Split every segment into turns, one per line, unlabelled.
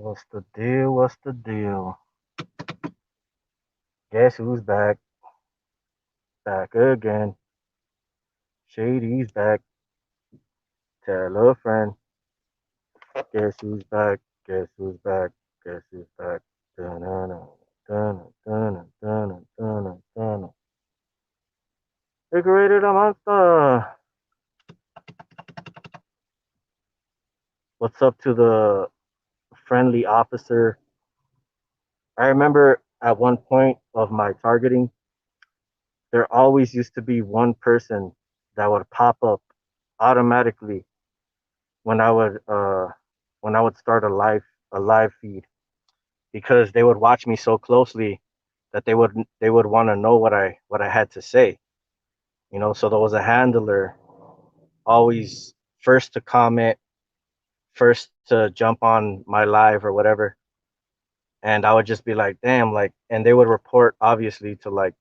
What's the deal? What's the deal? Guess who's back? Back again. Shady's back. Tell a friend. Guess who's back? Guess who's back? Guess who's back? Dun-dun-dun, dun-dun, dun-dun, dun-dun, dun-dun. Decorated a monster. What's up to the friendly officer? I remember at one point of my targeting, there always used to be one person that would pop up automatically when I would start a live feed because they would watch me so closely that they would want to know what I had to say. So there was a handler always first to comment, first to jump on my live or whatever, and I would just be like, damn, like, and they would report obviously to like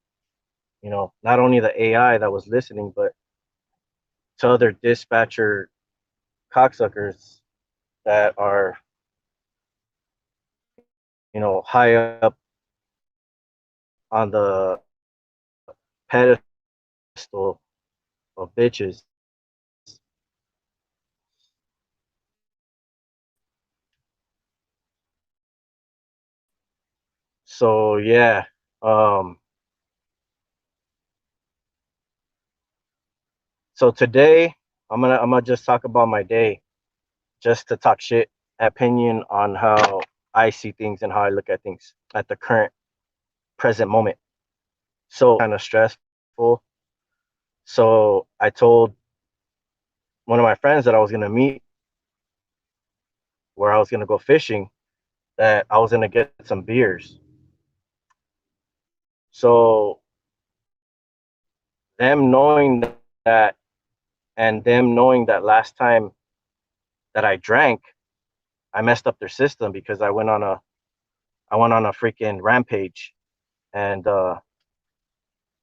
not only the AI that was listening, but to other dispatcher cocksuckers that are high up on the pedestal of bitches. So yeah, um, so today I'm gonna just talk about my day, just to talk shit, opinion on how I see things and how I look at things at the current present moment. So kind of stressful. So I told one of my friends that I was gonna meet where I was gonna go fishing, that I was gonna get some beers. So them knowing that, and them knowing that last time that I drank, I messed up their system because I went on a freaking rampage, and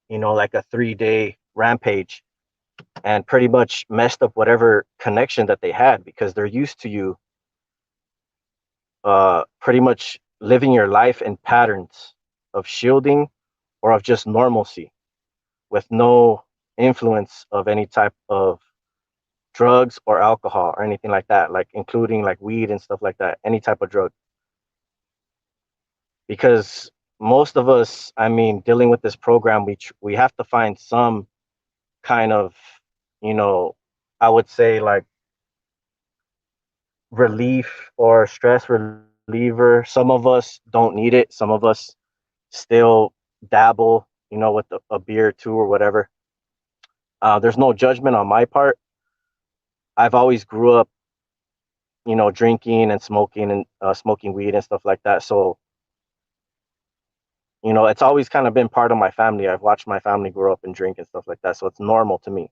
like a 3-day rampage, and pretty much messed up whatever connection that they had because they're used to you pretty much living your life in patterns of shielding or of just normalcy with no influence of any type of drugs or alcohol or anything like that, like including like weed and stuff like that, any type of drug. Because most of us, I mean, dealing with this program, we have to find some kind of, you know, I would say like relief or stress reliever. Some of us don't need it. Some of us still dabble, with a beer or two or whatever. There's no judgment on my part. I've always grew up, drinking and smoking weed and stuff like that. So, it's always kind of been part of my family. I've watched my family grow up and drink and stuff like that. So it's normal to me.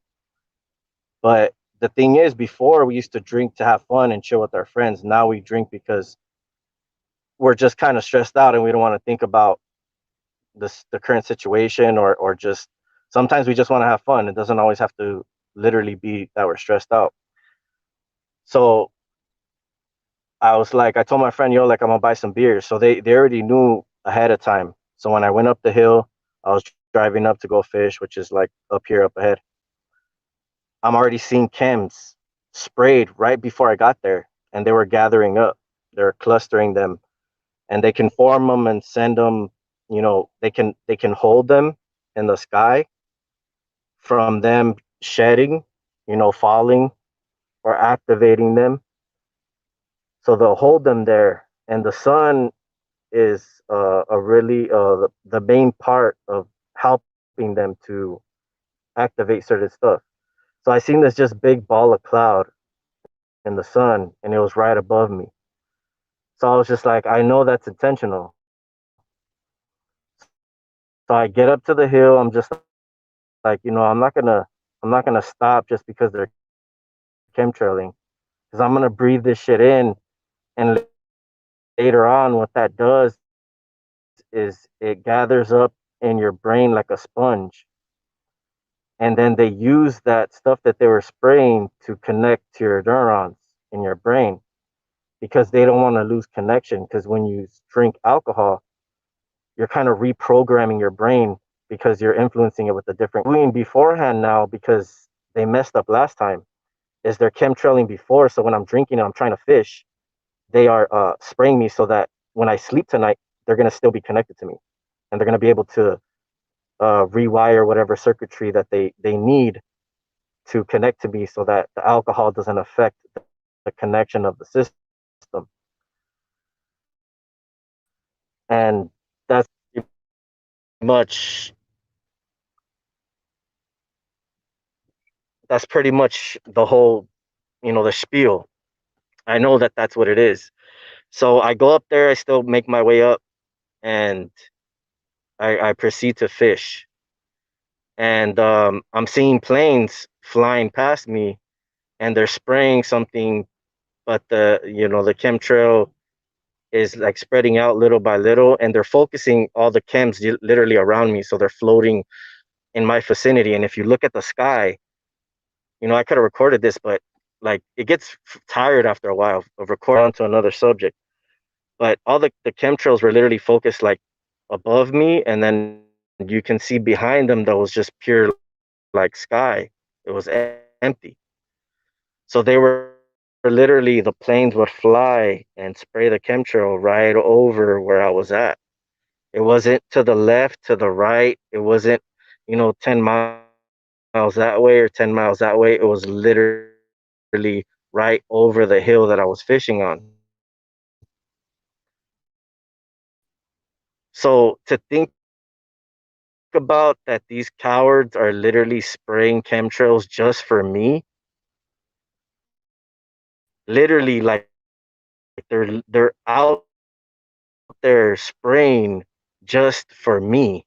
But the thing is, before we used to drink to have fun and chill with our friends. Now we drink because we're just kind of stressed out and we don't want to think about the current situation, or just sometimes we just want to have fun. It doesn't always have to literally be that we're stressed out. So I told my friend, yo, like, I'm gonna buy some beers. So they already knew ahead of time. So when I went up the hill, I was driving up to go fish, which is like up ahead. I'm already seeing chems sprayed right before I got there, and they were gathering up. They're clustering them, and they can form them and send them. They can hold them in the sky from them shedding, falling or activating them. So they'll hold them there, and the sun is a really the main part of helping them to activate certain stuff. So I seen this just big ball of cloud in the sun, and it was right above me. So I was just like, I know that's intentional. So I get up to the hill. I'm just like, I'm not gonna stop just because they're chemtrailing, because I'm gonna breathe this shit in, and later on, what that does is it gathers up in your brain like a sponge, and then they use that stuff that they were spraying to connect to your neurons in your brain, because because they don't want to lose connection. Because when you drink alcohol, you're kind of reprogramming your brain because you're influencing it with a different doing beforehand now because they messed up last time is they're chemtrailing before. So when I'm drinking and I'm trying to fish, they are spraying me so that when I sleep tonight, they're going to still be connected to me and they're going to be able to rewire whatever circuitry that they need to connect to me so that the alcohol doesn't affect the connection of the system. And that's much that's pretty much the whole, the spiel. I know that that's what it is. So I go up there, I still make my way up, and I proceed to fish. And I'm seeing planes flying past me, and they're spraying something, but the chemtrail is like spreading out little by little, and they're focusing all the chems literally around me, so they're floating in my vicinity. And if you look at the sky, I could have recorded this, but like it gets tired after a while of recording onto another subject. But all the chemtrails were literally focused like above me, and then you can see behind them that was just pure like sky. It was empty. So they were literally the planes would fly and spray the chemtrail right over where I was at. It wasn't to the left, to the right. It wasn't, 10 miles that way or 10 miles that way. It was literally right over the hill that I was fishing on. So to think about that these cowards are literally spraying chemtrails just for me, literally like they're out there spraying just for me.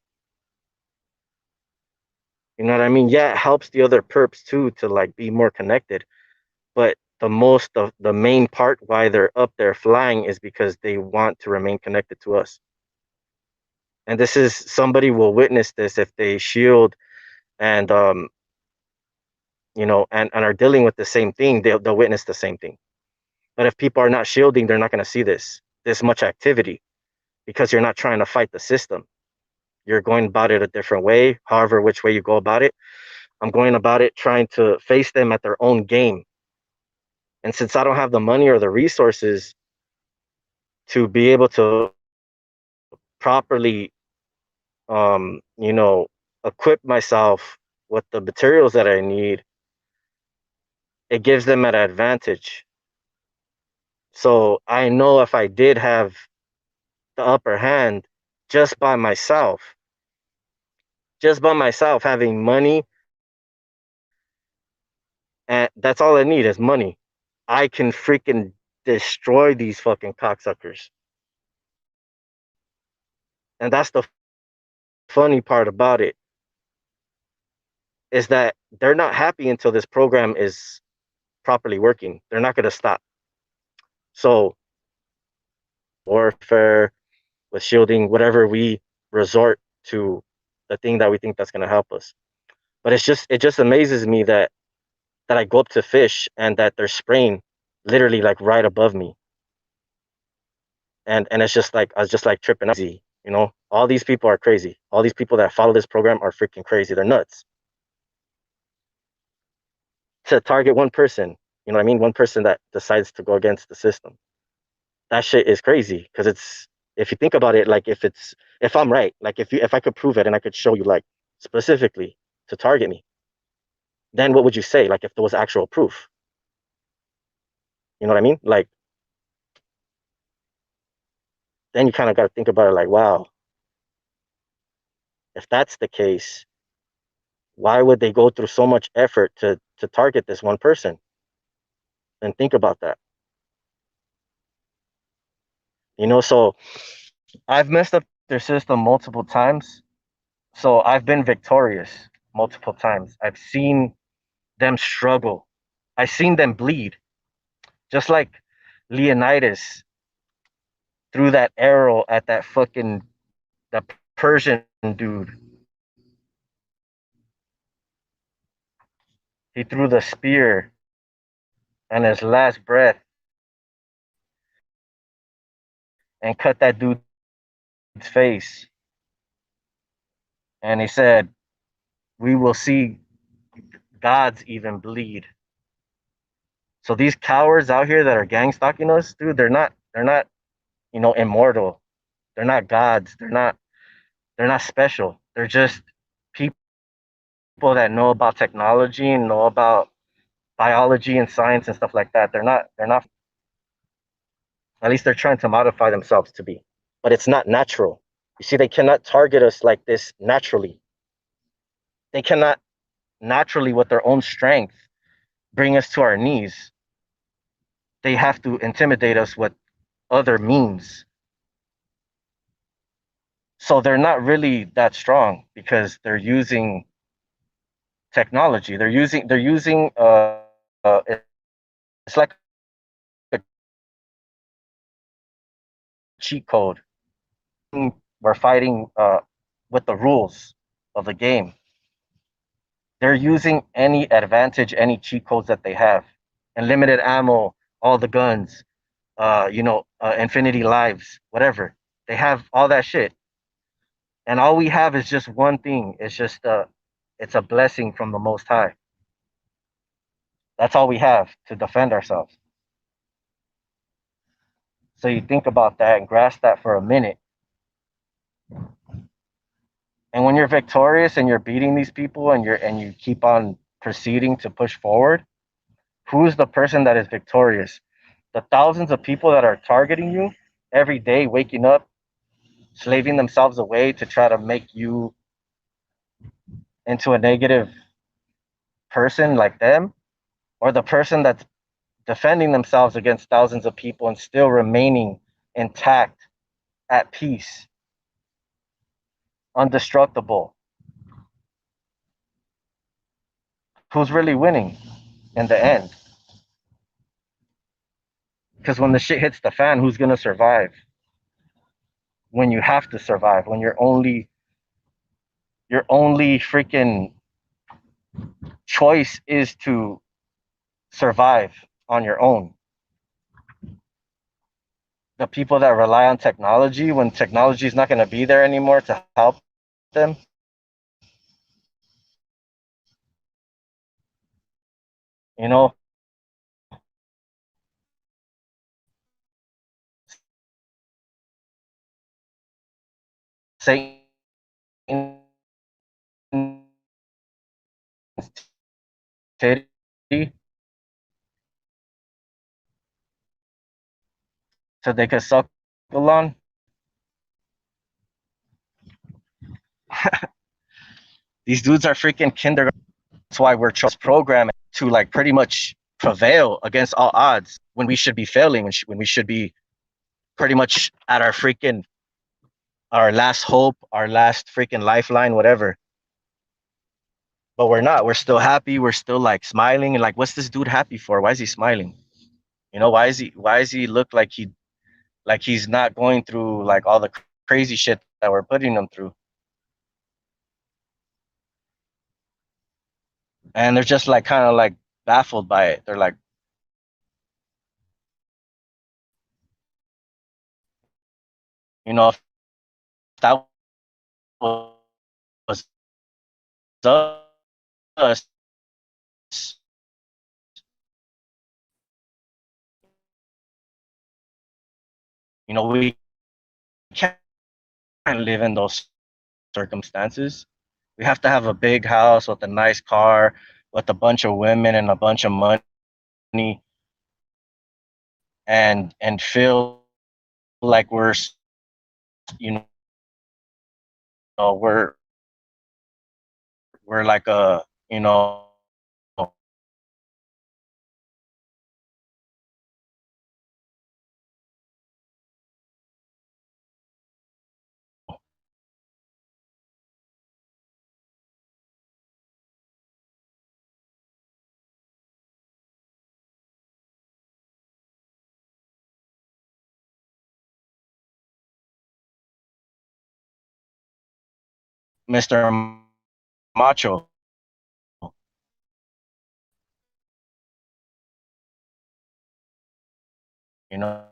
You know what I mean? Yeah, it helps the other perps too to like be more connected, but the main part why they're up there flying is because they want to remain connected to us. And this is somebody will witness this if they shield and and are dealing with the same thing, they'll witness the same thing. But if people are not shielding, they're not going to see this much activity because you're not trying to fight the system. You're going about it a different way, however which way you go about it. I'm going about it trying to face them at their own game. And since I don't have the money or the resources to be able to properly equip myself with the materials that I need, it gives them an advantage. So I know if I did have the upper hand just by myself, having money, and that's all I need is money, I can freaking destroy these fucking cocksuckers. And that's the funny part about it, is that they're not happy until this program is properly working. They're not going to stop. So warfare, with shielding, whatever we resort to, the thing that we think that's going to help us. But it just amazes me that I go up to fish and that they're spraying literally like right above me. And it's just like I was just like tripping out. All these people are crazy. All these people that follow this program are freaking crazy. They're nuts. To target one person, you know what I mean? One person that decides to go against the system. That shit is crazy because if you think about it, like if I'm right, like if I could prove it and I could show you like specifically to target me, then what would you say? Like if there was actual proof, you know what I mean? Like then you kind of got to think about it like, wow, if that's the case, why would they go through so much effort to target this one person? And think about that. So I've messed up their system multiple times. So I've been victorious multiple times. I've seen them struggle. I've seen them bleed. Just like Leonidas threw that arrow at that Persian dude. He threw the spear, and his last breath, and cut that dude's face. And they said, we will see gods even bleed. So these cowards out here that are gang stalking us, dude, they're not, immortal. They're not gods. They're not special. They're just people that know about technology and know about biology and science and stuff like that. They're not, at least they're trying to modify themselves to be. But it's not natural. You see, they cannot target us like this naturally. They cannot naturally, with their own strength, bring us to our knees. They have to intimidate us with other means. So they're not really that strong because they're using technology. It's like a cheat code. We're fighting with the rules of the game. They're using any advantage, any cheat codes that they have, unlimited ammo, all the guns, infinity lives, whatever. They have all that shit, and all we have is just one thing. It's a blessing from the Most High. That's all we have to defend ourselves. So you think about that and grasp that for a minute. And when you're victorious and you're beating these people and you keep on proceeding to push forward, who's the person that is victorious? The thousands of people that are targeting you every day, waking up, slaving themselves away to try to make you into a negative person like them, or the person that's defending themselves against thousands of people and still remaining intact, at peace, undestructible. Who's really winning in the end? Because when the shit hits the fan, who's gonna survive? When you have to survive, when your only freaking choice is to survive on your own. The people that rely on technology, when technology is not going to be there anymore to help them, you know, Satan, so they could suck on. These dudes are freaking kindergarten. That's why we're programmed to like pretty much prevail against all odds when we should be failing, when we should be pretty much at our last hope, our last freaking lifeline, whatever. But we're not. We're still happy. We're still like smiling and like, what's this dude happy for? Why is he smiling? Why is he look like he's not going through like all the crazy shit that we're putting him through? And they're just like kind of like baffled by it. They're like, if that was us, we can't live in those circumstances. We have to have a big house with a nice car, with a bunch of women and a bunch of money, and feel like you we're like a Mr. Macho, you know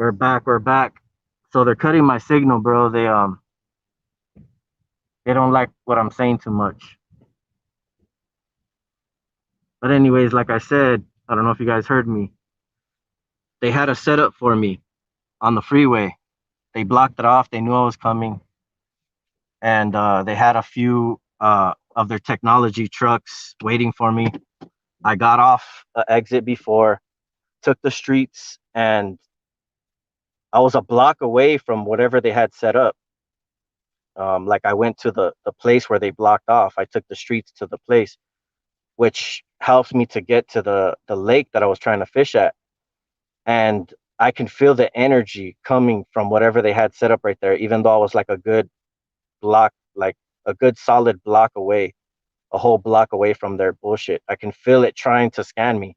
We're back. We're back. So they're cutting my signal, bro. They don't like what I'm saying too much. But anyways, like I said, I don't know if you guys heard me. They had a setup for me on the freeway. They blocked it off. They knew I was coming, and they had a few of their technology trucks waiting for me. I got off the exit before, took the streets, and I was a block away from whatever they had set up. Like I went to the place where they blocked off. I took the streets to the place, which helps me to get to the lake that I was trying to fish at. And I can feel the energy coming from whatever they had set up right there, even though I was like a good block, like a good solid block away, a whole block away from their bullshit. I can feel it trying to scan me.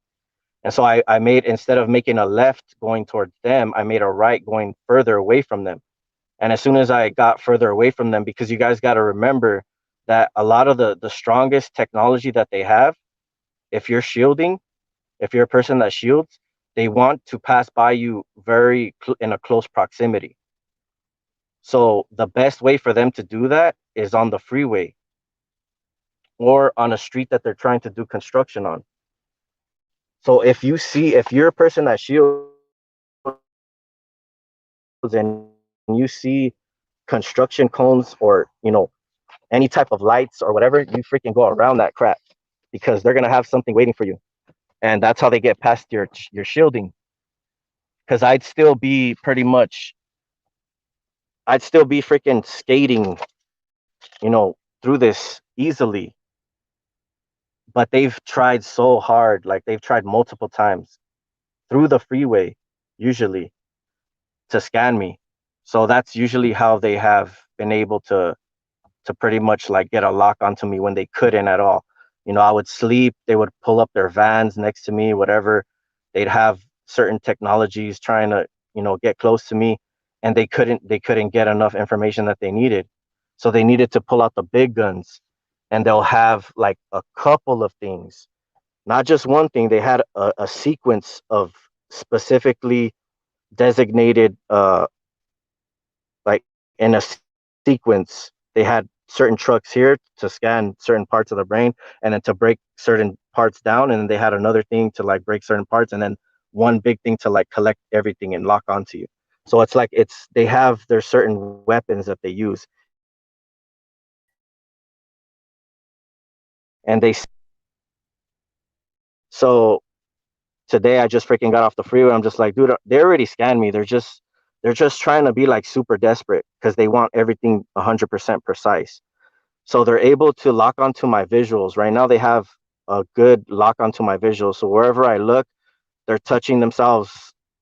And so I made, instead of making a left going towards them, I made a right going further away from them. And as soon as I got further away from them, because you guys got to remember that a lot of the strongest technology that they have, if you're shielding, if you're a person that shields, they want to pass by you in a close proximity. So the best way for them to do that is on the freeway or on a street that they're trying to do construction on. So if you're a person that shields and you see construction cones or, any type of lights or whatever, you freaking go around that crap because they're gonna have something waiting for you, and that's how they get past your shielding. Because I'd still be freaking skating, through this easily. But they've tried so hard, like they've tried multiple times through the freeway, usually to scan me. So that's usually how they have been able to pretty much like get a lock onto me when they couldn't at all. I would sleep, they would pull up their vans next to me, whatever. They'd have certain technologies trying to, get close to me, and they couldn't get enough information that they needed. So they needed to pull out the big guns, and they'll have like a couple of things, not just one thing. They had a sequence of specifically designated like in a sequence. They had certain trucks here to scan certain parts of the brain, and then to break certain parts down, and then they had another thing to like break certain parts, and then one big thing to like collect everything and lock onto you. So it's like they have their certain weapons that they use, and so today I just freaking got off the freeway. I'm just like, dude, they already scanned me. They're just trying to be like super desperate because they want everything 100% precise. So they're able to lock onto my visuals. Right now they have a good lock onto my visuals. So wherever I look, they're touching themselves,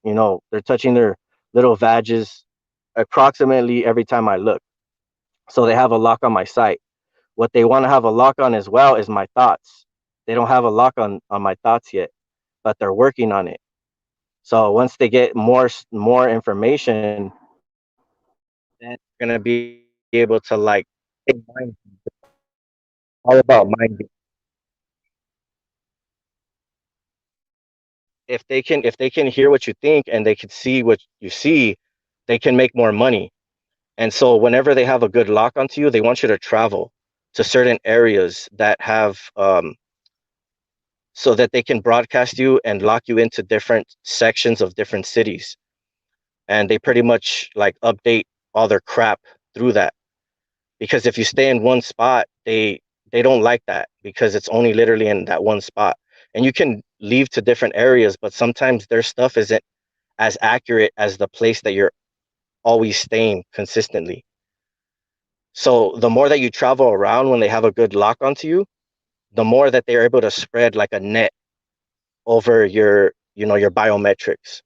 they're touching their little badges approximately every time I look. So they have a lock on my sight. What they want to have a lock on as well is my thoughts. They don't have a lock on my thoughts yet, but they're working on it. So once they get more information, then they're gonna be able to like mind, all about mind. If they can hear what you think and they can see what you see, they can make more money. And so whenever they have a good lock onto you, they want you to travel to certain areas that have so that they can broadcast you and lock you into different sections of different cities. And they pretty much like update all their crap through that. Because if you stay in one spot, they don't like that because it's only literally in that one spot. And you can leave to different areas, but sometimes their stuff isn't as accurate as the place that you're always staying consistently. So the more that you travel around when they have a good lock onto you, the more that they're able to spread like a net over your biometrics.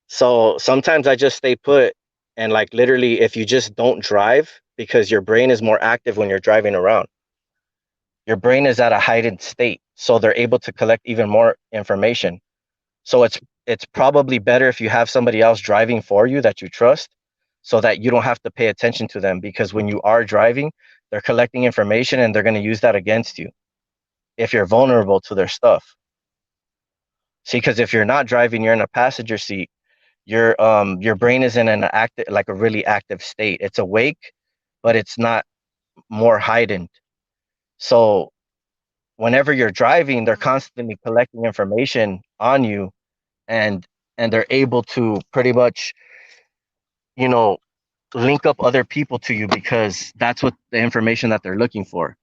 So sometimes I just stay put, and like literally if you just don't drive because your brain is more active when you're driving around. Your brain is at a heightened state, so they're able to collect even more information. So it's probably better if you have somebody else driving for you that you trust, so that you don't have to pay attention to them, because when you are driving, they're collecting information and they're going to use that against you if you're vulnerable to their stuff. See, because if you're not driving, you're in a passenger seat, your brain is in an active, like a really active state. It's awake, but it's not more heightened. So whenever you're driving, they're constantly collecting information on you, and they're able to pretty much, you know, link up other people to you because that's what the information that they're looking for.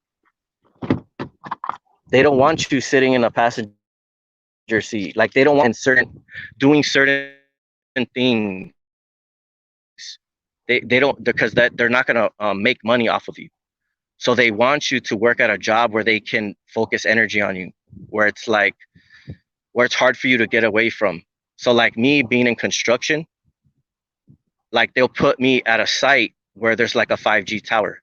They don't want you sitting in a passenger seat. Like they don't want you in certain doing certain things. They don't, because that they're not gonna make money off of you. So they want you to work at a job where they can focus energy on you, where it's like where it's hard for you to get away from. So like me being in construction, like they'll put me at a site where there's like a 5G tower,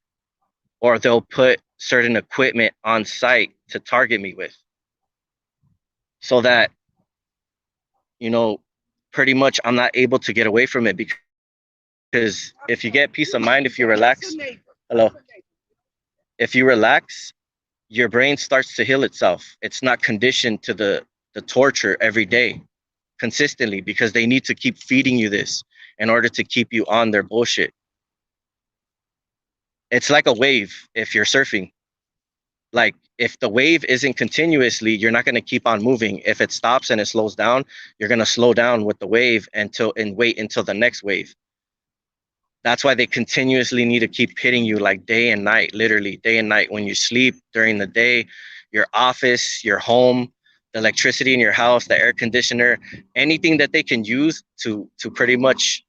or they'll put certain equipment on site to target me with, so that, you know, pretty much I'm not able to get away from it, because if you get peace of mind, if you relax, hello, if you relax, your brain starts to heal itself. It's not conditioned to the torture every day consistently, because they need to keep feeding you this in order to keep you on their bullshit. It's like a wave if you're surfing. Like if the wave isn't continuously, you're not going to keep on moving. If it stops and it slows down, you're going to slow down with the wave until and wait until the next wave. That's why they continuously need to keep hitting you, like day and night, literally day and night, when you sleep, during the day, your office, your home, the electricity in your house, the air conditioner, anything that they can use to pretty much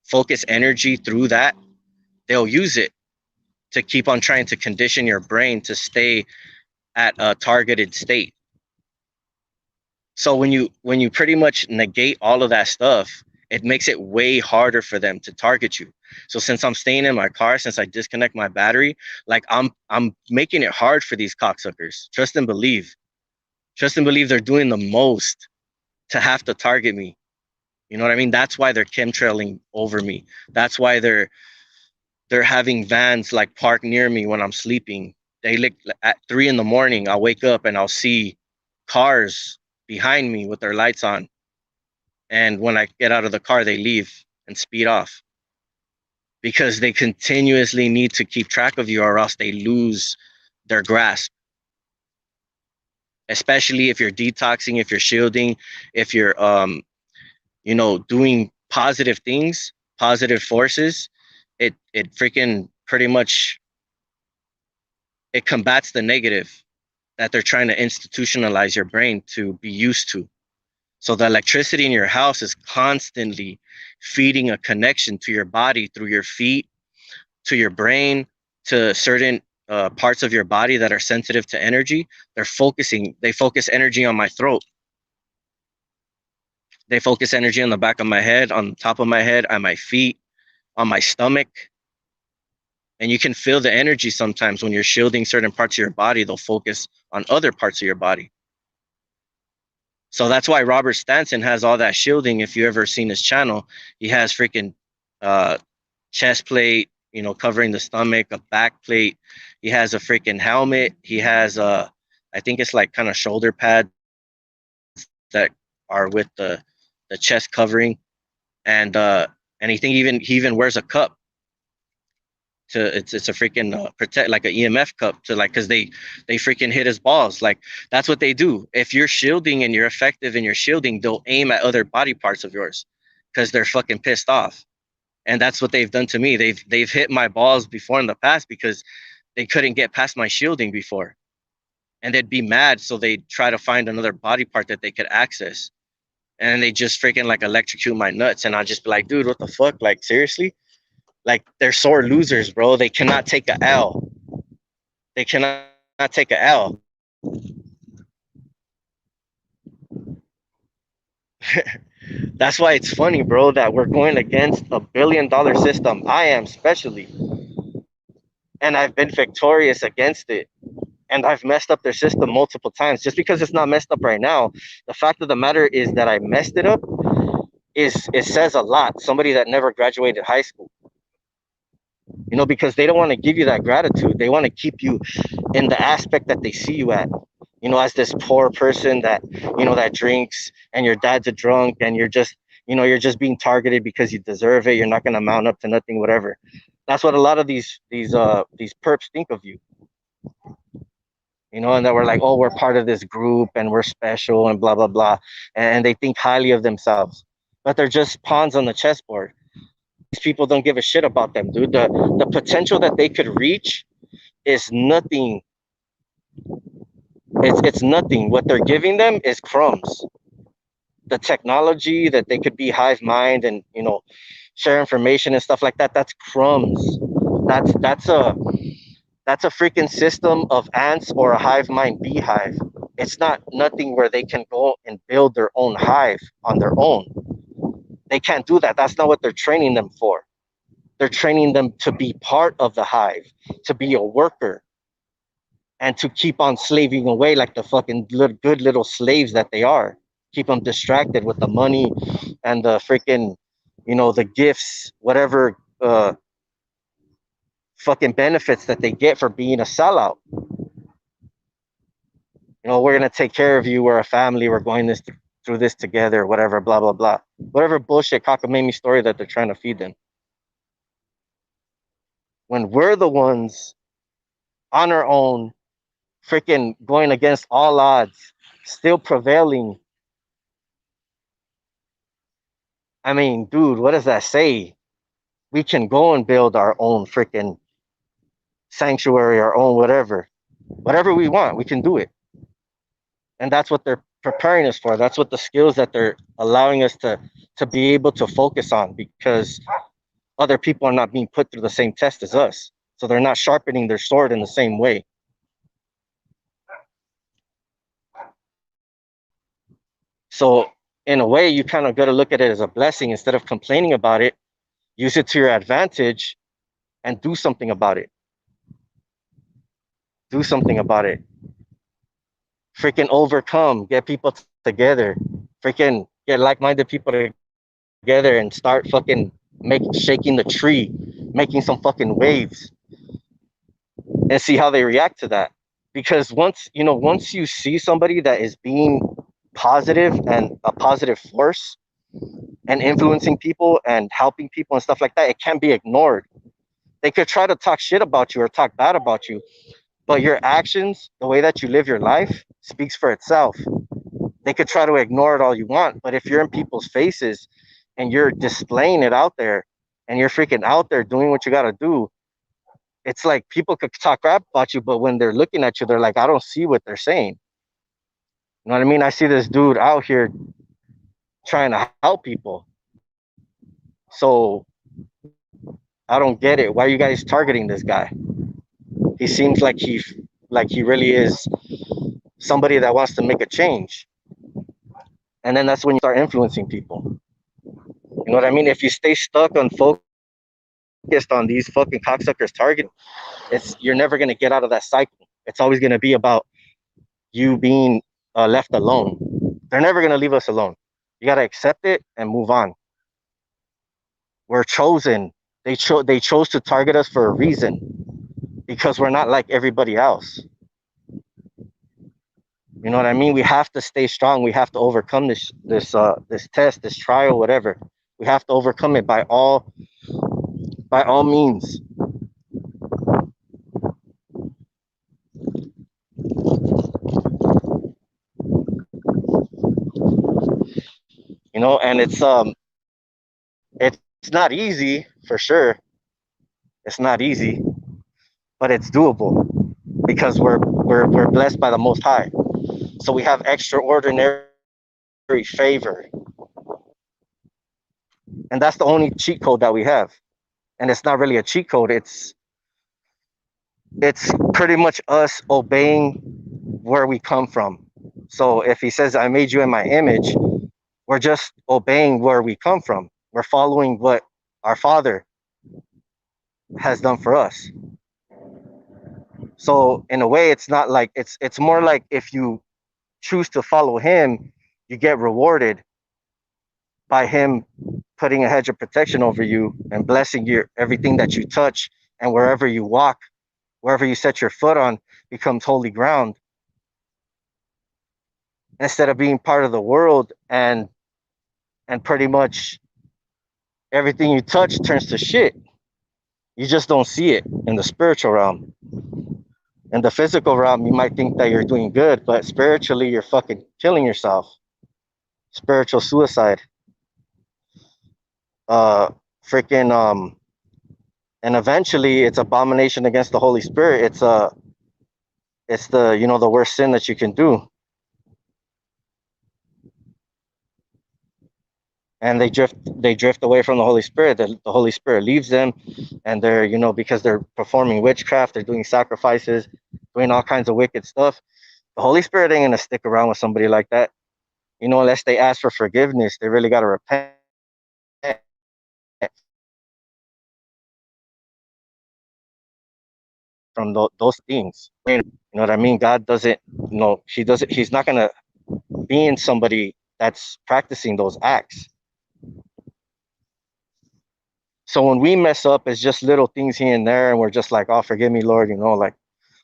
focus energy through that, they'll use it to keep on trying to condition your brain to stay at a targeted state. So when you pretty much negate all of that stuff, it makes it way harder for them to target you. So since I'm staying in my car, since I disconnect my battery, like I'm making it hard for these cocksuckers. Trust and believe. Trust and believe they're doing the most to have to target me. You know what I mean? That's why they're chemtrailing over me. That's why they're having vans like parked near me when I'm sleeping. They like at 3 in the morning, I'll wake up and I'll see cars behind me with their lights on. And when I get out of the car, they leave and speed off, because they continuously need to keep track of you, or else they lose their grasp. Especially if you're detoxing, if you're shielding, if you're doing positive things, positive forces, it freaking pretty much, it combats the negative that they're trying to institutionalize your brain to be used to. So the electricity in your house is constantly feeding a connection to your body through your feet, to your brain, to certain parts of your body that are sensitive to energy. They focus energy on my throat. They focus energy on the back of my head, on top of my head, on my feet, on my stomach. And you can feel the energy sometimes when you're shielding certain parts of your body, they'll focus on other parts of your body. So that's why Robert Stanton has all that shielding. If you ever seen his channel, he has freaking uh, chest plate, covering the stomach, a back plate. He has a freaking helmet. He has I think it's like kind of shoulder pads that are with the chest covering, and he think he even wears a cup to it's a freaking protect, like an EMF cup, to like, because they freaking hit his balls. Like that's what they do. If you're shielding and you're effective in your shielding, they'll aim at other body parts of yours because they're fucking pissed off. And that's what they've done to me. They've hit my balls before in the past because they couldn't get past my shielding before, and they'd be mad, so they'd try to find another body part that they could access, and they just freaking like electrocute my nuts, and I'd just be like, dude, what the fuck? Like seriously? Like they're sore losers, bro. They cannot take a L. They cannot take a L. That's why it's funny, bro, that we're going against $1 billion system. I am, especially, and I've been victorious against it. And I've messed up their system multiple times. Just because it's not messed up right now, the fact of the matter is that I messed it up, is it says a lot. Somebody that never graduated high school, because they don't want to give you that gratitude. They want to keep you in the aspect that they see you at, as this poor person that, that drinks, and your dad's a drunk, and you're just, you're just being targeted because you deserve it. You're not going to mount up to nothing, whatever. That's what a lot of these perps think of you. And that we're like, oh, we're part of this group and we're special and blah blah blah, and they think highly of themselves, but they're just pawns on the chessboard. These people don't give a shit about them, dude. The potential that they could reach is nothing. It's nothing. What they're giving them is crumbs. The technology that they could be hive mind and share information and stuff like that. That's crumbs. That's a freaking system of ants or a hive mind beehive. It's not nothing where they can go and build their own hive on their own. They can't do that. That's not what they're training them for. They're training them to be part of the hive, to be a worker, and to keep on slaving away like the fucking good little slaves that they are. Keep them distracted with the money and the freaking, the gifts, whatever fucking benefits that they get for being a sellout. We're gonna take care of you. We're a family. We're going through this together. Whatever, blah blah blah. Whatever bullshit cockamamie story that they're trying to feed them. When we're the ones on our own, freaking going against all odds, still prevailing. I mean, dude, what does that say? We can go and build our own freaking sanctuary, our own whatever we want. We can do it. And that's what they're preparing us for. That's what the skills that they're allowing us to be able to focus on, because other people are not being put through the same test as us. So they're not sharpening their sword in the same way. So in a way, you kind of got to look at it as a blessing. Instead of complaining about it, use it to your advantage and do something about it. Do something about it. Freaking overcome, get people together, freaking get like-minded people together and start fucking shaking the tree, making some fucking waves, and see how they react to that. Because once you see somebody that is being positive and a positive force and influencing people and helping people and stuff like that, it can't be ignored. They could try to talk shit about you or talk bad about you, but your actions, the way that you live your life, speaks for itself. They could try to ignore it all you want, but if you're in people's faces and you're displaying it out there and you're freaking out there doing what you got to do, it's like people could talk crap about you, but when they're looking at you, they're like, I don't see what they're saying. You know what I mean? I see this dude out here trying to help people. So I don't get it. Why are you guys targeting this guy? He seems like he really is somebody that wants to make a change. And then that's when you start influencing people. You know what I mean? If you stay stuck on focused on these fucking cocksuckers targeting, you're never gonna get out of that cycle. It's always gonna be about you being left alone. They're never gonna leave us alone. You gotta accept it and move on. We're chosen. They chose to target us for a reason, because we're not like everybody else. You know what I mean? We have to stay strong. We have to overcome this test, this trial, whatever. We have to overcome it by all means. And it's not easy for sure. It's not easy, but it's doable because we're blessed by the Most High. So we have extraordinary favor, and that's the only cheat code that we have. And it's not really a cheat code. It's pretty much us obeying where we come from. So if he says, I made you in my image, we're just obeying where we come from. We're following what our Father has done for us. So in a way, it's not like it's more like if you choose to follow him, you get rewarded by him putting a hedge of protection over you and blessing your everything that you touch, and wherever you walk, wherever you set your foot on becomes holy ground, instead of being part of the world and and pretty much everything you touch turns to shit. You just don't see it in the spiritual realm. In the physical realm, you might think that you're doing good, but spiritually, you're fucking killing yourself. Spiritual suicide. Uh, freaking and eventually, it's abomination against the Holy Spirit. It's the the worst sin that you can do, and they drift away from the Holy Spirit. The Holy Spirit leaves them, and they're because they're performing witchcraft, they're doing sacrifices, doing all kinds of wicked stuff. The Holy Spirit ain't gonna stick around with somebody like that, unless they ask for forgiveness. They really gotta repent from those things. You know what I mean? God doesn't, He doesn't. He's not gonna be in somebody that's practicing those acts. So when we mess up, it's just little things here and there, and we're just like, "Oh, forgive me, Lord," like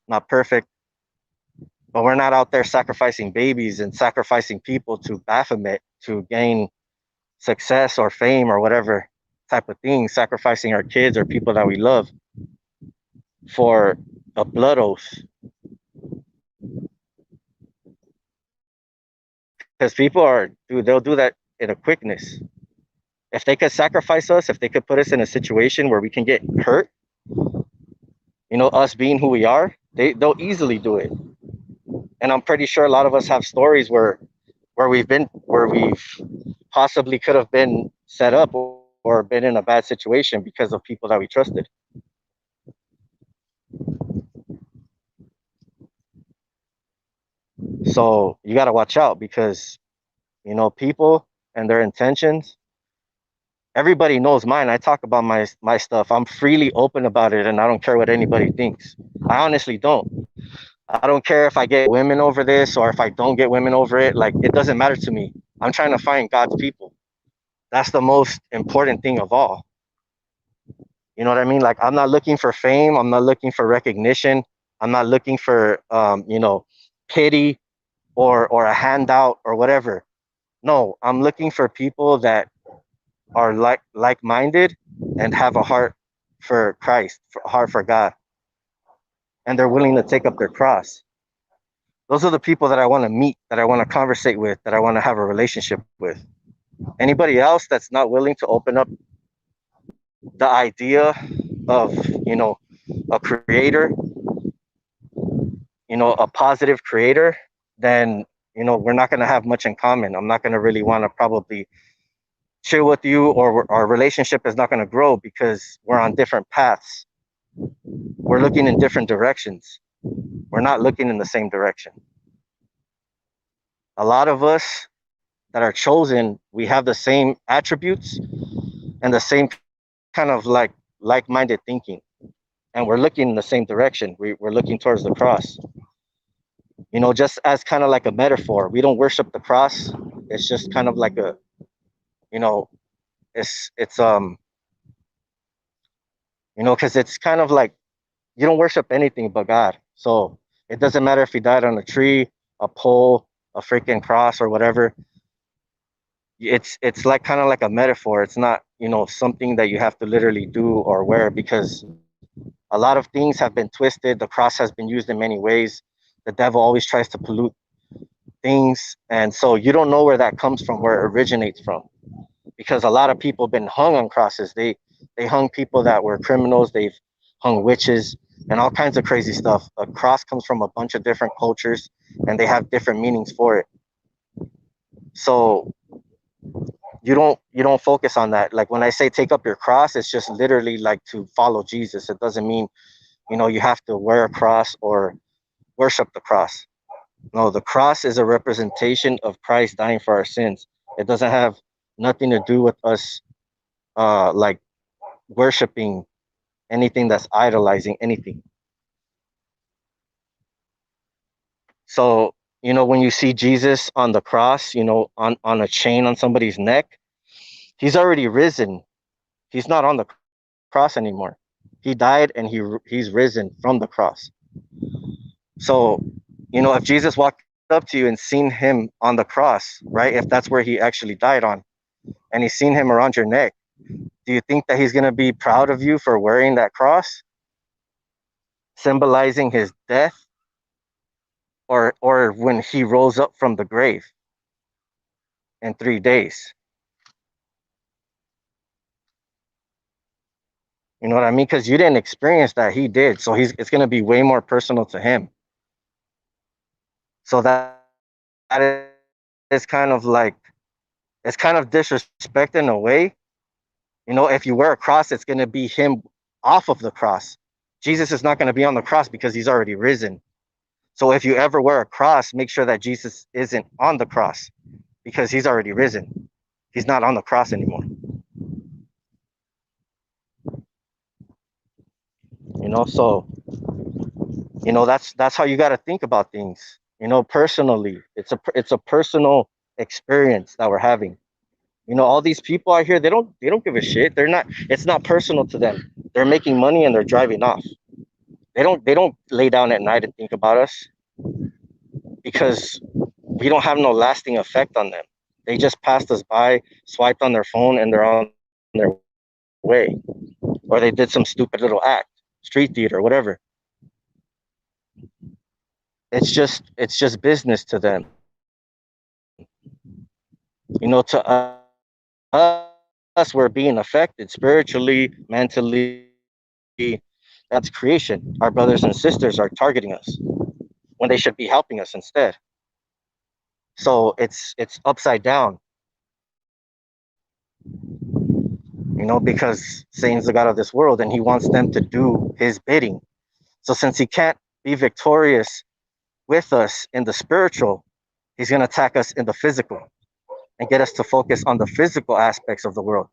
not perfect, but we're not out there sacrificing babies and sacrificing people to Baphomet to gain success or fame or whatever type of thing, sacrificing our kids or people that we love for a blood oath. Because people they'll do that in a quickness. If they could sacrifice us, if they could put us in a situation where we can get hurt, us being who we are, they'll easily do it. And I'm pretty sure a lot of us have stories where we've possibly could have been set up or been in a bad situation because of people that we trusted. So you got to watch out because people and their intentions. Everybody knows mine. I talk about my stuff. I'm freely open about it, and I don't care what anybody thinks. I honestly don't. I don't care if I get women over this or if I don't get women over it. Like, it doesn't matter to me. I'm trying to find God's people. That's the most important thing of all. You know what I mean? Like, I'm not looking for fame. I'm not looking for recognition. I'm not looking for pity or a handout or whatever. No, I'm looking for people that are like-minded and have a heart for Christ, a heart for God, and they're willing to take up their cross. Those are the people that I want to meet, that I want to conversate with, that I want to have a relationship with. Anybody else that's not willing to open up the idea of, a creator, a positive creator, then, we're not going to have much in common. I'm not going to really want to probably chill with you, or our relationship is not going to grow because we're on different paths. We're looking in different directions. We're not looking in the same direction. A lot of us that are chosen, we have the same attributes and the same kind of like-minded thinking, and we're looking in the same direction. We're looking towards the cross. Just as kind of like a metaphor. We don't worship the cross. It's just kind of like a, you know, because it's kind of like you don't worship anything but God. So it doesn't matter if he died on a tree, a pole, a freaking cross, or whatever. It's like kind of like a metaphor. It's not something that you have to literally do or wear, because a lot of things have been twisted. The cross has been used in many ways. The devil always tries to pollute things, and so you don't know where that comes from, where it originates from, because a lot of people have been hung on crosses. They hung people that were criminals. They've hung witches and all kinds of crazy stuff. A cross comes from a bunch of different cultures, and they have different meanings for it. So you don't focus on that. Like, when I say take up your cross, it's just literally like to follow Jesus. It doesn't mean you have to wear a cross or worship the cross. No, the cross is a representation of Christ dying for our sins. It doesn't have nothing to do with us like worshiping anything that's idolizing anything. So, when you see Jesus on the cross, on a chain on somebody's neck, he's already risen. He's not on the cross anymore. He died, and he's risen from the cross. So, if Jesus walked up to you and seen him on the cross, right? If that's where he actually died on, and he's seen him around your neck, do you think that he's going to be proud of you for wearing that cross, symbolizing his death, or when he rose up from the grave in 3 days? You know what I mean? Because you didn't experience that, he did. So it's going to be way more personal to him. So that is kind of like, it's kind of disrespect in a way. You know, if you wear a cross, it's going to be him off of the cross. Jesus is not going to be on the cross because he's already risen. So if you ever wear a cross, make sure that Jesus isn't on the cross because he's already risen. He's not on the cross anymore. You know, so that's how you got to think about things. You know, personally, it's a personal experience that we're having. You know, all these people out here, they don't give a shit. They're not. It's not personal to them. They're making money and they're driving off. They don't lay down at night and think about us because we don't have no lasting effect on them. They just passed us by, swiped on their phone, and they're on their way, or they did some stupid little act, street theater, whatever. It's just business to them. You know, to us, we're being affected spiritually, mentally. That's creation. Our brothers and sisters are targeting us when they should be helping us instead. So it's upside down, you know, because Satan's the god of this world and he wants them to do his bidding. So since he can't be victorious with us in the spiritual, he's going to attack us in the physical and get us to focus on the physical aspects of the world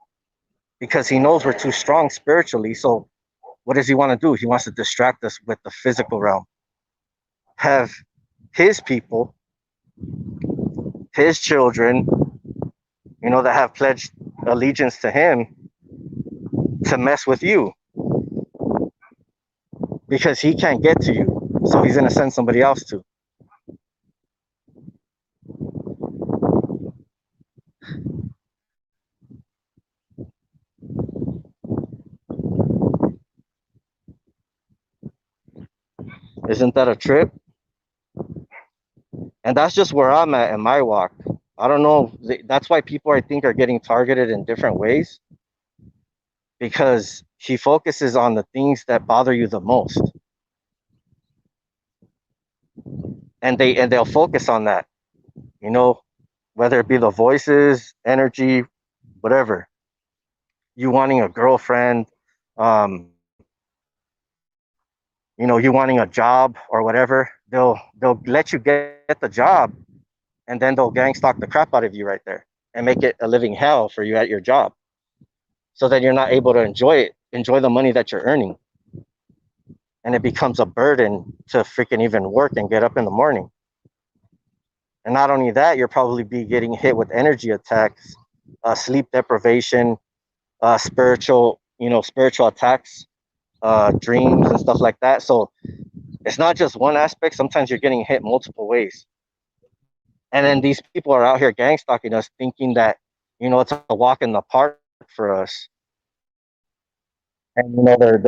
because he knows we're too strong spiritually. So what does he want to do? He wants to distract us with the physical realm, have his people, his children, you know, that have pledged allegiance to him to mess with you because he can't get to you. So he's going to send somebody else to. Isn't that a trip? And that's just where I'm at in my walk. I don't know. That's why people, I think, are getting targeted in different ways because he focuses on the things that bother you the most. And they'll focus on that, you know, whether it be the voices, energy, whatever. You wanting a girlfriend, um, you know, you wanting a job or whatever. They'll let you get the job, and then they'll gang stalk the crap out of you right there and make it a living hell for you at your job. So then you're not able to enjoy the money that you're earning, and it becomes a burden to freaking even work and get up in the morning. And not only that, you'll probably be getting hit with energy attacks, sleep deprivation, spiritual attacks, dreams and stuff like that. So it's not just one aspect. Sometimes you're getting hit multiple ways. And then these people are out here gang stalking us, thinking that, you know, it's a walk in the park for us. And you know, they're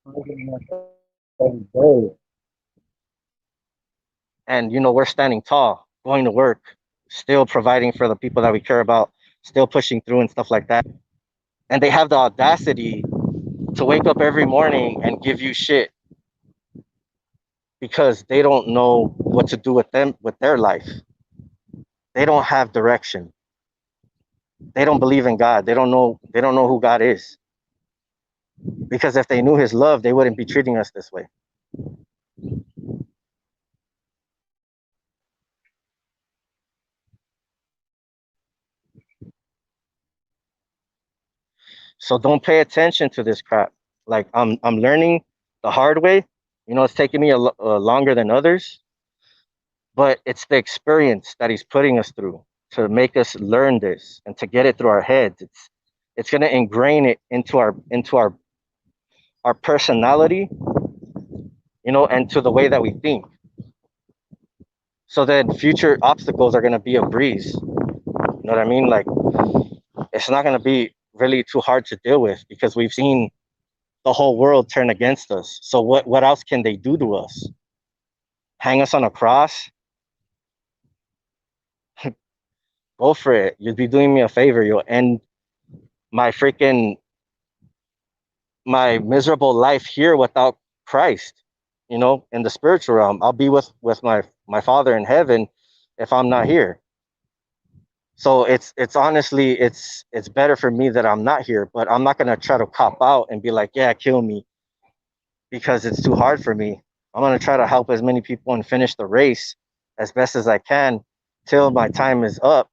targeting us every day. And you know, we're standing tall, going to work, still providing for the people that we care about, still pushing through and stuff like that. And they have the audacity to wake up every morning and give you shit because they don't know what to do with their life. They don't have direction. They don't believe in God. They don't know who God is. Because if they knew his love, they wouldn't be treating us this way. So don't pay attention to this crap. Like I'm learning the hard way. You know, it's taking me longer than others, but it's the experience that he's putting us through to make us learn this and to get it through our heads. It's going to ingrain it into our personality, you know, and to the way that we think. So then future obstacles are going to be a breeze. You know what I mean? Like it's not going to be really too hard to deal with because we've seen the whole world turn against us. So what else can they do to us? Hang us on a cross? Go for it. You'd be doing me a favor. You'll end my freaking my miserable life here without Christ. You know, in the spiritual realm, I'll be with my Father in heaven if I'm not here. So it's honestly it's better for me that I'm not here, but I'm not gonna try to cop out and be like, yeah, kill me because it's too hard for me. I'm gonna try to help as many people and finish the race as best as I can till my time is up,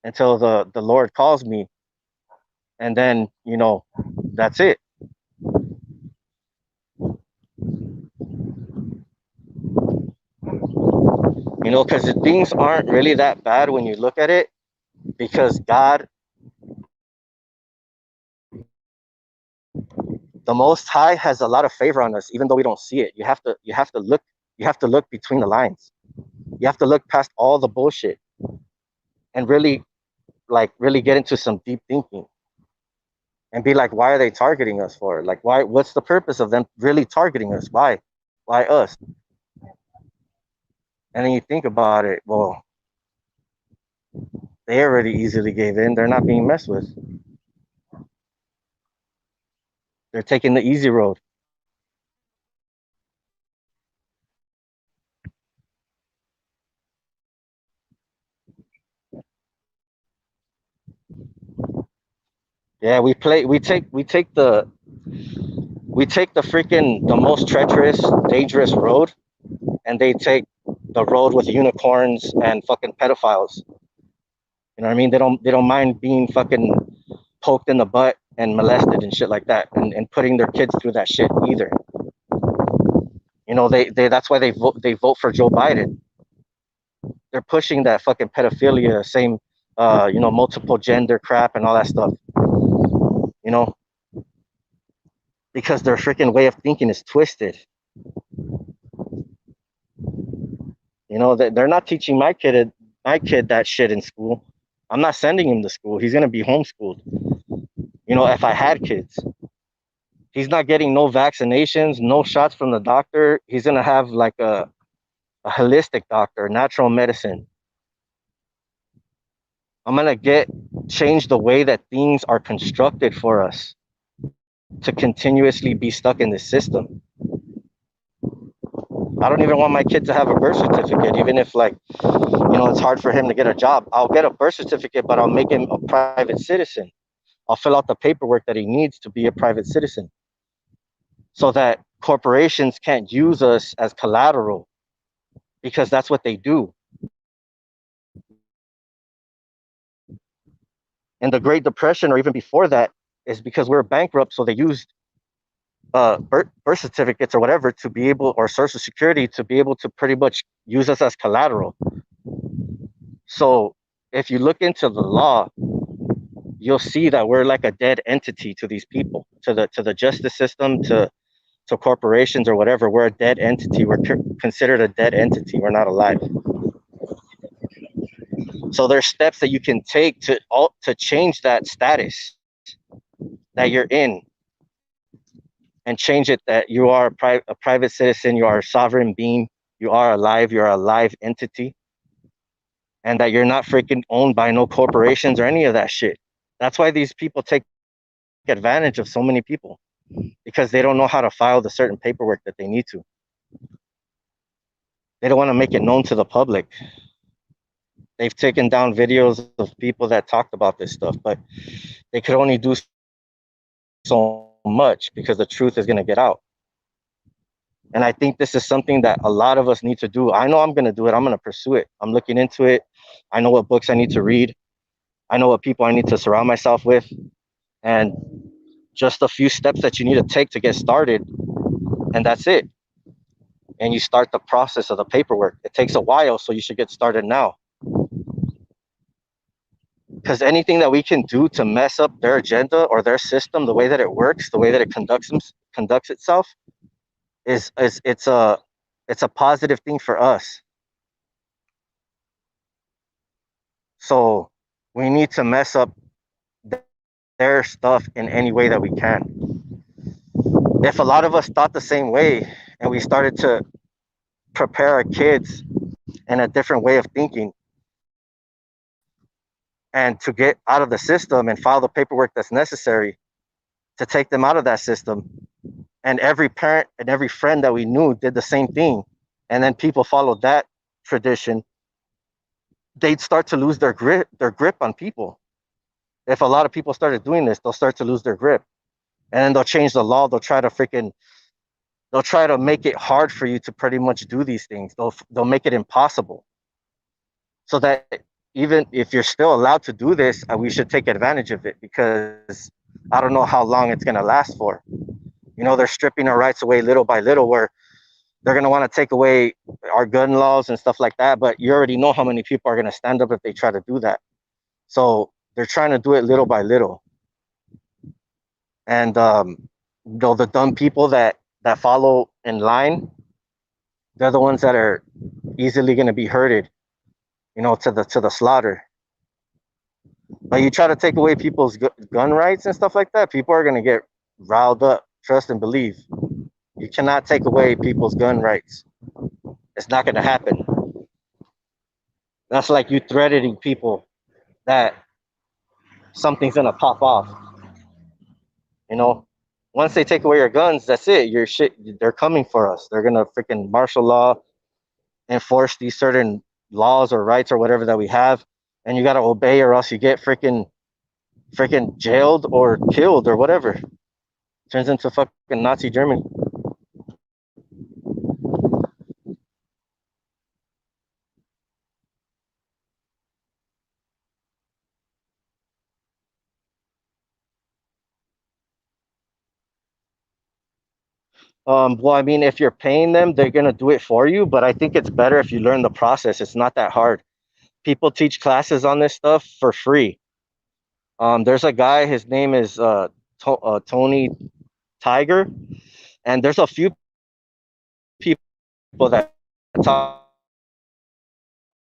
until the Lord calls me, and then that's it. Because things aren't really that bad when you look at it, because God, the Most High, has a lot of favor on us, even though we don't see it. You have to look between the lines. You have to look past all the bullshit and really get into some deep thinking and be like, why are they targeting us for? Like, why? What's the purpose of them really targeting us? Why us? And then you think about it. Well, they already easily gave in. They're not being messed with. They're taking the easy road. Yeah, we take the freaking the most treacherous, dangerous road, and they take the road with unicorns and fucking pedophiles. You know what I mean? They don't mind being fucking poked in the butt and molested and shit like that, and putting their kids through that shit either. They that's why they vote for Joe Biden. They're pushing that fucking pedophilia, same multiple gender crap and all that stuff. You know, because their freaking way of thinking is twisted. They're not teaching my kid that shit in school. I'm not sending him to school. He's gonna be homeschooled. If I had kids, he's not getting no vaccinations, no shots from the doctor. He's gonna have like a holistic doctor, natural medicine. I'm gonna change the way that things are constructed for us to continuously be stuck in this system. I don't even want my kid to have a birth certificate, even if it's hard for him to get a job. I'll get a birth certificate, but I'll make him a private citizen. I'll fill out the paperwork that he needs to be a private citizen, so that corporations can't use us as collateral, because that's what they do. In the Great Depression, or even before that, is because we were bankrupt, so they used birth certificates or whatever to be able, or social security, to be able to pretty much use us as collateral. So if you look into the law, you'll see that we're like a dead entity to these people, to the justice system, to corporations or whatever. We're a dead entity. We're considered a dead entity. We're not alive. So there's steps that you can take to change that status that you're in, and change it that you are a private citizen, you are a sovereign being, you are alive, you're a live entity, and that you're not freaking owned by no corporations or any of that shit. That's why these people take advantage of so many people, because they don't know how to file the certain paperwork that they need to. They don't want to make it known to the public. They've taken down videos of people that talked about this stuff, but they could only do so much because the truth is going to get out. And I think this is something that a lot of us need to do. I know I'm going to do it. I'm going to pursue it. I'm looking into it. I know what books I need to read. I know what people I need to surround myself with. And just a few steps that you need to take to get started. And that's it. And you start the process of the paperwork. It takes a while, so you should get started now. Because anything that we can do to mess up their agenda or their system, the way that it works, the way that it conducts itself, is it's a positive thing for us. So we need to mess up their stuff in any way that we can. If a lot of us thought the same way and we started to prepare our kids in a different way of thinking and to get out of the system and file the paperwork that's necessary to take them out of that system, and every parent and every friend that we knew did the same thing, and then people followed that tradition, they'd start to lose their grip on people. If a lot of people started doing this, they'll start to lose their grip, and then they'll change the law. They'll try to make it hard for you to pretty much do these things. They'll make it impossible, so that even if you're still allowed to do this, we should take advantage of it, because I don't know how long it's going to last for. They're stripping our rights away little by little, where they're going to want to take away our gun laws and stuff like that. But you already know how many people are going to stand up if they try to do that. So they're trying to do it little by little. And the dumb people that follow in line, they're the ones that are easily going to be herded, to the slaughter. But you try to take away people's gun rights and stuff like that, people are going to get riled up. Trust and believe. You cannot take away people's gun rights. It's not going to happen. That's like you threatening people that something's going to pop off. You know, once they take away your guns, that's it. Your shit, they're coming for us. They're going to freaking martial law, enforce these certain laws or rights or whatever that we have. And you got to obey, or else you get freaking jailed or killed or whatever. Turns into fucking Nazi Germany. Well, I mean, if you're paying them, they're gonna do it for you. But I think it's better if you learn the process. It's not that hard. People teach classes on this stuff for free. There's a guy. His name is Tony Tiger, and there's a few people that talk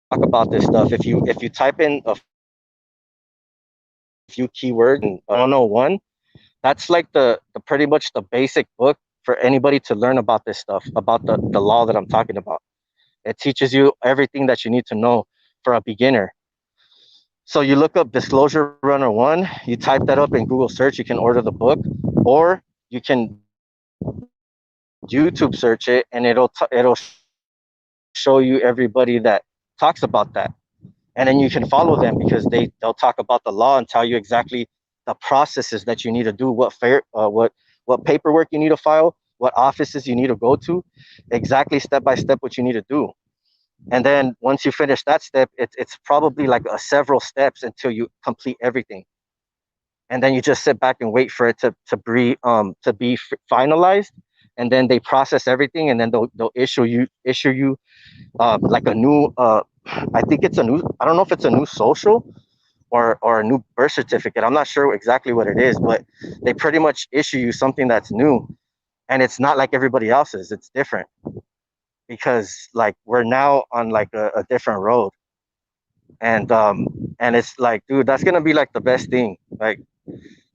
about this stuff. If you type in a few keywords and 101, that's like the pretty much the basic book for anybody to learn about this stuff, about the law that I'm talking about. It teaches you everything that you need to know for a beginner. So you look up Disclosure Runner 1, you type that up in Google search, you can order the book, or you can YouTube search it, and it'll show you everybody that talks about that. And then you can follow them, because they'll talk about the law and tell you exactly the processes that you need to do, what paperwork you need to file, what offices you need to go to, exactly step by step what you need to do. And then once you finish that step, it's probably like several steps until you complete everything. And then you just sit back and wait for it to be finalized. And then they process everything, and then they'll issue you like a new I think it's a new, I don't know if it's a new social or a new birth certificate. I'm not sure exactly what it is, but they pretty much issue you something that's new, and it's not like everybody else's. It's different, because like we're now on like a different road. And it's like, dude, that's gonna be like the best thing. Like,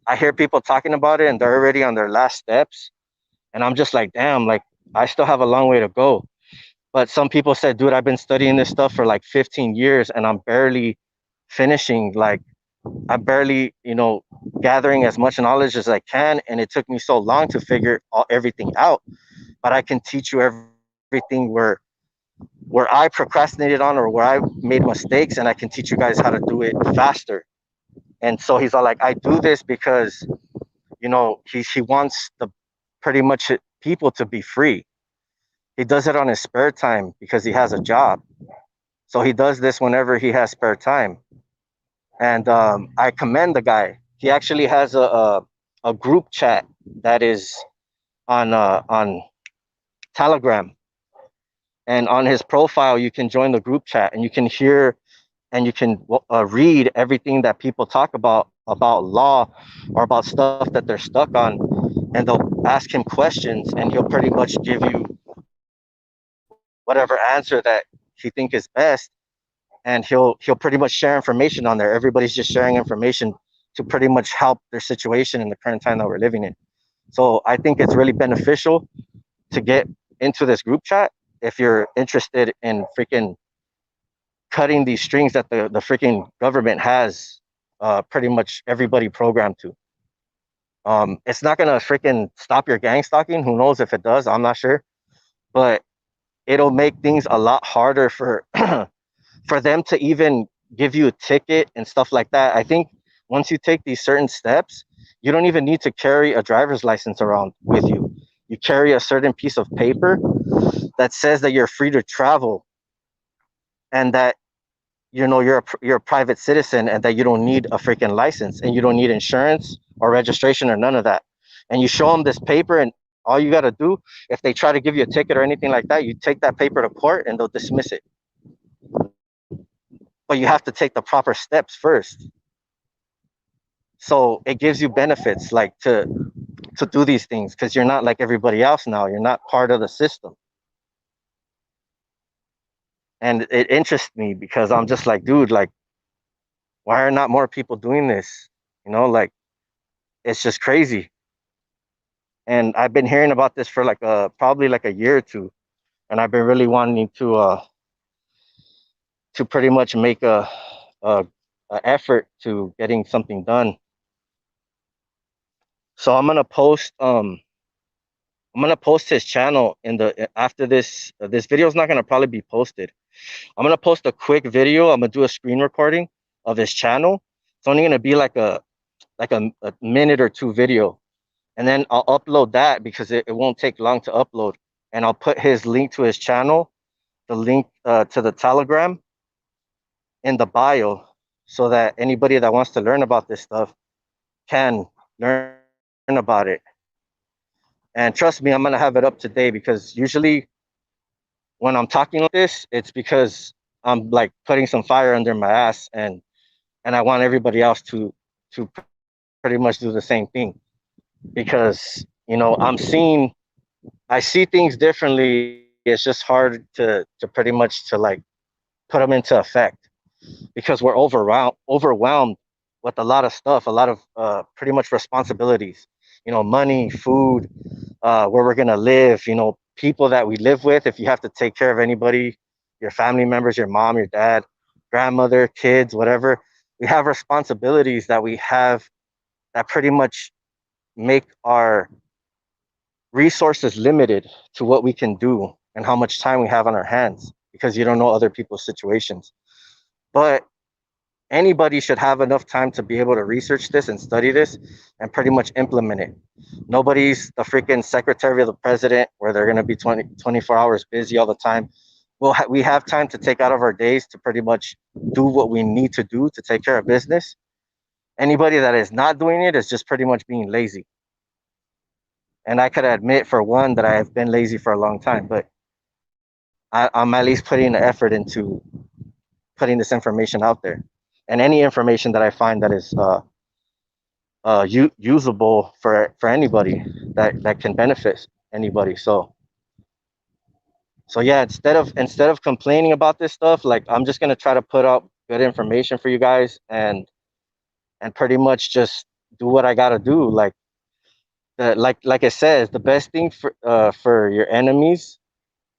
I hear people talking about it and they're already on their last steps, and I'm just like, damn, like I still have a long way to go. But some people said, dude, I've been studying this stuff for like 15 years and I'm barely finishing. Like, I'm barely, gathering as much knowledge as I can. And it took me so long to figure everything out. But I can teach you everything where I procrastinated on, or where I made mistakes, and I can teach you guys how to do it faster. And so he's all like, I do this because, he wants the pretty much people to be free. He does it on his spare time because he has a job. So he does this whenever he has spare time. And I commend the guy. He actually has a group chat that is on Telegram. And on his profile, you can join the group chat, and you can hear and you can read everything that people talk about law, or about stuff that they're stuck on. And they'll ask him questions, and he'll pretty much give you whatever answer that he think is best. and he'll pretty much share information on there. Everybody's just sharing information to pretty much help their situation in the current time that we're living in. So I think it's really beneficial to get into this group chat if you're interested in freaking cutting these strings that the freaking government has pretty much everybody programmed to. It's not gonna freaking stop your gang stalking. Who knows if it does? I'm not sure, but it'll make things a lot harder for for them to even give you a ticket and stuff like that. I think once you take these certain steps, you don't even need to carry a driver's license around with you. You carry a certain piece of paper that says that you're free to travel and that you're a private citizen and that you don't need a freaking license and you don't need insurance or registration or none of that. And you show them this paper, and all you got to do, if they try to give you a ticket or anything like that, you take that paper to court and they'll dismiss it. But you have to take the proper steps first. So it gives you benefits like to do these things because you're not like everybody else now. You're not part of the system. And it interests me because I'm just like, dude, like, why are not more people doing this? Like, it's just crazy. And I've been hearing about this for like probably like a year or two, and I've been really wanting to pretty much make a effort to getting something done. So I'm gonna post his channel in the after this video is not gonna probably be posted. I'm gonna post a quick video. I'm gonna do a screen recording of his channel. It's only gonna be like a minute or two video, and then I'll upload that because it won't take long to upload. And I'll put his link to his channel, the link to the Telegram in the bio, so that anybody that wants to learn about this stuff can learn about it. And trust me, I'm gonna have it up today because usually when I'm talking like this, it's because I'm like putting some fire under my ass, and I want everybody else to pretty much do the same thing because I see things differently. It's just hard to pretty much to like put them into effect because we're overwhelmed with a lot of stuff, a lot of pretty much responsibilities. Money, food, where we're gonna live. People that we live with. If you have to take care of anybody, your family members, your mom, your dad, grandmother, kids, whatever. We have responsibilities that we have that pretty much make our resources limited to what we can do and how much time we have on our hands because you don't know other people's situations. But anybody should have enough time to be able to research this and study this and pretty much implement it. Nobody's the freaking secretary of the president where they're going to be 24 hours busy all the time. We have time to take out of our days to pretty much do what we need to do to take care of business. Anybody that is not doing it is just pretty much being lazy. And I could admit, for one, that I have been lazy for a long time, but I'm at least putting the effort into putting this information out there. And any information that I find that is usable for anybody that can benefit anybody. So yeah, instead of complaining about this stuff, like I'm just gonna try to put out good information for you guys and pretty much just do what I gotta do. Like it says, the best thing for your enemies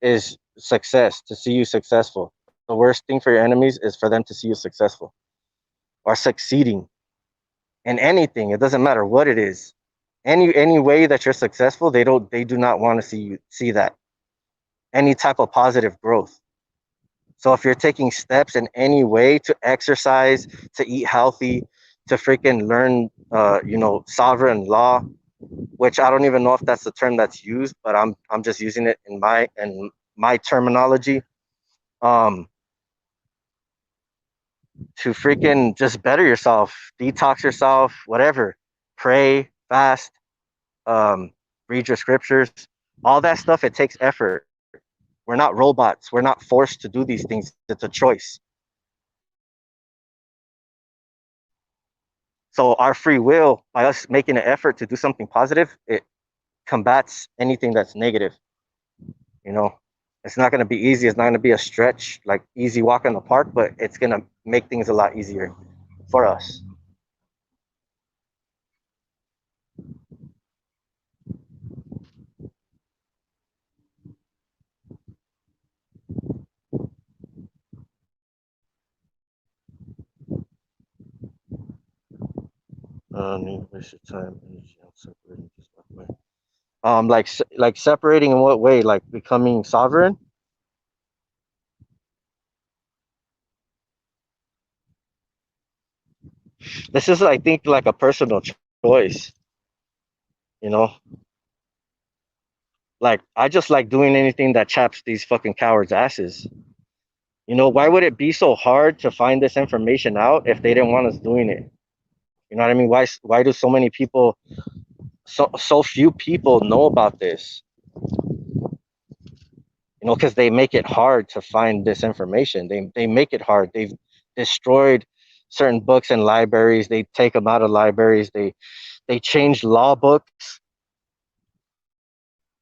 is success, to see you successful. The worst thing for your enemies is for them to see you successful or succeeding in anything. It doesn't matter what it is. Any way that you're successful, they do not want to see that. Any type of positive growth. So if you're taking steps in any way to exercise, to eat healthy, to freaking learn sovereign law, which I don't even know if that's the term that's used, but I'm just using it in my terminology. To freaking just better yourself, detox yourself, whatever. Pray, fast, read your scriptures, all that stuff. It takes effort. We're not robots. We're not forced to do these things. It's a choice. So our free will, by us making an effort to do something positive, it combats anything that's negative, you know. It's not going to be easy. It's not going to be a stretch, like easy walk in the park, but it's going to make things a lot easier for us. Need waste your time, energy on separating just like way. Like separating in what way? Like becoming sovereign. This is, I think, like a personal choice. You know, like I just like doing anything that chaps these fucking cowards' asses. Why would it be so hard to find this information out if they didn't want us doing it? You know what I mean? Why do so many people, so few people know about this? Because they make it hard to find this information. They make it hard. They've destroyed certain books and libraries. They take them out of libraries. They change law books.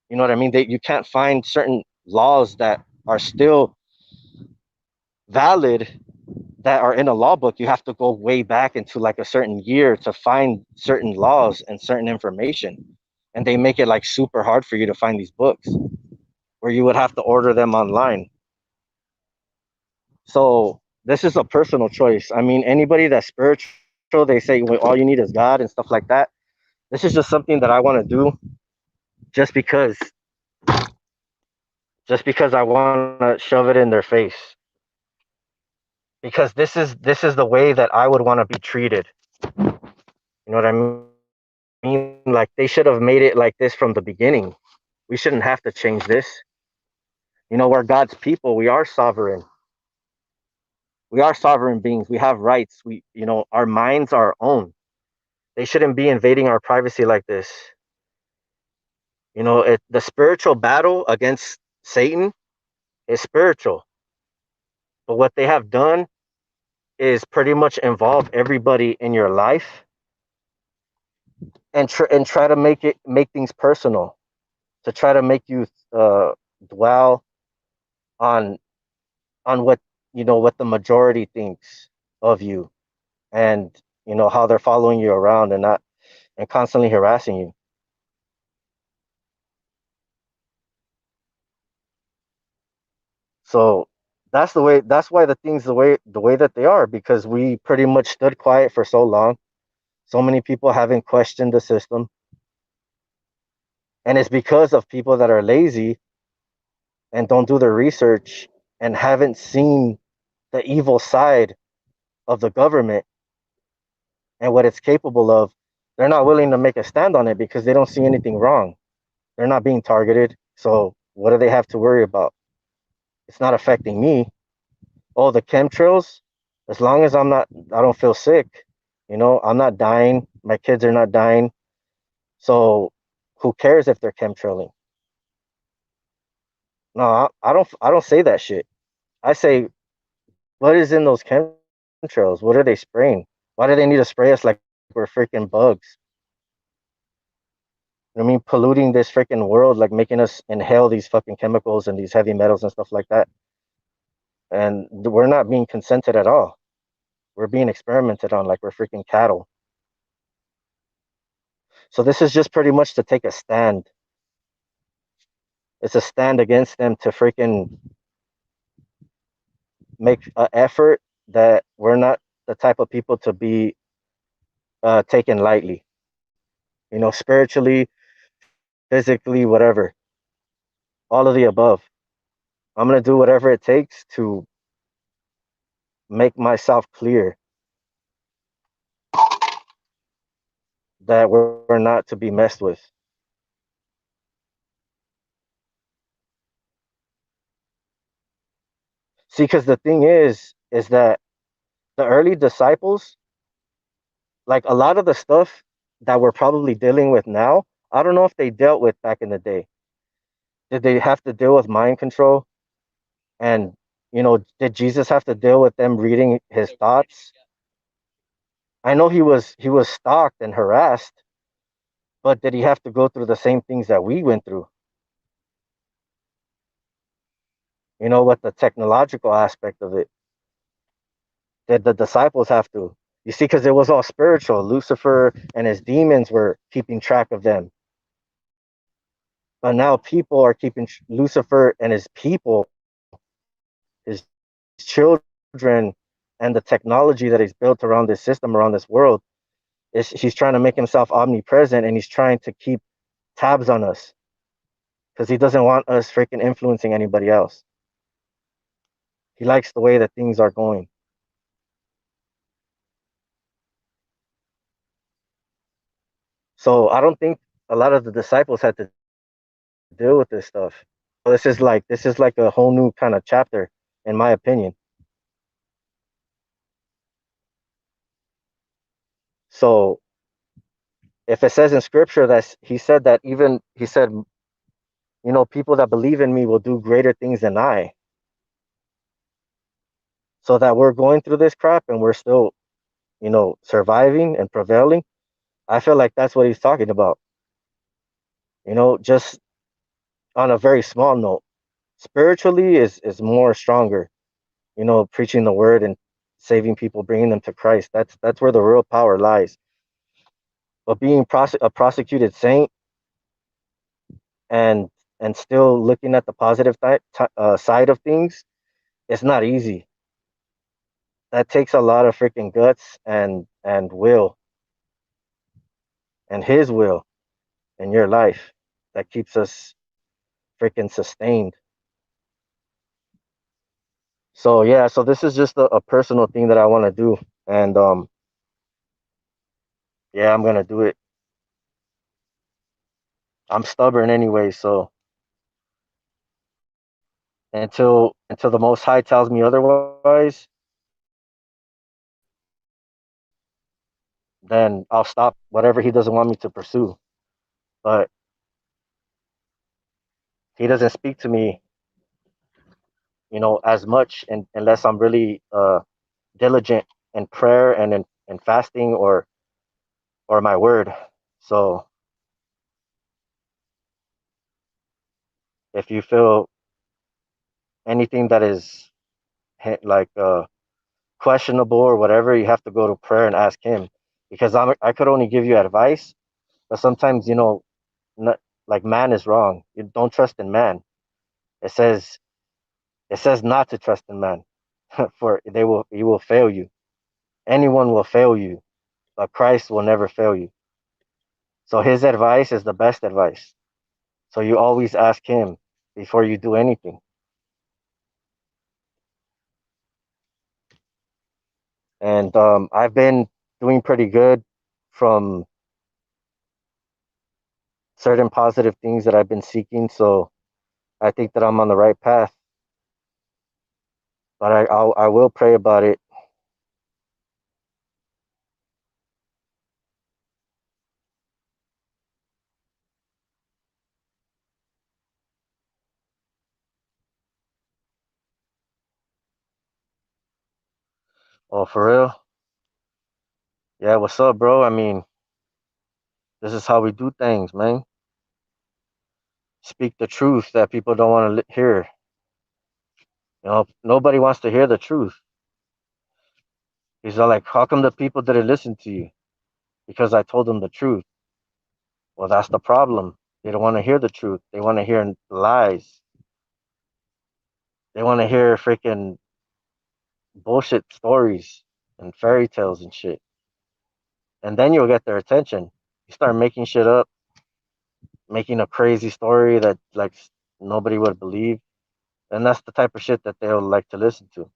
You know what I mean? You can't find certain laws that are still valid that are in a law book. You have to go way back into like a certain year to find certain laws and certain information. And they make it like super hard for you to find these books where you would have to order them online. So this is a personal choice. I mean, anybody that's spiritual, they say, well, all you need is God and stuff like that. This is just something that I want to do just because I want to shove it in their face. Because this is the way that I would want to be treated. You know what I mean? Like they should have made it like this from the beginning. We shouldn't have to change this. We're God's people. We are sovereign. We are sovereign beings. We have rights. Our minds are our own. They shouldn't be invading our privacy like this. The spiritual battle against Satan is spiritual. But what they have done is pretty much involve everybody in your life and try to make things personal, to try to make you dwell on what what the majority thinks of you, and how they're following you around and not and constantly harassing you. So that's why the things the way that they are, because we pretty much stood quiet for so long. So many people haven't questioned the system, and it's because of people that are lazy and don't do their research and haven't seen the evil side of the government and what it's capable of. They're not willing to make a stand on it because they don't see anything wrong. They're not being targeted. So what do they have to worry about? It's not affecting me. Oh, the chemtrails, as long as I don't feel sick, I'm not dying. My kids are not dying. So who cares if they're chemtrailing? No, I don't say that shit. I say, what is in those chemtrails? What are they spraying? Why do they need to spray us like we're freaking bugs? Polluting this freaking world, like making us inhale these fucking chemicals and these heavy metals and stuff like that. And we're not being consented at all. We're being experimented on like we're freaking cattle. So this is just pretty much to take a stand. It's a stand against them to freaking make an effort that we're not the type of people to be taken lightly. Spiritually, physically, whatever, all of the above. I'm gonna do whatever it takes to make myself clear that we're not to be messed with. See, because the thing is that the early disciples, like a lot of the stuff that we're probably dealing with now, I don't know if they dealt with back in the day. Did they have to deal with mind control? And did Jesus have to deal with them reading his thoughts? I know he was stalked and harassed, but did he have to go through the same things that we went through? What the technological aspect of it, that the disciples have to. You see, because it was all spiritual. Lucifer and his demons were keeping track of them. But now people are keeping Lucifer and his people, his children, and the technology that he's built around this system, around this world. He's trying to make himself omnipresent, and he's trying to keep tabs on us because he doesn't want us freaking influencing anybody else. He likes the way that things are going. So I don't think a lot of the disciples had to deal with this stuff. This is like a whole new kind of chapter, in my opinion. So if it says in scripture that he said that, even he said, people that believe in me will do greater things than I. So that we're going through this crap and we're still, surviving and prevailing. I feel like that's what he's talking about. Just on a very small note, spiritually is more stronger. Preaching the word and saving people, bringing them to Christ. That's where the real power lies. But being a prosecuted saint and and still looking at the positive side of things, it's not easy. That takes a lot of freaking guts and will, and His will in your life, that keeps us freaking sustained. So yeah, so this is just a personal thing that I want to do, and yeah, I'm gonna do it. I'm stubborn anyway, so until the Most High tells me otherwise, then I'll stop whatever He doesn't want me to pursue. But He doesn't speak to me, as much, unless I'm really diligent in prayer and in fasting, or my word. So if you feel anything that is like questionable or whatever, you have to go to prayer and ask Him, because I could only give you advice, but sometimes, not, like, man is wrong. You don't trust in man. It says it says not to trust in man, for he will fail you. Anyone will fail you, but Christ will never fail you. So His advice is the best advice. So you always ask Him before you do anything. And I've been doing pretty good from certain positive things that I've been seeking. So I think that I'm on the right path. But I will pray about it. Oh, for real? Yeah. What's up, bro? I mean, this is how we do things, man. Speak the truth that people don't want to hear. Nobody wants to hear the truth. He's all like, how come the people didn't listen to you? Because I told them the truth. Well, that's the problem. They don't want to hear the truth. They want to hear lies. They want to hear freaking bullshit stories and fairy tales and shit. And then you'll get their attention. You start making shit up, making a crazy story that, like, nobody would believe. And that's the type of shit that they'll like to listen to.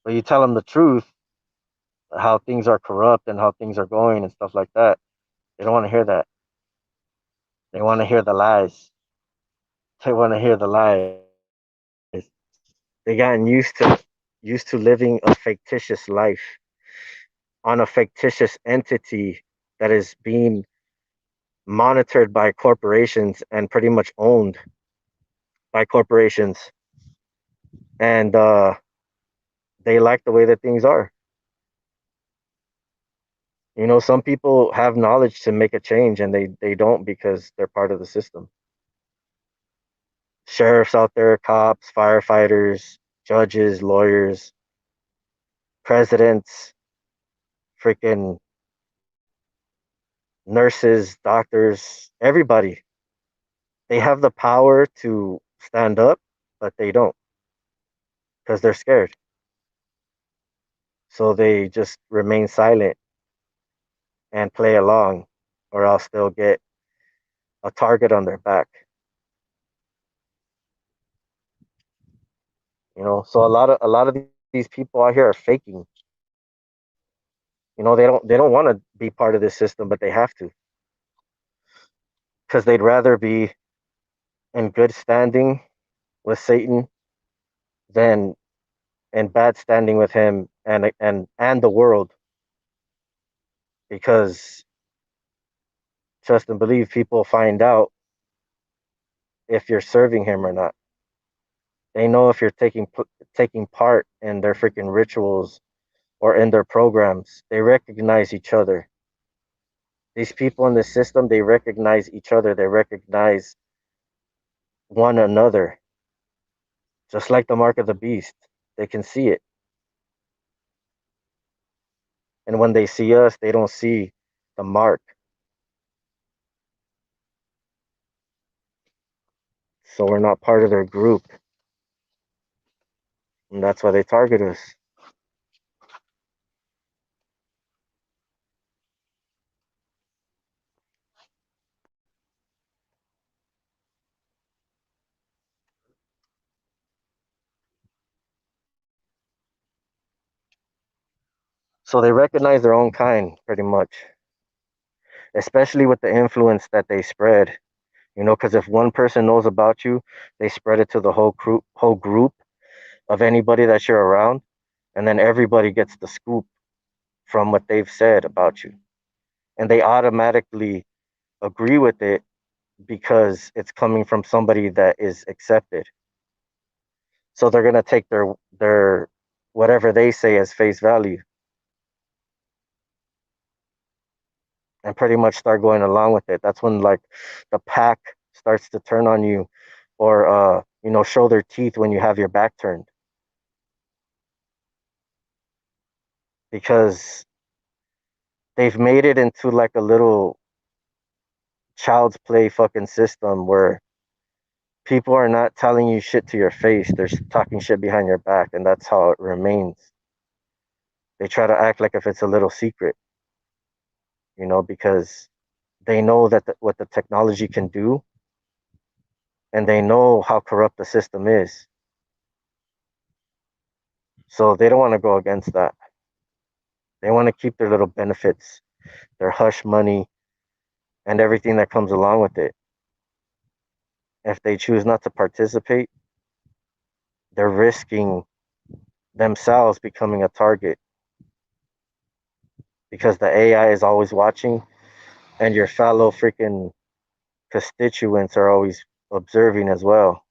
But you tell them the truth, how things are corrupt and how things are going and stuff like that. They don't want to hear that. They want to hear the lies. They want to hear the lies. They gotten used to living a fictitious life on a fictitious entity that is being monitored by corporations and pretty much owned by corporations. And they like the way that things are. Some people have knowledge to make a change, and they don't, because they're part of the system. Sheriffs out there, cops, firefighters, judges, lawyers, presidents, freaking nurses, doctors, everybody. They have the power to stand up, but they don't because they're scared. So they just remain silent and play along, or else they'll get a target on their back. So a lot of these people out here are faking. They don't want to be part of this system, but they have to because they'd rather be in good standing with Satan than in bad standing with him and the world. Because trust and believe, people find out if you're serving him or not. They know if you're taking part in their freaking rituals or in their programs. They recognize each other. These people in the system, they recognize each other. They recognize one another, just like the mark of the beast. They can see it. And when they see us, they don't see the mark. So we're not part of their group. And that's why they target us. So they recognize their own kind pretty much, especially with the influence that they spread. Because if one person knows about you, they spread it to the whole group of anybody that you're around, and then everybody gets the scoop from what they've said about you, and they automatically agree with it because it's coming from somebody that is accepted. So they're gonna take their whatever they say as face value and pretty much start going along with it. That's when like the pack starts to turn on you, or show their teeth when you have your back turned, because they've made it into like a little child's play fucking system where people are not telling you shit to your face. They're talking shit behind your back, and that's how it remains. They try to act like if it's a little secret, because they know that what the technology can do, and they know how corrupt the system is. So they don't want to go against that. They want to keep their little benefits, their hush money, and everything that comes along with it. If they choose not to participate, they're risking themselves becoming a target, because the AI is always watching, and your fellow freaking constituents are always observing as well.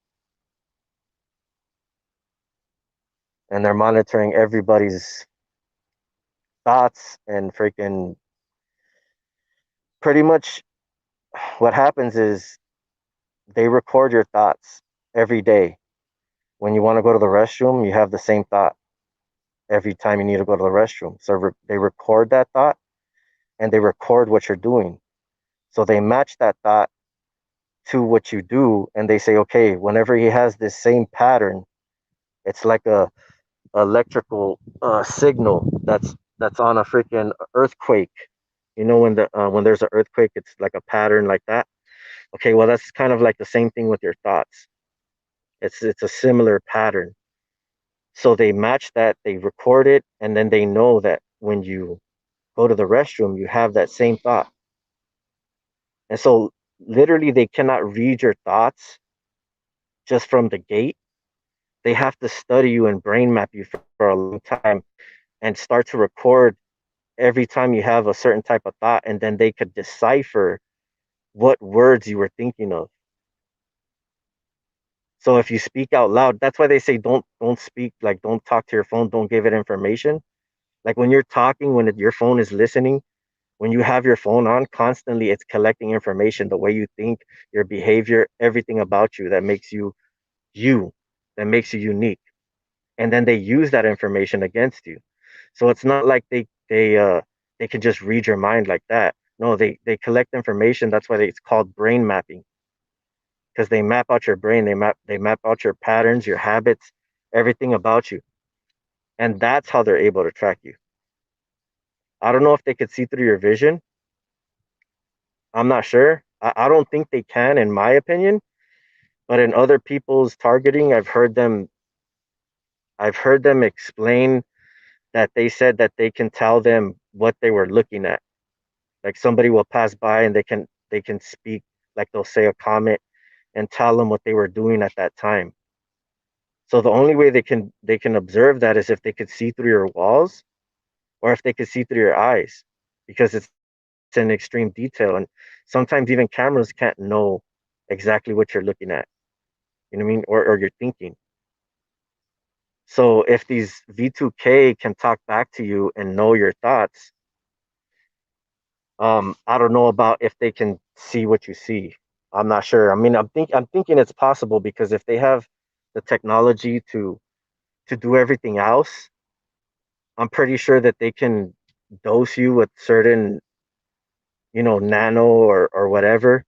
And they're monitoring everybody's thoughts, and freaking pretty much what happens is they record your thoughts every day. When you want to go to the restroom, you have the same thought every time you need to go to the restroom. So they record that thought, and they record what you're doing. So they match that thought to what you do, and they say, okay, whenever he has this same pattern, it's like a electrical signal that's on a freaking earthquake. When there's an earthquake, it's like a pattern like that. Okay, well that's kind of like the same thing with your thoughts. It's a similar pattern. So they match that, they record it, and then they know that when you go to the restroom, you have that same thought. And so literally they cannot read your thoughts just from the gate. They have to study you and brain map you for a long time, and start to record every time you have a certain type of thought, and then they could decipher what words you were thinking of. So if you speak out loud, that's why they say don't speak, like don't talk to your phone, don't give it information. Like when you're talking, when your phone is listening, when you have your phone on constantly, it's collecting information, the way you think, your behavior, everything about you that makes you you, that makes you unique. And then they use that information against you. So it's not like they can just read your mind like that. No, they collect information. That's why it's called brain mapping, because they map out your brain. They map out your patterns, your habits, everything about you, and that's how they're able to track you. I don't know if they could see through your vision. I'm not sure. I don't think they can, in my opinion. But in other people's targeting, I've heard them explain that they said that they can tell them what they were looking at. Like somebody will pass by and they can speak, like they'll say a comment and tell them what they were doing at that time. So the only way they can observe that is if they could see through your walls or if they could see through your eyes, because it's in extreme detail, and sometimes even cameras can't know exactly what you're looking at. You know what I mean? Or you're thinking. So if these V2K can talk back to you and know your thoughts, I don't know about if they can see what you see. I'm not sure. I mean, I'm thinking it's possible, because if they have the technology to do everything else, I'm pretty sure that they can dose you with certain, nano or whatever,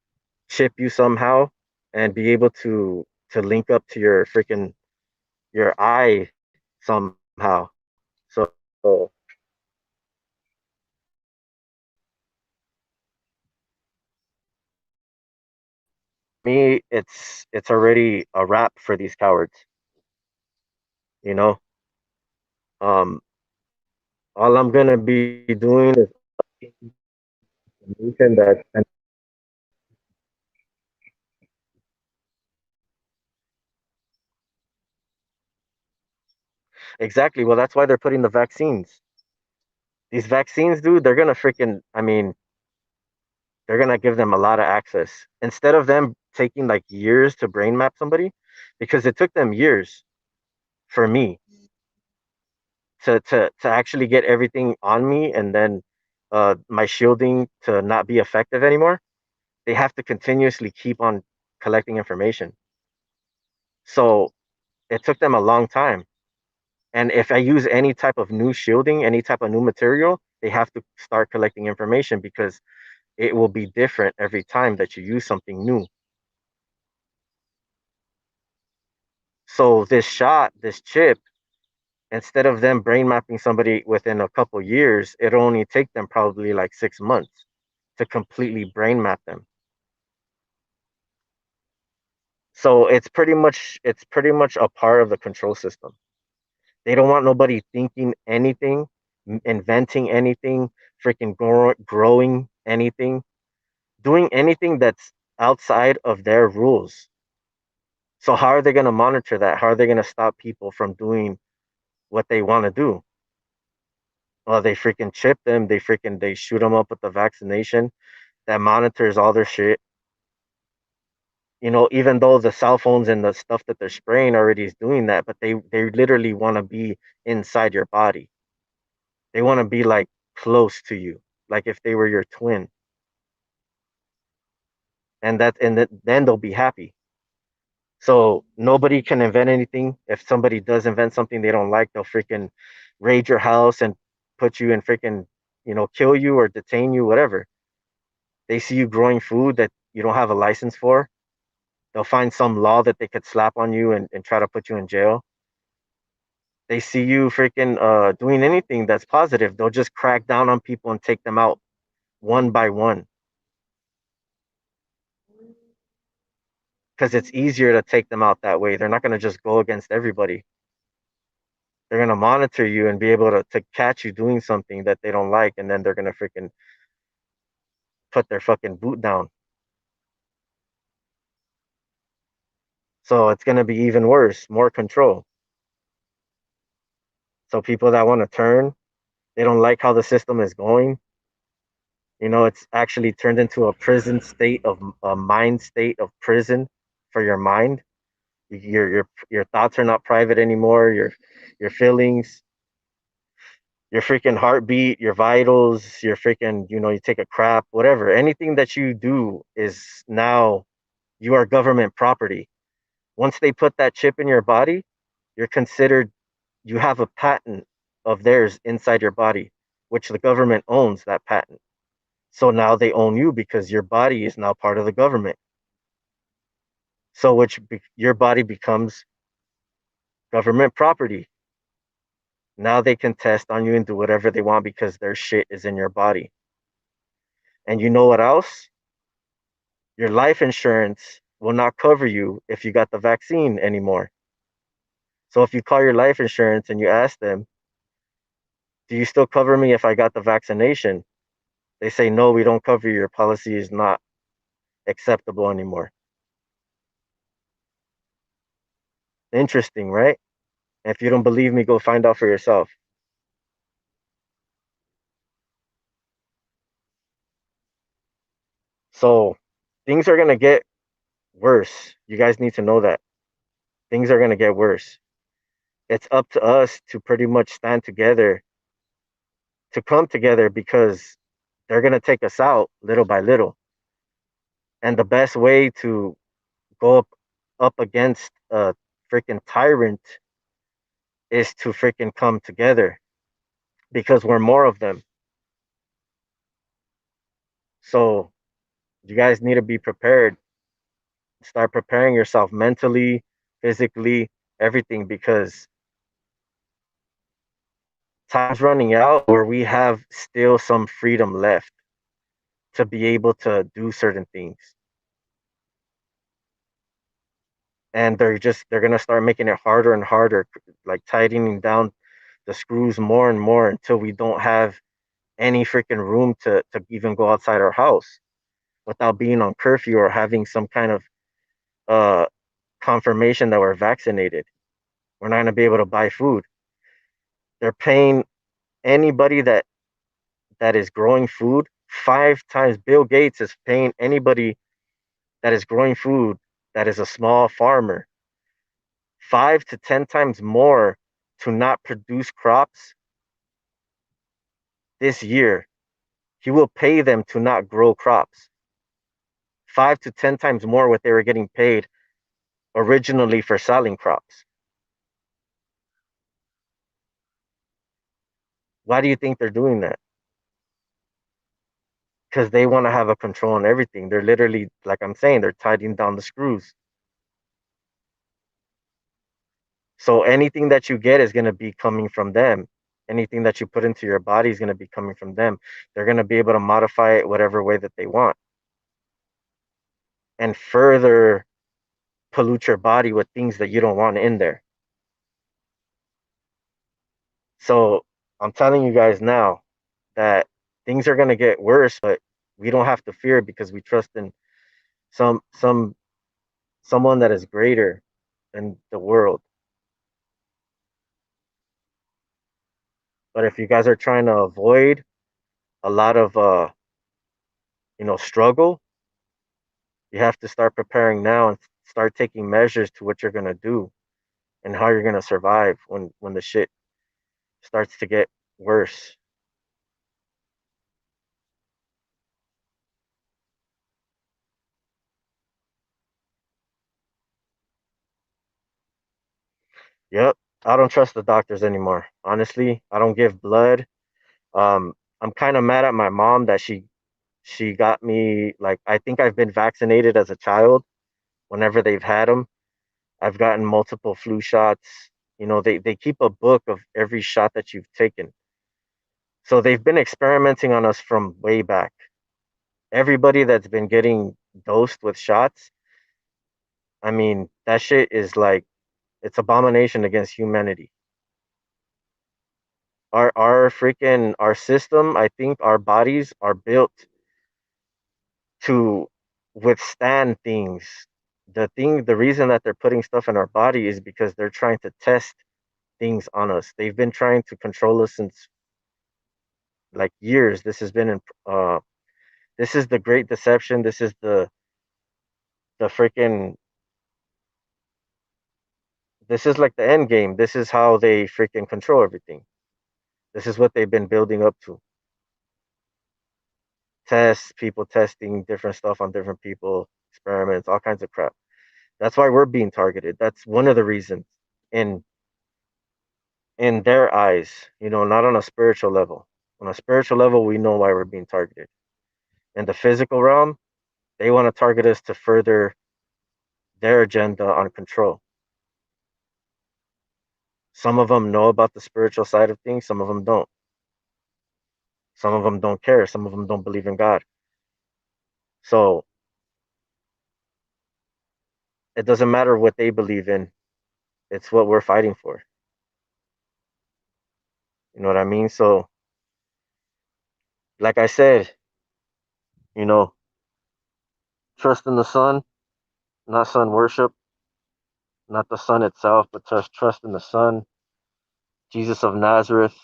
chip you somehow, and be able to link up to your freaking your eye somehow. So me, it's already a wrap for these cowards. You know, um, all I'm gonna be doing is information that, and exactly. Well, that's why they're putting the vaccines. These vaccines, dude, they're gonna freaking. I mean, they're gonna give them a lot of access instead of them taking like years to brain map somebody, because it took them years for me to actually get everything on me, and then my shielding to not be effective anymore. They have to continuously keep on collecting information. So it took them a long time. And if I use any type of new shielding, any type of new material, they have to start collecting information, because it will be different every time that you use something new. So this shot, this chip, instead of them brain mapping somebody within a couple years, it'll only take them probably like 6 months to completely brain map them. So it's pretty much a part of the control system. They don't want nobody thinking anything, inventing anything, freaking growing anything, doing anything that's outside of their rules. So how are they going to monitor that? How are they going to stop people from doing what they want to do? Well, they freaking chip them. They shoot them up with the vaccination that monitors all their shit. Even though the cell phones and the stuff that they're spraying already is doing that, but they literally want to be inside your body. They want to be like close to you, like if they were your twin, then they'll be happy. So nobody can invent anything. If somebody does invent something they don't like, they'll freaking raid your house and put you in freaking, kill you or detain you, whatever. They see you growing food that you don't have a license for. They'll find some law that they could slap on you and try to put you in jail. They see you freaking doing anything that's positive, they'll just crack down on people and take them out one by one, because it's easier to take them out that way. They're not going to just go against everybody. They're going to monitor you and be able to catch you doing something that they don't like, and then they're going to freaking put their fucking boot down. So it's going to be even worse, more control. So people that want to turn, they don't like how the system is going. It's actually turned into a prison state, of a mind state of prison for your mind. Your thoughts are not private anymore. Your feelings, your freaking heartbeat, your vitals, your freaking, you take a crap, whatever. Anything that you do is now, you are government property. Once they put that chip in your body, you're considered, you have a patent of theirs inside your body, which the government owns that patent. So now they own you because your body is now part of the government. So your body becomes government property. Now they can test on you and do whatever they want because their shit is in your body. And you know what else? Your life insurance will not cover you if you got the vaccine anymore. So if you call your life insurance and you ask them, do you still cover me if I got the vaccination? They say, no, we don't cover you. Your policy is not acceptable anymore. Interesting, right? If you don't believe me, go find out for yourself. So things are going to get worse. You guys need to know that. Things are going to get worse. It's up to us to pretty much stand together, to come together because they're going to take us out little by little. And the best way to go up against a freaking tyrant is to freaking come together because we're more of them. So you guys need to be prepared. Start preparing yourself mentally, physically, everything because time's running out where we have still some freedom left to be able to do certain things. And they're gonna start making it harder and harder, like tightening down the screws more and more until we don't have any freaking room to even go outside our house without being on curfew or having some kind of uh confirmation that we're vaccinated. We're not gonna be able to buy food. They're paying anybody that is growing food 5 times. Bill Gates is paying anybody that is growing food that is a small farmer 5 to 10 times more to not produce crops this year. He will pay them to not grow crops 5 to 10 times more what they were getting paid originally for selling crops. Why do you think they're doing that? Because they want to have a control on everything. They're literally, like I'm saying, they're tightening down the screws. So anything that you get is going to be coming from them. Anything that you put into your body is going to be coming from them. They're going to be able to modify it whatever way that they want and further pollute your body with things that you don't want in there. So I'm telling you guys now that things are going to get worse, but we don't have to fear because we trust in some some someone that is greater than the world. But if you guys are trying to avoid a lot of struggle, you have to start preparing now and start taking measures to what you're going to do and how you're going to survive when the shit starts to get worse. Yep. I don't trust the doctors anymore. Honestly, I don't give blood. I'm kind of mad at my mom that she got me, like, I think I've been vaccinated as a child whenever they've had them. I've gotten multiple flu shots. They keep a book of every shot that you've taken. So they've been experimenting on us from way back. Everybody that's been getting dosed with shots, I mean, that shit is like, it's abomination against humanity. Our system, I think our bodies are built to withstand things. The reason that they're putting stuff in our body is because they're trying to test things on us. They've been trying to control us since like years. This is the great deception. This is the freaking this is like the end game. This is how they freaking control everything. This is what they've been building up to. Tests, people testing different stuff on different people, experiments, all kinds of crap. That's why we're being targeted. That's one of the reasons. In in their eyes, not on a spiritual level. On a spiritual level, we know why we're being targeted. In the physical realm, they want to target us to further their agenda on control. Some of them know about the spiritual side of things, some of them don't. Some of them don't care, some of them don't believe in God. So it doesn't matter what they believe in, it's what we're fighting for. You know what I mean? So, like I said, you know, trust in the Son, not Son worship, not the Son itself, but trust in the Son, Jesus of Nazareth,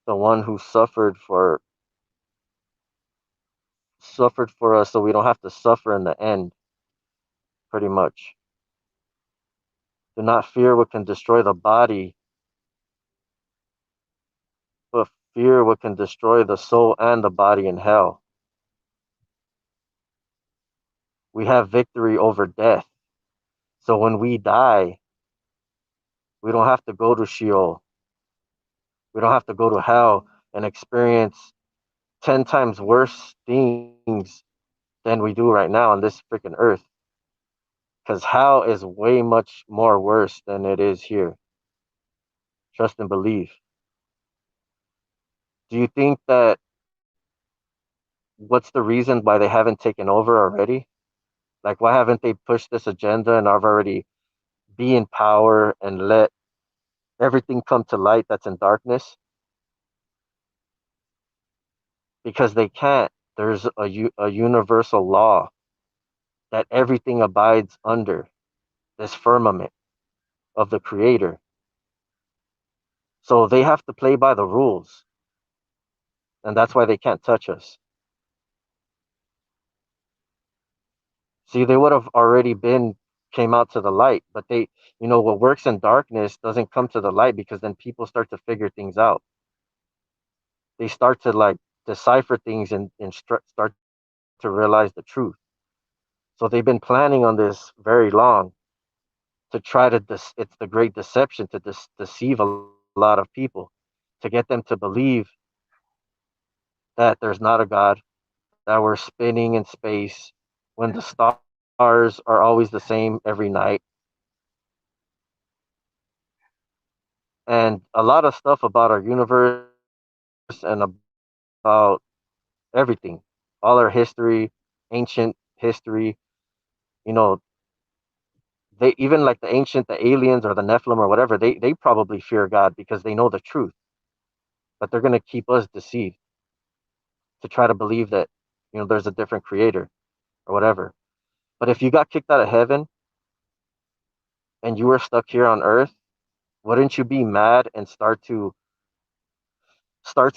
the one who suffered for us so we don't have to suffer in the end, pretty much. Do not fear what can destroy the body, but fear what can destroy the soul and the body in hell. We have victory over death. So when we die, we don't have to go to Sheol. We don't have to go to hell and experience 10 times worse things than we do right now on this freaking earth. Because hell is way much more worse than it is here. Trust and believe. Do you think that what's the reason why they haven't taken over already? Like, why haven't they pushed this agenda and I've already be in power and let everything come to light that's in darkness? Because they can't. There's a universal law that everything abides under, this firmament of the creator. So they have to play by the rules, and that's why they can't touch us. See, they would have already been came out to the light, but what works in darkness doesn't come to the light because then people start to figure things out. They start to like decipher things and start to realize the truth. So they've been planning on this very long to try to it's the great deception to deceive a lot of people, to get them to believe that there's not a God, that we're spinning in space when the stars are always the same every night. And a lot of stuff about our universe and about everything, all our history, ancient history, you know, they even like the aliens or the Nephilim or whatever, they probably fear God because they know the truth, but they're going to keep us deceived to try to believe that there's a different creator or whatever. But if you got kicked out of heaven and you were stuck here on earth, wouldn't you be mad and start to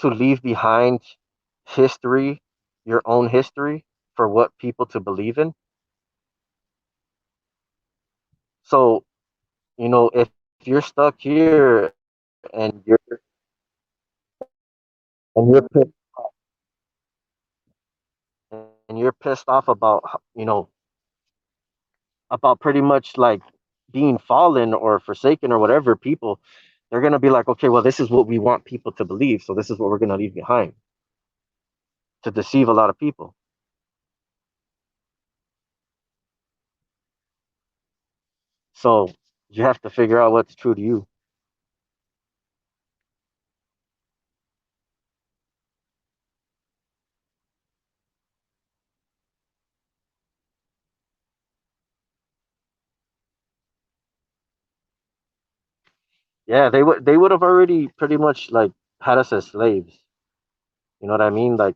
leave behind history, your own history, for what people to believe in? So if you're stuck here and you're pissed and you're pissed off about pretty much like being fallen or forsaken or whatever, people, they're going to be like, okay, well, this is what we want people to believe, so this is what we're going to leave behind to deceive a lot of people. So you have to figure out what's true to you. Yeah, they would have already pretty much like had us as slaves. You know what I mean? Like,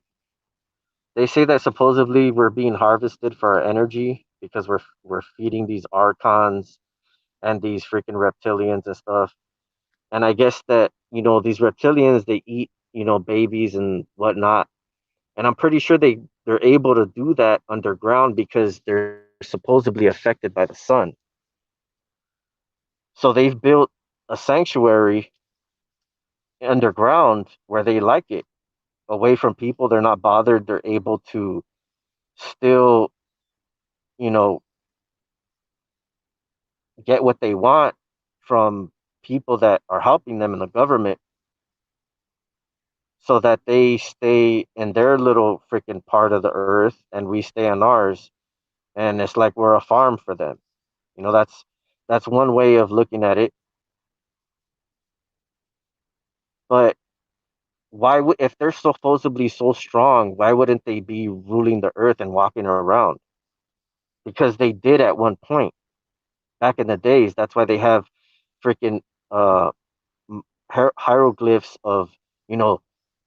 they say that supposedly we're being harvested for our energy because we're feeding these archons and these freaking reptilians and stuff. And I guess that these reptilians, they eat babies and whatnot. And I'm pretty sure they're able to do that underground because they're supposedly affected by the sun. So they've built a sanctuary underground where they like it, away from people. They're not bothered. They're able to still, get what they want from people that are helping them in the government so that they stay in their little freaking part of the earth and we stay on ours, and it's like we're a farm for them. That's one way of looking at it. But why would, if they're supposedly so strong, why wouldn't they be ruling the earth and walking around? Because they did at one point back in the days. That's why they have freaking uh hieroglyphs of, you know,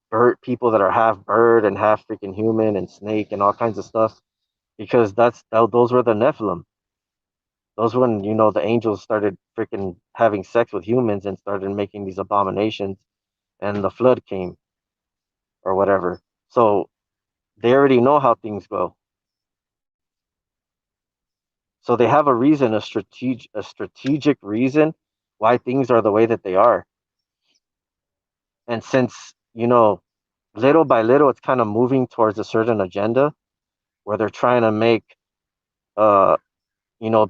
bird people that are half bird and half freaking human and snake and all kinds of stuff, because those were the Nephilim. Those when, you know, the angels started freaking having sex with humans and started making these abominations, and the flood came or whatever. So they already know how things go. So they have a reason, a strategic reason why things are the way that they are. And since, you know, little by little it's kind of moving towards a certain agenda where they're trying to make uh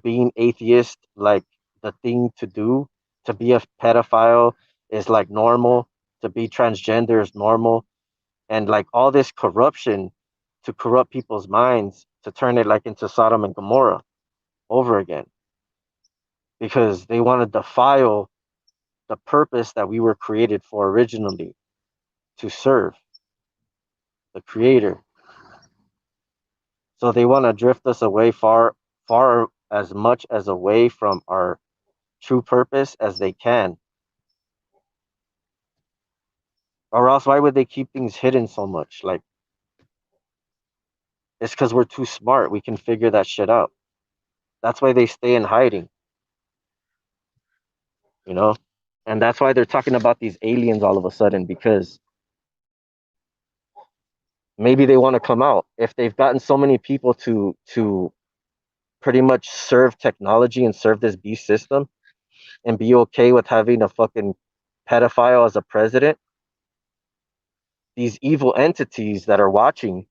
being atheist like the thing to do. To be a pedophile is like normal. To be transgender is normal. And like all this corruption to corrupt people's minds, to turn it like into Sodom and Gomorrah over again, because they want to defile the purpose that we were created for originally, to serve the creator. So they want to drift us away, far, far as much as away from our true purpose as they can. Or else, why would they keep things hidden so much? Like, it's because we're too smart. We can figure that shit out. That's why they stay in hiding, you know? And that's why they're talking about these aliens all of a sudden, because maybe they want to come out. If they've gotten so many people to pretty much serve technology and serve this beast system and be okay with having a fucking pedophile as a president, these evil entities that are watching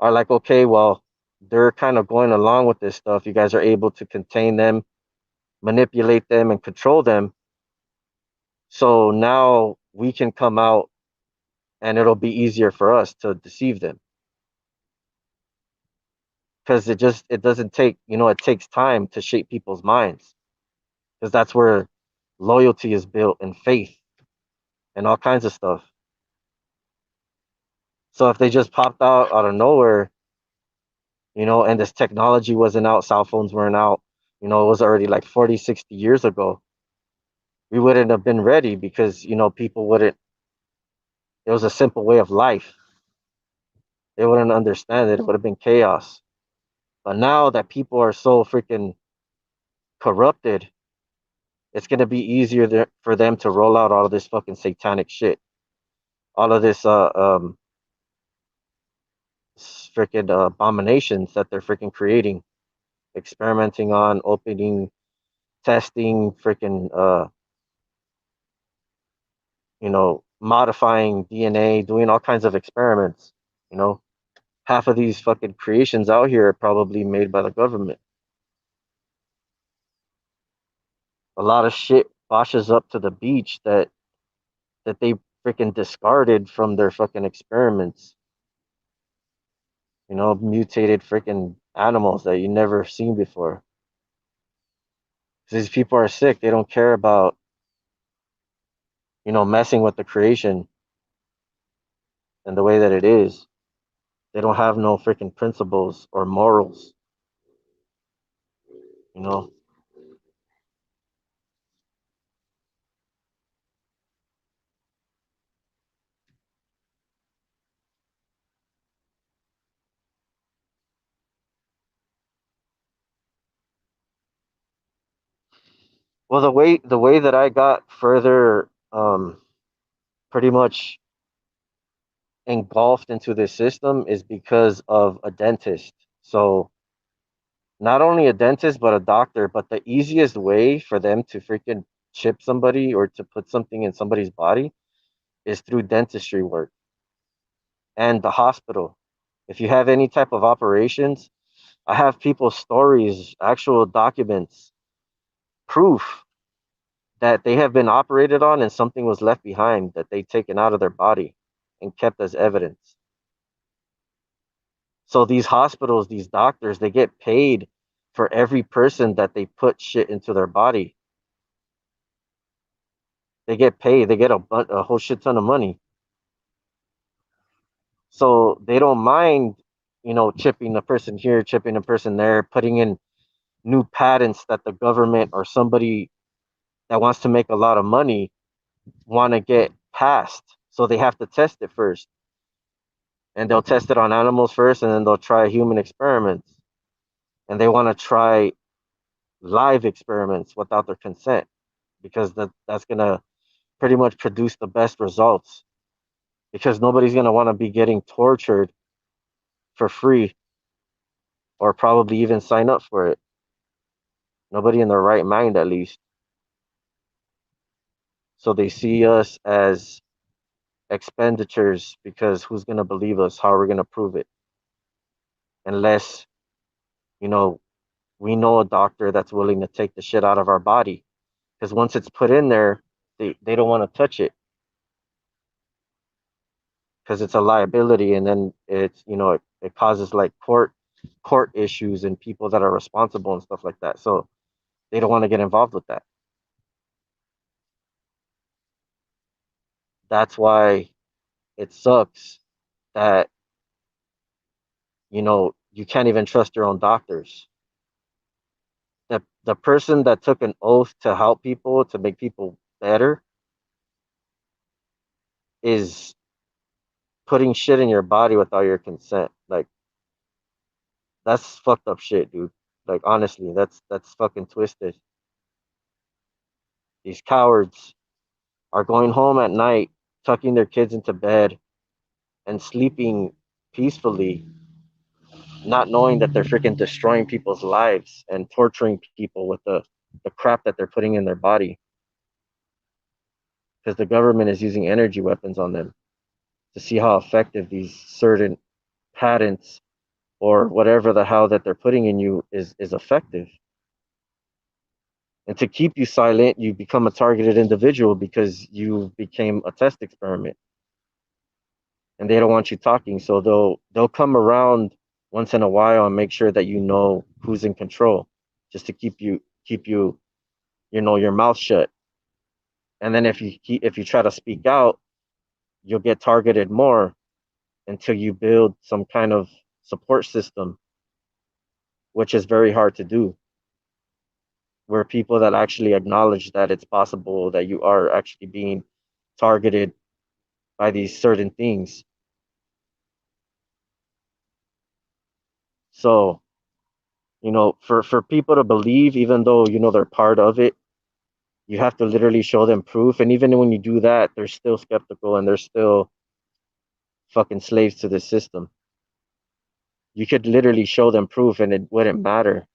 are like, okay, well, they're kind of going along with this stuff. You guys are able to contain them, manipulate them, and control them. So now we can come out and it'll be easier for us to deceive them, because it doesn't take, it takes time to shape people's minds, because that's where loyalty is built and faith and all kinds of stuff. So if they just popped out of nowhere, and this technology wasn't out, cell phones weren't out, it was already like 40, 60 years ago, we wouldn't have been ready, because, people wouldn't, it was a simple way of life. They wouldn't understand it. It would have been chaos. But now that people are so freaking corrupted, it's going to be easier for them to roll out all of this fucking satanic shit. All of this freaking abominations that they're freaking creating, experimenting on, opening, testing, freaking modifying DNA, doing all kinds of experiments. You know, half of these fucking creations out here are probably made by the government. A lot of shit washes up to the beach that they freaking discarded from their fucking experiments. Mutated freaking animals that you never seen before. These people are sick. They don't care about, messing with the creation and the way that it is. They don't have no freaking principles or morals, you know. Well, the way that I got further, pretty much engulfed into this system, is because of a dentist. So not only a dentist but a doctor. But the easiest way for them to freaking chip somebody or to put something in somebody's body is through dentistry work and the hospital. If you have any type of operations, I have people's stories, actual documents proof that they have been operated on and something was left behind that they taken out of their body and kept as evidence. So these hospitals, these doctors, they get paid for every person that they put shit into their body. They get paid. They get a whole shit ton of money. So they don't mind, chipping a person here, chipping a person there, putting in new patents that the government or somebody that wants to make a lot of money want to get passed. So they have to test it first. And they'll test it on animals first, and then they'll try human experiments. And they want to try live experiments without their consent because that's going to pretty much produce the best results because nobody's going to want to be getting tortured for free or probably even sign up for it. Nobody in their right mind, at least. So they see us as expenditures because who's going to believe us? How are we going to prove it? Unless, you know, we know a doctor that's willing to take the shit out of our body. Because once it's put in there, they don't want to touch it because it's a liability. And then it's, it causes like court issues and people that are responsible and stuff like that. So they don't want to get involved with that. That's why it sucks that, you can't even trust your own doctors. The person that took an oath to help people, to make people better, is putting shit in your body without your consent. Like, that's fucked up shit, dude. Like, honestly, that's fucking twisted. These cowards are going home at night, tucking their kids into bed and sleeping peacefully, not knowing that they're freaking destroying people's lives and torturing people with the crap that they're putting in their body because the government is using energy weapons on them to see how effective these certain patents or whatever the hell that they're putting in you is effective. And to keep you silent, you become a targeted individual because you became a test experiment. And they don't want you talking, so they'll come around once in a while and make sure that you know who's in control, just to keep you your mouth shut. And then if you try to speak out, you'll get targeted more until you build some kind of support system, which is very hard to do, where people that actually acknowledge that it's possible that you are actually being targeted by these certain things. So, for people to believe, even though they're part of it, you have to literally show them proof. And even when you do that, they're still skeptical and they're still fucking slaves to the system. You could literally show them proof and it wouldn't matter.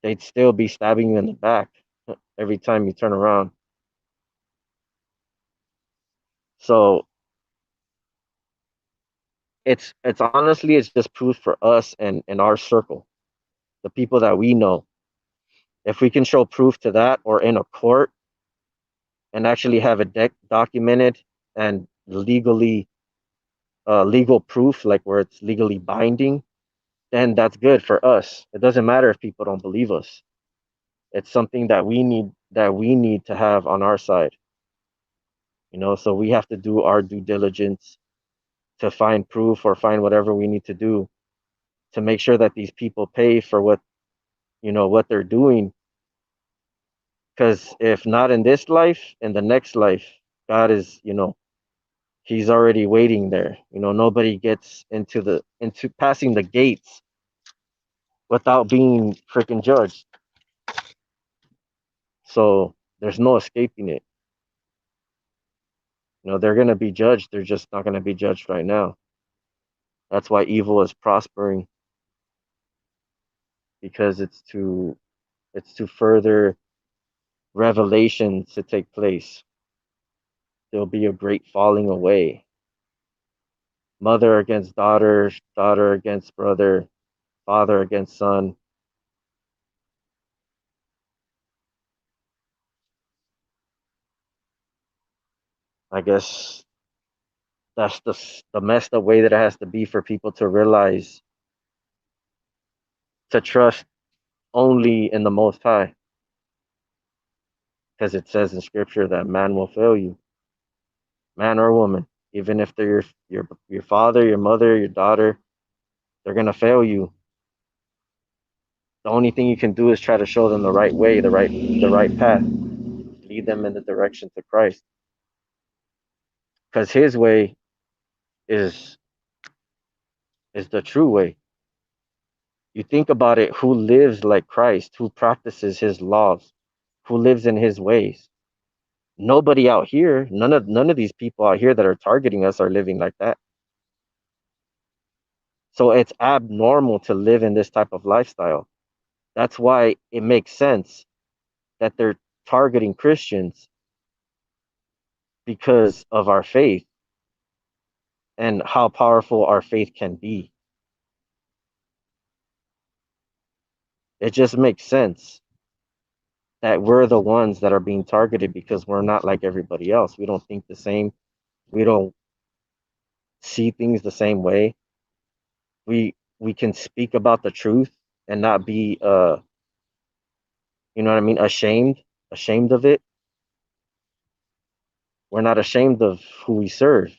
They'd still be stabbing you in the back every time you turn around. So it's honestly, it's just proof for us and in our circle, the people that we know. If we can show proof to that or in a court and actually have it documented and legal proof, like where it's legally binding, then that's good for us. It doesn't matter if people don't believe us. It's something that we need to have on our side. So we have to do our due diligence to find proof or find whatever we need to do to make sure that these people pay for what they're doing. Because if not in this life, in the next life, God is, He's already waiting there. Nobody gets into passing the gates without being freaking judged. So there's no escaping it. They're gonna be judged. They're just not gonna be judged right now. That's why evil is prospering, because it's to further revelation to take place. There'll be a great falling away. Mother against daughter, daughter against brother, father against son. I guess that's the messed up way that it has to be for people to realize to trust only in the Most High, because it says in Scripture that man will fail you, man or woman, even if they're your father, your mother, your daughter, they're gonna fail you. The only thing you can do is try to show them the right way, the right path, lead them in the direction to Christ, because His way is is the true way. You think about it, who lives like Christ, who practices His laws, who lives in His ways? Nobody out here, none of these people out here that are targeting us are living like that. So it's abnormal to live in this type of lifestyle. That's why it makes sense that they're targeting Christians, because of our faith and how powerful our faith can be. It just makes sense that we're the ones that are being targeted, because we're not like everybody else. We don't think the same. We don't see things the same way. We can speak about the truth and not be you know what I mean, ashamed of it. We're not ashamed of who we serve,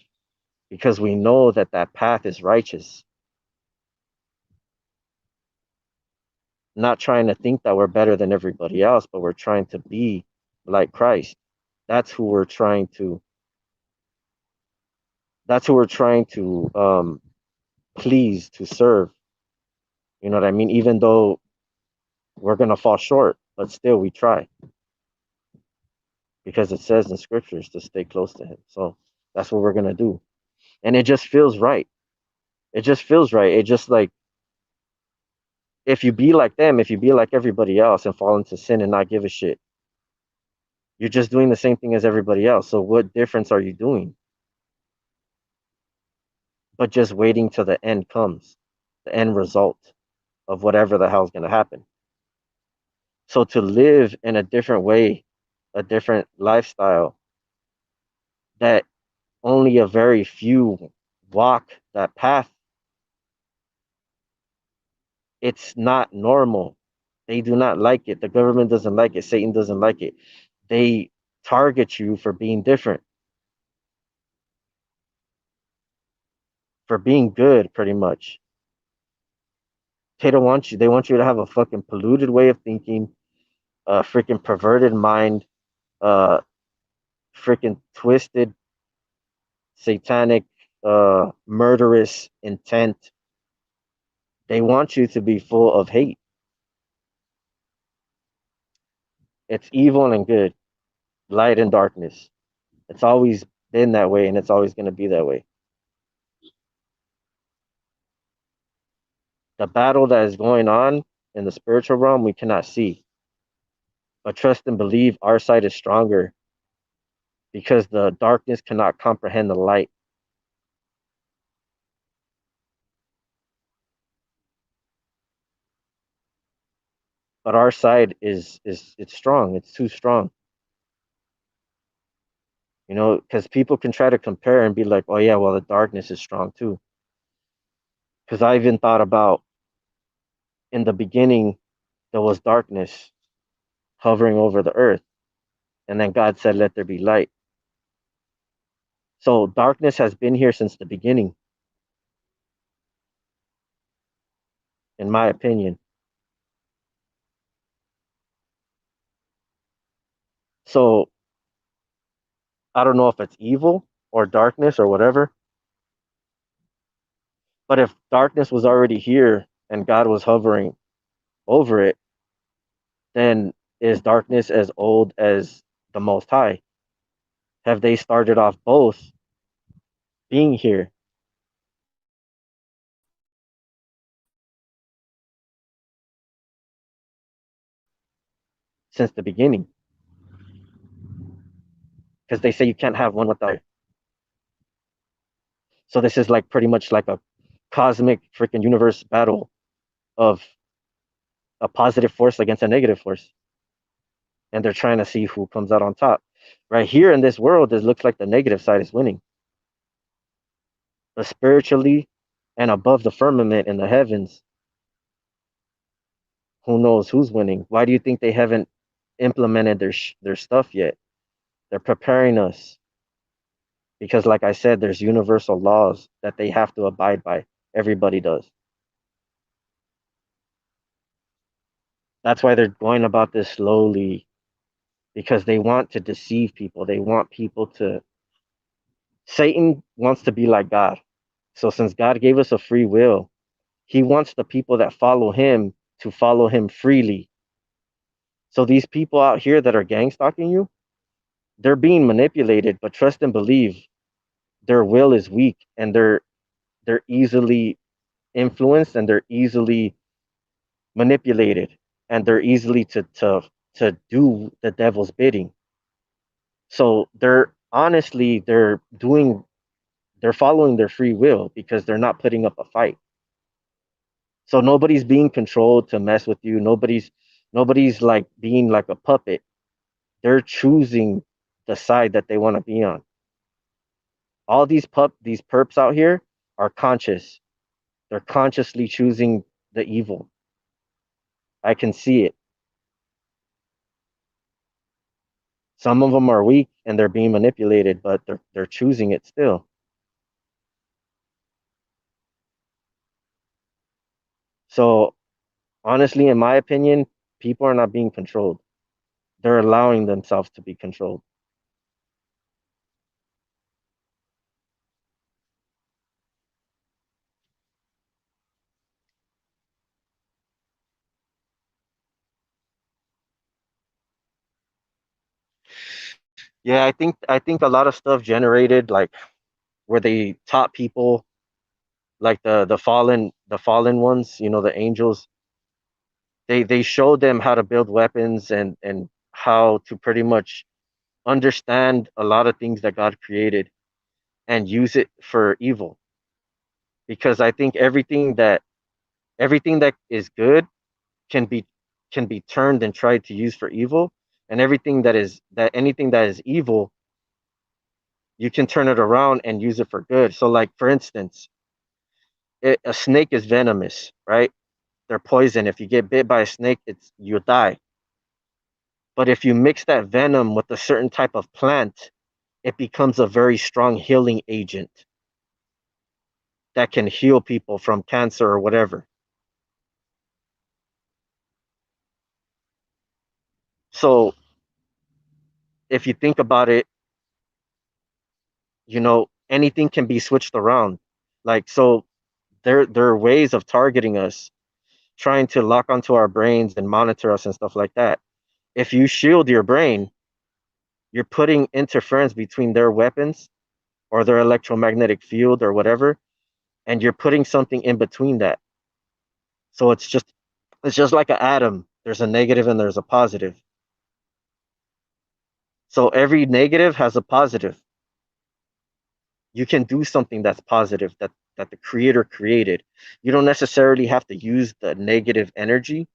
because we know that that path is righteous. Not trying to think that we're better than everybody else, but we're trying to be like Christ. That's who we're trying to. That's who we're trying to please, to serve. You know what I mean? Even though we're gonna fall short, but still we try, because it says in scriptures to stay close to Him. So that's what we're gonna do, and it just feels right. It just feels right. It just like, if you be like them, if you be like everybody else and fall into sin and not give a shit, you're just doing the same thing as everybody else. So what difference are you doing? But just waiting till the end comes, the end result of whatever the hell's going to happen. So to live in a different way, a different lifestyle that only a very few walk that path, it's not normal. They do not like it. The government doesn't like it. Satan doesn't like it. They target you for being different, for being good, pretty much. They don't want you. They want you to have a fucking polluted way of thinking, a freaking perverted mind, uh, freaking twisted, satanic, murderous intent. They want you to be full of hate. It's evil and good, light and darkness. It's always been that way, and it's always going to be that way. The battle that is going on in the spiritual realm, we cannot see. But trust and believe our side is stronger, because the darkness cannot comprehend the light. But our side is it's strong. It's too strong. You know, because people can try to compare and be like, oh yeah, well, the darkness is strong too. Because I even thought about, in the beginning, there was darkness hovering over the earth. And then God said, let there be light. So darkness has been here since the beginning, in my opinion. So I don't know if it's evil or darkness or whatever. But if darkness was already here and God was hovering over it, then is darkness as old as the Most High? Have they started off both being here since the beginning? Because they say you can't have one without. So this is like pretty much like a cosmic freaking universe battle of a positive force against a negative force, and they're trying to see who comes out on top. Right here in this world, it looks like the negative side is winning. But spiritually and above the firmament in the heavens, who knows who's winning? Why do you think they haven't implemented their stuff yet? They're preparing us because, like I said, there's universal laws that they have to abide by. Everybody does. That's why they're going about this slowly because they want to deceive people. They want people to. Satan wants to be like God. So since God gave us a free will, he wants the people that follow him to follow him freely. So these people out here that are gang stalking you, they're being manipulated, but trust and believe their will is weak and they're easily influenced and they're easily manipulated and they're easily to do the devil's bidding. So they're following their free will because they're not putting up a fight. So nobody's being controlled to mess with you. Nobody's like being like a puppet. They're choosing the side that they want to be on. All these perps out here are conscious. They're consciously choosing the evil. I can see it. Some of them are weak and they're being manipulated, but they're choosing it still. So honestly, in my opinion, people are not being controlled. They're allowing themselves to be controlled. Yeah, I think a lot of stuff generated like where they taught people like the fallen ones, the angels. They showed them how to build weapons and how to pretty much understand a lot of things that God created and use it for evil. Because I think everything that is good can be can be turned and tried to use for evil, and anything that is evil, you can turn it around and use it for good. So like for instance, a snake is venomous, right? They're poison. If you get bit by a snake, you'll die. But if you mix that venom with a certain type of plant, it becomes a very strong healing agent that can heal people from cancer or whatever. So if you think about it, anything can be switched around. Like so there are ways of targeting us, trying to lock onto our brains and monitor us and stuff like that. If you shield your brain, you're putting interference between their weapons or their electromagnetic field or whatever, and you're putting something in between that. So it's just like an atom. There's a negative and there's a positive. So every negative has a positive. You can do something that's positive that the creator created. You don't necessarily have to use the negative energy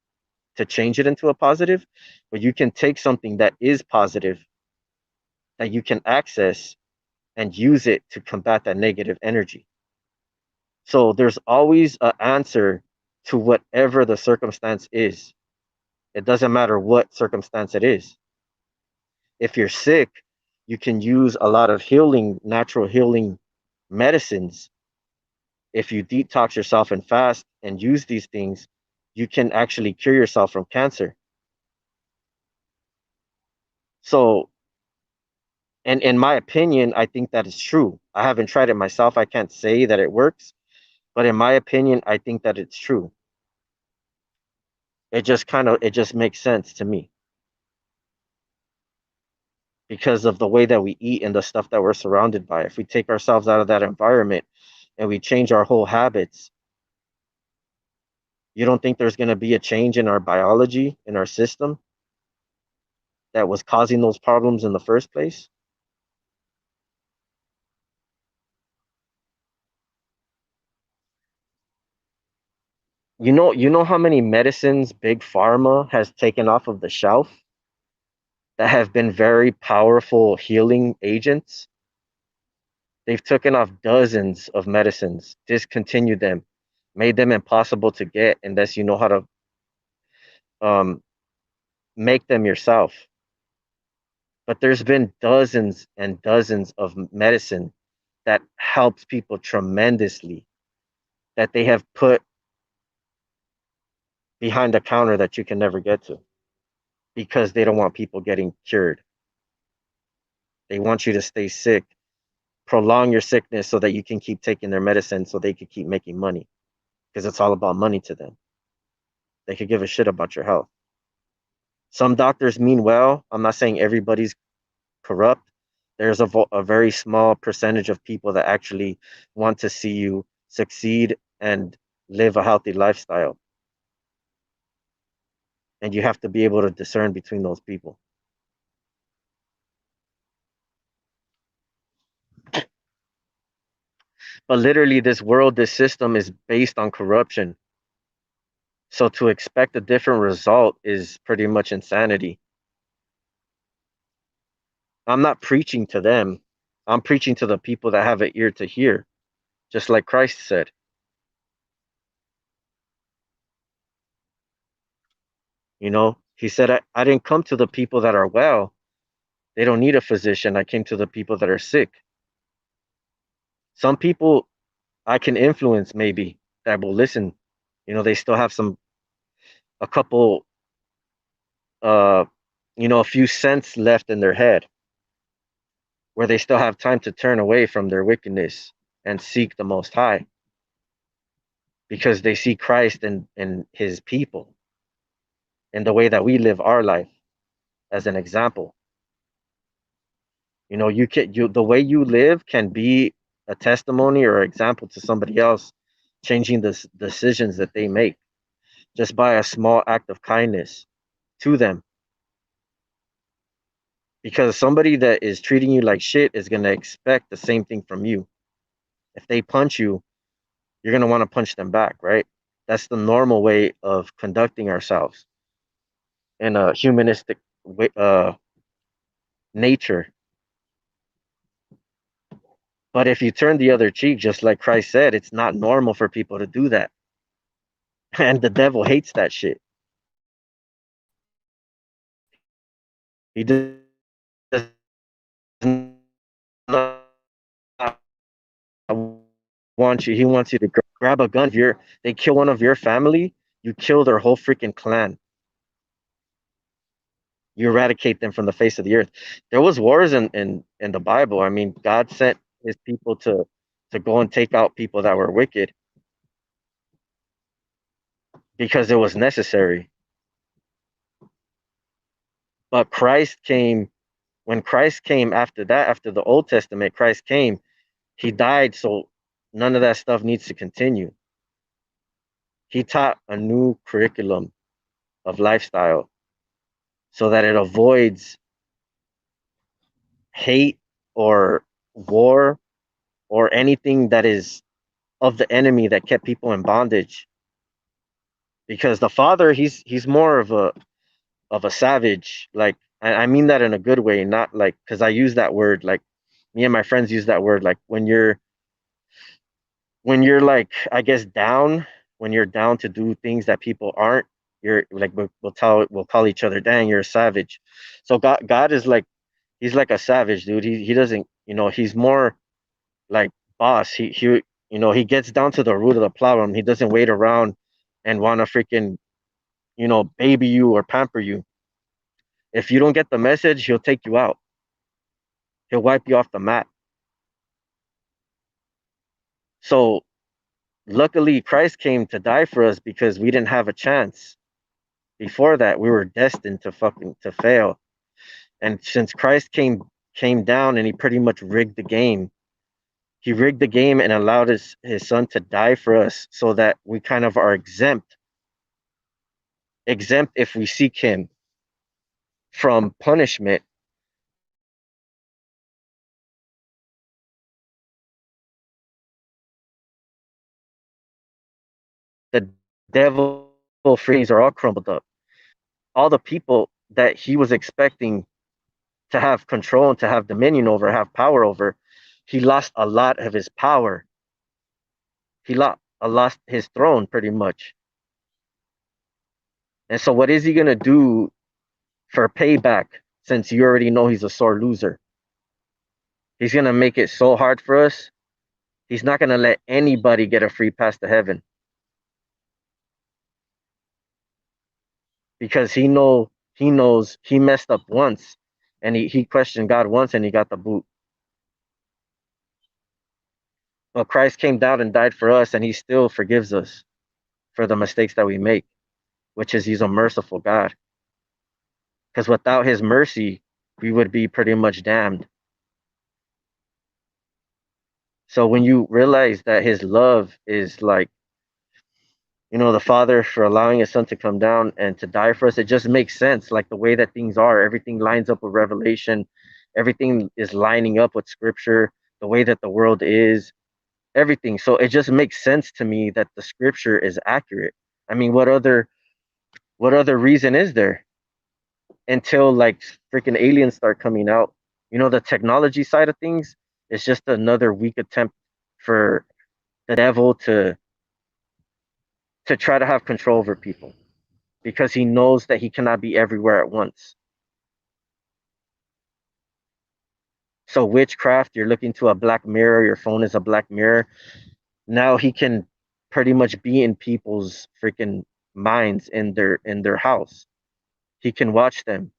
to change it into a positive, but you can take something that is positive that you can access and use it to combat that negative energy. So there's always an answer to whatever the circumstance is. It doesn't matter what circumstance it is. If you're sick, you can use a lot of natural healing medicines. If you detox yourself and fast and use these things, you can actually cure yourself from cancer. So, and in my opinion, I think that is true. I haven't tried it myself. I can't say that it works, but in my opinion, I think that it's true. It just makes sense to me because of the way that we eat and the stuff that we're surrounded by. If we take ourselves out of that environment and we change our whole habits, you don't think there's going to be a change in our biology, in our system that was causing those problems in the first place? You know how many medicines big pharma has taken off of the shelf that have been very powerful healing agents. They've taken off dozens of medicines, discontinued them, made them impossible to get unless you know how to um, make them yourself. But there's been dozens and dozens of medicine that helps people tremendously that they have put behind the counter that you can never get to because they don't want people getting cured. They want you to stay sick, prolong your sickness so that you can keep taking their medicine so they could keep making money because it's all about money to them. They could give a shit about your health. Some doctors mean well. I'm not saying everybody's corrupt. There's a very small percentage of people that actually want to see you succeed and live a healthy lifestyle. And you have to be able to discern between those people. But literally, this world, this system is based on corruption. So to expect a different result is pretty much insanity. I'm not preaching to them. I'm preaching to the people that have an ear to hear, just like Christ said. He said, I didn't come to the people that are well. They don't need a physician. I came to the people that are sick. Some people I can influence maybe that will listen. They still have a couple, uh, a few cents left in their head where they still have time to turn away from their wickedness and seek the Most High because they see Christ and His people in the way that we live our life as an example. The way you live can be a testimony or example to somebody else changing the decisions that they make just by a small act of kindness to them. Because somebody that is treating you like shit is going to expect the same thing from you. If they punch you, you're going to want to punch them back, right? That's the normal way of conducting ourselves in a humanistic way, nature. But if you turn the other cheek, just like Christ said, it's not normal for people to do that. And the devil hates that shit. He does not want you. He wants you to grab a gun. If they kill one of your family, you kill their whole freaking clan. You eradicate them from the face of the earth. There was wars in the Bible. I mean, God sent His people to go and take out people that were wicked because it was necessary. But Christ came when Christ came after that, after the Old Testament, Christ came. He died, so none of that stuff needs to continue. He taught a new curriculum of lifestyle so that it avoids hate or war or anything that is of the enemy that kept people in bondage. Because the father, he's more of a savage. Like I mean that in a good way, not like because I use that word like me and my friends use that word like when you're like I guess down when you're down to do things that people aren't. You're like we'll call each other, dang, you're a savage. So God is like he's like a savage dude. He doesn't, he's more like boss. He gets down to the root of the problem. He doesn't wait around and want to freaking baby you or pamper you. If you don't get the message, he'll take you out. He'll wipe you off the map. So luckily Christ came to die for us because we didn't have a chance. Before that, we were destined to fail. And since Christ came down and he pretty much rigged the game, he rigged the game and allowed his son to die for us so that we kind of are exempt if we seek him from punishment. The devil freeze are all crumbled up. All the people that he was expecting to have control and to have dominion over, have power over, he lost a lot of his power. He lost his throne pretty much. And so, what is he gonna do for payback? Since you already know he's a sore loser, he's gonna make it so hard for us. He's not gonna let anybody get a free pass to heaven because he knows he messed up once, and he questioned God once, and he got the boot. But Christ came down and died for us, and he still forgives us for the mistakes that we make, which is he's a merciful God. Because without his mercy, we would be pretty much damned. So when you realize that his love is like, the Father for allowing his son to come down and to die for us, it just makes sense. Like the way that things are, everything lines up with Revelation, everything is lining up with Scripture, the way that the world is, everything. So it just makes sense to me that the Scripture is accurate. I mean, what other reason is there until like freaking aliens start coming out? The technology side of things is just another weak attempt for the devil to try to have control over people because he knows that he cannot be everywhere at once. So witchcraft, you're looking to a black mirror, your phone is a black mirror. Now he can pretty much be in people's freaking minds in their house. He can watch them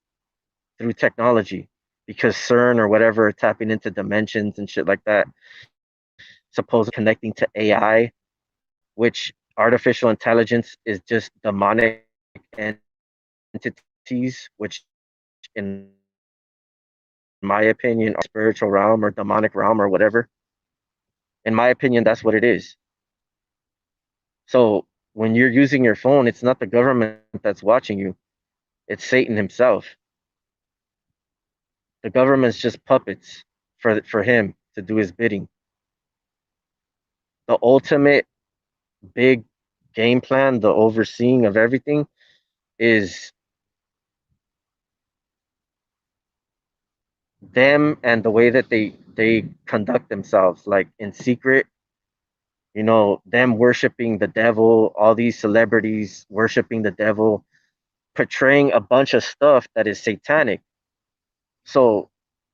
through technology because CERN or whatever are tapping into dimensions and shit like that, supposedly connecting to AI, which artificial intelligence is just demonic entities, which in my opinion are spiritual realm or demonic realm or whatever. In my opinion, that's what it is. So when you're using your phone, it's not the government that's watching you, it's Satan himself. The government's just puppets for him to do his bidding. The ultimate big game plan, the overseeing of everything, is them and the way that they conduct themselves, like in secret. Them worshiping the devil, all these celebrities worshiping the devil, portraying a bunch of stuff that is satanic. So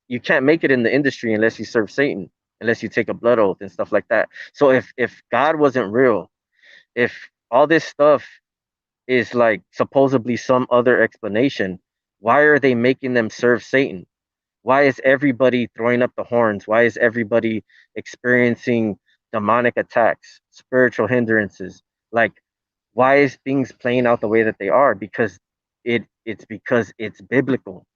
you can't make it in the industry unless you serve Satan, unless you take a blood oath and stuff like that. So if God wasn't real, if all this stuff is like supposedly some other explanation, why are they making them serve Satan? Why is everybody throwing up the horns? Why is everybody experiencing demonic attacks, spiritual hindrances? Like, why is things playing out the way that they are? Because it's biblical.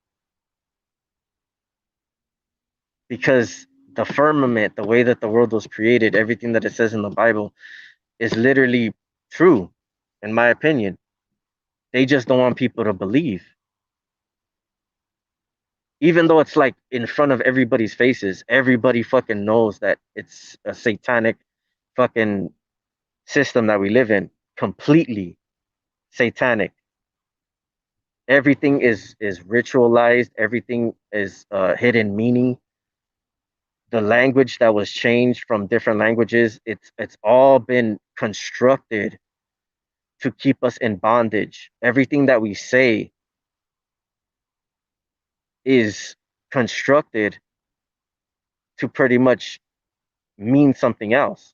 Because the firmament, the way that the world was created, everything that it says in the Bible is literally true, in my opinion. They just don't want people to believe. Even though it's like in front of everybody's faces, everybody fucking knows that it's a satanic fucking system that we live in. Completely satanic. Everything is ritualized, everything is hidden meaning. The language that was changed from different languages, it's all been constructed to keep us in bondage. Everything that we say is constructed to pretty much mean something else.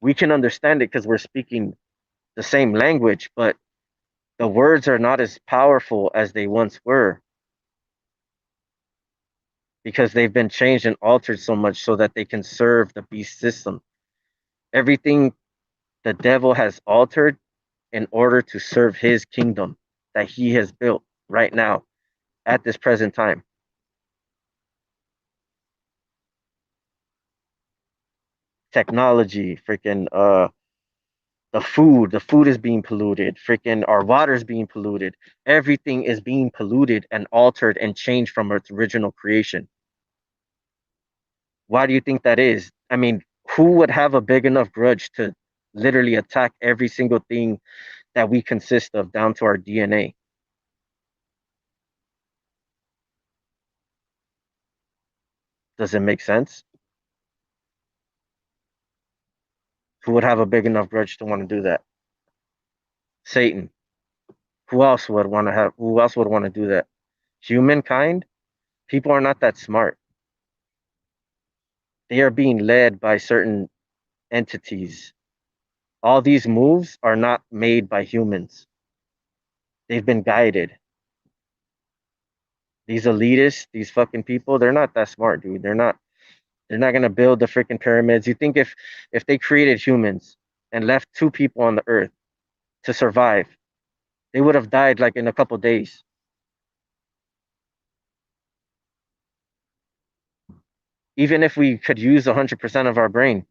We can understand it because we're speaking the same language, but the words are not as powerful as they once were because they've been changed and altered so much so that they can serve the beast system. Everything the devil has altered in order to serve his kingdom that he has built right now at this present time. Technology, freaking the food is being polluted, freaking our water is being polluted. Everything is being polluted and altered and changed from its original creation. Why do you think that is? I mean, who would have a big enough grudge to literally attack every single thing that we consist of down to our DNA? Does it make sense? Who would have a big enough grudge to want to do that? Satan. Who else would want to do that? Humankind? People are not that smart. They are being led by certain entities. All these moves are not made by humans. They've been guided. These elitists, these fucking people, they're not that smart, dude. They're not gonna build the freaking pyramids. You think if they created humans and left two people on the earth to survive, they would have died like in a couple days. Even if we could use 100% of our brain,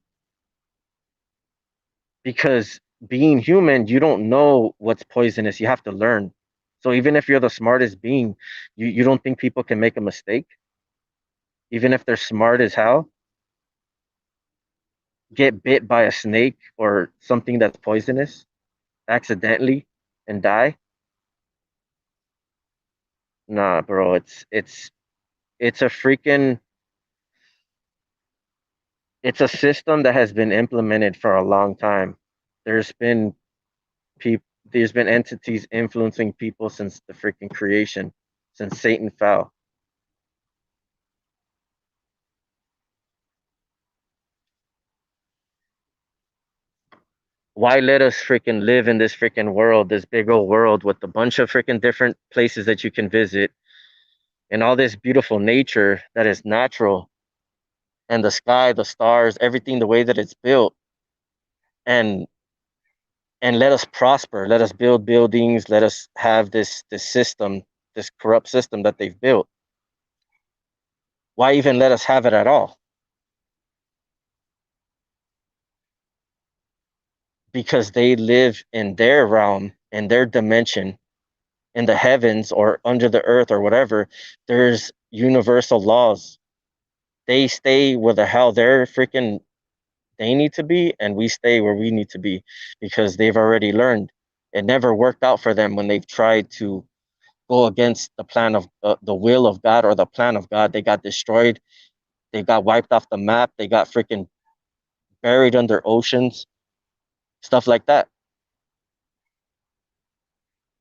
because being human, you don't know what's poisonous. You have to learn. So even if you're the smartest being, you don't think people can make a mistake, even if they're smart as hell, get bit by a snake or something that's poisonous accidentally and die. Nah, bro, it's a freaking it's a system that has been implemented for a long time. There's been people there's been entities influencing people since the freaking creation, since Satan fell. Why let us freaking live in this freaking world, this big old world with a bunch of freaking different places that you can visit and all this beautiful nature that is natural, and the sky, the stars, everything the way that it's built, and let us prosper, let us build buildings, let us have this system, this corrupt system that they've built. Why even let us have it at all? Because they live in their realm, in their dimension, in the heavens or under the earth or whatever. There's universal laws. They stay where the hell they're freaking they need to be, and we stay where we need to be, because they've already learned. It never worked out for them when they've tried to go against the plan of the will of God or the plan of God. They got destroyed. They got wiped off the map. They got freaking buried under oceans, stuff like that.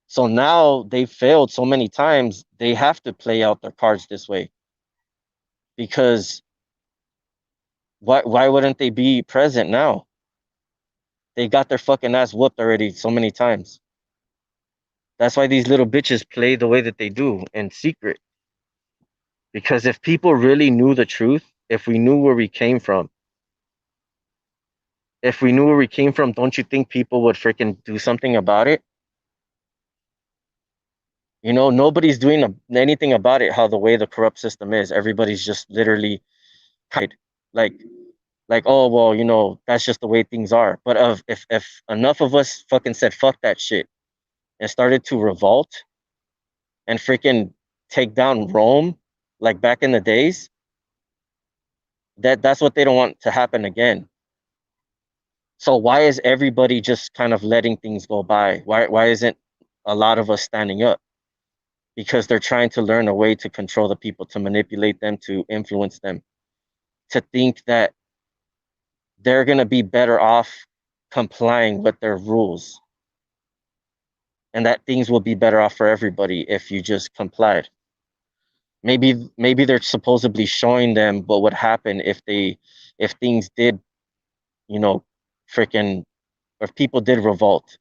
So now they've failed so many times, they have to play out their cards this way, because why wouldn't they be present now? They got their fucking ass whooped already so many times. That's why these little bitches play the way that they do in secret. Because if people really knew the truth, if we knew where we came from, if we knew where we came from, don't you think people would freaking do something about it? Nobody's doing anything about it. How the way the corrupt system is, everybody's just literally like, oh well, that's just the way things are. But if enough of us fucking said fuck that shit and started to revolt and freaking take down Rome, like back in the days, that's what they don't want to happen again. So why is everybody just kind of letting things go by? Why isn't a lot of us standing up? Because they're trying to learn a way to control the people, to manipulate them, to influence them, to think that they're going to be better off complying with their rules, and that things will be better off for everybody if you just complied. Maybe they're supposedly showing them what would happen if things did, you know, freaking, if people did revolt.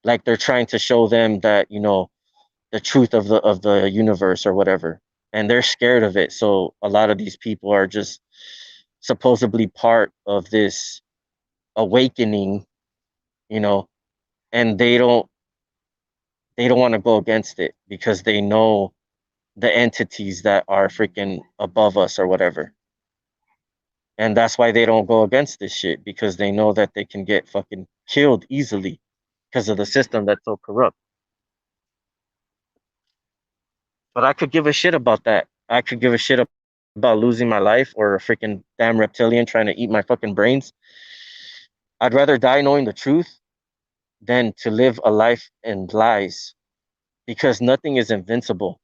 Like they're trying to show them that, the truth of the universe or whatever. And they're scared of it. So a lot of these people are just supposedly part of this awakening, you know, and they don't want to go against it because they know the entities that are freaking above us or whatever. And that's why they don't go against this shit, because they know that they can get fucking killed easily because of the system that's so corrupt. But I could give a shit about that. I could give a shit about losing my life or a freaking damn reptilian trying to eat my fucking brains. I'd rather die knowing the truth than to live a life in lies, because nothing is invincible.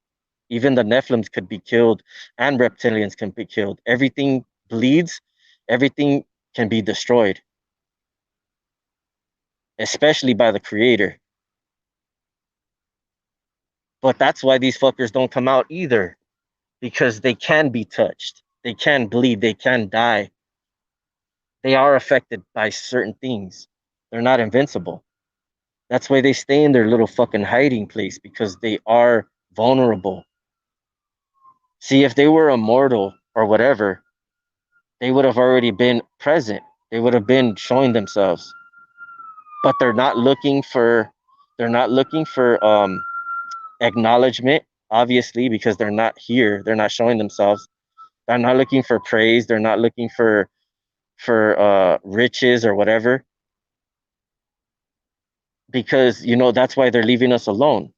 Even the Nephilims could be killed, and reptilians can be killed. Everything bleeds, everything can be destroyed, especially by the creator. But that's why these fuckers don't come out either, because they can be touched, they can bleed, they can die. They are affected by certain things. They're not invincible. That's why they stay in their little fucking hiding place, because they are vulnerable. See, if they were immortal or whatever, they would have already been present. They would have been showing themselves. But they're not looking for acknowledgement, obviously, because they're not here. They're not showing themselves. They're not looking for praise. They're not looking for riches or whatever, because that's why they're leaving us alone.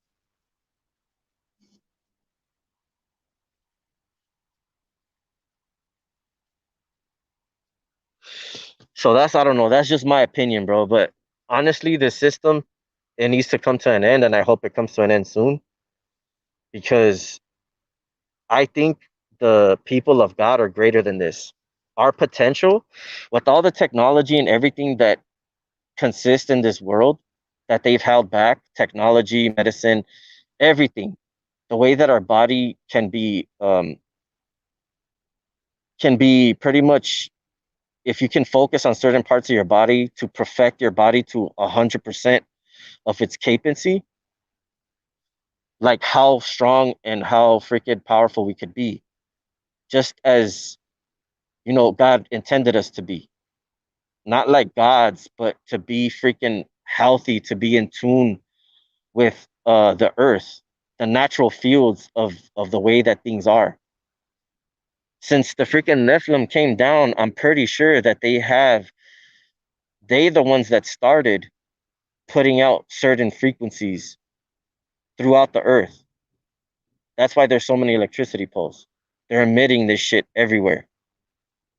So that's, I don't know, that's just my opinion, bro. But honestly, this system, it needs to come to an end, and I hope it comes to an end soon, because I think the people of God are greater than this. Our potential, with all the technology and everything that consists in this world that they've held back, technology, medicine, everything, the way that our body can be pretty much, if you can focus on certain parts of your body to perfect your body to 100% of its capability, like how strong and how freaking powerful we could be, just as God intended us to be. Not like gods, but to be freaking healthy, to be in tune with the earth, the natural fields of the way that things are. Since the freaking Nephilim came down, I'm pretty sure that the ones that started putting out certain frequencies throughout the earth. That's why there's so many electricity poles. They're emitting this shit everywhere.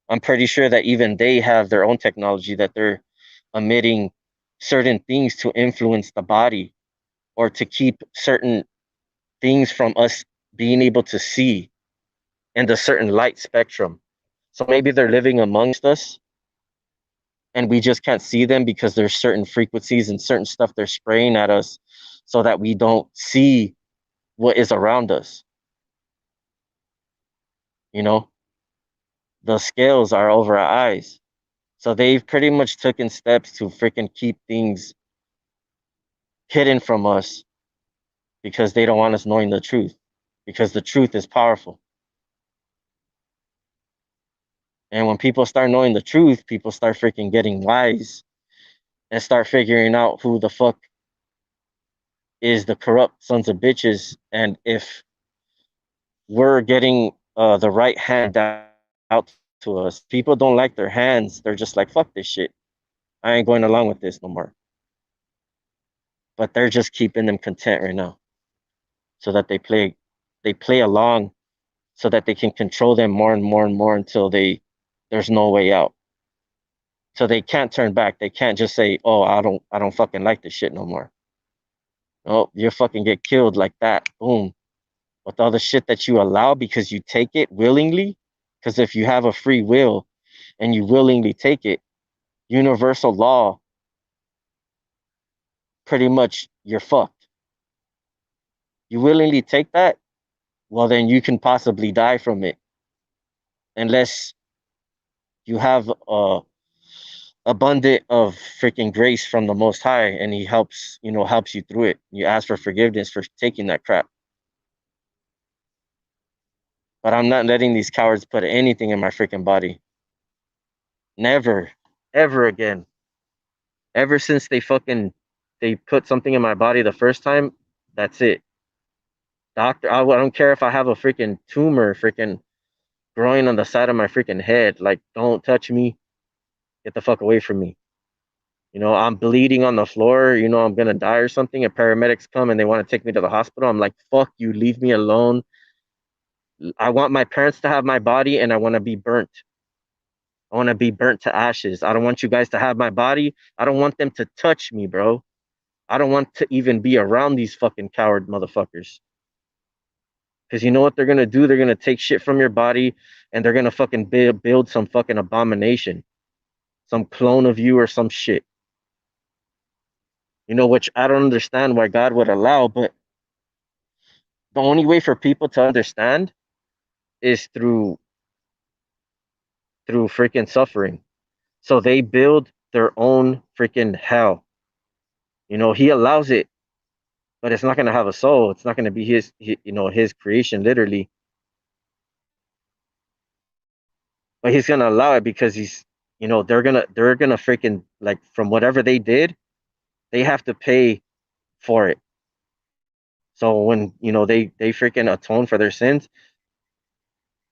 I'm pretty sure that even they have their own technology that they're emitting certain things to influence the body, or to keep certain things from us being able to see in the certain light spectrum. So maybe they're living amongst us and we just can't see them because there's certain frequencies and certain stuff they're spraying at us so that we don't see what is around us. You know, the scales are over our eyes. So they've pretty much taken steps to freaking keep things hidden from us, because they don't want us knowing the truth, because the truth is powerful. And when people start knowing the truth, people start freaking getting wise and start figuring out who the fuck is the corrupt sons of bitches. And if we're getting the right hand out to us, people don't like their hands. They're just like, fuck this shit. I ain't going along with this no more. But they're just keeping them content right now, so that they play along, so that they can control them more and more and more until there's no way out. So they can't turn back. They can't just say, "Oh, I don't fucking like this shit no more." Oh, you fucking get killed like that. Boom. With all the shit that you allow because you take it willingly. Because if you have a free will and you willingly take it, universal law, pretty much you're fucked. You willingly take that, well, then you can possibly die from it, unless you have abundant of freaking grace from the Most High, and He helps you through it. You ask for forgiveness for taking that crap. But I'm not letting these cowards put anything in my freaking body. Never, ever again. Ever since they put something in my body the first time, that's it. Doctor, I don't care if I have a freaking tumor freaking growing on the side of my freaking head. Like, don't touch me. Get the fuck away from me. I'm bleeding on the floor. I'm gonna die or something. And paramedics come and they want to take me to the hospital. I'm like, fuck you, leave me alone. I want my parents to have my body, and I want to be burnt. I want to be burnt to ashes. I don't want you guys to have my body. I don't want them to touch me, bro. I don't want to even be around these fucking coward motherfuckers. Because you know what they're gonna do? They're gonna take shit from your body and they're gonna fucking build some fucking abomination, some clone of you or some shit. Which I don't understand why God would allow, but the only way for people to understand is through freaking suffering. So they build their own freaking hell. He allows it, but it's not gonna have a soul. It's not gonna be his creation, literally. But he's gonna allow it because they're gonna freaking, like, from whatever they did, they have to pay for it. So when they freaking atone for their sins,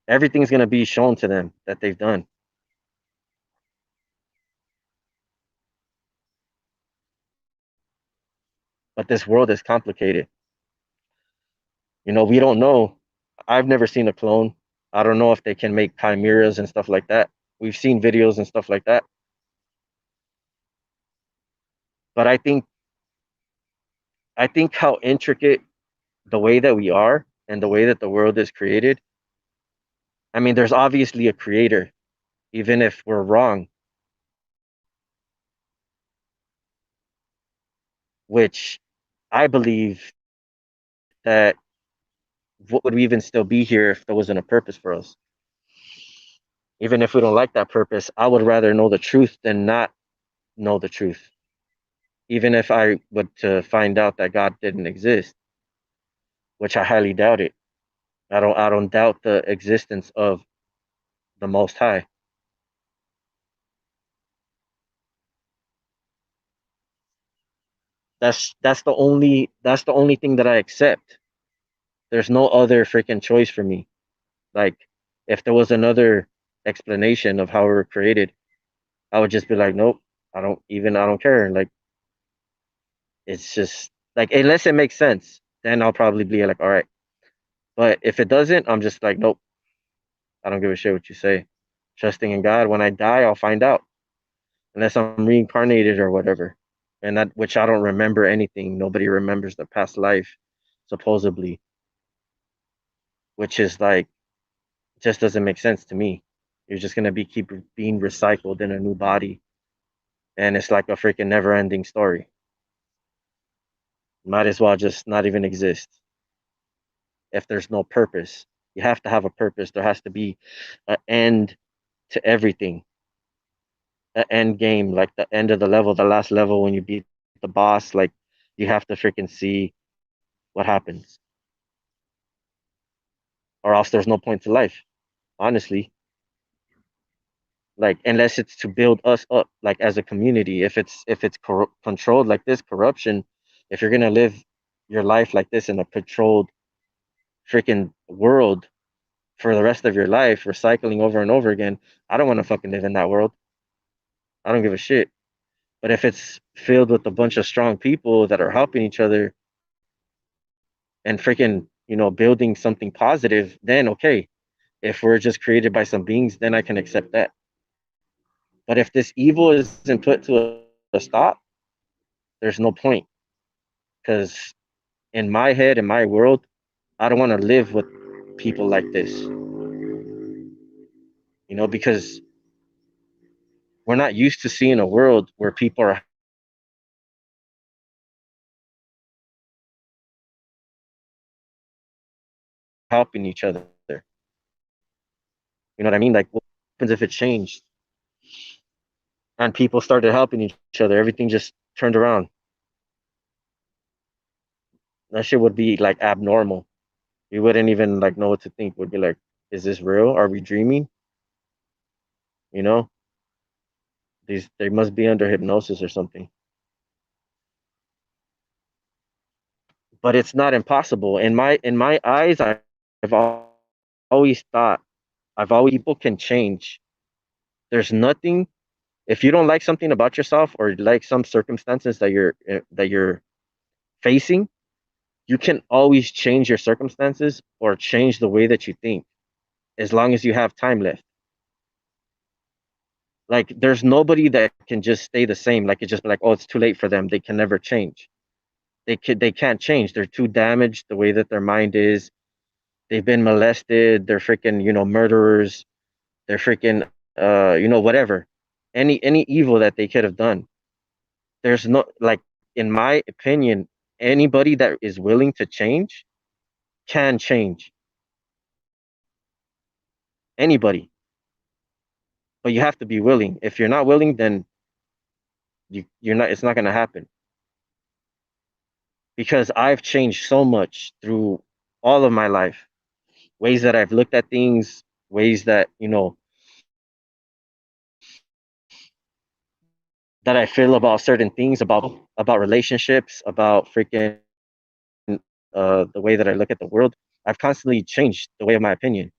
everything's gonna be shown to them that they've done. But this world is complicated. We don't know. I've never seen a clone. I don't know if they can make chimeras and stuff like that. We've seen videos and stuff like that. But I think how intricate the way that we are and the way that the world is created. I mean, there's obviously a creator, even if we're wrong, which I believe that what would we even still be here if there wasn't a purpose for us? Even if we don't like that purpose, I would rather know the truth than not know the truth. Even if I were to find out that God didn't exist, which I highly doubt it. I don't doubt the existence of the Most High. That's the only thing that I accept. There's no other freaking choice for me. Like, if there was another explanation of how we were created, I would just be like, nope, I don't care. Like, it's just like, unless it makes sense, then I'll probably be like, all right. But if it doesn't, I'm just like, nope, I don't give a shit what you say. Trusting in God. When I die, I'll find out. Unless I'm reincarnated or whatever. And that, which I don't remember anything. Nobody remembers the past life, supposedly, which is like, just doesn't make sense to me. You're just gonna keep being recycled in a new body, and it's like a freaking never ending story. Might as well just not even exist if there's no purpose. You have to have a purpose. There has to be an end to everything, an end game, like the end of the level, the last level when you beat the boss. Like, you have to freaking see what happens, or else there's no point to life. Honestly, like, unless it's to build us up, like, as a community. If it's controlled like this, corruption. If you're gonna live your life like this in a controlled freaking world for the rest of your life, recycling over and over again, I don't want to fucking live in that world. I don't give a shit. But if it's filled with a bunch of strong people that are helping each other and freaking, building something positive, then okay. If we're just created by some beings, then I can accept that. But if this evil isn't put to a stop, there's no point. Because in my head, in my world, I don't want to live with people like this. Because we're not used to seeing a world where people are helping each other. You know what I mean? Like, what happens if it changed and people started helping each other? Everything just turned around. That shit would be like abnormal. We wouldn't even like know what to think. Would be like, is this real? Are we dreaming? You know, they must be under hypnosis or something. But it's not impossible. In my eyes, I've always thought, I've always people can change. There's nothing, if you don't like something about yourself or like some circumstances that you're facing, you can always change your circumstances or change the way that you think, as long as you have time left. Like, there's nobody that can just stay the same. Like, it's just like, oh, it's too late for them. They can never change. They can't change. They're too damaged the way that their mind is. They've been molested. They're freaking, murderers. They're freaking, whatever. Any evil that they could have done. There's no, like, in my opinion, anybody that is willing to change can change. Anybody. But you have to be willing. If you're not willing, then you're not, it's not gonna happen. Because I've changed so much through all of my life. Ways that I've looked at things, ways that, that I feel about certain things, about relationships, about freaking the way that I look at the world. I've constantly changed the way of my opinion.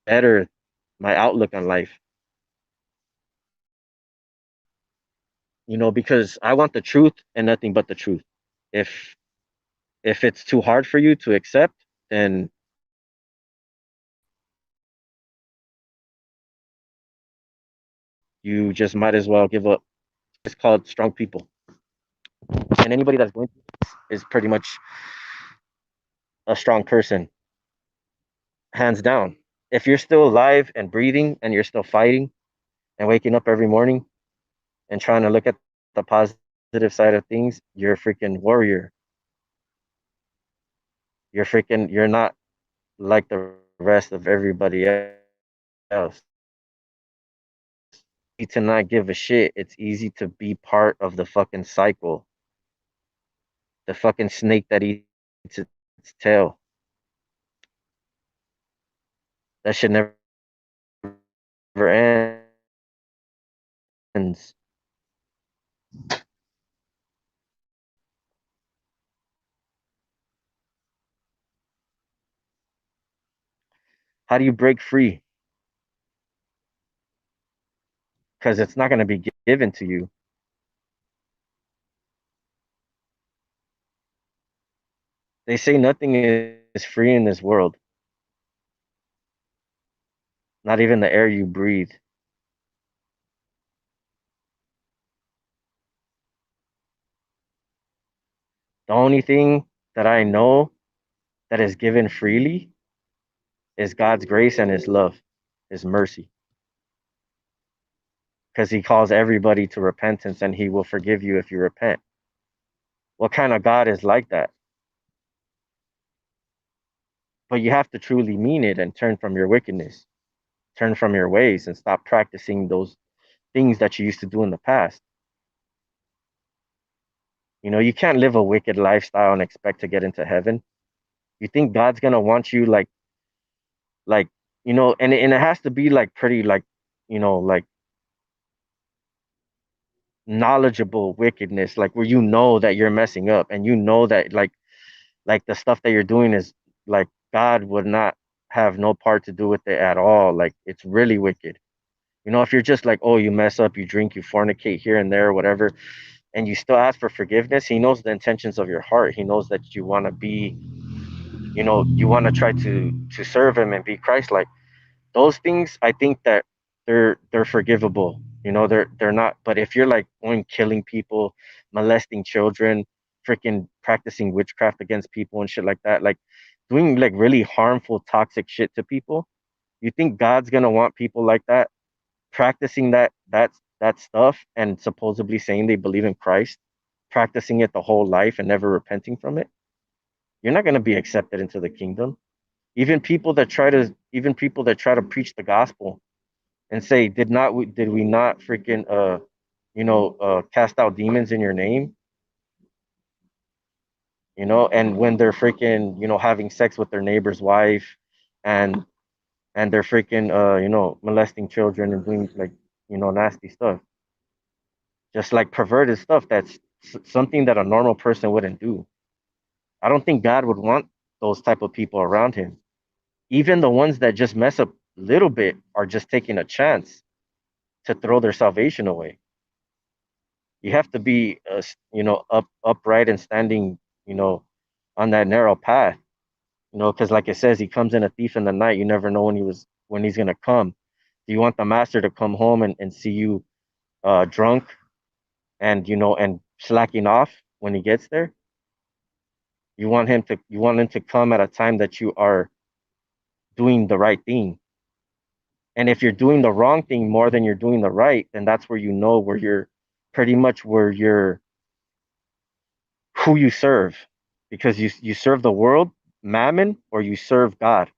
Better my outlook on life. Because I want the truth and nothing but the truth. If if it's too hard for you to accept, then you just might as well give up. It's called strong people. And anybody that's going through this is pretty much a strong person, hands down. If you're still alive and breathing and you're still fighting and waking up every morning and trying to look at the positive side of things, you're a freaking warrior. You're not like the rest of everybody else. To not give a shit, it's easy to be part of the fucking cycle. The fucking snake that eats its tail. That should never ends. How do you break free? Because it's not going to be given to you. They say nothing is free in this world, not even the air you breathe. The only thing that I know that is given freely is God's grace and His love, His mercy. Because He calls everybody to repentance and He will forgive you if you repent. What kind of God is like that? But you have to truly mean it and turn from your wickedness, turn from your ways, and stop practicing those things that you used to do in the past. You can't live a wicked lifestyle and expect to get into heaven. You think God's gonna want you like and it has to be like pretty like knowledgeable wickedness, like where that you're messing up and that like the stuff that you're doing is like God would not have no part to do with it at all. Like it's really wicked. If you're just like, oh, you mess up, you drink, you fornicate here and there, whatever, and you still ask for forgiveness, He knows the intentions of your heart. He knows that you want to be, you want to try to serve Him and be Christ-like. Those things, I think that they're forgivable. They're not. But if you're like going killing people, molesting children, freaking practicing witchcraft against people and shit like that, like doing like really harmful, toxic shit to people, you think God's gonna want people like that practicing that stuff and supposedly saying they believe in Christ, practicing it the whole life and never repenting from it? You're not gonna be accepted into the kingdom. Even people that try to preach the gospel and say, did we not freaking cast out demons in your name? And when they're freaking having sex with their neighbor's wife, and they're freaking molesting children and doing like nasty stuff, just like perverted stuff, that's something that a normal person wouldn't do. I don't think God would want those type of people around Him. Even the ones that just mess up a little bit are just taking a chance to throw their salvation away. You have to be upright and standing you know on that narrow path, because like it says, He comes in a thief in the night. You never know when He's gonna come. Do you want the master to come home and see you drunk and slacking off when he gets there? You want him to come at a time that you are doing the right thing. And if you're doing the wrong thing more than you're doing the right, then that's where you know where you're pretty much where you're who you serve. Because you serve the world, mammon, or you serve God.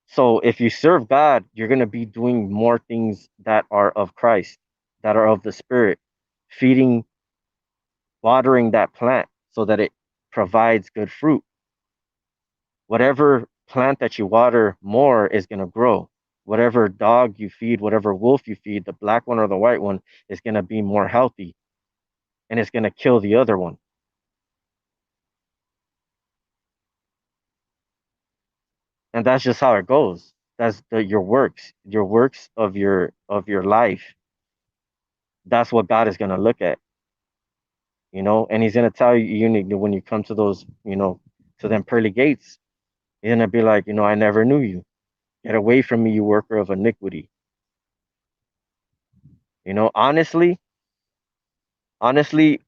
So if you serve God, you're going to be doing more things that are of Christ, that are of the Spirit, feeding, watering that plant so that it provides good fruit. Whatever plant that you water more is going to grow. Whatever dog you feed, whatever wolf you feed, the black one or the white one is going to be more healthy, and it's going to kill the other one. And that's just how it goes. That's your works of your life. That's what God is going to look at, and he's going to tell you, when you come to those, to them pearly gates, he's going to be like, I never knew you. Get away from me, you worker of iniquity. Honestly, honestly,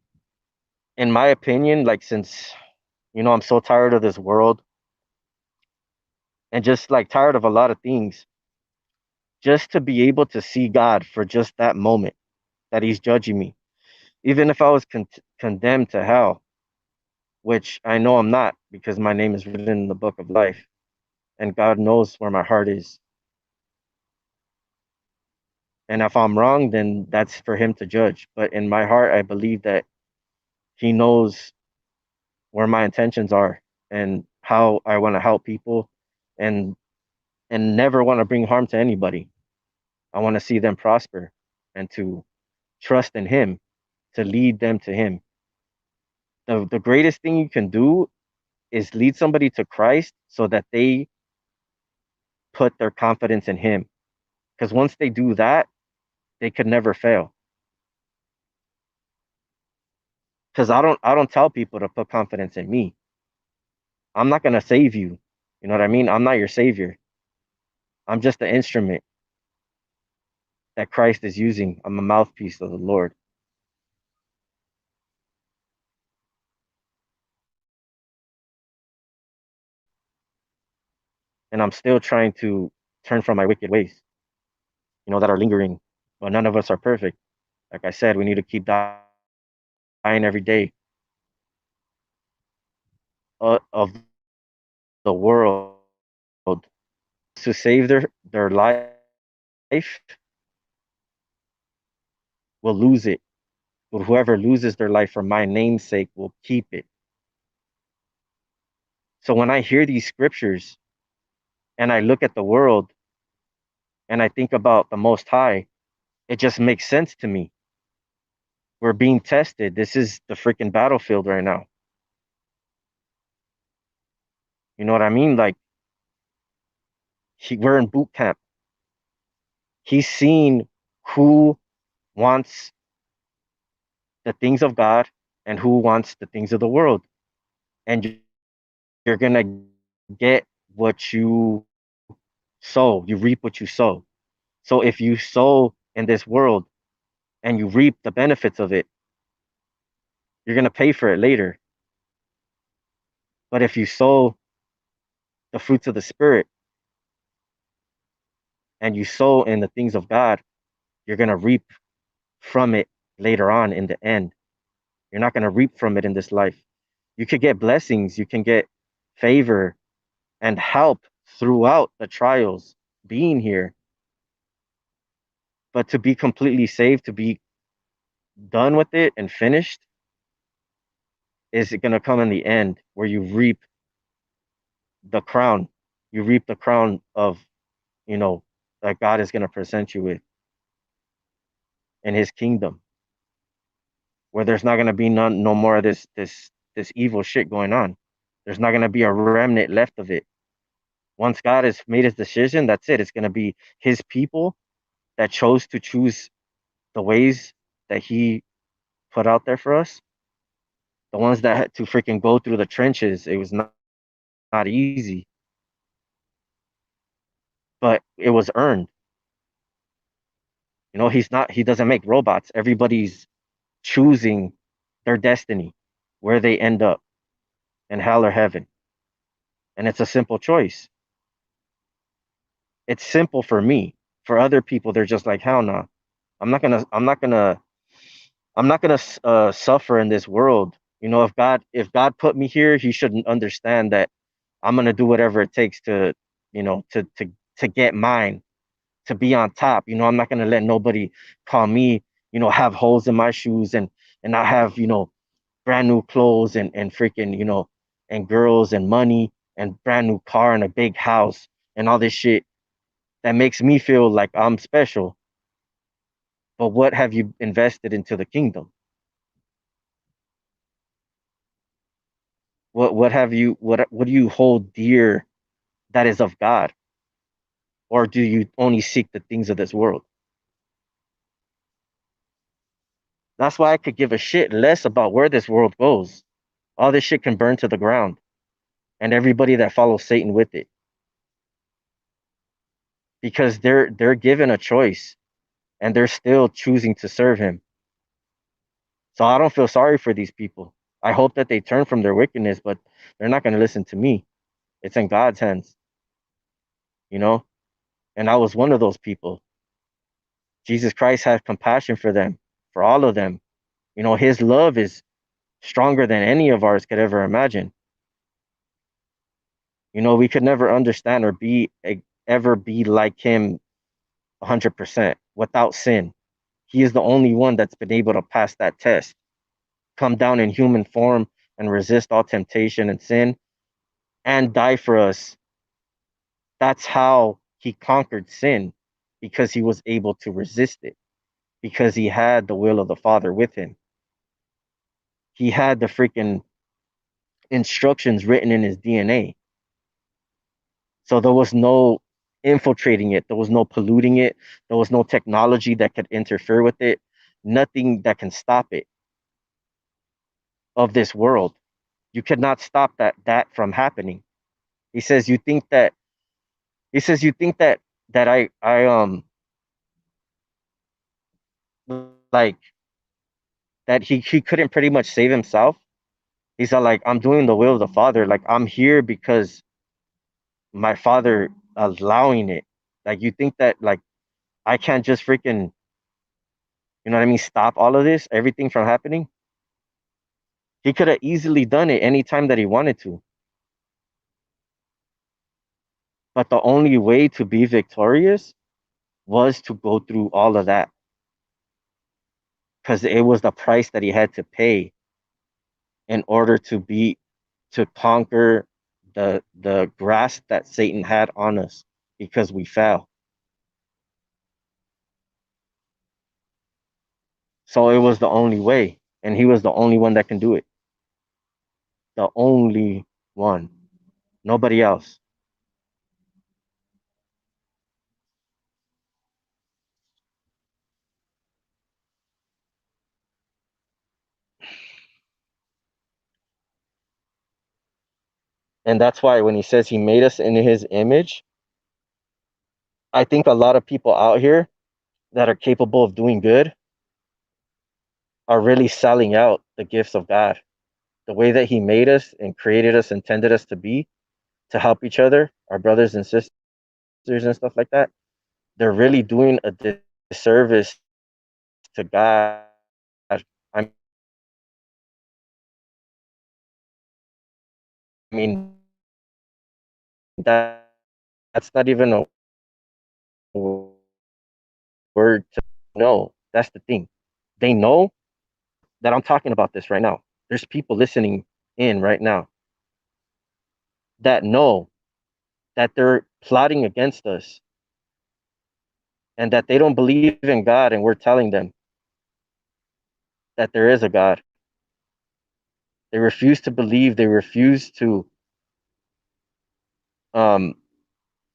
in my opinion, like, since, I'm so tired of this world and just like tired of a lot of things, just to be able to see God for just that moment that he's judging me, even if I was condemned to hell, which I know I'm not, because my name is written in the book of life and God knows where my heart is. And if I'm wrong, then that's for him to judge. But in my heart, I believe that he knows where my intentions are and how I want to help people, and never want to bring harm to anybody. I want to see them prosper and to trust in him, to lead them to him. The greatest thing you can do is lead somebody to Christ so that they put their confidence in him. Because once they do that, they could never fail. Because I don't tell people to put confidence in me. I'm not gonna save you. You know what I mean? I'm not your savior. I'm just the instrument that Christ is using. I'm a mouthpiece of the Lord. And I'm still trying to turn from my wicked ways, that are lingering. But none of us are perfect. Like I said, we need to keep dying every day of the world to save their life will lose it. But whoever loses their life for my name's sake will keep it. So when I hear these scriptures and I look at the world and I think about the Most High, it just makes sense to me. We're being tested. This is the freaking battlefield right now. You know what I mean? Like, we're in boot camp. He's seen who wants the things of God and who wants the things of the world. And you're going to get what you sow. You reap what you sow. So if you sow in this world and you reap the benefits of it, you're going to pay for it later. But if you sow the fruits of the Spirit and you sow in the things of God, you're going to reap from it later on in the end. You're not going to reap from it in this life. You could get blessings, you can get favor and help throughout the trials being here. But to be completely saved, to be done with it and finished, is going to come in the end where you reap the crown. You reap the crown of, you know, that God is going to present you with in his kingdom, where there's not going to be no more of this evil shit going on. There's not going to be a remnant left of it. Once God has made his decision, that's it. It's going to be his people that chose to choose the ways that he put out there for us. The ones that had to freaking go through the trenches. It was not easy, but it was earned. He doesn't make robots. Everybody's choosing their destiny, where they end up. and hell or heaven. And it's a simple choice. It's simple for me. For other people, they're just like, hell no. I'm not gonna suffer in this world. You know, if God put me here, He shouldn't understand that I'm gonna do whatever it takes to, you know, to get mine, to be on top. You know, I'm not gonna let nobody call me, you know, have holes in my shoes and not have, you know, brand new clothes and freaking, you know, and girls and money and brand new car and a big house and all this shit that makes me feel like I'm special. But what have you invested into the kingdom? What do you hold dear that is of God? Or do you only seek the things of this world? That's why I could give a shit less about where this world goes. All this shit can burn to the ground, and everybody that follows Satan with it, because they're given a choice and they're still choosing to serve him. So I don't feel sorry for these people. I hope that they turn from their wickedness, but they're not going to listen to me. It's in God's hands, you know? And I was one of those people. Jesus Christ had compassion for them, for all of them. You know, his love is stronger than any of ours could ever imagine. You know, we could never understand or ever be like him 100% without sin. He is the only one that's been able to pass that test, come down in human form and resist all temptation and sin and die for us. That's how he conquered sin, because he was able to resist it, because he had the will of the Father with him. He had the freaking instructions written in his DNA. So there was no infiltrating it, there was no polluting it, there was no technology that could interfere with it, nothing that can stop it of this world. You cannot stop that from happening. He says you think that he says you think that I like that he couldn't pretty much save himself. He's all like, I'm doing the will of the Father. Like, I'm here because my Father allowing it. Like, you think that like I can't just freaking, you know what I mean, stop all of this, everything from happening? He could have easily done it anytime that he wanted to. But the only way to be victorious was to go through all of that, because it was the price that he had to pay in order to conquer the grasp that Satan had on us, because we fell. So it was the only way, and he was the only one that can do it. The only one. Nobody else. And that's why when he says he made us in his image, I think a lot of people out here that are capable of doing good are really selling out the gifts of God. The way that he made us and created us, intended us to be, to help each other, our brothers and sisters and stuff like that, they're really doing a disservice to God. I mean, that's not even a word to know. That's the thing. They know that I'm talking about this right now. There's people listening in right now that know that they're plotting against us and that they don't believe in God, and we're telling them that there is a God. They refuse to believe, they refuse um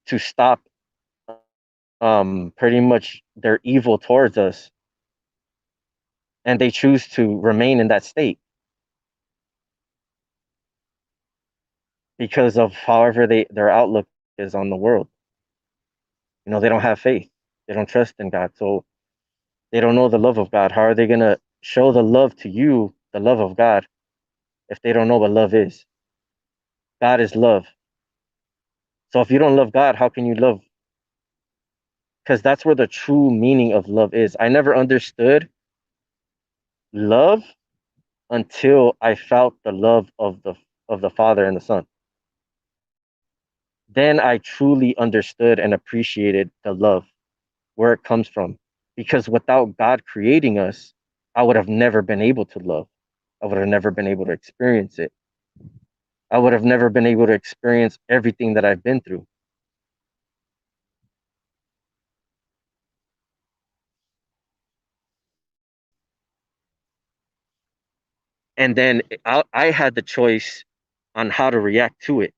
to stop pretty much their evil towards us, and they choose to remain in that state because of however their outlook is on the world. You know, they don't have faith. They don't trust in God. So they don't know the love of God. How are they going to show the love to you, the love of God, if they don't know what love is? God is love. So if you don't love God, how can you love? Because that's where the true meaning of love is. I never understood love until I felt the love of the Father and the Son. Then I truly understood and appreciated the love, where it comes from. Because without God creating us, I would have never been able to love. I would have never been able to experience it. I would have never been able to experience everything that I've been through. And then I had the choice on how to react to it.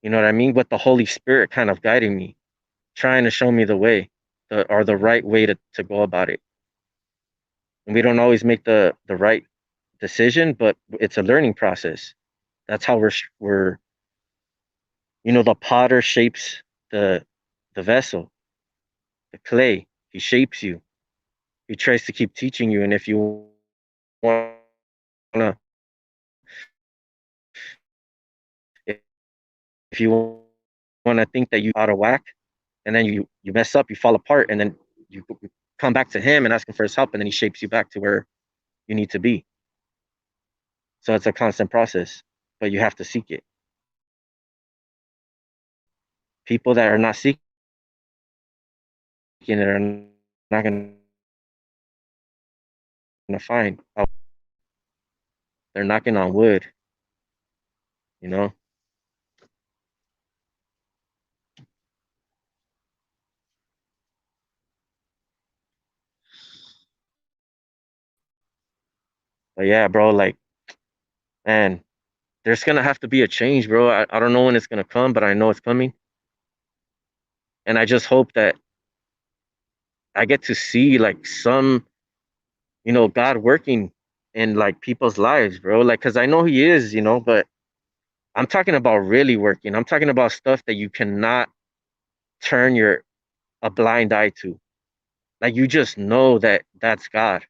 You know what I mean? With the Holy Spirit kind of guiding me, trying to show me the way, or the right way to go about it. And we don't always make the right decision, but it's a learning process. That's how we're the potter shapes the vessel, the clay. He shapes you. He tries to keep teaching you, and if you want to, if you want to think that you out of whack, and then you mess up, you fall apart, and then you come back to him and ask him for his help, and then he shapes you back to where you need to be. So it's a constant process, but you have to seek it. People that are not seeking it are not going to find. They're knocking on wood, you know. But yeah, bro, like, man, there's gonna have to be a change, bro. I don't know when it's gonna come, but I know it's coming. And I just hope that I get to see like some, God working in like people's lives, bro. Like, cause I know he is, but I'm talking about really working. I'm talking about stuff that you cannot turn your a blind eye to. Like you just know that that's God.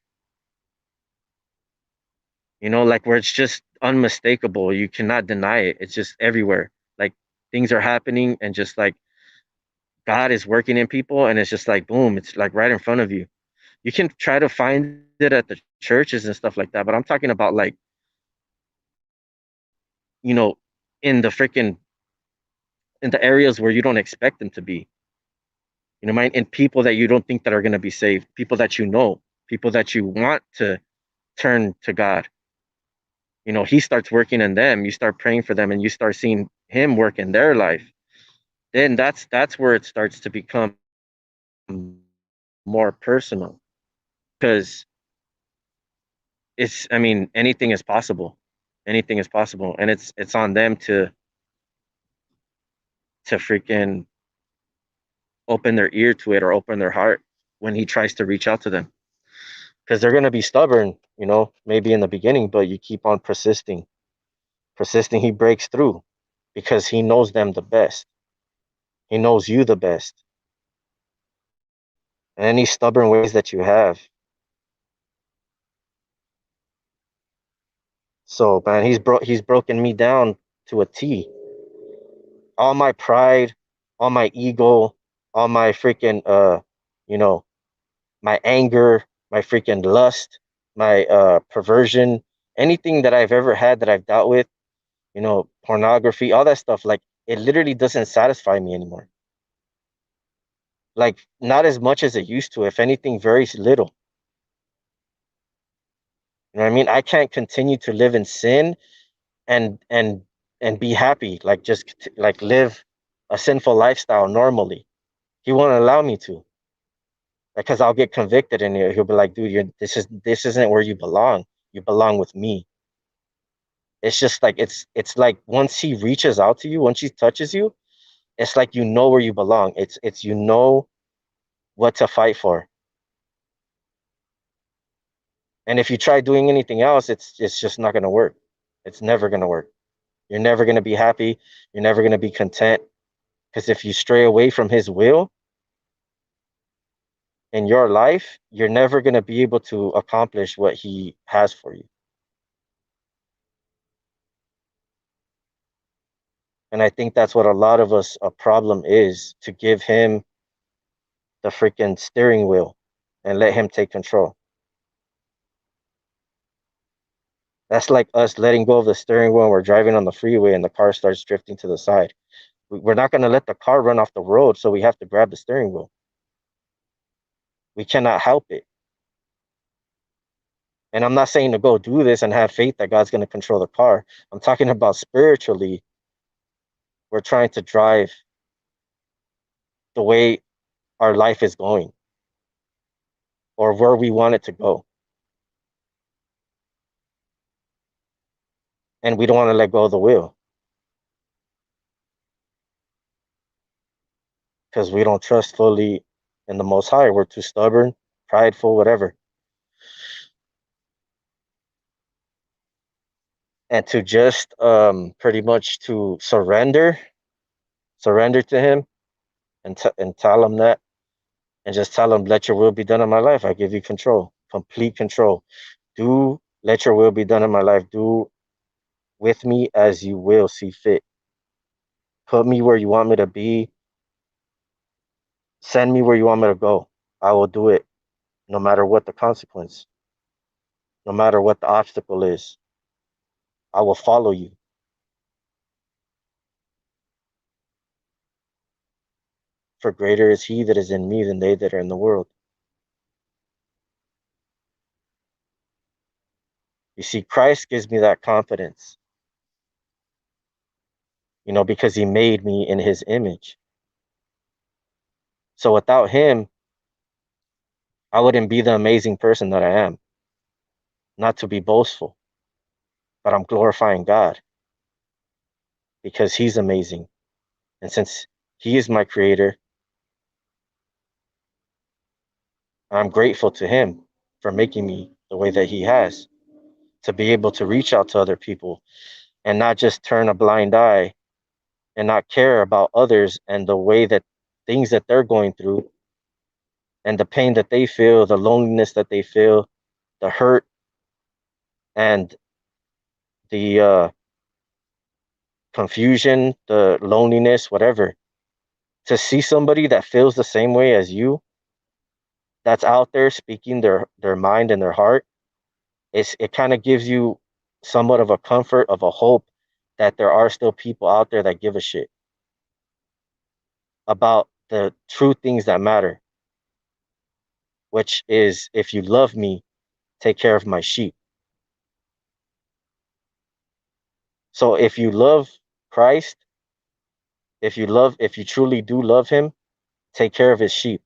Like where it's just unmistakable. You cannot deny it. It's just everywhere. Like things are happening and just like God is working in people and it's just like boom, it's like right in front of you. You can try to find it at the churches and stuff like that, but I'm talking about like, you know, in the freaking in the areas where you don't expect them to be. Mind and people that you don't think that are going to be saved, people that people that you want to turn to God. He starts working in them. You start praying for them and you start seeing him work in their life. Then that's where it starts to become more personal because I mean anything is possible. Anything is possible and it's on them to freaking open their ear to it or open their heart when he tries to reach out to them because they're going to be stubborn, maybe in the beginning, but you keep on persisting, he breaks through because he knows them the best. He knows you the best. And any stubborn ways that you have. So man, he's broken me down to a T. All my pride, all my ego, all my freaking you know, my anger, my freaking lust, my perversion, anything that I've ever had that I've dealt with, pornography, all that stuff, like it literally doesn't satisfy me anymore. Like not as much as it used to, if anything, very little. You know what I mean? I can't continue to live in sin and and and be happy, like just like live a sinful lifestyle normally. He won't allow me to, because I'll get convicted and he'll be like, dude, this isn't where you belong. You belong with me. It's just like it's like once he reaches out to you, once he touches you, it's like you know where you belong. It's you know what to fight for. And if you try doing anything else, it's just not gonna work. It's never gonna work. You're never gonna be happy. You're never gonna be content. Because if you stray away from his will in your life, you're never gonna be able to accomplish what he has for you. And I think that's what a lot of us a problem is, to give him the freaking steering wheel and let him take control. That's like us letting go of the steering wheel and we're driving on the freeway and the car starts drifting to the side. We're not going to let the car run off the road, so we have to grab the steering wheel. We cannot help it. And I'm not saying to go do this and have faith that God's going to control the car. I'm talking about spiritually. We're trying to drive the way our life is going or where we want it to go. And we don't want to let go of the wheel because we don't trust fully in the Most High. We're too stubborn, prideful, whatever. And to just pretty much to surrender to Him, and tell Him that, and just tell Him, let Your will be done in my life. I give You control, complete control. Let Your will be done in my life. Do with me as You will see fit. Put me where You want me to be. Send me where You want me to go. I will do it, no matter what the consequence, no matter what the obstacle is. I will follow You. For greater is He that is in me than they that are in the world. You see, Christ gives me that confidence, because He made me in His image. So without Him, I wouldn't be the amazing person that I am. Not to be boastful, but I'm glorifying God because He's amazing. And since He is my creator, I'm grateful to Him for making me the way that He has, to be able to reach out to other people and not just turn a blind eye and not care about others and the way that things that they're going through and the pain that they feel, the loneliness that they feel, the hurt and the confusion, the loneliness, whatever. To see somebody that feels the same way as you, that's out there speaking their mind and their heart, it kind of gives you somewhat of a comfort, of a hope that there are still people out there that give a shit about the true things that matter, which is, if you love me, take care of my sheep. So if you love Christ, if you truly do love Him, take care of His sheep.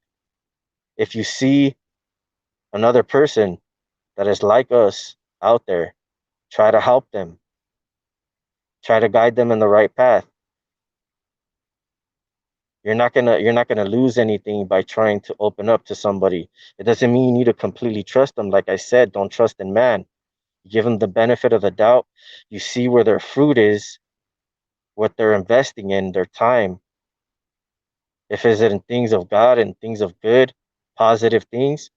If you see another person that is like us out there, try to help them, try to guide them in the right path. You're not gonna lose anything by trying to open up to somebody. It doesn't mean you need to completely trust them. Like I said, don't trust in man. Give them the benefit of the doubt. You see where their fruit is, what they're investing in, their time. If it's in things of God and things of good, positive things,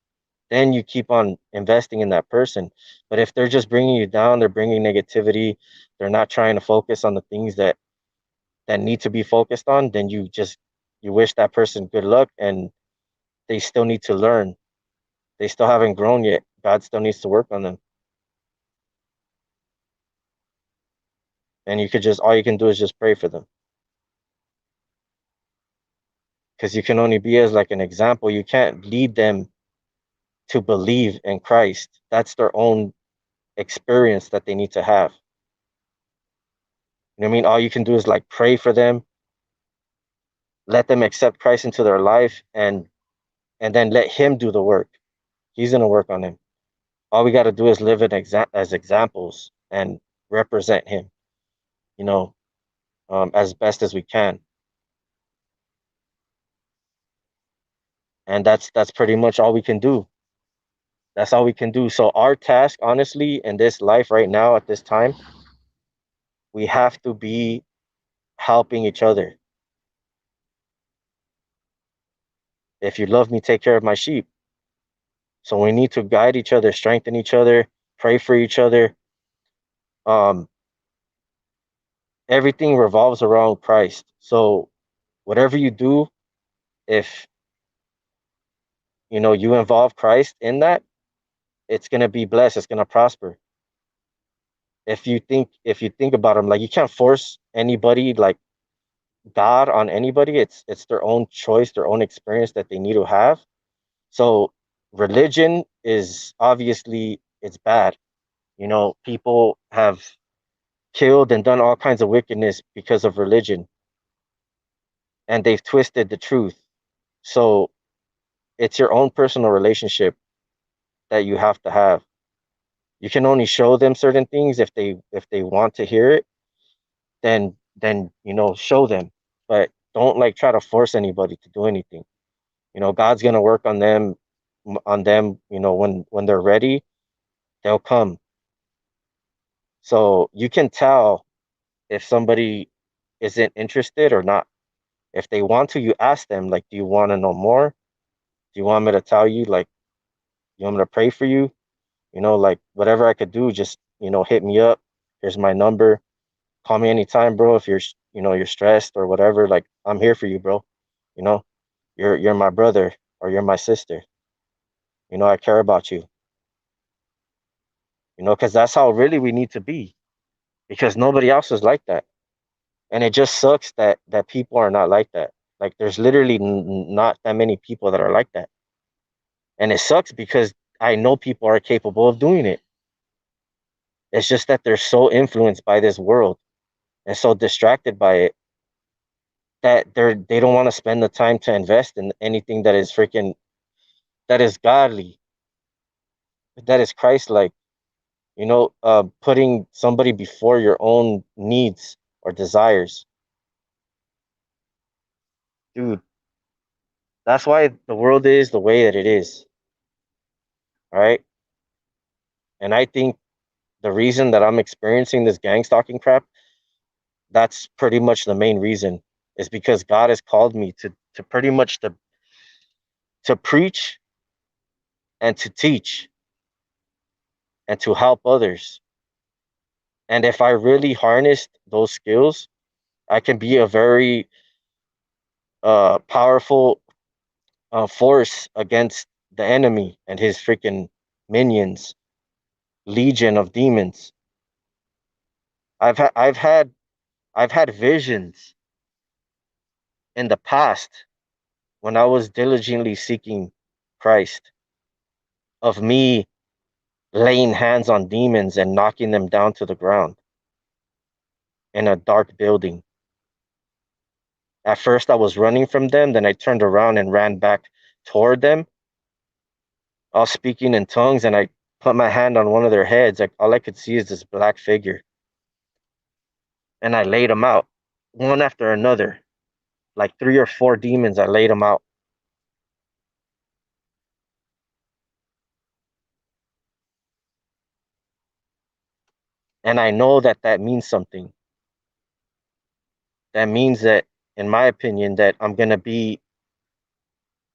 then you keep on investing in that person. But if they're just bringing you down, they're bringing negativity, they're not trying to focus on the things that need to be focused on, then you wish that person good luck, and they still need to learn. They still haven't grown yet. God still needs to work on them. And all you can do is just pray for them. Because you can only be as like an example. You can't lead them to believe in Christ. That's their own experience that they need to have. You know what I mean? All you can do is like pray for them, let them accept Christ into their life, and then let Him do the work. He's gonna work on them. All we got to do is live as examples and represent Him, you know, as best as we can. And that's pretty much all we can do. That's all we can do. So our task, honestly, in this life right now at this time, we have to be helping each other. If you love me, take care of my sheep. So we need to guide each other, strengthen each other, pray for each other, um, Everything revolves around Christ. So whatever you do, if you involve Christ in that, it's gonna be blessed. It's gonna prosper. If you think about them, like you can't force anybody like God on anybody. It's their own choice, their own experience that they need to have. So religion is obviously it's bad. People have killed and done all kinds of wickedness because of religion, and they've twisted the truth. So it's your own personal relationship that you have to have. You can only show them certain things if they want to hear it, then show them. But don't like try to force anybody to do anything. God's gonna work on them, when they're ready, they'll come. So you can tell if somebody isn't interested or not. If they want to, you ask them, like, do you want to know more? Do you want me to tell you, like, you want me to pray for you? Like whatever I could do, just, hit me up. Here's my number. Call me anytime, bro. If you're stressed or whatever, like I'm here for you, bro. You know, you're my brother or you're my sister. I care about you, because that's how really we need to be, because nobody else is like that. And it just sucks that people are not like that. Like there's literally not that many people that are like that. And it sucks because I know people are capable of doing it. It's just that they're so influenced by this world and so distracted by it that they don't want to spend the time to invest in anything that is godly, that is Christ-like. Putting somebody before your own needs or desires, dude. That's why the world is the way that it is. All right, and I think the reason that I'm experiencing this gang stalking crap, that's pretty much the main reason, is because God has called me to pretty much to preach and to teach and to help others. And if I really harnessed those skills, I can be a very powerful force against the enemy and his freaking minions, legion of demons. I've ha- I've had visions in the past when I was diligently seeking Christ, of me laying hands on demons and knocking them down to the ground in a dark building. At first, I was running from them, then I turned around and ran back toward them. I was speaking in tongues and I put my hand on one of their heads. Like all I could see is this black figure, and I laid them out one after another, like 3 or 4 demons. I laid them out, and I know that that means something. That means that, in my opinion, that I'm gonna be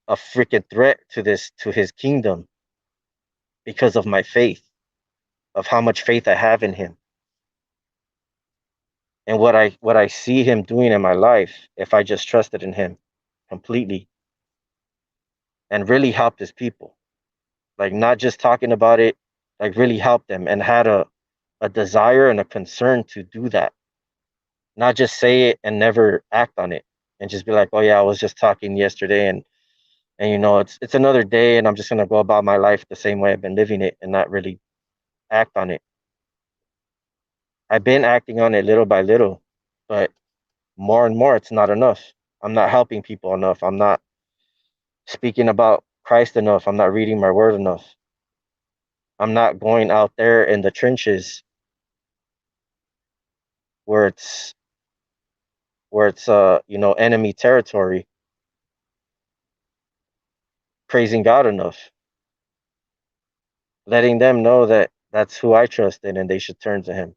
a freaking threat to his kingdom because of my faith, of how much faith I have in him, and what I see him doing in my life if I just trusted in him completely and really helped his people. Like not just talking about it, like really helped them and had a desire and a concern to do that. Not just say it and never act on it and just be like, "Oh yeah, I was just talking yesterday and it's another day and I'm just going to go about my life the same way I've been living it and not really act on it." I've been acting on it little by little, but more and more it's not enough. I'm not helping people enough. I'm not speaking about Christ enough. I'm not reading my word enough. I'm not going out there in the trenches where it's enemy territory, praising God enough, letting them know that that's who I trust in and they should turn to him.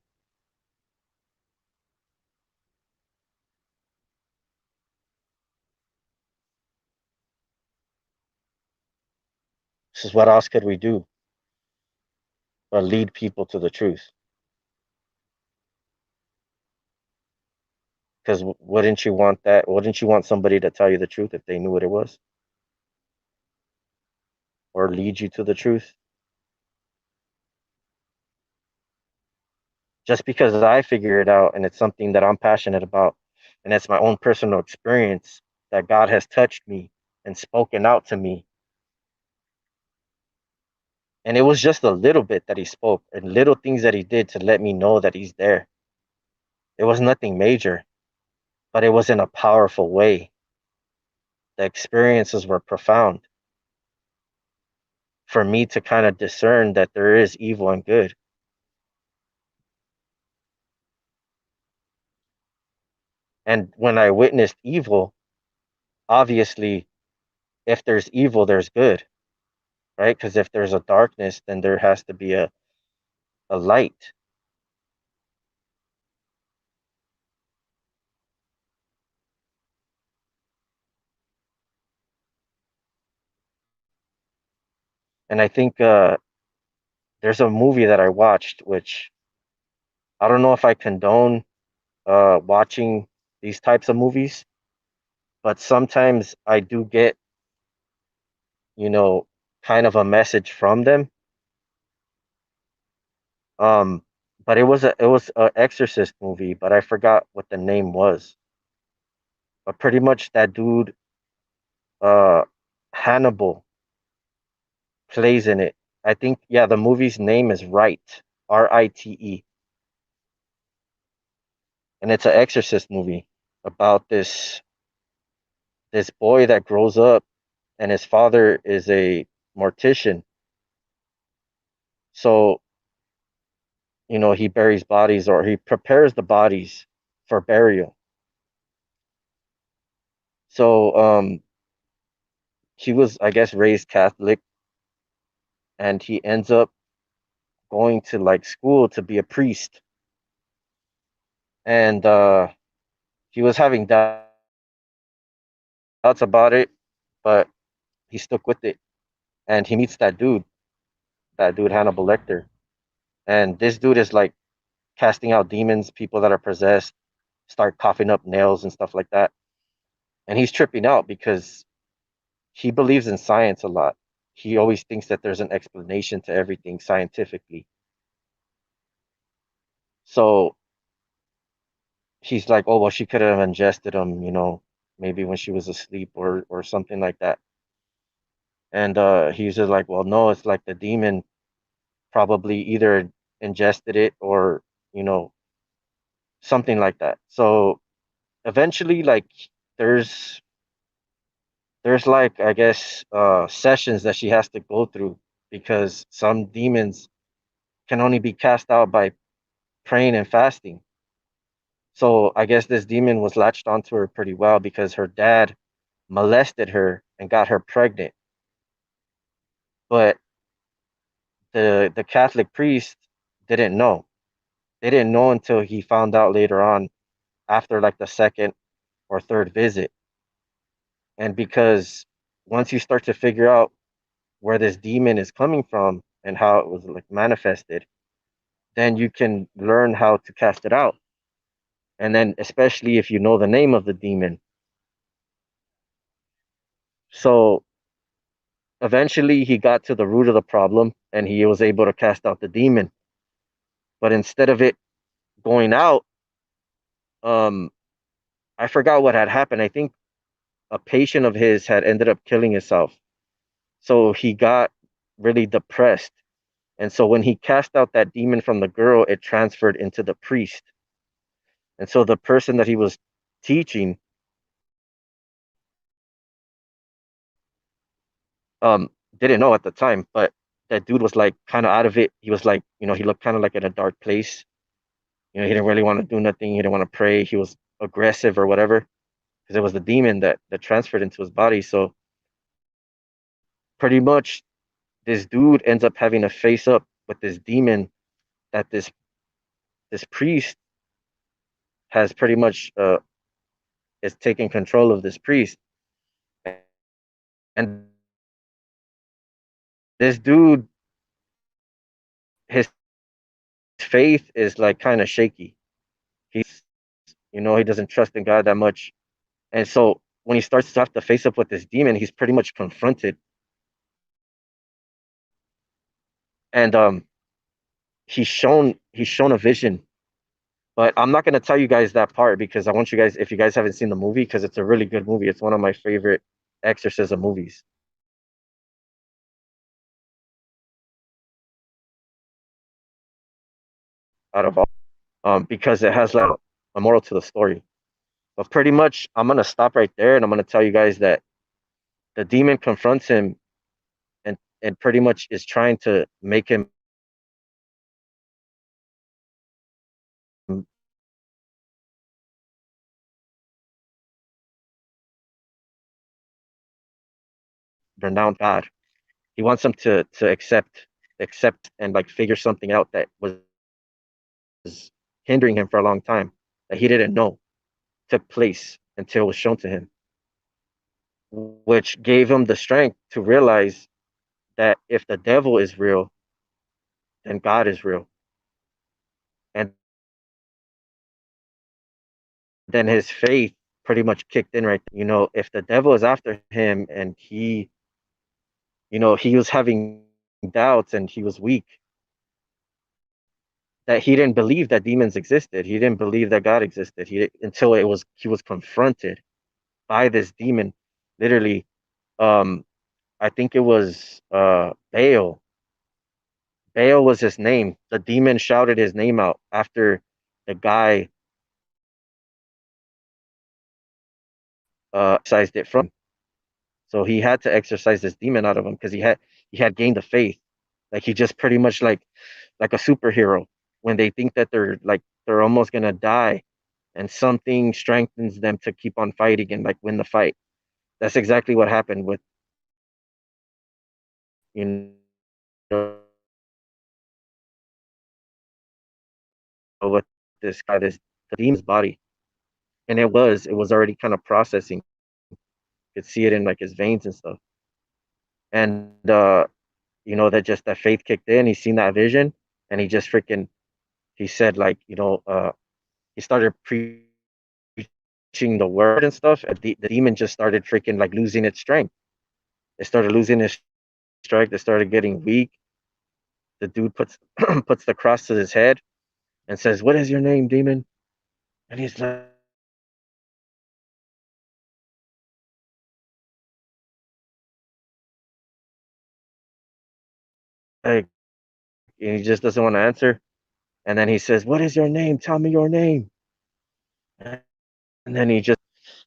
This is, what else could we do but lead people to the truth? Because wouldn't you want that? Wouldn't you want somebody to tell you the truth if they knew what it was, or lead you to the truth? Just because I figure it out and it's something that I'm passionate about, and it's my own personal experience that God has touched me and spoken out to me. And it was just a little bit that he spoke and little things that he did to let me know that he's there. It was nothing major, but it was in a powerful way. The experiences were profound for me to kind of discern that there is evil and good. And when I witnessed evil, obviously, if there's evil, there's good, right? Because if there's a darkness, then there has to be a light. And I think there's a movie that I watched, which I don't know if I condone watching these types of movies, but sometimes I do get, you know, kind of a message from them. Um, but it was a Exorcist movie, but I forgot what the name was. But pretty much that dude, uh, Hannibal, plays in it. I think, yeah, the movie's name is Right, Rite, and it's an Exorcist movie about this boy that grows up, and his father is a mortician. So, he buries bodies, or he prepares the bodies for burial. So, he was, I guess, raised Catholic, and he ends up going to like school to be a priest. And he was having doubts about it, but he stuck with it. And he meets that dude Hannibal Lecter. And this dude is like casting out demons, people that are possessed, start coughing up nails and stuff like that. And he's tripping out because he believes in science a lot. He always thinks that there's an explanation to everything scientifically. So he's like, oh, well, she could have ingested him, maybe when she was asleep or something like that. And he's just like, well, no, it's like the demon probably either ingested it or, you know, something like that. So eventually, like, there's there's like, I guess, sessions that she has to go through because some demons can only be cast out by praying and fasting. So I guess this demon was latched onto her pretty well because her dad molested her and got her pregnant. But the Catholic priest didn't know. They didn't know until he found out later on after like the second or third visit. And because once you start to figure out where this demon is coming from and how it was like manifested, then you can learn how to cast it out. And then especially if you know the name of the demon. So eventually he got to the root of the problem and he was able to cast out the demon. But instead of it going out, um, I forgot what had happened. I think a patient of his had ended up killing himself. So he got really depressed. And so when he cast out that demon from the girl, it transferred into the priest. And so the person that he was teaching didn't know at the time, but that dude was like kind of out of it. He was like, he looked kind of like in a dark place. He didn't really want to do nothing. He didn't want to pray. He was aggressive or whatever because it was the demon that transferred into his body. So pretty much this dude ends up having to face up with this demon that this priest has pretty much is taking control of this priest. And this dude, his faith is like kind of shaky. He's, He doesn't trust in God that much. And so when he starts to have to face up with this demon, he's pretty much confronted. And he's shown a vision. But I'm not gonna tell you guys that part because I want you guys, if you guys haven't seen the movie, because it's a really good movie. It's one of my favorite exorcism movies out of all. Because it has like a moral to the story. But pretty much, I'm gonna stop right there, and I'm gonna tell you guys that the demon confronts him, and pretty much is trying to make him renounce God. He wants him to accept and like figure something out that was hindering him for a long time that he didn't know took place until it was shown to him, which gave him the strength to realize that if the devil is real, then God is real. And then his faith pretty much kicked in right there. If the devil is after him and he was having doubts and he was weak, that he didn't believe that demons existed. He didn't believe that God existed. Until he was confronted by this demon. Literally, um, I think it was Baal. Baal was his name. The demon shouted his name out after the guy exorcised it from him. So he had to exorcise this demon out of him because he had gained the faith. Like he just pretty much like a superhero when they think that they're almost gonna die and something strengthens them to keep on fighting and like win the fight. That's exactly what happened you know with this guy, this the demon's body. And it was already kind of processing. You could see it in like his veins and stuff. And that faith kicked in. He seen that vision and he just freaking he said like, he started preaching the word and stuff. And the demon just started freaking like losing its strength. It started losing its strength. It started getting weak. The dude puts puts the cross to his head and says, "What is your name, demon?" And he's like, and he just doesn't want to answer. And then he says, "What is your name? Tell me your name." And then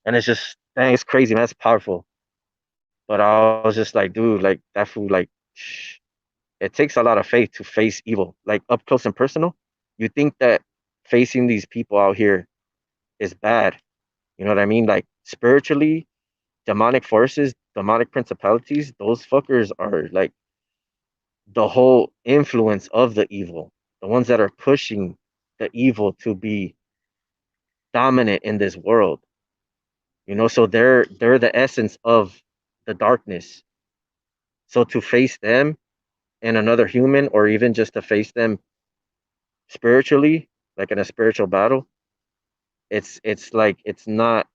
and it's just, dang, it's crazy, man. It's powerful. But I was just like, dude, like that fool, like, it takes a lot of faith to face evil, like up close and personal. You think that facing these people out here is bad. You know what I mean? Like spiritually, demonic forces, demonic principalities, those fuckers are like the whole influence of the evil, the ones that are pushing the evil to be dominant in this world. So they're the essence of the darkness. So to face them and another human, or even just to face them spiritually, like in a spiritual battle, it's like it's not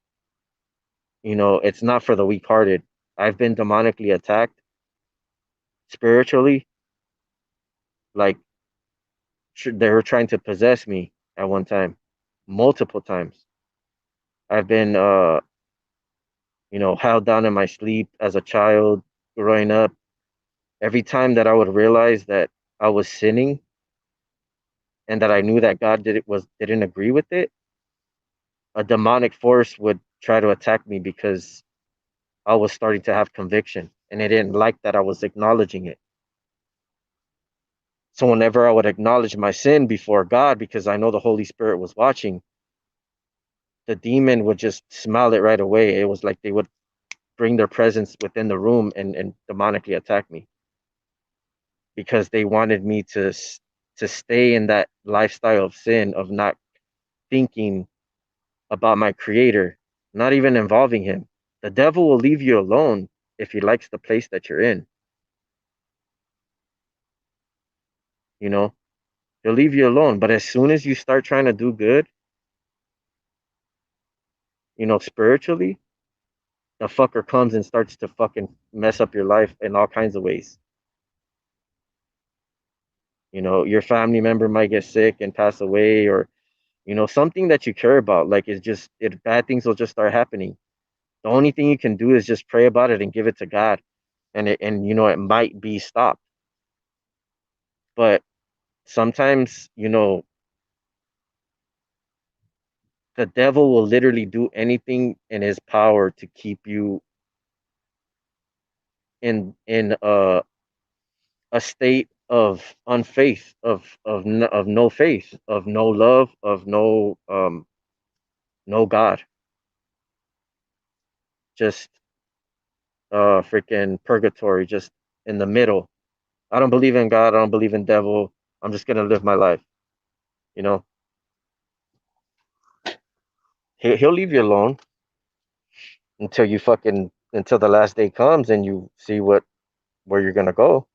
for the weak hearted. I've been demonically attacked spiritually, like they were trying to possess me at one time, multiple times. I've been held down in my sleep as a child growing up. Every time that I would realize that I was sinning and that I knew that God didn't agree with it, a demonic force would try to attack me because I was starting to have conviction and it didn't like that I was acknowledging it. So whenever I would acknowledge my sin before God, because I know the Holy Spirit was watching, the demon would just smell it right away. It was like they would bring their presence within the room and demonically attack me because they wanted me to stay in that lifestyle of sin, of not thinking about my creator, not even involving him. The devil will leave you alone if he likes the place that you're in. you know He'll leave you alone, but as soon as you start trying to do good, spiritually, the fucker comes and starts to fucking mess up your life in all kinds of ways. Your family member might get sick and pass away, or something that you care about. Like, it's just bad things will just start happening. The only thing you can do is just pray about it and give it to God, and it might be stopped. But sometimes, the devil will literally do anything in his power to keep you in a state of unfaith, of no faith, of no love, of no God, just freaking purgatory, just in the middle. I don't believe in God. I don't believe in devil. I'm just gonna live my life. You know, he'll leave you alone until the last day comes and you see where you're gonna go.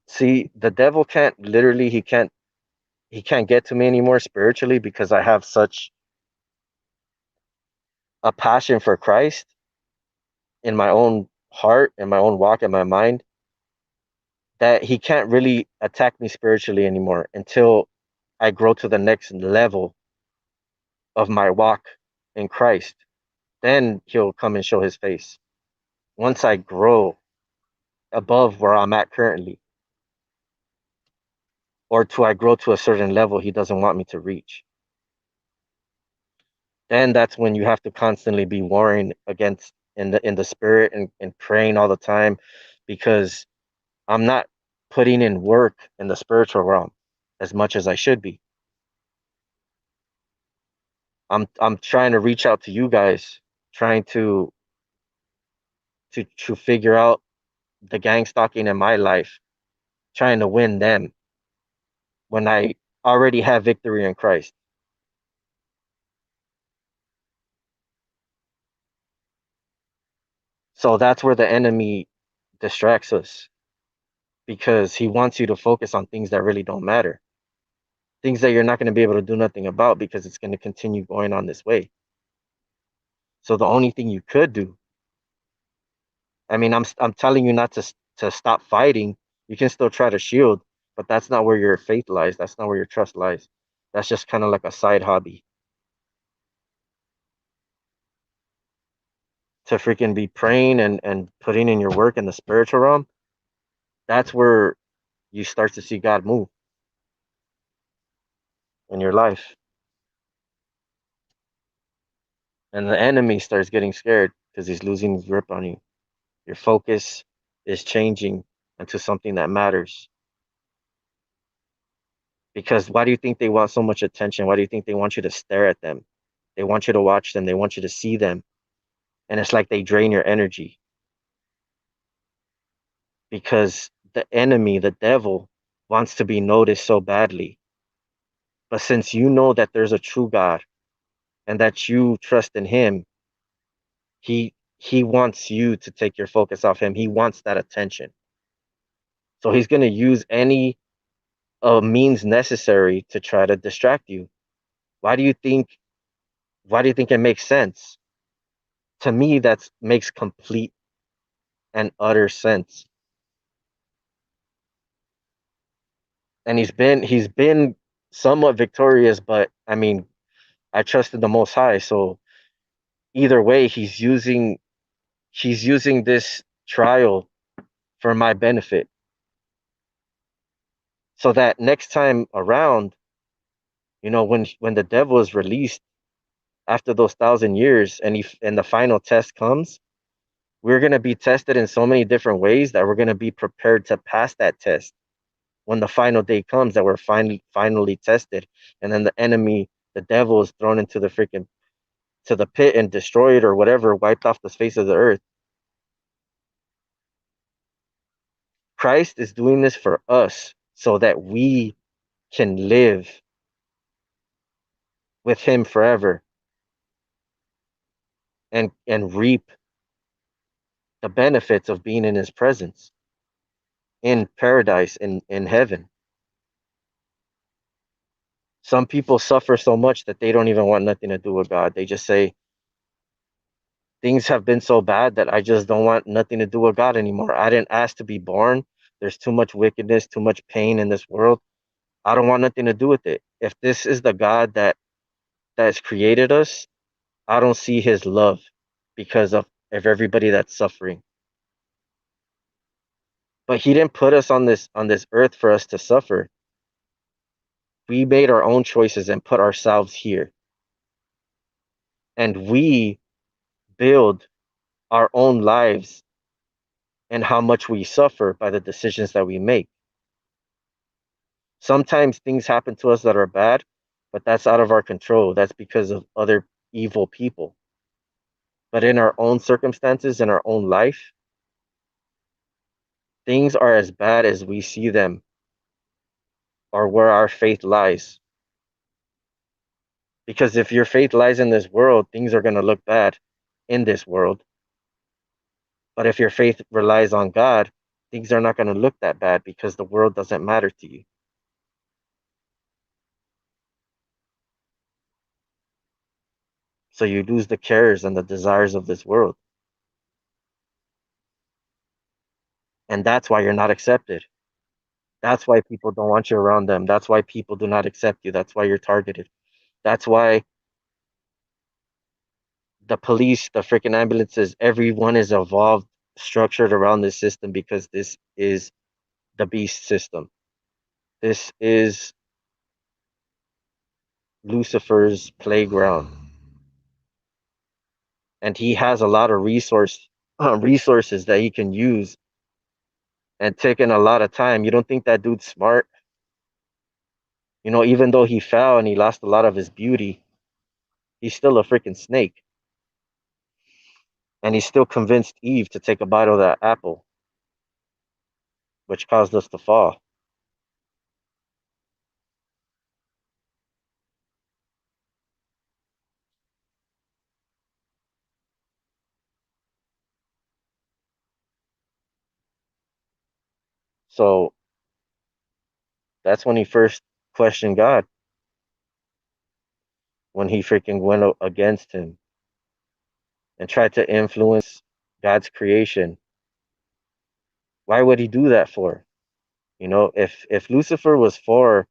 See, the devil can't literally he can't get to me anymore spiritually, because I have such a passion for Christ in my own heart, in my own walk, in my mind, that he can't really attack me spiritually anymore until I grow to the next level of my walk in Christ. Then he'll come and show his face. Once I grow above where I'm at currently, or to I grow to a certain level he doesn't want me to reach, then that's when you have to constantly be warring against in the spirit, and praying all the time, because I'm not putting in work in the spiritual realm as much as I should be. I'm trying to reach out to you guys, trying to figure out the gang stalking in my life, trying to win them when I already have victory in Christ. So that's where the enemy distracts us, because he wants you to focus on things that really don't matter, things that you're not going to be able to do nothing about, because it's going to continue going on this way. So the only thing you could do, I mean, I'm telling you not to stop fighting. You can still try to shield, but that's not where your faith lies. That's not where your trust lies. That's just kind of like a side hobby. To freaking be praying and putting in your work in the spiritual realm, that's where you start to see God move in your life. And the enemy starts getting scared because he's losing his grip on you. Your focus is changing into something that matters. Because why do you think they want so much attention? Why do you think they want you to stare at them? They want you to watch them. They want you to see them. And it's like they drain your energy, because the enemy, the devil, wants to be noticed so badly. But since you know that there's a true God and that you trust in him, he wants you to take your focus off him. He wants that attention. So he's going to use any means necessary to try to distract you. Why do you think why do you think it makes sense? To me, that makes complete and utter sense. And he's been somewhat victorious, but I mean, I trusted the Most High, so either way, he's using this trial for my benefit, so that next time around, when the devil is released after those 1,000 years, and the final test comes, we're gonna be tested in so many different ways that we're gonna be prepared to pass that test when the final day comes, that we're finally tested, and then the enemy, the devil, is thrown into the freaking to the pit and destroyed, or whatever, wiped off the face of the earth. Christ is doing this for us so that we can live with him forever, and reap the benefits of being in his presence. in paradise, in heaven. Some people suffer so much that they don't even want nothing to do with God. They just say, things have been so bad that I just don't want nothing to do with God anymore. I didn't ask to be born. There's too much wickedness, too much pain in this world. I don't want nothing to do with it. If this is the God that's created us, I don't see his love because of everybody that's suffering. But he didn't put us on this earth for us to suffer. We made our own choices and put ourselves here. And we build our own lives and how much we suffer by the decisions that we make. Sometimes things happen to us that are bad, but that's out of our control. That's because of other evil people. But in our own circumstances, in our own life, things are as bad as we see them or where our faith lies. Because if your faith lies in this world, things are going to look bad in this world. But if your faith relies on God, things are not going to look that bad because the world doesn't matter to you. So you lose the cares and the desires of this world. And that's why you're not accepted. That's why people don't want you around them. That's why people do not accept you. That's why you're targeted. That's why the police, the freaking ambulances, everyone is evolved, structured around this system because this is the beast system. This is Lucifer's playground. And he has a lot of resources that he can use and taking a lot of time. You don't think that dude's smart? Even though he fell and he lost a lot of his beauty, he's still a freaking snake. And he still convinced Eve to take a bite of that apple, which caused us to fall. So that's when he first questioned God, when he freaking went against him and tried to influence God's creation. Why would he do that for? If Lucifer was for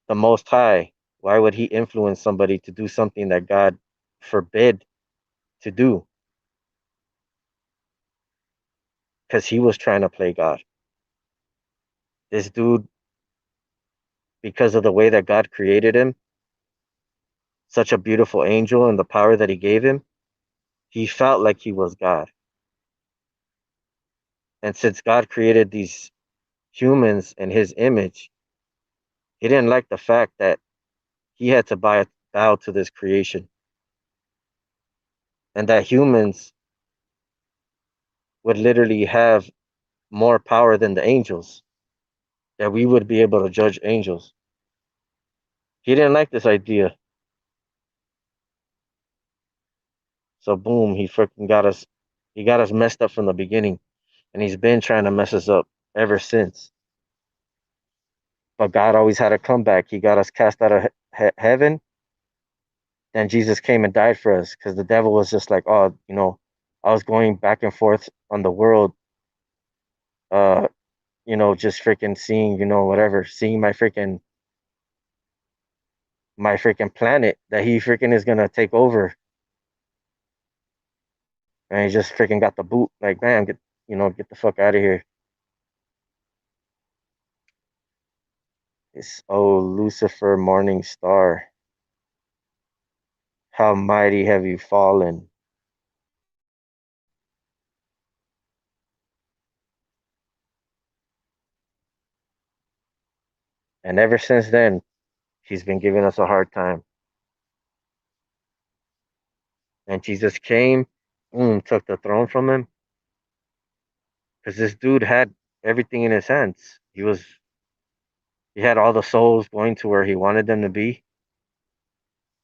the Most High, why would he influence somebody to do something that God forbid to do? Because he was trying to play God. This dude, because of the way that God created him, such a beautiful angel and the power that he gave him, he felt like he was God. And since God created these humans in his image, he didn't like the fact that he had to bow to this creation and that humans would literally have more power than the angels, that we would be able to judge angels. He didn't like this idea. So boom, he freaking got us. He got us messed up from the beginning, and he's been trying to mess us up ever since. But God always had a comeback. He got us cast out of heaven. Then Jesus came and died for us because the devil was just like, oh, I was going back and forth on the world, uh, just freaking seeing, whatever, seeing my freaking planet that he freaking is gonna take over, and he just freaking got the boot. Like, man, get the fuck out of here. It's Lucifer, morning star. How mighty have you fallen? And ever since then, he's been giving us a hard time. And Jesus came, boom, took the throne from him. Because this dude had everything in his hands. He had all the souls going to where he wanted them to be,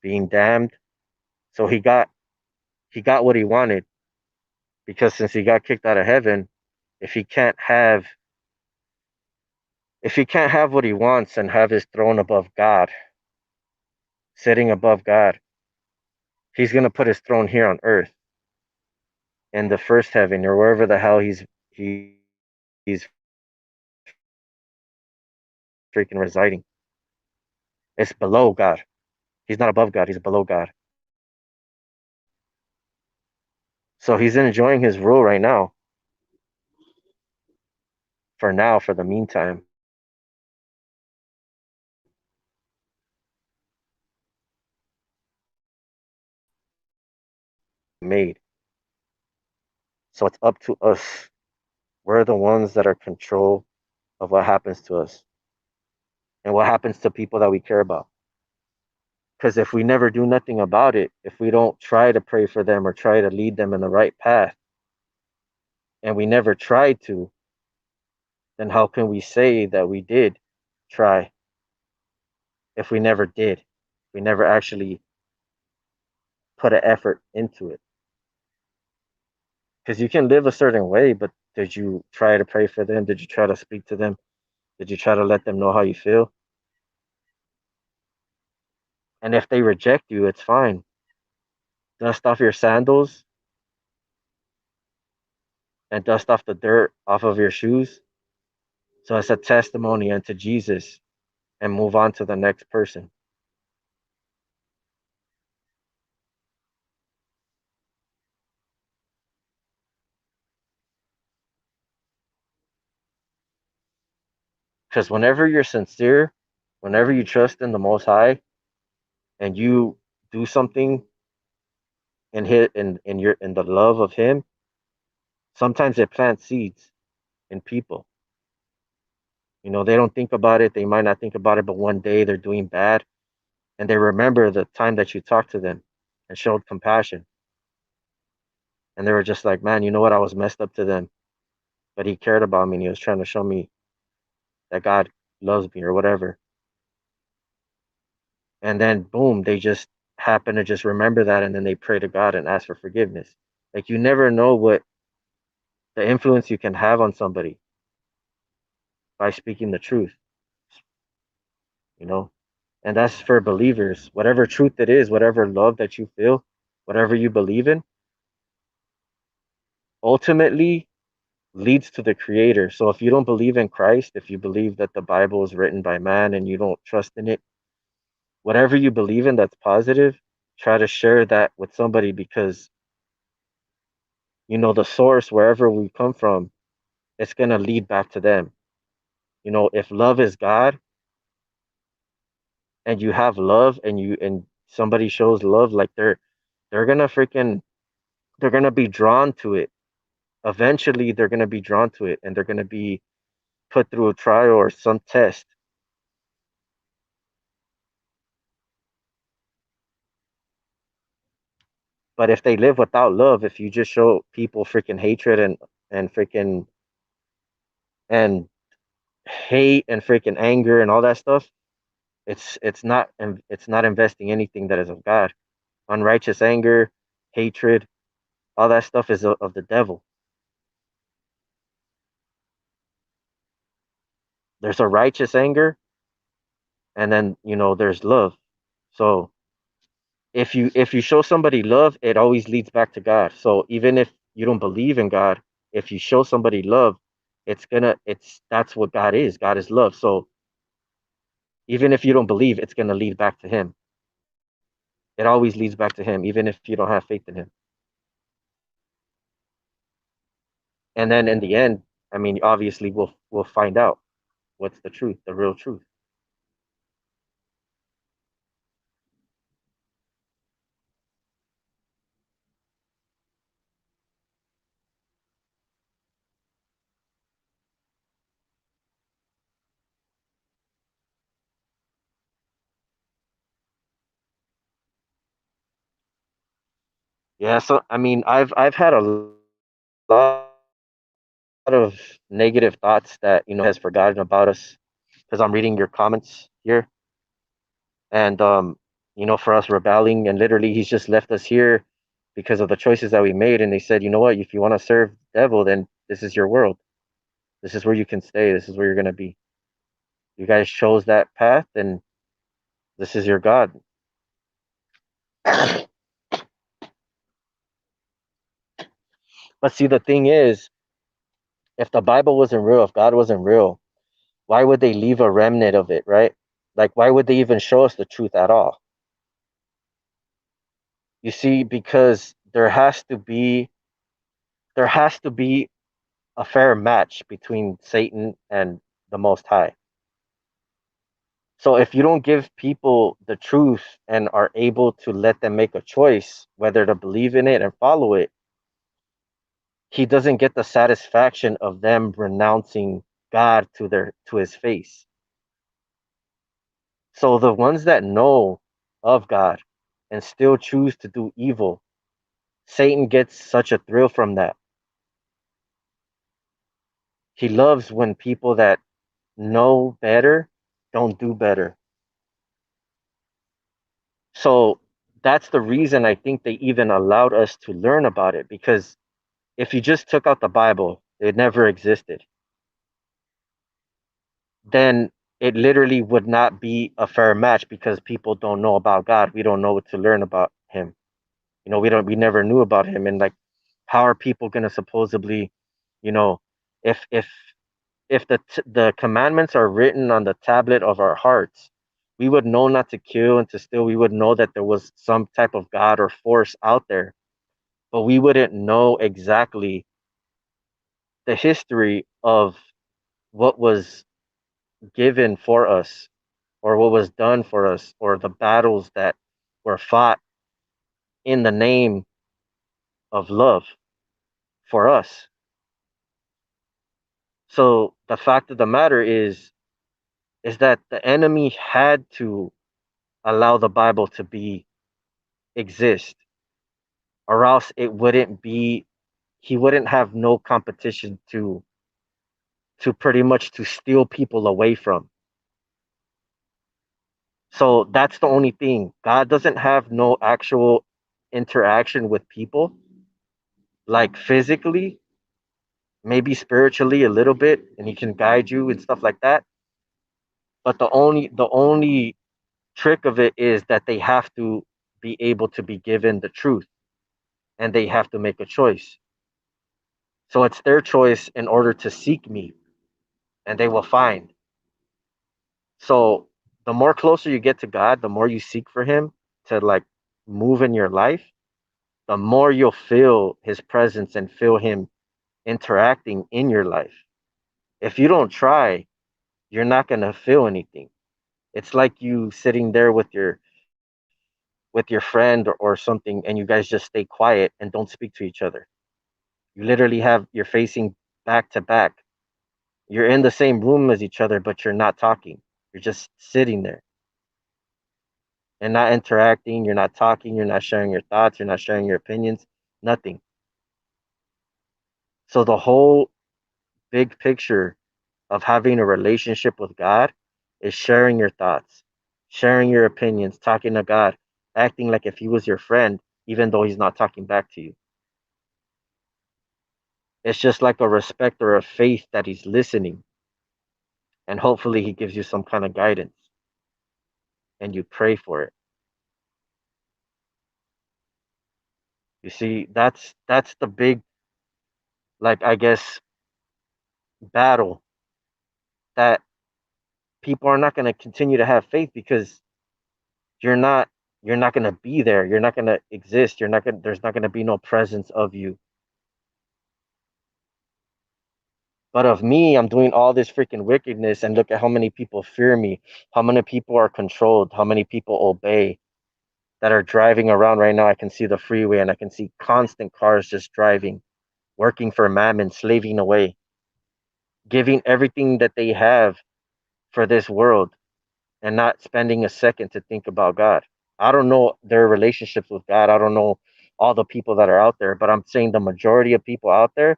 being damned. So he got what he wanted because since he got kicked out of heaven, If he can't have if he can't have what he wants and have his throne above God, sitting above God, he's gonna put his throne here on earth in the first heaven or wherever the hell he's freaking residing. It's below God. He's not above God, he's below God. So he's enjoying his rule right now, for the meantime. Made. So it's up to us. We're the ones that are control of what happens to us and what happens to people that we care about. Because if we never do nothing about it, if we don't try to pray for them or try to lead them in the right path, and we never tried to, then how can we say that we did try if we never did? We never actually put an effort into it. Because you can live a certain way, but did you try to pray for them? Did you try to speak to them? Did you try to let them know how you feel? And if they reject you, it's fine. Dust off your sandals and dust off the dirt off of your shoes. So it's a testimony unto Jesus and move on to the next person. Because whenever you're sincere, whenever you trust in the Most High and you do something in the love of Him, sometimes it plants seeds in people. They don't think about it. They might not think about it, but one day they're doing bad and they remember the time that you talked to them and showed compassion. And they were just like, man, you know what? I was messed up to them, but he cared about me and he was trying to show me that God loves me or whatever. And then boom, they just happen to just remember that and then they pray to God and ask for forgiveness. Like you never know what the influence you can have on somebody by speaking the truth, you know? And that's for believers. Whatever truth it is, whatever love that you feel, whatever you believe in, ultimately leads to the creator. So if you don't believe in Christ, if you believe that the Bible is written by man and you don't trust in it, whatever you believe in that's positive, try to share that with somebody because the source, wherever we come from, it's going to lead back to them. If love is God and you have love and somebody shows love, like they're going to they're going to be drawn to it. Eventually they're going to be drawn to it and they're going to be put through a trial or some test. But if they live without love, if you just show people freaking hatred and freaking and hate and freaking anger and all that stuff, it's not investing anything that is of God. Unrighteous anger, hatred, all that stuff is of the devil. There's a righteous anger, and then there's love. So if you show somebody love, it always leads back to God. So even if you don't believe in God, if you show somebody love, that's what God is. God is love. So even if you don't believe, it's gonna lead back to Him. It always leads back to Him, even if you don't have faith in Him. And then in the end, I mean, obviously we'll find out what's the truth, the real truth. Yeah, so I mean, I've had a lot of negative thoughts that has forgotten about us because I'm reading your comments here, and for us rebelling, and literally he's just left us here because of the choices that we made, and they said, you know what, if you want to serve the devil, then this is your world. This is where you can stay. This is where you're going to be. You guys chose that path, and this is your God. But see, the thing is, if the Bible wasn't real, if God wasn't real, why would they leave a remnant of it, right? Like, why would they even show us the truth at all? You see, because there has to be a fair match between Satan and the Most High. So if you don't give people the truth and are able to let them make a choice whether to believe in it and follow it, he doesn't get the satisfaction of them renouncing God to his face. So the ones that know of God and still choose to do evil, Satan gets such a thrill from that. He loves when people that know better don't do better. So that's the reason I think they even allowed us to learn about it, because if you just took out the Bible, it never existed. Then it literally would not be a fair match because people don't know about God. We don't know what to learn about him. We never knew about him. And like, how are people going to supposedly, you know, if if if the commandments are written on the tablet of our hearts, we would know not to kill and to steal. We would know that there was some type of God or force out there, but we wouldn't know exactly the history of what was given for us or what was done for us or the battles that were fought in the name of love for us. So the fact of the matter is that the enemy had to allow the Bible to be exist, or else it wouldn't be, he wouldn't have no competition to pretty much to steal people away from. So that's the only thing. God doesn't have no actual interaction with people, like physically, maybe spiritually a little bit, and he can guide you and stuff like that. But the only trick of it is that they have to be able to be given the truth, and they have to make a choice. So it's their choice in order to seek me, and they will find. So the more closer you get to God, the more you seek for him to like move in your life, the more you'll feel his presence and feel him interacting in your life. If you don't try, you're not going to feel anything. It's like you sitting there with your friend or something, and you guys just stay quiet and don't speak to each other. You literally you're facing back to back. You're in the same room as each other, but you're not talking. You're just sitting there and not interacting. You're not talking. You're not sharing your thoughts. You're not sharing your opinions. Nothing. So the whole big picture of having a relationship with God is sharing your thoughts, sharing your opinions, talking to God, acting like if he was your friend, even though he's not talking back to you. It's just like a respect or a faith that he's listening, and hopefully he gives you some kind of guidance and you pray for it. You see, that's the big, like, I guess, battle that people are not going to continue to have faith because you're not you're not going to be there. You're not going to exist. You're not going there's not going to be no presence of you. But of me, I'm doing all this freaking wickedness, and look at how many people fear me, how many people are controlled, how many people obey that are driving around right now. I can see the freeway and I can see constant cars just driving, working for mammon, slaving away, giving everything that they have for this world and not spending a second to think about God. I don't know their relationships with God. I don't know all the people that are out there, but I'm saying the majority of people out there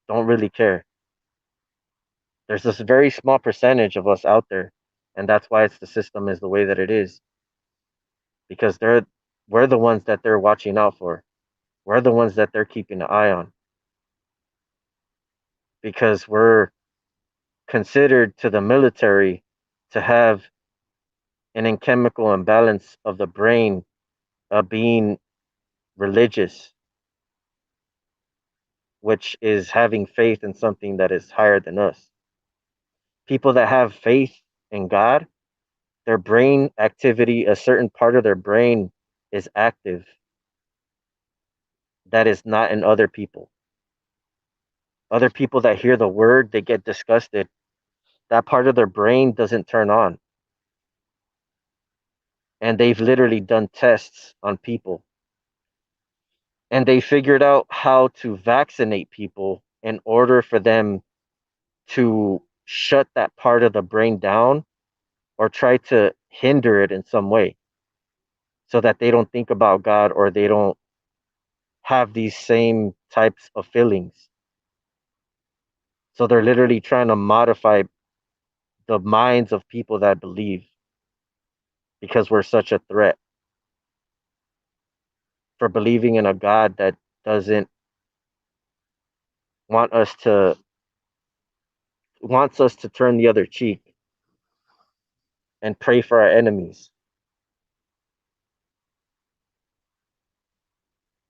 don't really care. There's this very small percentage of us out there, and that's why the system is the way that it is, because we're the ones that they're watching out for. We're the ones that they're keeping an eye on because considered to the military to have an chemical imbalance of the brain of being religious, which is having faith in something that is higher than us. People that have faith in God, their brain activity, a certain part of their brain is active that is not in other people. Other people that hear the word, they get disgusted. That part of their brain doesn't turn on. And they've literally done tests on people. And they figured out how to vaccinate people in order for them to shut that part of the brain down or try to hinder it in some way so that they don't think about God or they don't have these same types of feelings. So they're literally trying to modify the minds of people that believe because we're such a threat for believing in a God that doesn't want us to wants us to turn the other cheek and pray for our enemies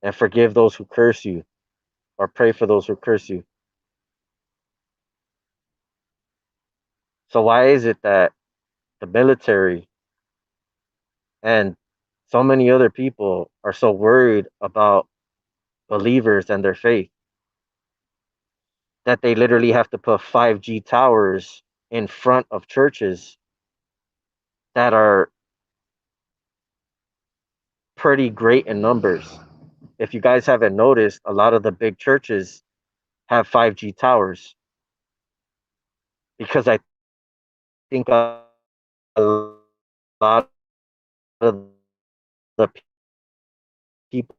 and forgive those who curse you or pray for those who curse you. So why is it that the military and so many other people are so worried about believers and their faith that they literally have to put 5G towers in front of churches that are pretty great in numbers? If you guys haven't noticed, a lot of the big churches have 5G towers because I think a lot of the people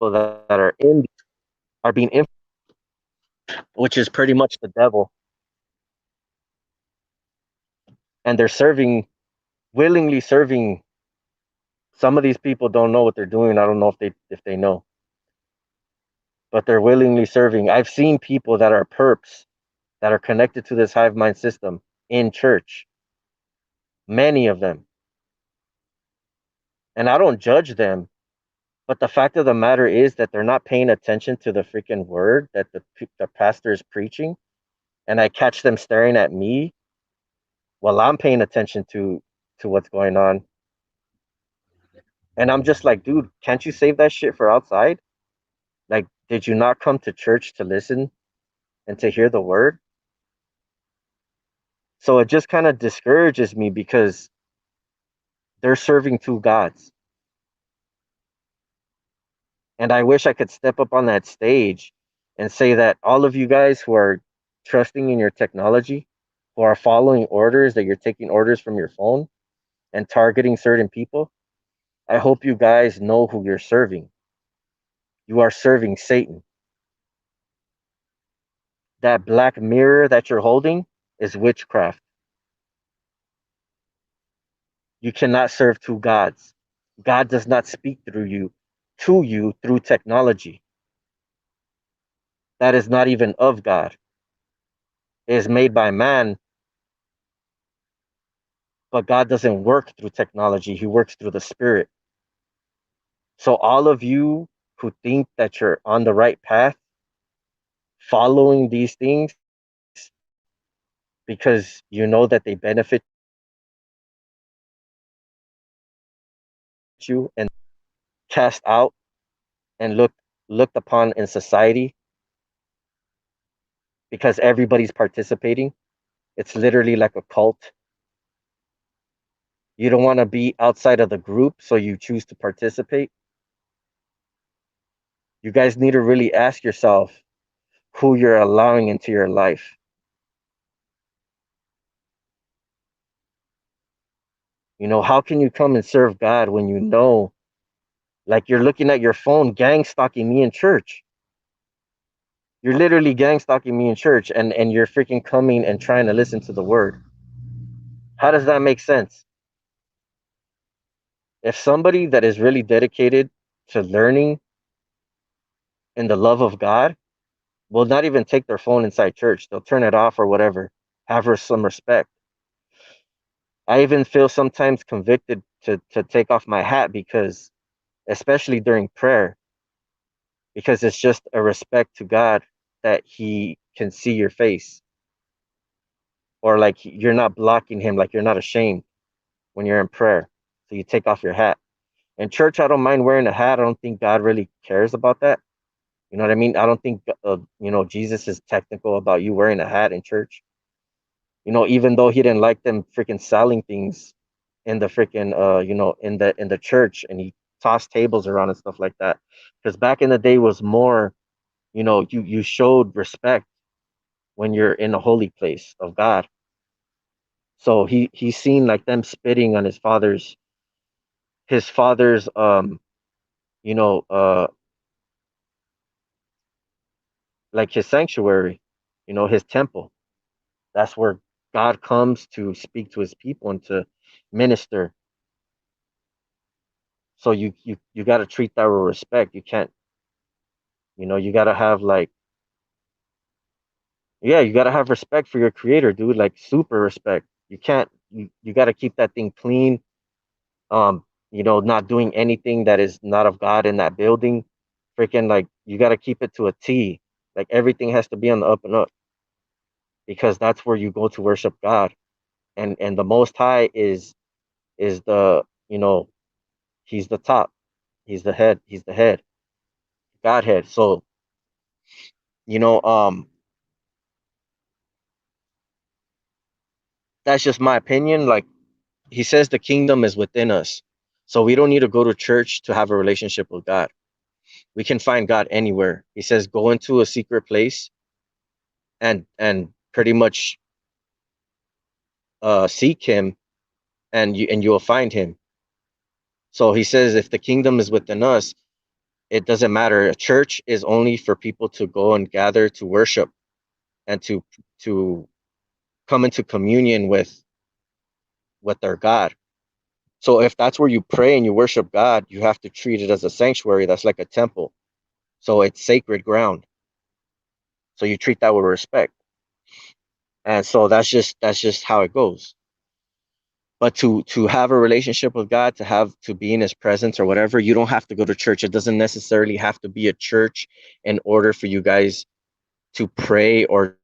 that are in are being which is pretty much the devil, and they're serving willingly serving. Some of these people don't know what they're doing. I don't know if they know, but they're willingly serving. I've seen people that are perps that are connected to this hive mind system in church, many of them, and I don't judge them. But the fact of the matter is that they're not paying attention to the freaking word that the pastor is preaching, and I catch them staring at me while I'm paying attention to what's going on. And I'm just like, dude, can't you save that shit for outside? Like, did you not come to church to listen and to hear the word? So it just kind of discourages me because they're serving two gods. And I wish I could step up on that stage and say that all of you guys who are trusting in your technology, who are following orders, that you're taking orders from your phone and targeting certain people, I hope you guys know who you're serving. You are serving Satan. That black mirror that you're holding is witchcraft. You cannot serve two gods. God does not speak through you, to you through technology. That is not even of God. It is made by man, but God doesn't work through technology. He works through the spirit. So all of you who think that you're on the right path, following these things because you know that they benefit you and cast out and looked upon in society because everybody's participating. It's literally like a cult. You don't want to be outside of the group, so you choose to participate. You guys need to really ask yourself who you're allowing into your life. You know, how can you come and serve God when you know, like you're looking at your phone, gang stalking me in church? You're literally gang stalking me in church, and you're freaking coming and trying to listen to the word. How does that make sense? If somebody that is really dedicated to learning in the love of God will not even take their phone inside church, they'll turn it off or whatever. have some respect. I even feel sometimes convicted to take off my hat because, especially during prayer, because it's just a respect to God that He can see your face, or like you're not blocking Him, like you're not ashamed when you're in prayer. So you take off your hat. In church, I don't mind wearing a hat. I don't think God really cares about that. You know what I mean? I don't think Jesus is technical about you wearing a hat in church. Even though He didn't like them freaking selling things in the freaking in the church, and He tossed tables around and stuff like that. Because back in the day was more, you showed respect when you're in a holy place of God. So he's seen like them spitting on his father's you know like his sanctuary, his temple. That's where God comes to speak to His people and to minister. So you got to treat that with respect. You can't, you got to have like, yeah, you got to have respect for your creator, dude, like super respect. You got to keep that thing clean. Not doing anything that is not of God in that building. Freaking like you got to keep it to a T. Like everything has to be on the up and up, because that's where you go to worship God. And the Most High is He's the top. He's the head. He's the head. Godhead. So, you know, um, that's just my opinion. Like He says the kingdom is within us. So we don't need to go to church to have a relationship with God. We can find God anywhere. He says go into a secret place and pretty much seek Him, and you will find Him. So He says if the kingdom is within us, it doesn't matter. A church is only for people to go and gather to worship and to come into communion with their God. So if that's where you pray and you worship God, you have to treat it as a sanctuary. That's like a temple. So it's sacred ground. So you treat that with respect. And so that's just how it goes. But to have a relationship with God, to be in His presence or whatever, you don't have to go to church. It doesn't necessarily have to be a church in order for you guys to pray or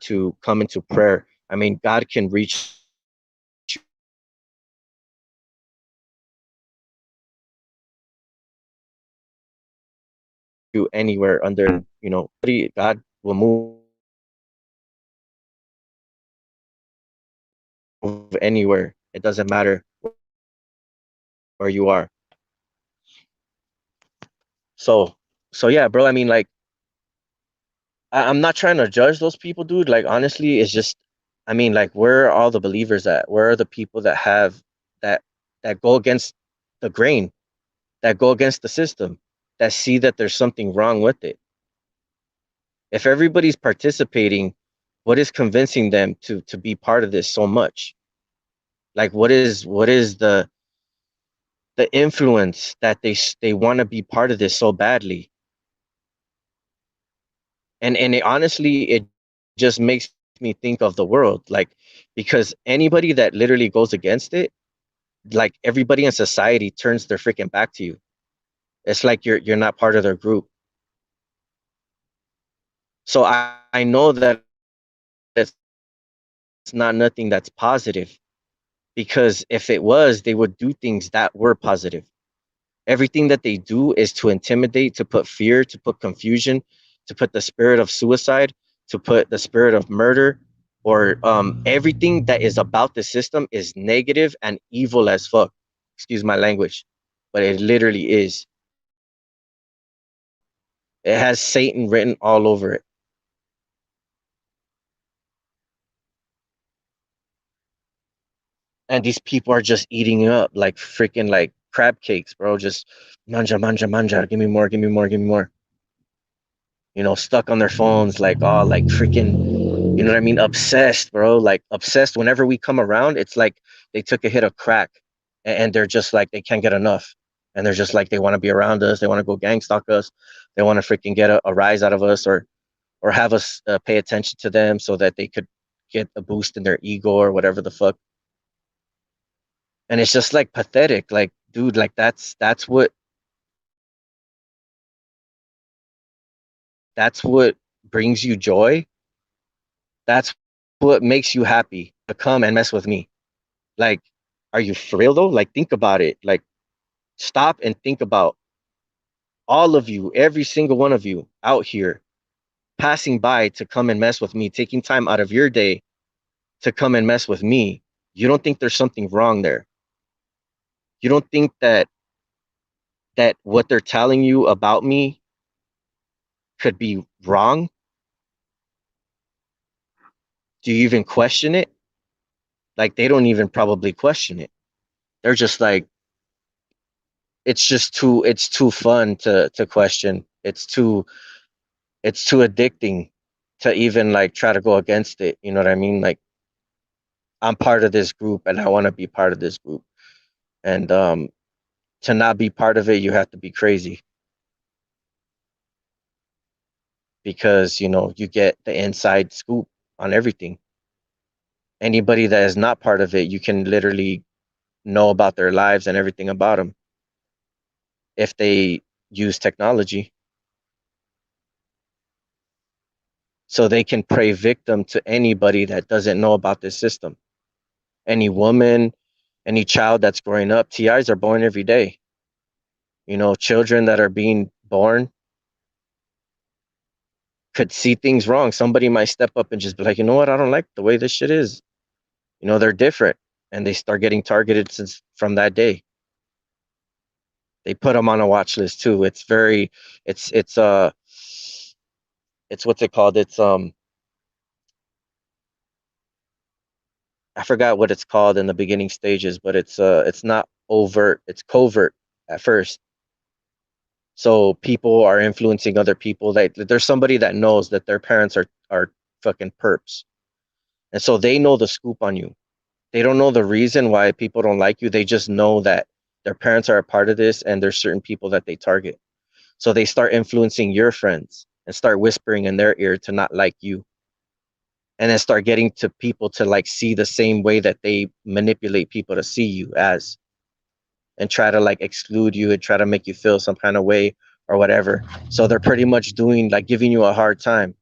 to come into prayer. I mean, God can reach you anywhere under, God will move anywhere. It doesn't matter where you are. So so yeah, bro. I mean, like, I'm not trying to judge those people, dude. Like, honestly, it's just, I mean, like, where are all the believers at? Where are the people that have that that go against the grain, that go against the system, that see that there's something wrong with it? If everybody's participating, what is convincing them to be part of this so much? Like, what is the influence that they want to be part of this so badly? And it just makes me think of the world, like, because anybody that literally goes against it, like, everybody in society turns their freaking back to you. It's like you're not part of their group. So I know that it's not nothing that's positive, because if it was, they would do things that were positive. Everything that they do is to intimidate, to put fear, to put confusion, to put the spirit of suicide, to put the spirit of murder, or everything that is about the system is negative and evil as fuck. Excuse my language, but it literally is. It has Satan written all over it. And these people are just eating it up like freaking like crab cakes, bro. Just manja, manja, manja. Give me more, give me more, give me more. Stuck on their phones, like, oh, like freaking, you know what I mean? Obsessed, bro. Like obsessed. Whenever we come around, it's like they took a hit of crack, and they're just like they can't get enough. And they're just like they want to be around us. They want to go gang stalk us. They want to freaking get a rise out of us, or have us pay attention to them so that they could get a boost in their ego or whatever the fuck. And it's just like pathetic. Like, dude, like that's what brings you joy. That's what makes you happy to come and mess with me. Like, are you for real though? Like, think about it. Like, stop and think about all of you, every single one of you out here passing by to come and mess with me, taking time out of your day to come and mess with me. You don't think there's something wrong there? You don't think that what they're telling you about me could be wrong? Do you even question it? Like, they don't even probably question it. They're just like, it's too fun to question. It's too addicting to even like try to go against it. You know what I mean? Like, I'm part of this group and I want to be part of this group. And to not be part of it, you have to be crazy, because you get the inside scoop on everything. Anybody that is not part of it, you can literally know about their lives and everything about them if they use technology. So they can prey victim to anybody that doesn't know about this system. Any woman, any child that's growing up. TIs are born every day. Children that are being born could see things wrong. Somebody might step up and just be like, you know what? I don't like the way this shit is. They're different, and they start getting targeted since from that day. They put them on a watch list too. It's what's it called? I forgot what it's called in the beginning stages, but it's not overt, it's covert at first. So people are influencing other people. There's somebody that knows that their parents are fucking perps. And so they know the scoop on you. They don't know the reason why people don't like you. They just know that their parents are a part of this and there's certain people that they target. So they start influencing your friends and start whispering in their ear to not like you. And then start getting to people to like see the same way that they manipulate people to see you as, and try to like exclude you and try to make you feel some kind of way or whatever. So they're pretty much doing like giving you a hard time.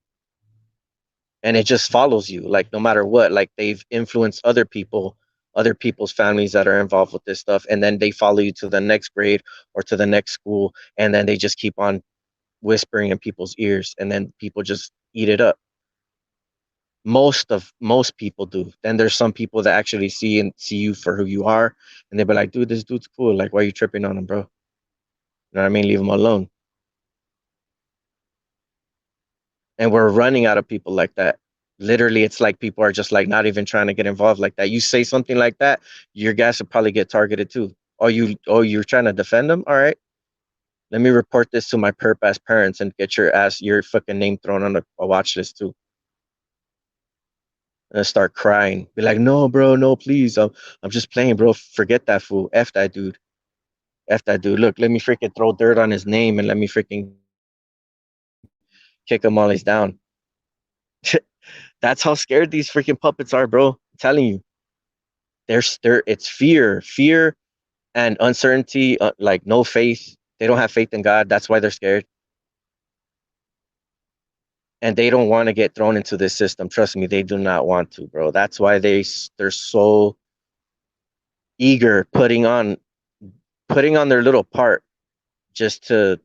And it just follows you, like, no matter what. Like, they've influenced other people's families that are involved with this stuff, and then they follow you to the next grade or to the next school, and then they just keep on whispering in people's ears, and then people just eat it up. Most people do. Then there's some people that actually see you for who you are, and they be like, dude, this dude's cool, like, why are you tripping on him, bro? You know what I mean? Leave him alone. And we're running out of people like that. Literally, it's like people are just like not even trying to get involved like that. You say something like that, your guys will probably get targeted too. You're trying to defend them? All right, let me report this to my perp ass parents and get your fucking name thrown on a watch list too. And start crying. Be like, no, bro, no, please. I'm just playing, bro. Forget that fool. F that dude. F that dude. Look, let me freaking throw dirt on his name and let me freaking kick him while he's down. That's how scared these freaking puppets are, bro. I'm telling you. It's fear and uncertainty, like no faith. They don't have faith in God. That's why they're scared. And they don't want to get thrown into this system. Trust me, they do not want to, bro. That's why they're so eager putting on their little part just to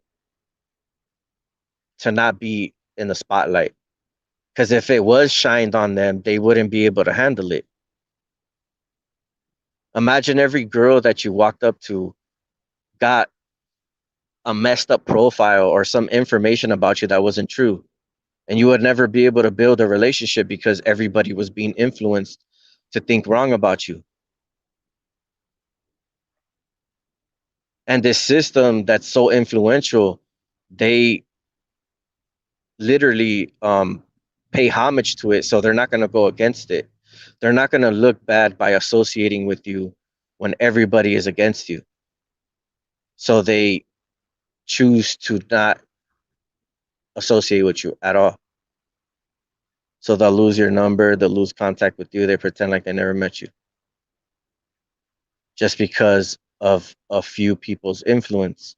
not be in the spotlight. Because if it was shined on them, they wouldn't be able to handle it. Imagine every girl that you walked up to got a messed up profile or some information about you that wasn't true. And you would never be able to build a relationship because everybody was being influenced to think wrong about you. And this system that's so influential, they literally pay homage to it. So they're not going to go against it. They're not going to look bad by associating with you when everybody is against you. So they choose to not associate with you at all. So they'll lose your number, they'll lose contact with you, they pretend like they never met you just because of a few people's influence.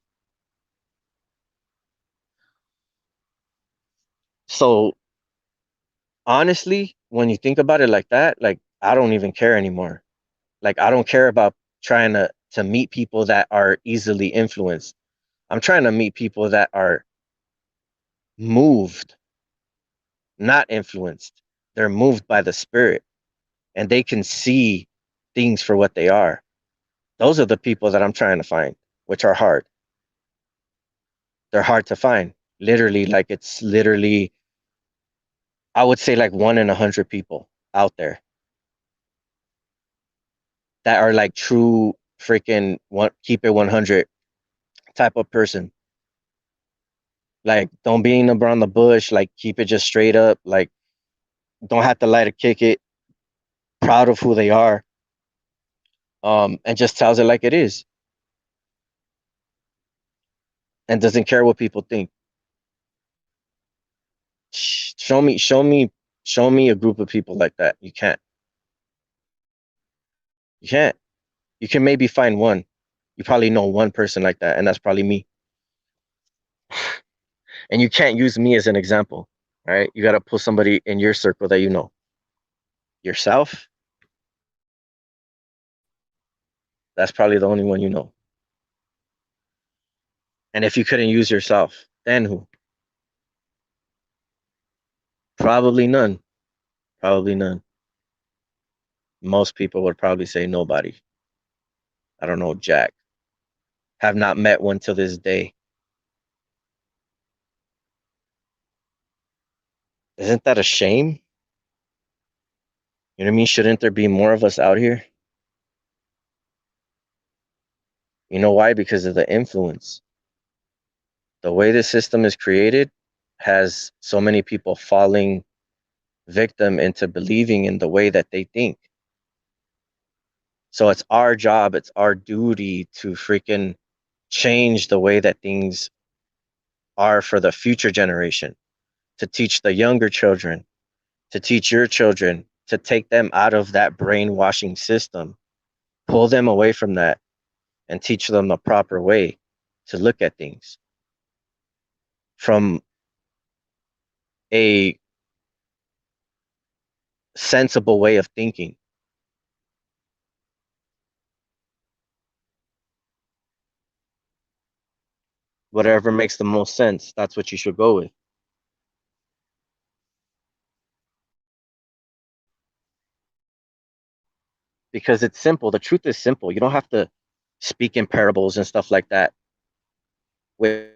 So honestly, when you think about it like that, like I don't even care anymore. Like I don't care about trying to meet people that are easily influenced. I'm trying to meet people that are moved, not influenced. They're moved by the spirit and they can see things for what they are. Those are the people that I'm trying to find, which are hard. They're hard to find. Literally, like it's literally, I would say like 1 in 100 people out there that are like true freaking one, keep it 100 type of person. Like, don't beat them around the bush. Like, keep it just straight up. Like, don't have to lie to kick it. Proud of who they are. And just tells it like it is, and doesn't care what people think. Show me, show me, show me a group of people like that. You can't. You can't. You can maybe find one. You probably know one person like that, and that's probably me. And you can't use me as an example. All right. You got to pull somebody in your circle that you know. Yourself, that's probably the only one you know. And if you couldn't use yourself, then who? Probably none. Probably none. Most people would probably say nobody. I don't know, Jack. Have not met one till this day. Isn't that a shame? You know what I mean? Shouldn't there be more of us out here? You know why? Because of the influence. The way the system is created has so many people falling victim into believing in the way that they think. So it's our job, it's our duty to freaking change the way that things are for the future generation, to teach the younger children, to teach your children, to take them out of that brainwashing system, pull them away from that, and teach them the proper way to look at things from a sensible way of thinking. Whatever makes the most sense, that's what you should go with. Because it's simple. The truth is simple. You don't have to speak in parables and stuff like that, which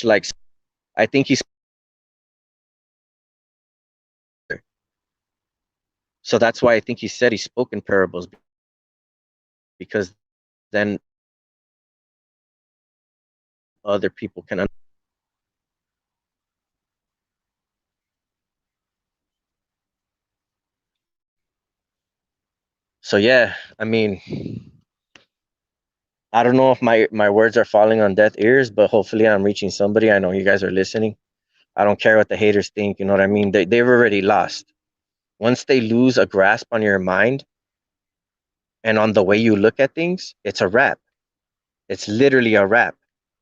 like I think he's so that's why I think he said he spoke in parables because then other people can. So yeah, I mean, I don't know if my words are falling on deaf ears, but hopefully I'm reaching somebody. I know you guys are listening. I don't care what the haters think. You know what I mean? They've already lost. Once they lose a grasp on your mind and on the way you look at things, it's a wrap. It's literally a wrap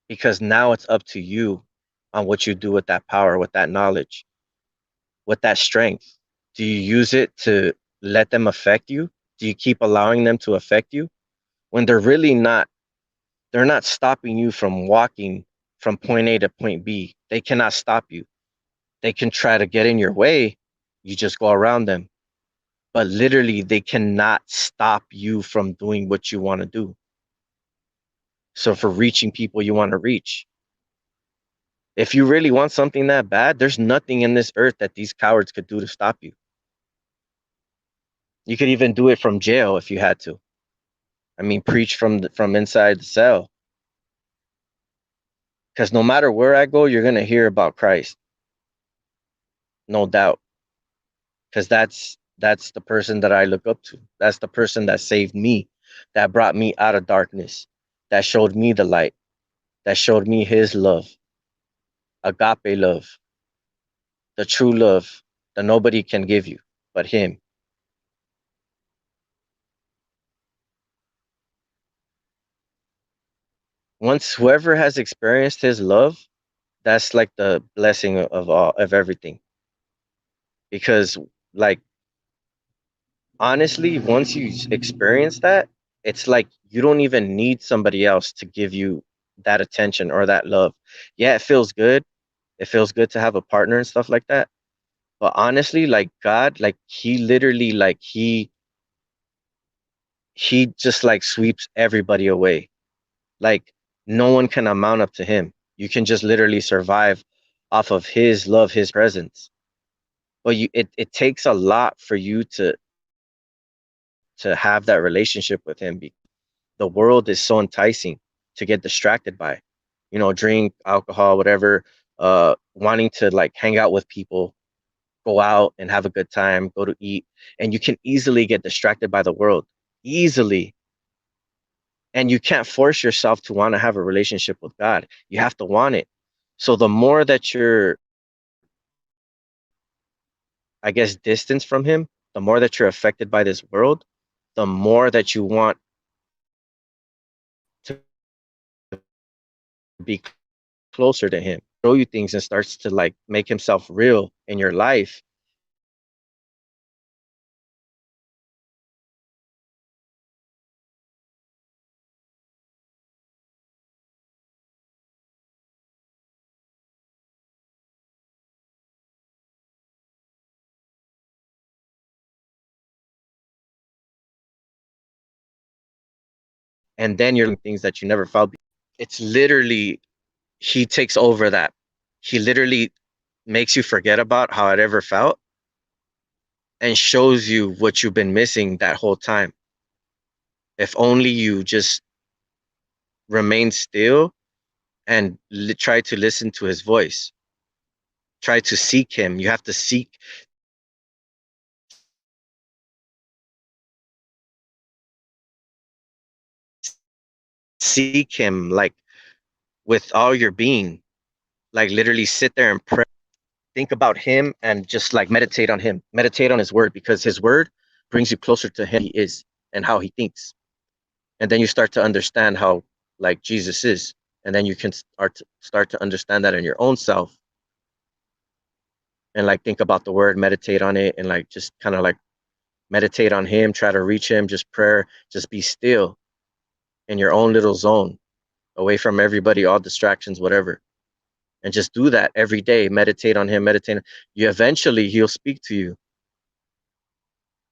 because now it's up to you on what you do with that power, with that knowledge, with that strength. Do you use it to let them affect you? Do you keep allowing them to affect you when they're really not? They're not stopping you from walking from point A to point B. They cannot stop you. They can try to get in your way. You just go around them. But literally, they cannot stop you from doing what you want to do. So, for reaching people you want to reach, if you really want something that bad, there's nothing in this earth that these cowards could do to stop you. You could even do it from jail if you had to. I mean, preach from inside the cell. Because no matter where I go, you're gonna hear about Christ, no doubt. Because That's the person that I look up to. That's the person that saved me, that brought me out of darkness, that showed me the light, that showed me his love, agape love, the true love that nobody can give you but him. Once whoever has experienced his love, that's like the blessing of all of everything. Because like honestly, once you experience that, it's like you don't even need somebody else to give you that attention or that love. Yeah, it feels good. It feels good to have a partner and stuff like that. But honestly, like God, like he literally like he just like sweeps everybody away. Like no one can amount up to him. You can just literally survive off of his love, his presence. But it takes a lot for you to have that relationship with him because the world is so enticing to get distracted by. You know, drink, alcohol, whatever, wanting to like hang out with people, go out and have a good time, go to eat, and you can easily get distracted by the world. Easily. And you can't force yourself to want to have a relationship with God. You have to want it. So the more that you're, I guess, distance from him, the more that you're affected by this world, the more that you want to be closer to him, show you things and starts to like make himself real in your life. And then you're doing things that you never felt. It's literally, he takes over that. He literally makes you forget about how it ever felt and shows you what you've been missing that whole time. If only you just remain still and try to listen to his voice, try to seek him. You have to seek him like with all your being, like literally sit there and pray, think about him and just like meditate on him, meditate on his word, because his word brings you closer to him, he is, and how he thinks. And then you start to understand how like Jesus is. And then you can start to understand that in your own self and like think about the word, meditate on it, and like just kind of like meditate on him, try to reach him, just prayer, just be still in your own little zone, away from everybody, all distractions, whatever. And just do that every day. Meditate on him, meditate. You eventually he'll speak to you.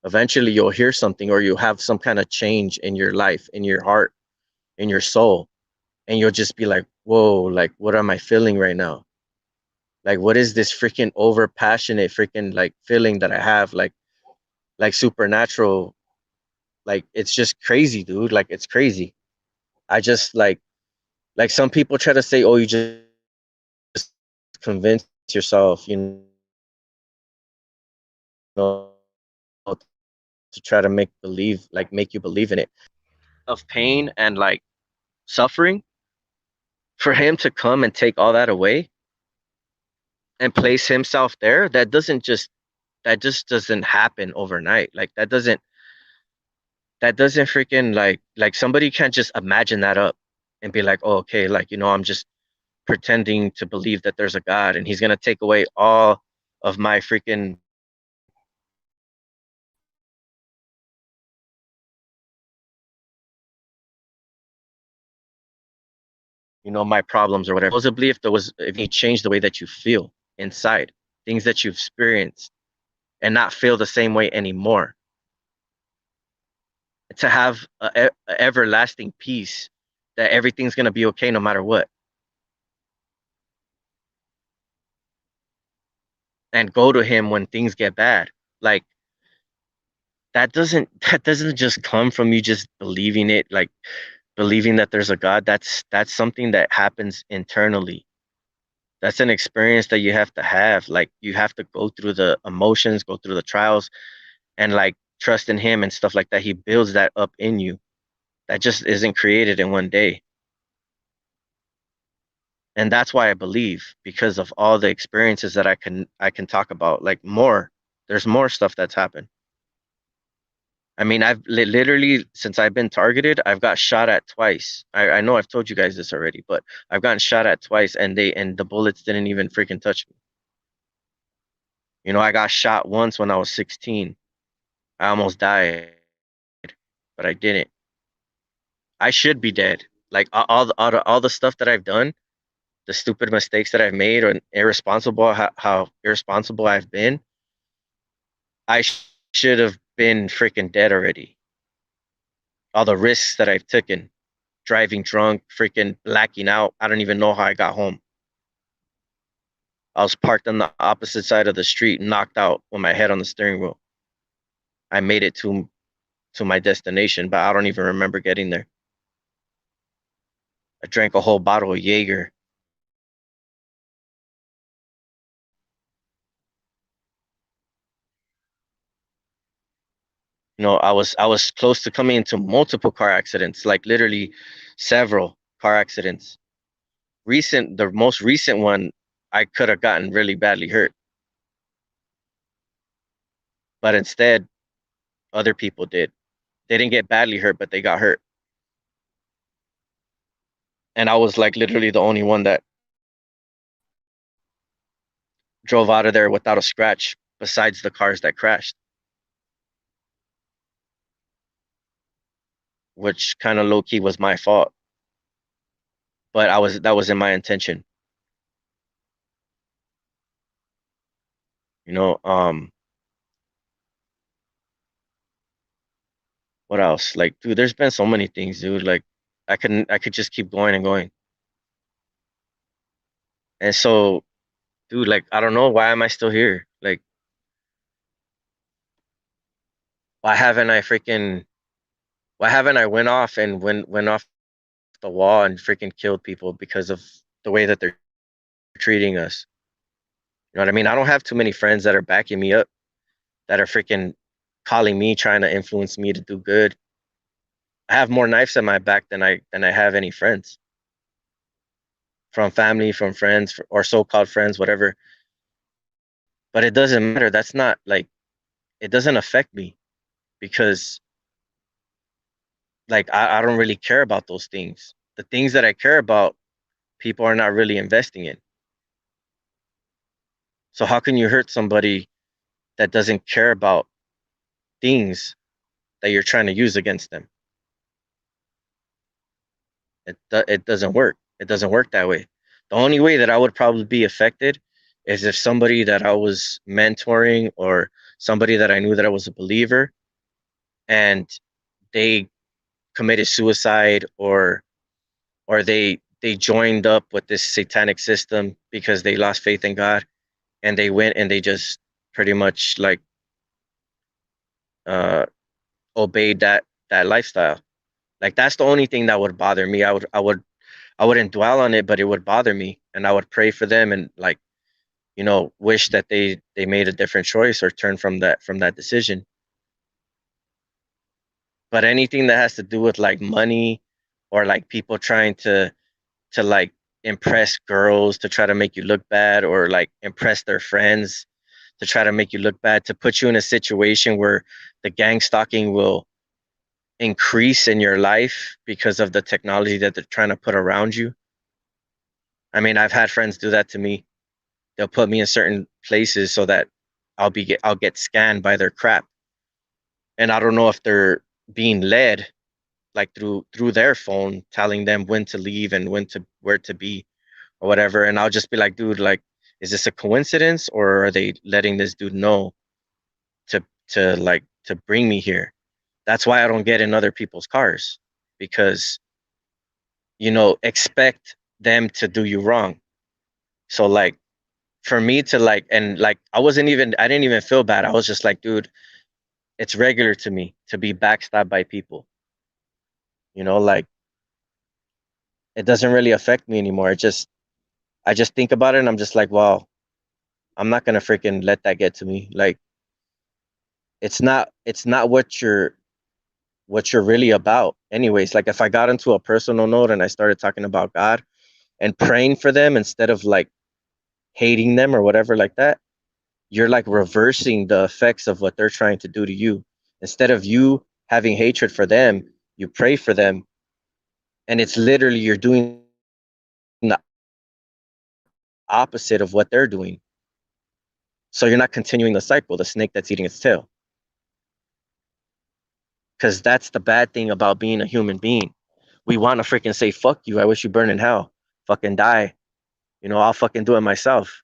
Eventually you'll hear something or you'll have some kind of change in your life, in your heart, in your soul. And you'll just be like, whoa, like what am I feeling right now? Like what is this freaking over passionate freaking like feeling that I have? Like supernatural. Like it's just crazy, dude. Like it's crazy. I just like some people try to say, oh, you just convince yourself, know, to try to make you believe in it. Of pain and like suffering, for him to come and take all that away and place himself there, that just doesn't happen overnight. Like that doesn't freaking like somebody can't just imagine that up and be like, oh, okay, like I'm just pretending to believe that there's a God and he's gonna take away all of my freaking my problems or whatever. Supposedly, if he changed the way that you feel inside, things that you've experienced, and not feel the same way anymore, to have a everlasting peace that everything's gonna be okay no matter what, and go to him when things get bad. Like that doesn't just come from you just believing it, like believing that there's a God. That's something that happens internally. That's an experience that you have to have. Like you have to go through the emotions, go through the trials, and like trust in him and stuff like that. He builds that up in you. That just isn't created in one day. And that's why I believe, because of all the experiences that I can talk about, like more. There's more stuff that's happened. I mean, I've literally, since I've been targeted, I've got shot at twice. I know I've told you guys this already, but I've gotten shot at twice, and the bullets didn't even freaking touch me. You know, I got shot once when I was 16. I almost died, but I didn't. I should be dead. Like all the stuff that I've done, the stupid mistakes that I've made, or irresponsible, how irresponsible I've been, I should have been freaking dead already. All the risks that I've taken, driving drunk, freaking blacking out. I don't even know how I got home. I was parked on the opposite side of the street, knocked out with my head on the steering wheel. I made it to my destination, but I don't even remember getting there. I drank a whole bottle of Jaeger. You know, I was close to coming into multiple car accidents, like literally several car accidents. The most recent one, I could have gotten really badly hurt, but instead, other people did. They didn't get badly hurt, but they got hurt. And I was like literally the only one that drove out of there without a scratch besides the cars that crashed, which kind of low key was my fault, but I was that wasn't my intention. You know, what else? Like, dude, there's been so many things, dude. Like, I could just keep going and going. And so, dude, like, I don't know, why am I still here? Like, why haven't I freaking why haven't I went off the wall and freaking killed people because of the way that they're treating us? You know what I mean? I don't have too many friends that are backing me up, that are freaking calling me, trying to influence me to do good. I have more knives in my back than I have any friends, from family, from friends, or so-called friends, whatever. But it doesn't matter. That's not like, it doesn't affect me, because like I don't really care about those things. The things that I care about, people are not really investing in. So how can you hurt somebody that doesn't care about things that you're trying to use against them? It doesn't work. It doesn't work that way. The only way that I would probably be affected is if somebody that I was mentoring, or somebody that I knew that I was a believer, and they committed suicide, or they joined up with this satanic system because they lost faith in God, and they went and they just pretty much like uh obeyed that lifestyle. Like, that's the only thing that would bother me. I wouldn't dwell on it, but it would bother me, and I would pray for them, and like, wish that they made a different choice, or turn from that decision. But anything that has to do with like money, or like people trying to like impress girls to try to make you look bad, or like impress their friends to try to make you look bad, to put you in a situation where the gang stalking will increase in your life because of the technology that they're trying to put around you. I mean, I've had friends do that to me. They'll put me in certain places so that I'll get scanned by their crap. And I don't know if they're being led, like through their phone, telling them when to leave and where to be, or whatever. And I'll just be like, dude, like, is this a coincidence, or are they letting this dude know to to bring me here? That's why I don't get in other people's cars, because expect them to do you wrong. So like, for me to like, and like, I didn't even feel bad. I was just like, dude, it's regular to me to be backstabbed by people. Like, it doesn't really affect me anymore. I just think about it, and I'm just like, wow, I'm not gonna freaking let that get to me. Like, It's not what you're really about. Anyways, like if I got into a personal note and I started talking about God and praying for them instead of like hating them or whatever like that, you're like reversing the effects of what they're trying to do to you. Instead of you having hatred for them, you pray for them, and it's literally you're doing the opposite of what they're doing. So you're not continuing the cycle, the snake that's eating its tail. Because that's the bad thing about being a human being. We want to freaking say, fuck you. I wish you burn in hell. Fucking die. I'll fucking do it myself.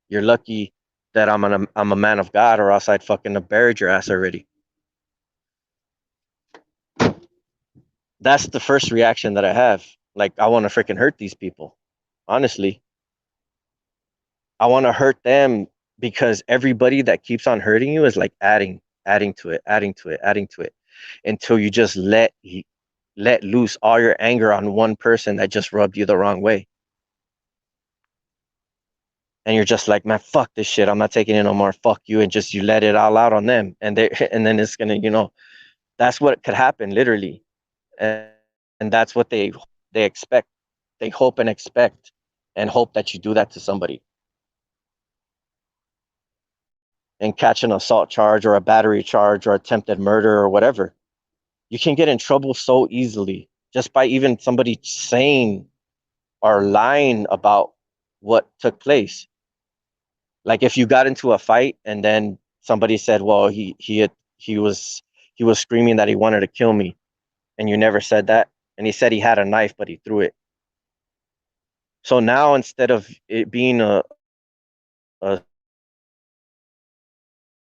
You're lucky that I'm a man of God, or else I'd fucking have buried your ass already. That's the first reaction that I have. Like, I want to freaking hurt these people. Honestly, I want to hurt them because everybody that keeps on hurting you is like adding to it, adding to it, adding to it, until you just let loose all your anger on one person that just rubbed you the wrong way. And you're just like, man, fuck this shit. I'm not taking it no more. Fuck you. And just you let it all out on them. And then it's gonna, that's what could happen literally. And that's what they expect. They hope and expect and hope that you do that to somebody and catch an assault charge or a battery charge or attempted murder or whatever. You can get in trouble so easily just by even somebody saying or lying about what took place. Like if you got into a fight and then somebody said, "Well, he was he was screaming that he wanted to kill me," and you never said that, and he said he had a knife but he threw it. So now instead of it being a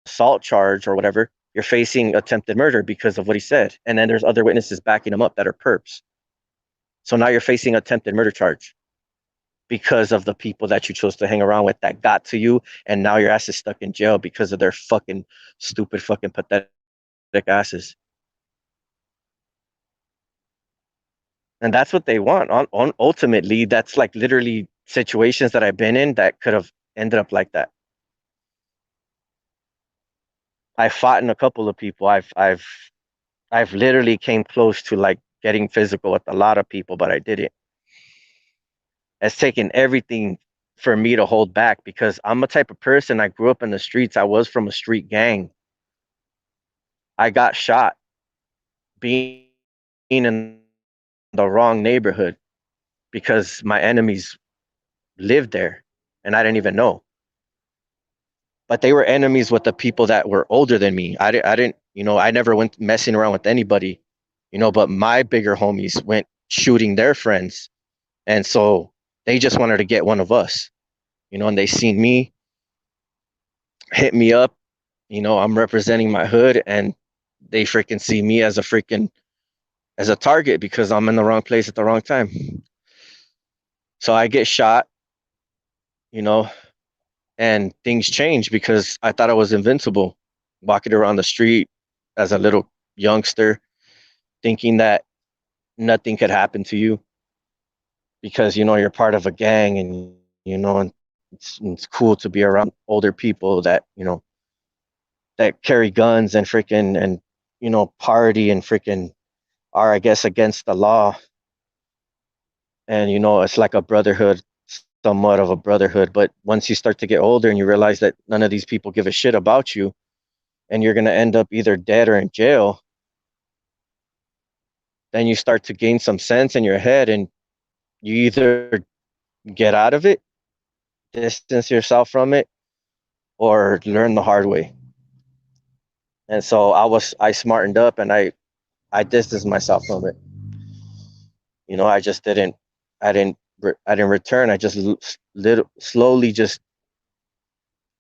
assault charge or whatever, you're facing attempted murder because of what he said, and then there's other witnesses backing him up that are perps. So now you're facing attempted murder charge because of the people that you chose to hang around with that got to you, and now your ass is stuck in jail because of their fucking stupid, fucking pathetic asses. And that's what they want. On ultimately, that's like literally situations that I've been in that could have ended up like that. I fought in a couple of people. I've literally came close to like getting physical with a lot of people, but I didn't. It's taken everything for me to hold back because I'm a type of person. I grew up in the streets. I was from a street gang. I got shot being in the wrong neighborhood because my enemies lived there and I didn't even know. But they were enemies with the people that were older than me. I didn't, I never went messing around with anybody, but my bigger homies went shooting their friends. And so they just wanted to get one of us, and they seen me hit me up, I'm representing my hood, and they freaking see me as a target because I'm in the wrong place at the wrong time. So I get shot, you know, and things change because I thought I was invincible, walking around the street as a little youngster, thinking that nothing could happen to you because you're part of a gang, and and it's cool to be around older people that that carry guns and freaking and party and freaking are, I guess, against the law. And it's like a brotherhood, somewhat of a brotherhood. But once you start to get older and you realize that none of these people give a shit about you, and you're going to end up either dead or in jail, then you start to gain some sense in your head, and you either get out of it, distance yourself from it, or learn the hard way. And so I smartened up, and I distanced myself from it. I just I didn't return. I just slowly just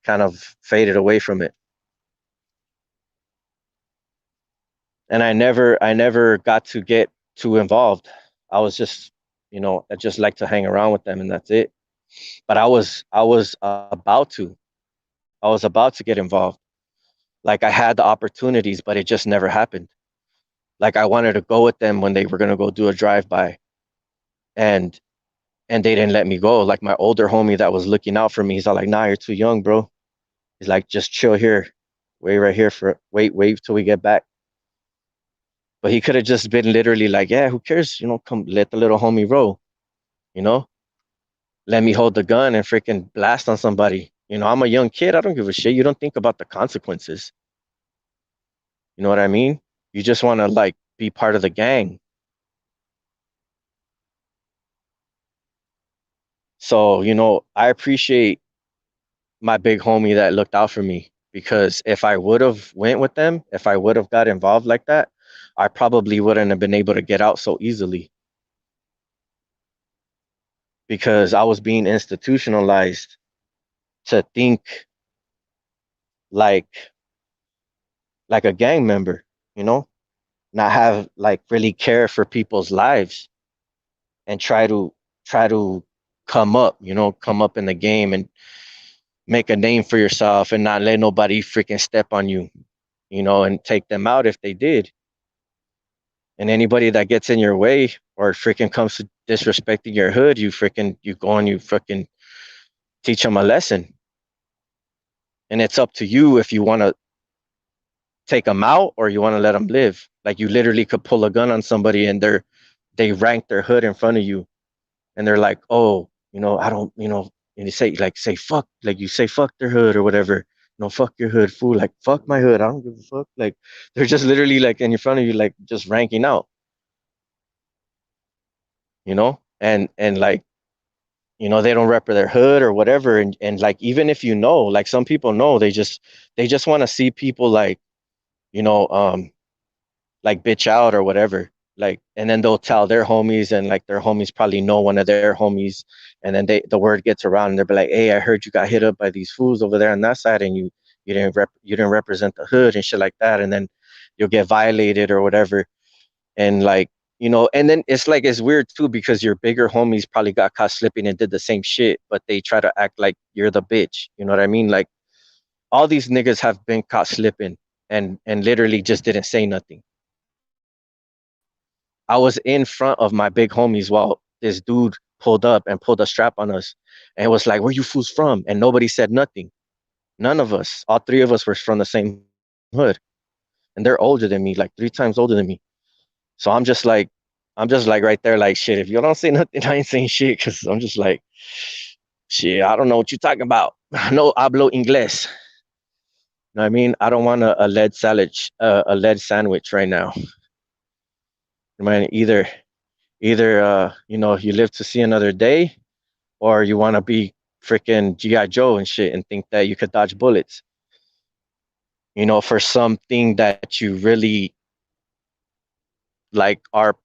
kind of faded away from it. And I never got to get too involved. I was just, I just like to hang around with them, and that's it. But I was about to get involved. Like I had the opportunities, but it just never happened. Like I wanted to go with them when they were gonna go do a drive by, and they didn't let me go. Like my older homie that was looking out for me, he's all like, "Nah, you're too young, bro." He's like, "Just chill here. wait right here for wait till we get back. But he could have just been literally like, yeah, who cares? You know, come let the little homie roll. You know, let me hold the gun and freaking blast on somebody. You know, I'm a young kid. I don't give a shit. You don't think about the consequences. You know what I mean? You just want to like be part of the gang. So, you know, I appreciate my big homie that looked out for me because if I would have went with them, if I would have got involved like that, I probably wouldn't have been able to get out so easily because I was being institutionalized to think like like a gang member, you know, not have like really care for people's lives and try to come up, you know, come up in the game and make a name for yourself and not let nobody freaking step on you, you know, and take them out if they did. And anybody that gets in your way or freaking comes to disrespecting your hood, you go and you freaking teach them a lesson. And it's up to you if you want to take them out or you want to let them live. Like you literally could pull a gun on somebody and they rank their hood in front of you and they're like, oh, you know, I don't, you know, and you say fuck, like you say fuck their hood or whatever. No, fuck your hood, fool. Like fuck my hood. I don't give a fuck. Like they're just literally like in front of you, like just ranking out, you know, and like you know they don't rep their hood or whatever, and like even if you know, like some people know, they just want to see people like you know like bitch out or whatever. Like, and then they'll tell their homies, and like their homies probably know one of their homies, and then the word gets around, and they'll be like, "Hey, I heard you got hit up by these fools over there on that side, and you didn't represent the hood and shit like that," and then you'll get violated or whatever, and like you know, and then it's like it's weird too because your bigger homies probably got caught slipping and did the same shit, but they try to act like you're the bitch. You know what I mean? Like all these niggas have been caught slipping and literally just didn't say nothing. I was in front of my big homies while this dude pulled up and pulled a strap on us and was like, "Where you fools from?" And nobody said nothing. None of us, all three of us were from the same hood. And they're older than me, like 3 times older than me. So I'm just like right there, like shit. If you don't say nothing, I ain't saying shit because I'm just like, shit. I don't know what you're talking about. No hablo inglés. You know what I mean? I don't want a lead sandwich right now. I mean, either you know you live to see another day, or you want to be freaking GI Joe and shit and think that you could dodge bullets. You know, for something that you really like are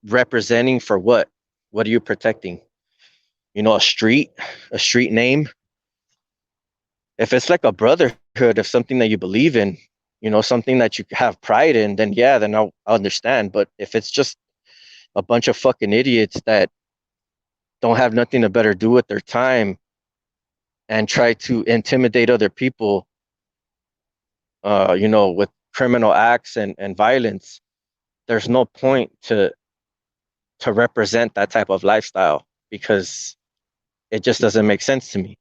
representing for what? What are you protecting? You know, a street name. If it's like a brotherhood, if something that you believe in, you know, something that you have pride in, then yeah, then I'll understand. But if it's just a bunch of fucking idiots that don't have nothing to better do with their time and try to intimidate other people, you know, with criminal acts and violence, there's no point to represent that type of lifestyle because it just doesn't make sense to me.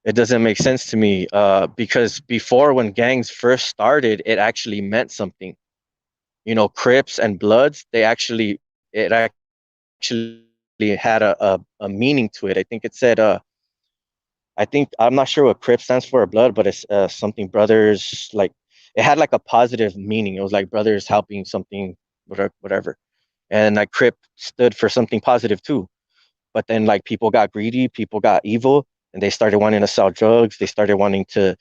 It doesn't make sense to me because before when gangs first started, it actually meant something. You know, Crips and Bloods, it actually had a meaning to it. I think it said I'm not sure what Crip stands for or Blood, but it's something brothers like it had like a positive meaning. It was like brothers helping something, whatever. And like Crip stood for something positive too. But then like people got greedy, people got evil, and they started wanting to sell drugs. They started wanting to,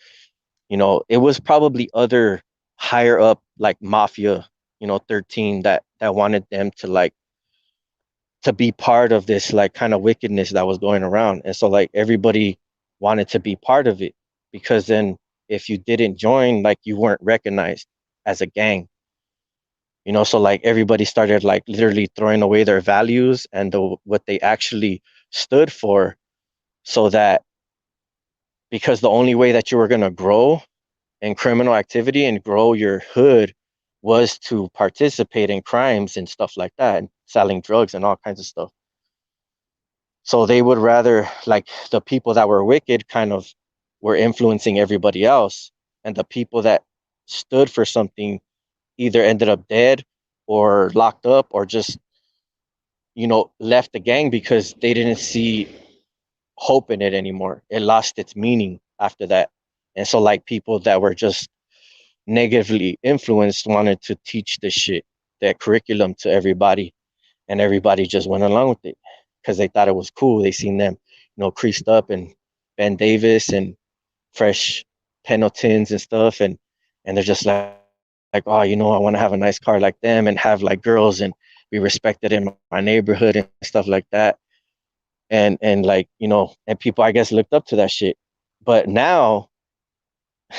you know, it was probably other higher up like mafia, you know, 13 that wanted them to be part of this like kind of wickedness that was going around. And so like everybody wanted to be part of it because then if you didn't join, like you weren't recognized as a gang. You know, so like everybody started like literally throwing away their values and what they actually stood for, so that because the only way that you were going to grow in criminal activity and grow your hood was to participate in crimes and stuff like that, and selling drugs and all kinds of stuff. So they would rather like the people that were wicked kind of were influencing everybody else. and the people that stood for something either ended up dead or locked up or just, left the gang because they didn't see hope in it anymore. It lost its meaning after that. And so like people that were just negatively influenced wanted to teach this shit, that curriculum to everybody, and everybody just went along with it because they thought it was cool. They seen them, creased up and Ben Davis and fresh Pendletons and stuff, and they're just like, oh, I want to have a nice car like them and have like girls and be respected in my neighborhood and stuff like that. And like, and people I guess looked up to that shit. But now,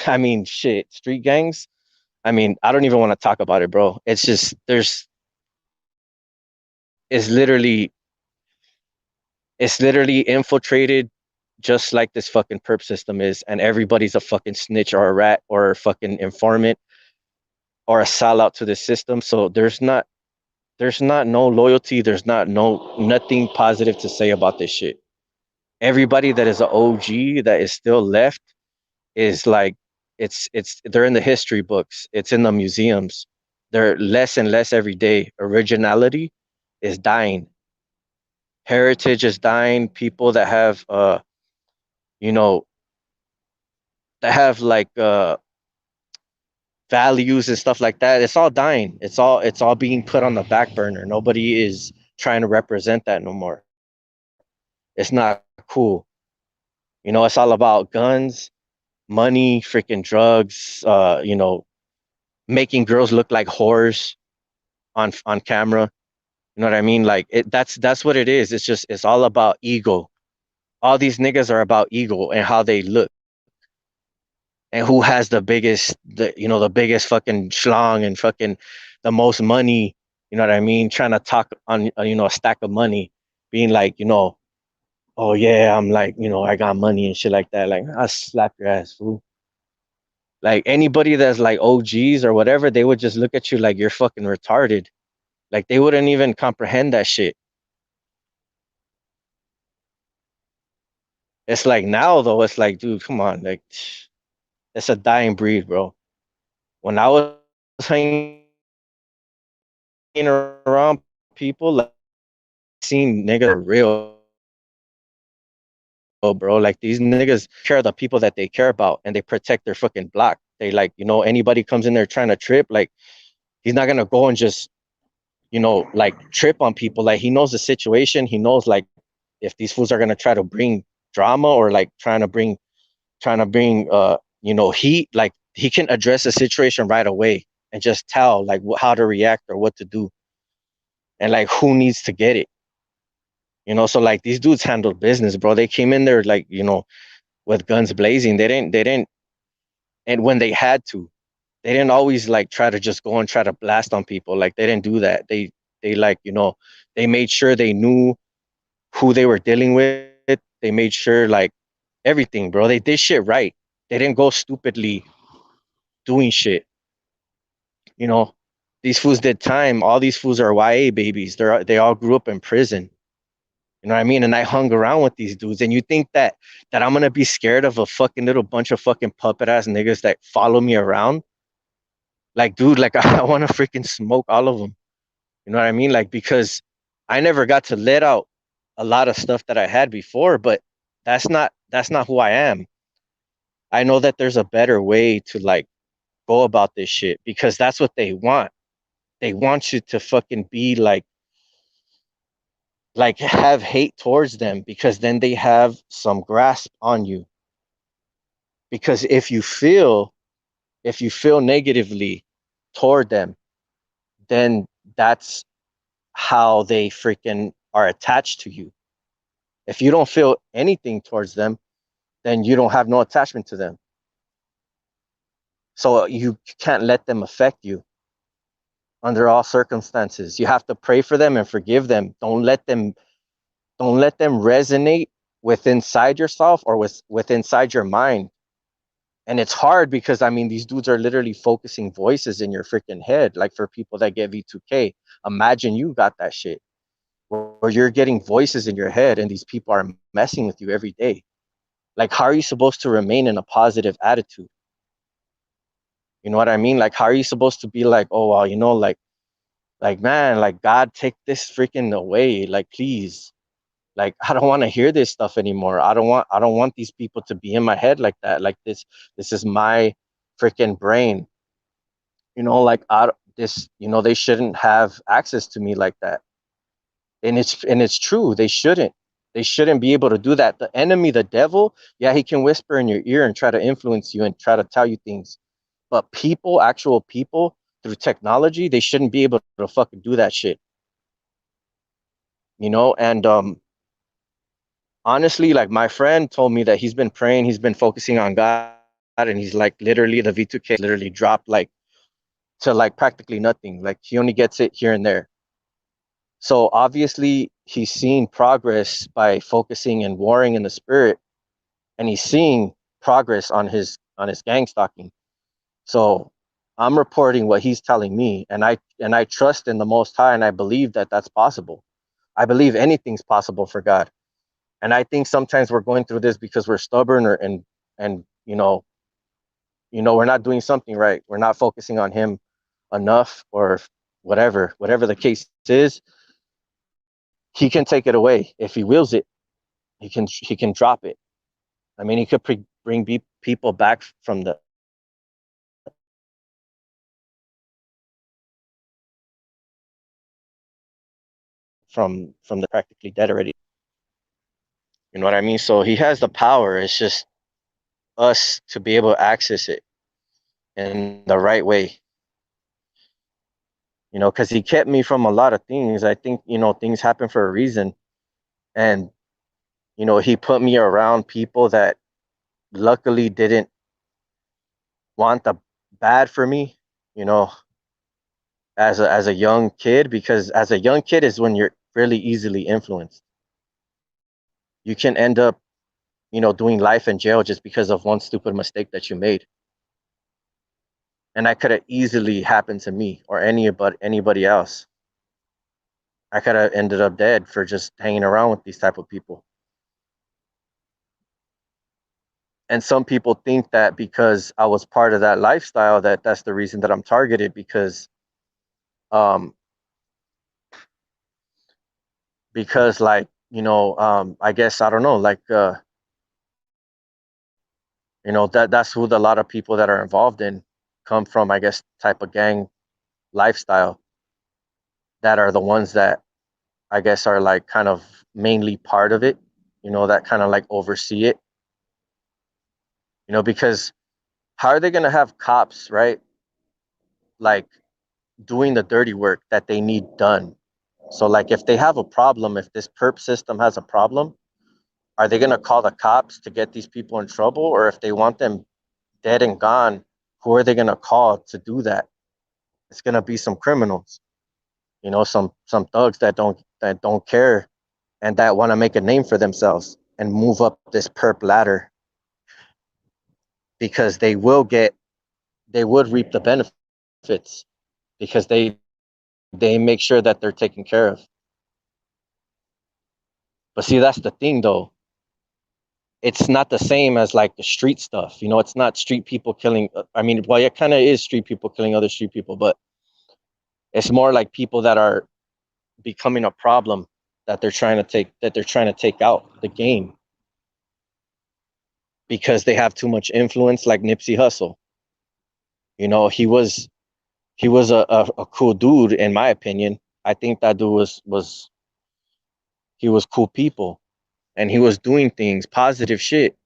I mean, shit, street gangs. I mean, I don't even want to talk about it, bro. It's just it's literally it's literally infiltrated just like this fucking perp system is, and everybody's a fucking snitch or a rat or a fucking informant or a sellout to the system. So there's not no loyalty. There's not no nothing positive to say about this shit. Everybody that is an OG that is still left is like it's they're in the history books. It's in the museums. They're less and less every day. Originality is dying. Heritage is dying. People that have you know that have like values and stuff like that, it's all dying. It's all being put on the back burner. Nobody is trying to represent that no more. It's not cool. It's all about guns, money, freaking drugs, making girls look like whores on camera. You know what I mean? Like that's what it is. It's all about ego. All these niggas are about ego and how they look and who has the biggest fucking schlong and fucking the most money. You know what I mean? Trying to talk on a stack of money, being like, oh yeah, I'm like, I got money and shit like that. Like, I slap your ass, fool. Like anybody that's like OGs or whatever, they would just look at you like you're fucking retarded. Like they wouldn't even comprehend that shit. It's like now though, it's like, dude, come on, like it's a dying breed, bro. When I was hanging around people, like seen niggas that were real, bro. Like these niggas care of the people that they care about and they protect their fucking block. They like, anybody comes in there trying to trip, like he's not gonna go and just, like trip on people. Like he knows the situation. He knows like if these fools are gonna try to bring drama or like trying to bring heat, like he can address the situation right away and just tell like how to react or what to do and like who needs to get it. So like these dudes handled business, bro. They came in there like, with guns blazing. They didn't and when they had to, they didn't always like try to just go and try to blast on people. Like they didn't do that. They like, they made sure they knew who they were dealing with. They made sure like everything, bro. They did shit right. They didn't go stupidly doing shit. You know, these fools did time. All these fools are YA babies. They all grew up in prison. You know what I mean? And I hung around with these dudes. And you think that I'm gonna be scared of a fucking little bunch of fucking puppet ass niggas that follow me around? Like, dude, like I want to freaking smoke all of them. You know what I mean? Like because I never got to let out a lot of stuff that I had before, but that's not who I am. I know that there's a better way to like go about this shit because that's what they want. They want you to fucking be like have hate towards them because then they have some grasp on you. Because if you feel negatively toward them, then that's how they freaking are attached to you. If you don't feel anything towards them, then you don't have no attachment to them. So you can't let them affect you under all circumstances. You have to pray for them and forgive them. Don't let them resonate with inside yourself or with inside your mind. And it's hard because I mean these dudes are literally focusing voices in your freaking head. Like for people that get V2K, imagine you got that shit where you're getting voices in your head and these people are messing with you every day. Like how are you supposed to remain in a positive attitude? You know what I mean? Like, how are you supposed to be like, oh, well, like, man, like, God, take this freaking away. Like, please. Like, I don't want to hear this stuff anymore. I don't want these people to be in my head like that. Like, this is my freaking brain. Like, they shouldn't have access to me like that. And it's true. They shouldn't be able to do that. The enemy, the devil, yeah, he can whisper in your ear and try to influence you and try to tell you things. But people, actual people, through technology, they shouldn't be able to fucking do that shit. And honestly, like, my friend told me that he's been praying, he's been focusing on God, and he's like, literally, the V2K has literally dropped, like, to like practically nothing. Like, he only gets it here and there. So obviously he's seeing progress by focusing and warring in the spirit, and he's seeing progress on his gang stalking. So I'm reporting what he's telling me, and I trust in the Most High, and I believe that that's possible. I believe anything's possible for God. And I think sometimes we're going through this because we're stubborn, and we're not doing something right. We're not focusing on him enough, or whatever the case is. He can take it away if he wills it. He can drop it. I mean, he could bring people back from the practically dead already. You know what I mean? So he has the power. It's just us to be able to access it in the right way. Because he kept me from a lot of things. I think, things happen for a reason. And, he put me around people that luckily didn't want the bad for me, you know, as a young kid, because as a young kid is when you're really easily influenced. You can end up, doing life in jail just because of one stupid mistake that you made. And that could have easily happened to me or anybody else. I could have ended up dead for just hanging around with these type of people. And some people think that because I was part of that lifestyle, that's the reason that I'm targeted, um because, like, I guess, I don't know, like, that's who a lot of people that are involved in come from, I guess, type of gang lifestyle, that are the ones that, I guess, are like kind of mainly part of it, that kind of like oversee it, because how are they going to have cops, right? Like, doing the dirty work that they need done. So, like, if they have a problem, if this perp system has a problem, are they going to call the cops to get these people in trouble? Or if they want them dead and gone, who are they going to call to do that? It's going to be some criminals, some thugs that don't care, and that want to make a name for themselves and move up this perp ladder, because they would reap the benefits, because they make sure that they're taken care of. But see, that's the thing, though. It's not the same as like the street stuff. It's not street people killing. I mean, well, it kind of is street people killing other street people, but it's more like people that are becoming a problem, that they're trying to take out the game because they have too much influence, like Nipsey Hussle. He was a cool dude, in my opinion. I think that dude was he was cool people, and he was doing things, positive shit,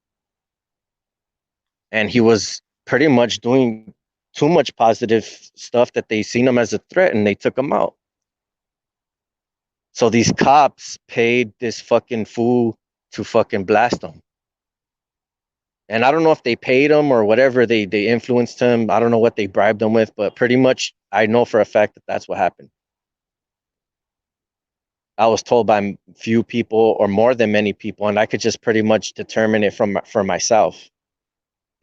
and he was pretty much doing too much positive stuff that they seen him as a threat, and they took him out. So these cops paid this fucking fool to fucking blast him. And I don't know if they paid him or whatever, they influenced him. I don't know what they bribed him with, but pretty much I know for a fact that that's what happened. I was told by few people, or more than many people, and I could just pretty much determine it for myself.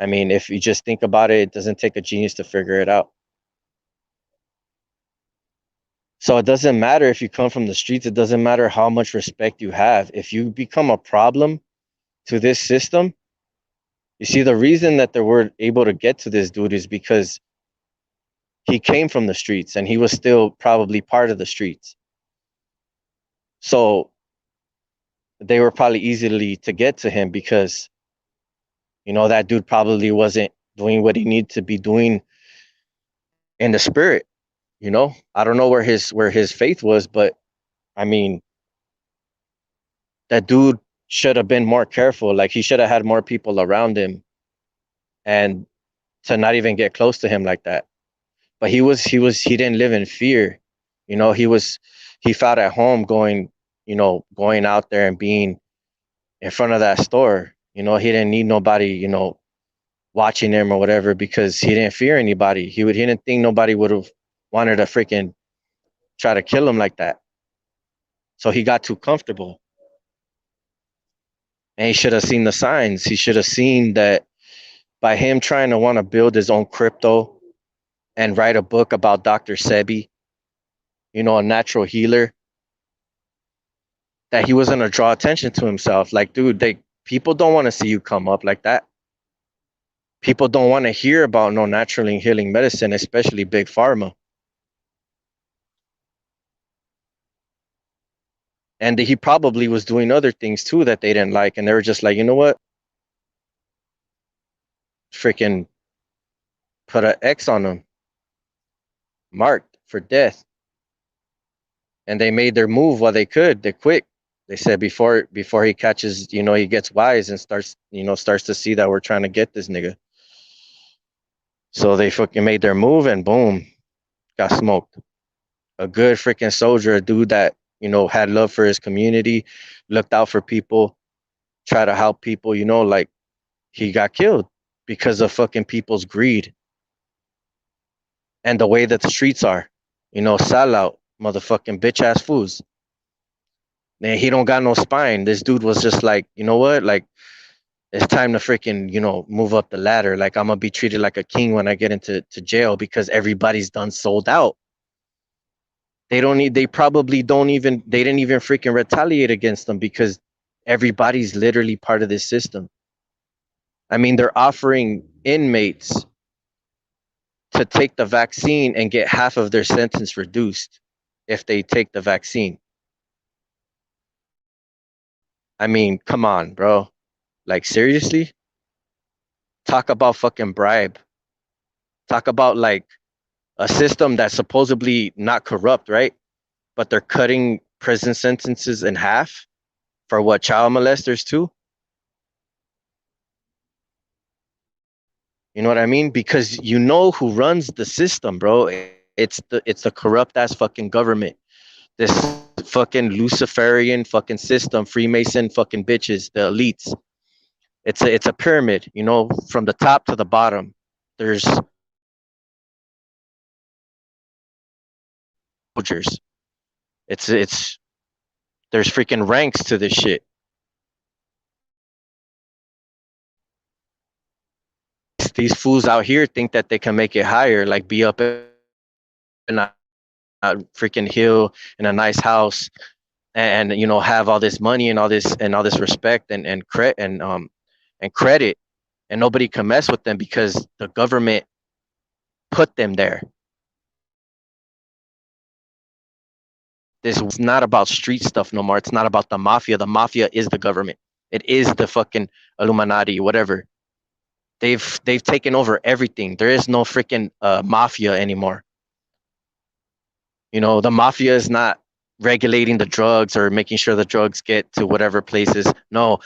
I mean, if you just think about it, it doesn't take a genius to figure it out. So it doesn't matter if you come from the streets. It doesn't matter how much respect you have. If you become a problem to this system, you see, the reason that they were able to get to this dude is because he came from the streets and he was still probably part of the streets. So they were probably easily to get to him because, that dude probably wasn't doing what he needed to be doing in the spirit. I don't know where his faith was, but I mean, that dude should have been more careful. Like, he should have had more people around him and to not even get close to him like that. But he didn't live in fear. He felt at home going out there and being in front of that store. He didn't need nobody, watching him or whatever, because he didn't fear anybody. He didn't think nobody would have wanted to freaking try to kill him like that. So he got too comfortable. And he should have seen the signs. He should have seen that by him trying to want to build his own crypto and write a book about Dr. Sebi, a natural healer, that he was going to draw attention to himself. Like, dude, people don't want to see you come up like that. People don't want to hear about no naturally healing medicine, especially big pharma. And he probably was doing other things too that they didn't like. And they were just like, you know what? Freaking put an X on him, marked for death. And they made their move while they could. They're quick. They said before he catches, he gets wise and starts to see that we're trying to get this nigga. So they fucking made their move and boom, got smoked. A good freaking soldier, a dude that, had love for his community, looked out for people, tried to help people, like, he got killed because of fucking people's greed and the way that the streets are, sell out, motherfucking bitch ass fools. Man, he don't got no spine. This dude was just like, you know what? Like, it's time to freaking, move up the ladder. Like, I'm gonna be treated like a king when I get into jail because everybody's done sold out. They didn't even freaking retaliate against them because everybody's literally part of this system. I mean, they're offering inmates to take the vaccine and get half of their sentence reduced if they take the vaccine. I mean, come on, bro. Like, seriously? Talk about fucking bribe. Talk about, like, a system that's supposedly not corrupt, right? But they're cutting prison sentences in half for what, child molesters too? You know what I mean? Because who runs the system, bro. It's the corrupt ass fucking government. This fucking Luciferian fucking system, Freemason fucking bitches, the elites. It's a pyramid, from the top to the bottom. There's soldiers. It's there's freaking ranks to this shit. These fools out here think that they can make it higher, like be up in a freaking hill in a nice house and have all this money and all this respect and credit, and nobody can mess with them because the government put them there. This is not about street stuff no more. It's not about the mafia. The mafia is the government. It is the fucking Illuminati, whatever. They've taken over everything. There is no freaking mafia anymore. The mafia is not regulating the drugs or making sure the drugs get to whatever places. No,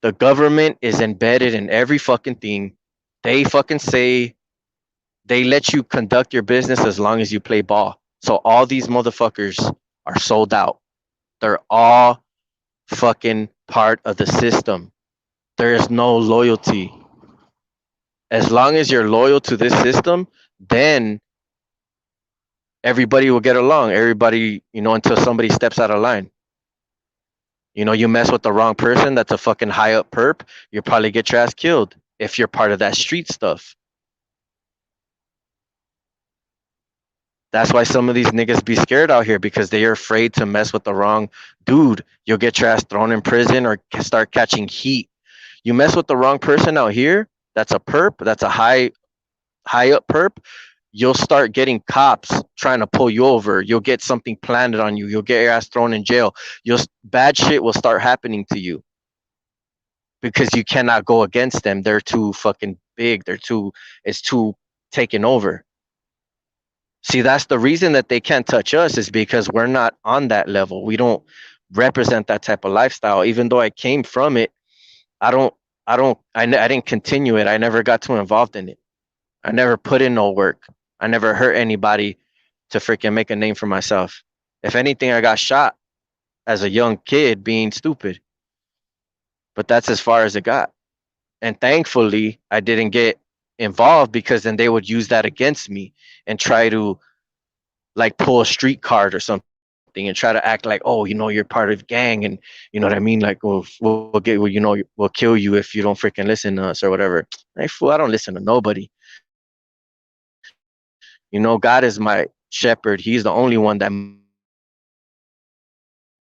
the government is embedded in every fucking thing. They fucking say they let you conduct your business as long as you play ball. So all these motherfuckers are sold out. They're all fucking part of the system. There is no loyalty. As long as you're loyal to this system, then everybody will get along. Everybody, until somebody steps out of line. You mess with the wrong person that's a fucking high up perp, you'll probably get your ass killed if you're part of that street stuff. That's why some of these niggas be scared out here, because they are afraid to mess with the wrong dude. You'll get your ass thrown in prison or start catching heat. You mess with the wrong person out here, that's a perp, that's a high up perp, you'll start getting cops trying to pull you over. You'll get something planted on you. You'll get your ass thrown in jail. You'll bad shit will start happening to you because you cannot go against them. They're too fucking big. It's too taken over. See, that's the reason that they can't touch us is because we're not on that level. We don't represent that type of lifestyle. Even though I came from it, I don't, I didn't continue it. I never got too involved in it. I never put in no work. I never hurt anybody to freaking make a name for myself. If anything, I got shot as a young kid being stupid, but that's as far as it got. And thankfully, I didn't get involved because then they would use that against me and try to like pull a street card or something and try to act like, oh, you're part of the gang, and you know what I mean, like, we'll get, we'll kill you if you don't freaking listen to us or whatever. Hey, fool, I don't listen to nobody. God is my shepherd. He's the only one that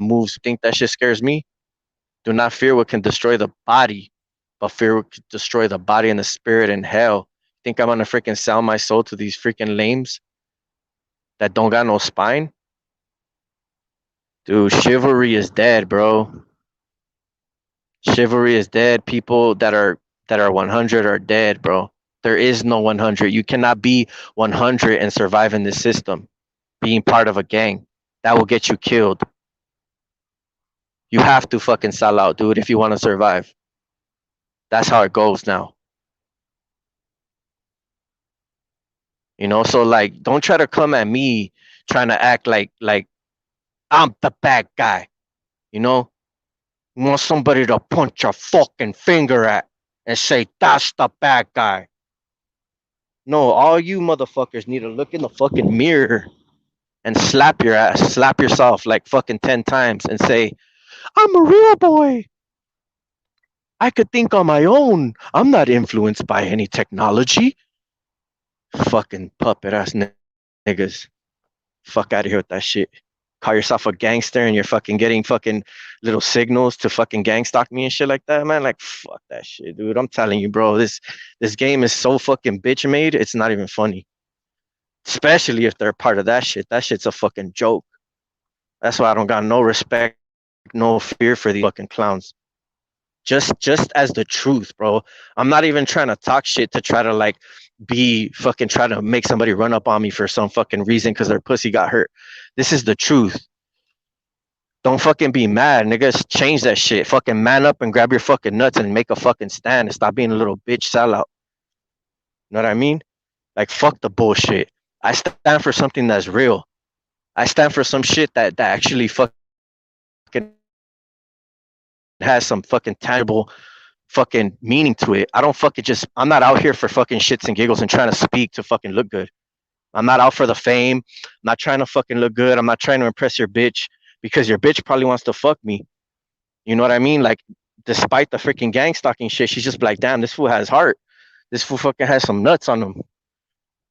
moves. Think that shit scares me? Do not fear what can destroy the body, but fear what can destroy the body and the spirit in hell. Think I'm gonna freaking sell my soul to these freaking lames that don't got no spine? Dude, chivalry is dead, bro. Chivalry is dead. People that are 100 are dead, bro. There is no 100. You cannot be 100 and survive in this system. Being part of a gang that will get you killed. You have to fucking sell out, dude, if you want to survive. That's how it goes now. So like, don't try to come at me trying to act like I'm the bad guy. You know, you want somebody to punch your fucking finger at and say that's the bad guy. No, all you motherfuckers need to look in the fucking mirror and slap your ass, slap yourself like fucking 10 times and say, I'm a real boy. I could think on my own. I'm not influenced by any technology. Fucking puppet ass niggas. Fuck out of here with that shit. Call yourself a gangster and you're fucking getting fucking little signals to fucking gang stalk me and shit like that, man. Like, fuck that shit, dude. I'm telling you, bro, this game is so fucking bitch made, it's not even funny. Especially if they're part of that shit. That shit's a fucking joke. That's why I don't got no respect, no fear for these fucking clowns. Just as the truth, bro. I'm not even trying to talk shit to try to like be fucking try to make somebody run up on me for some fucking reason because their pussy got hurt. This is the truth. Don't fucking be mad, niggas. Change that shit. Fucking man up and grab your fucking nuts and make a fucking stand and stop being a little bitch sellout. You know what I mean? Like, fuck the bullshit. I stand for something that's real. I stand for some shit that actually fucking has some fucking tangible fucking meaning to it. I don't fucking I'm not out here for fucking shits and giggles and trying to speak to fucking look good. I'm not out for the fame. I'm not trying to fucking look good. I'm not trying to impress your bitch because your bitch probably wants to fuck me. You know what I mean? Like, despite the freaking gang stalking shit, she's just like, damn, this fool has heart. This fool fucking has some nuts on him.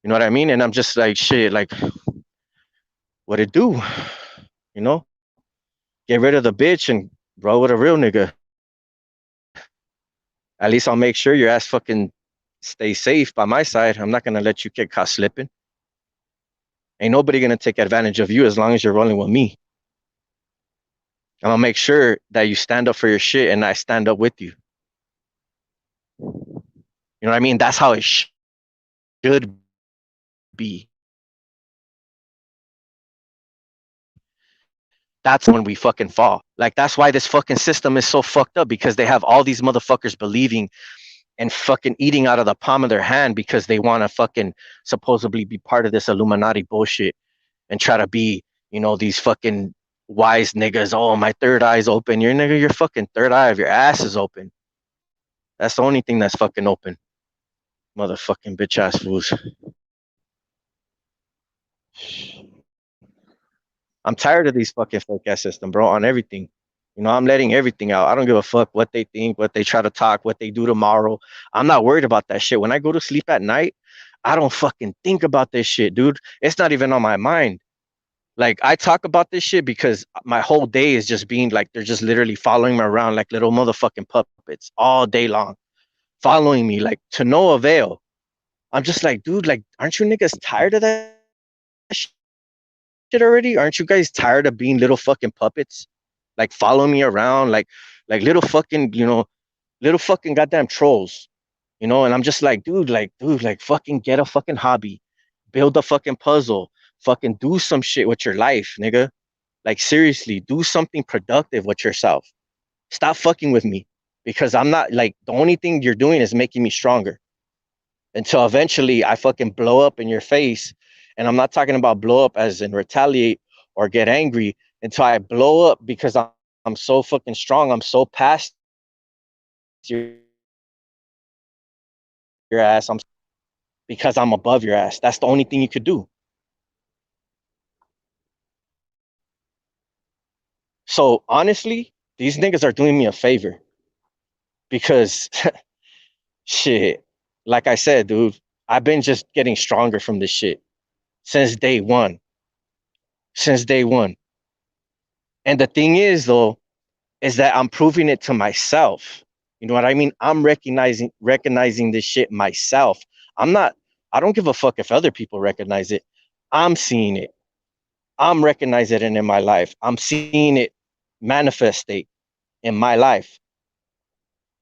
You know what I mean? And I'm just like, shit, like, what it do? You know? Get rid of the bitch and roll with a real nigga. At least I'll make sure your ass fucking stay safe by my side. I'm not gonna let you get caught slipping. Ain't nobody gonna take advantage of you as long as you're rolling with me. I'm gonna make sure that you stand up for your shit and I stand up with you. You know what I mean? That's how it should be. That's when we fucking fall. Like, that's why this fucking system is so fucked up, because they have all these motherfuckers believing and fucking eating out of the palm of their hand because they want to fucking supposedly be part of this Illuminati bullshit and try to be, these fucking wise niggas. Oh, my third eye's open. Your fucking third eye of your ass is open. That's the only thing that's fucking open. Motherfucking bitch ass fools. I'm tired of these fucking fake ass system, bro, on everything. I'm letting everything out. I don't give a fuck what they think, what they try to talk, what they do tomorrow. I'm not worried about that shit. When I go to sleep at night, I don't fucking think about this shit, dude. It's not even on my mind. Like, I talk about this shit because my whole day is just being like, they're just literally following me around like little motherfucking puppets all day long, following me like to no avail. I'm just like, dude, like, aren't you niggas tired of that shit already? Aren't you guys tired of being little fucking puppets? Like following me around, like little fucking, little fucking goddamn trolls, And I'm just like, dude, like, fucking get a fucking hobby, build a fucking puzzle, fucking do some shit with your life, nigga. Like seriously, do something productive with yourself. Stop fucking with me because I'm not like the only thing you're doing is making me stronger until eventually I fucking blow up in your face. And I'm not talking about blow up as in retaliate or get angry until I blow up because I'm so fucking strong. I'm so past your ass. I'm so fucking because I'm above your ass. That's the only thing you could do. So honestly, these niggas are doing me a favor because shit, like I said, dude, I've been just getting stronger from this shit since day one. Since day one. And the thing is, though, is that I'm proving it to myself. You know what I mean? I'm recognizing this shit myself. I'm not. I don't give a fuck if other people recognize it. I'm seeing it. I'm recognizing it in my life. I'm seeing it manifestate in my life.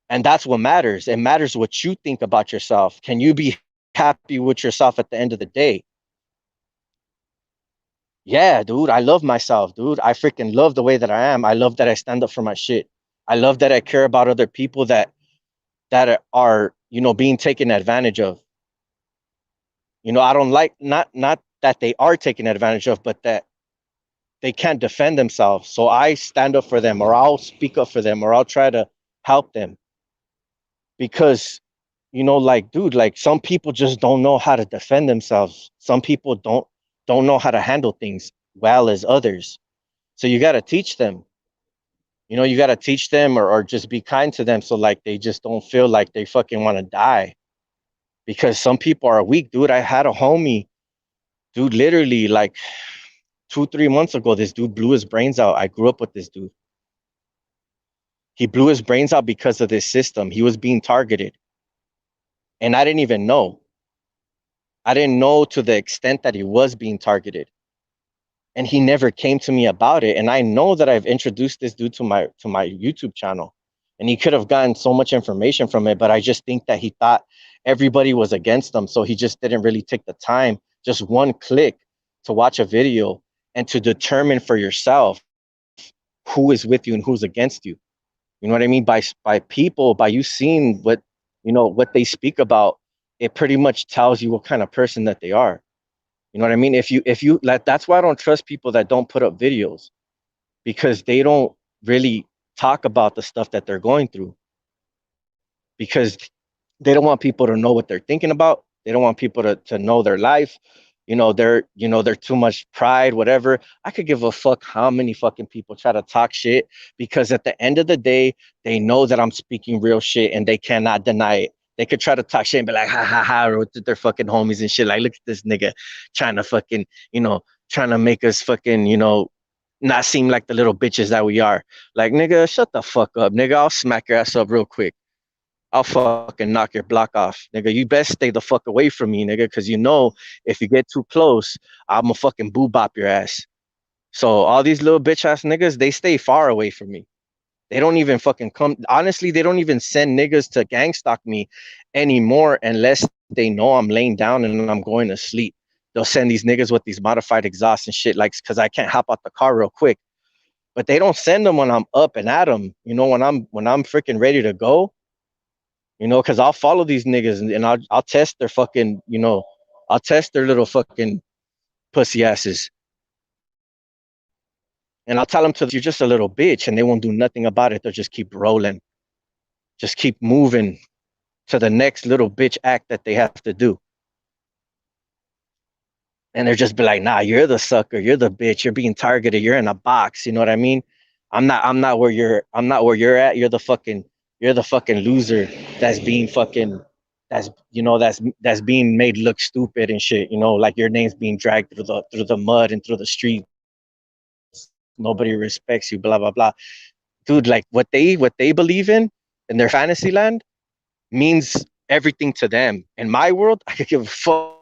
And that's what matters. It matters what you think about yourself. Can you be happy with yourself at the end of the day? Yeah, dude, I love myself, dude. I freaking love the way that I am. I love that I stand up for my shit. I love that I care about other people that are, being taken advantage of. I don't like not that they are taken advantage of, but that they can't defend themselves. So I stand up for them or I'll speak up for them or I'll try to help them because like dude, like some people just don't know how to defend themselves. Some people don't know how to handle things well as others. So you got to teach them. You got to teach them or just be kind to them so like they just don't feel like they fucking want to die because some people are weak, dude. I had a homie, dude, literally like 2 3 months ago. This dude blew his brains out. I grew up with this dude. He blew his brains out because of this system. He was being targeted, and I didn't even know. I didn't know to the extent that he was being targeted, and he never came to me about it. And I know that I've introduced this dude to my YouTube channel, and he could have gotten so much information from it. But I just think that he thought everybody was against him, so he just didn't really take the time, just one click, to watch a video and to determine for yourself who is with you and who's against you. You know what I mean? By people, by you seeing what they speak about, it pretty much tells you what kind of person that they are. You know what I mean? If you like, that's why I don't trust people that don't put up videos because they don't really talk about the stuff that they're going through because they don't want people to know what they're thinking about. They don't want people to know their life. They're too much pride, whatever. I could give a fuck how many fucking people try to talk shit because at the end of the day, they know that I'm speaking real shit and they cannot deny it. They could try to talk shit and be like, ha ha ha, with their fucking homies and shit. Like, look at this nigga trying to fucking, trying to make us fucking, not seem like the little bitches that we are. Like, nigga, shut the fuck up, nigga. I'll smack your ass up real quick. I'll fucking knock your block off, nigga. You best stay the fuck away from me, nigga, because if you get too close, I'ma fucking boo bop your ass. So all these little bitch ass niggas, they stay far away from me. They don't even fucking come. Honestly, they don't even send niggas to gang stalk me anymore unless they know I'm laying down and I'm going to sleep. They'll send these niggas with these modified exhausts and shit, like because I can't hop out the car real quick. But they don't send them when I'm up and at them. When I'm freaking ready to go. Because I'll follow these niggas and I'll test their fucking, I'll test their little fucking pussy asses. And I'll tell them to their face, you're just a little bitch, and they won't do nothing about it. They'll just keep rolling, just keep moving to the next little bitch act that they have to do. And they're just be like, nah, you're the sucker, you're the bitch, you're being targeted, you're in a box. You know what I mean? I'm not where you're at. You're the fucking loser that's being fucking that's being made look stupid and shit, like your name's being dragged through the mud and through the streets. Nobody respects you, blah blah blah. Dude, like what they believe in their fantasy land means everything to them. In my world, I could give a fuck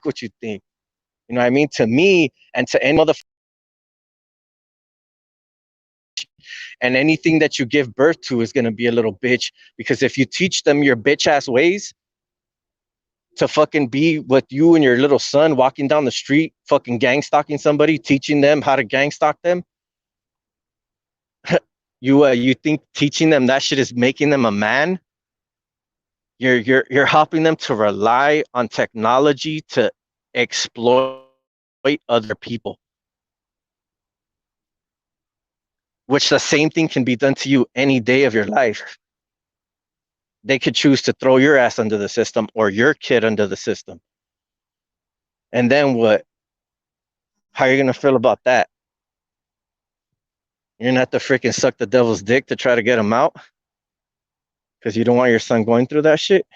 what you think. You know what I mean? To me and to any motherfucker, and anything that you give birth to is gonna be a little bitch. Because if you teach them your bitch ass ways to fucking be with you and your little son walking down the street, fucking gang stalking somebody, teaching them how to gang stalk them, you think teaching them that shit is making them a man? You're helping them to rely on technology to exploit other people, which the same thing can be done to you any day of your life. They could choose to throw your ass under the system or your kid under the system. And then what? How are you gonna feel about that? You're gonna have to freaking suck the devil's dick to try to get him out because you don't want your son going through that shit.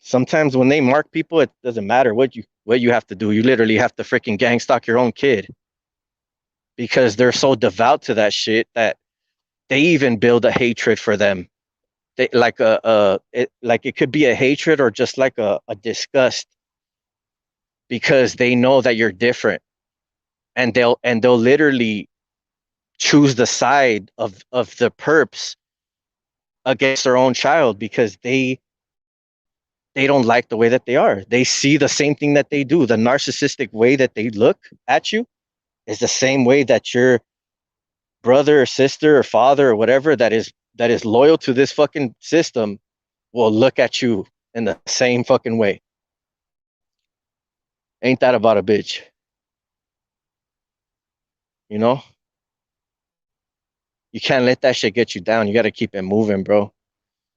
Sometimes when they mark people, it doesn't matter what you have to do. You literally have to freaking gang stalk your own kid because they're so devout to that shit that they even build a hatred for them. They like like it could be a hatred or just like a disgust because they know that you're different, and they'll literally choose the side of the perps against their own child because they don't like the way that they are. They see the same thing that they do. The narcissistic way that they look at you is the same way that your brother or sister or father or whatever that is loyal to this fucking system will look at you in the same fucking way. Ain't that about a bitch? You know? You can't let that shit get you down. You got to keep it moving, bro.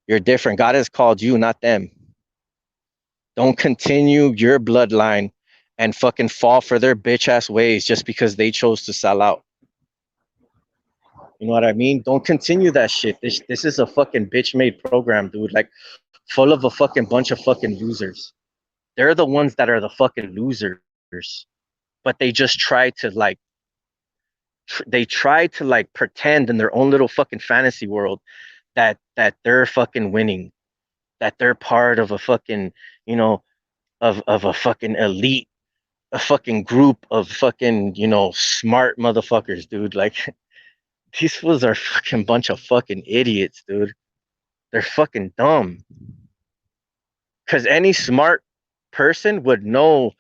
You're different. God has called you, not them. Don't continue your bloodline and fucking fall for their bitch ass ways just because they chose to sell out. You know what I mean? Don't continue that shit. This is a fucking bitch made program, dude. Like full of a fucking bunch of fucking losers. They're the ones that are the fucking losers. But they just try to like they try to like pretend in their own little fucking fantasy world that they're fucking winning, that they're part of a fucking, you know, of a fucking elite, a fucking group of fucking, smart motherfuckers, dude. Like these fools are fucking bunch of fucking idiots, dude. They're fucking dumb. Cause any smart person would know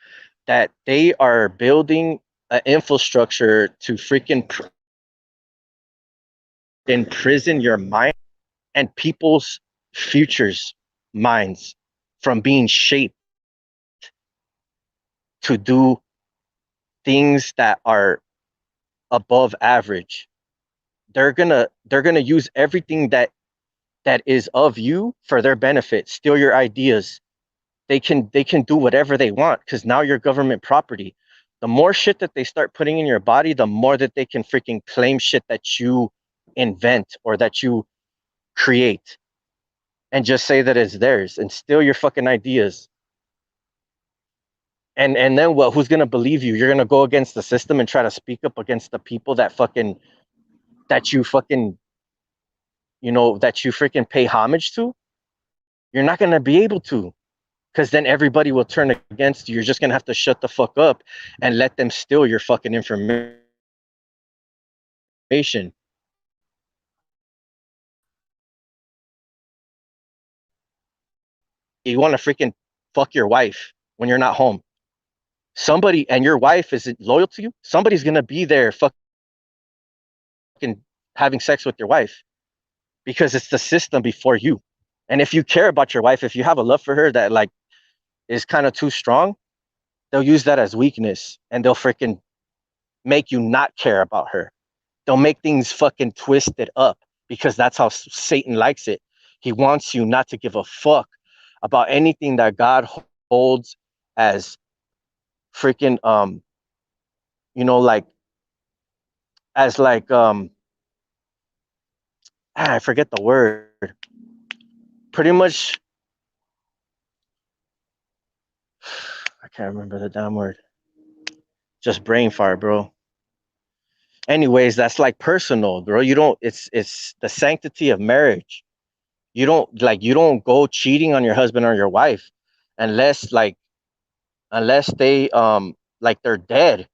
that they are building an infrastructure to freaking imprison your mind and people's futures minds from being shaped to do things that are above average. They're gonna use everything that is of you for their benefit, steal your ideas. They can do whatever they want because now you're government property. The more shit that they start putting in your body, the more that they can freaking claim shit that you invent or that you create and just say that it's theirs and steal your fucking ideas. And then what? Who's gonna believe you? You're gonna go against the system and try to speak up against the people that you fucking that you freaking pay homage to. You're not gonna be able to, because then everybody will turn against you. You're just gonna have to shut the fuck up and let them steal your fucking information. You want to freaking fuck your wife when you're not home. Somebody and your wife isn't loyal to you. Somebody's gonna be there fucking having sex with your wife because it's the system before you. And if you care about your wife, if you have a love for her that like is kind of too strong, they'll use that as weakness and they'll freaking make you not care about her. They'll make things fucking twisted up because that's how Satan likes it. He wants you not to give a fuck about anything that God holds as freaking like as like I forget the word. Pretty much I can't remember the damn word. Just brain fart, bro. Anyways, that's like personal, bro. You don't. It's the sanctity of marriage. You don't go cheating on your husband or your wife unless unless they like they're dead.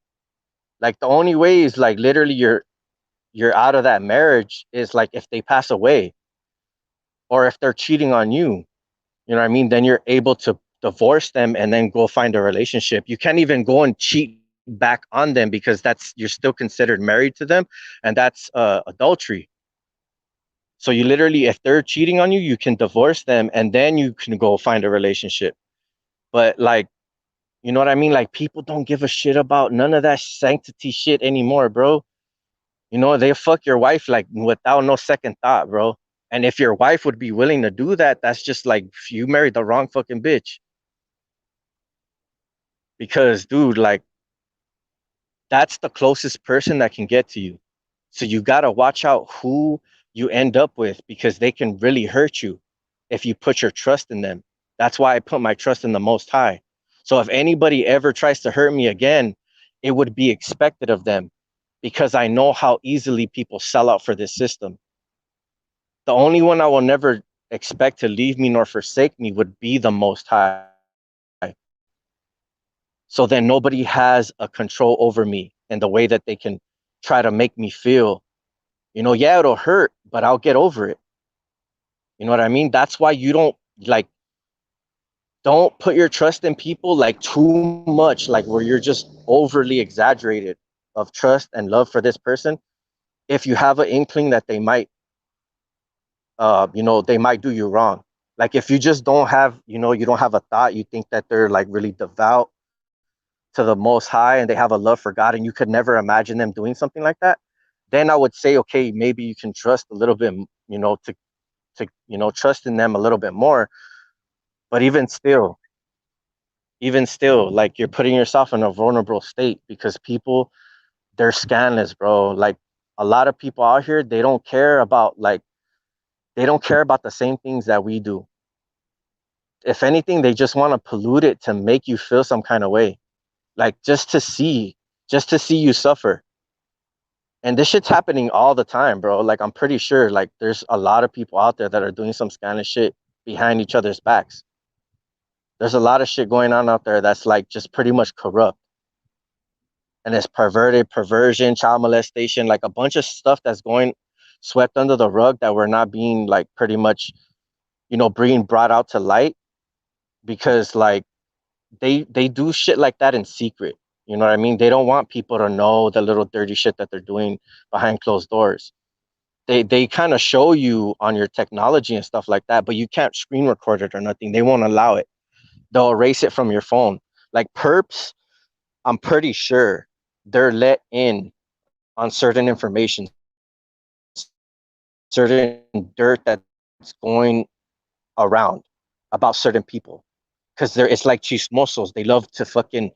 Like the only way is like literally you're out of that marriage is like if they pass away or if they're cheating on you. You know what I mean? Then you're able to divorce them and then go find a relationship. You can't even go and cheat back on them because that's you're still considered married to them, and that's adultery. So you literally, if they're cheating on you, you can divorce them and then you can go find a relationship. But like, you know what I mean? Like people don't give a shit about none of that sanctity shit anymore, bro. You know, they fuck your wife like without no second thought, bro. And if your wife would be willing to do that, that's just like you married the wrong fucking bitch. Because, dude, like that's the closest person that can get to you. So you got to watch out who you end up with because they can really hurt you if you put your trust in them. That's why I put my trust in the Most High. So if anybody ever tries to hurt me again, it would be expected of them because I know how easily people sell out for this system. The only one I will never expect to leave me nor forsake me would be the Most High. So then nobody has a control over me and the way that they can try to make me feel, yeah, it'll hurt, but I'll get over it. You know what I mean? That's why you don't like don't put your trust in people like too much, like where you're just overly exaggerated of trust and love for this person. If you have an inkling that they might they might do you wrong. Like if you just don't have, you don't have a thought, you think that they're like really devout to the Most High and they have a love for God and you could never imagine them doing something like that, then I would say, okay, maybe you can trust a little bit, trust in them a little bit more. But even still, like you're putting yourself in a vulnerable state because people, they're scandalous, bro. Like a lot of people out here, they don't care about the same things that we do. If anything, they just want to pollute it to make you feel some kind of way, like just to see you suffer. And this shit's happening all the time, bro. Like I'm pretty sure like there's a lot of people out there that are doing some scandalous shit behind each other's backs. There's a lot of shit going on out there that's like just pretty much corrupt. And it's perversion, child molestation, like a bunch of stuff that's going swept under the rug that we're not being like pretty much, being brought out to light because like they do shit like that in secret. You know what I mean? They don't want people to know the little dirty shit that they're doing behind closed doors. They kind of show you on your technology and stuff like that, but you can't screen record it or nothing. They won't allow it. They'll erase it from your phone. Like perps, I'm pretty sure they're let in on certain information, certain dirt that's going around about certain people because it's like chismosos. They love to fucking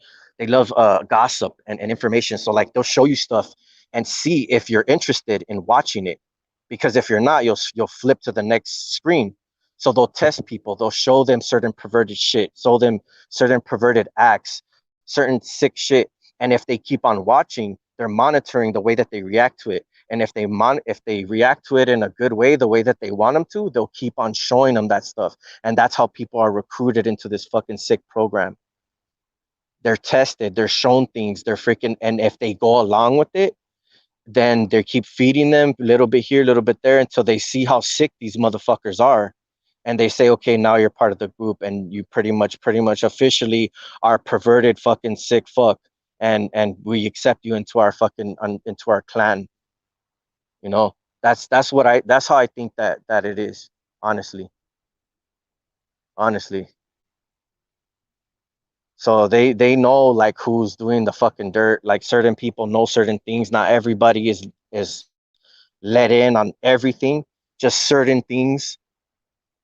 gossip and information. So like they'll show you stuff and see if you're interested in watching it. Because if you're not, you'll flip to the next screen. So they'll test people. They'll show them certain perverted shit, show them certain perverted acts, certain sick shit. And if they keep on watching, they're monitoring the way that they react to it. And if they react to it in a good way, the way that they want them to, they'll keep on showing them that stuff. And that's how people are recruited into this fucking sick program. They're tested, they're shown things, they're freaking, and if they go along with it, then they keep feeding them a little bit here, a little bit there until they see how sick these motherfuckers are. And they say, okay, now you're part of the group and you pretty much officially are perverted fucking sick fuck. And we accept you into our fucking into our clan. You know, that's how I think that it is, honestly. Honestly. So they know like who's doing the fucking dirt. Like certain people know certain things. Not everybody is let in on everything, just certain things.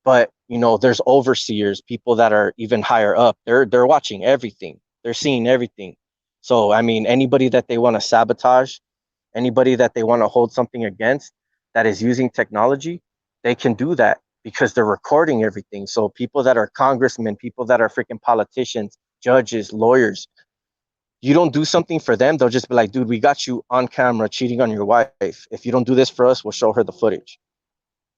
But there's overseers, people that are even higher up. They're watching everything. They're seeing everything. So I mean, anybody that they want to sabotage, anybody that they want to hold something against that is using technology, they can do that because they're recording everything. So people that are congressmen, people that are freaking politicians, judges, lawyers, You don't do something for them, they'll just be like, dude, we got you on camera cheating on your wife. If you don't do this for us, we'll show her the footage.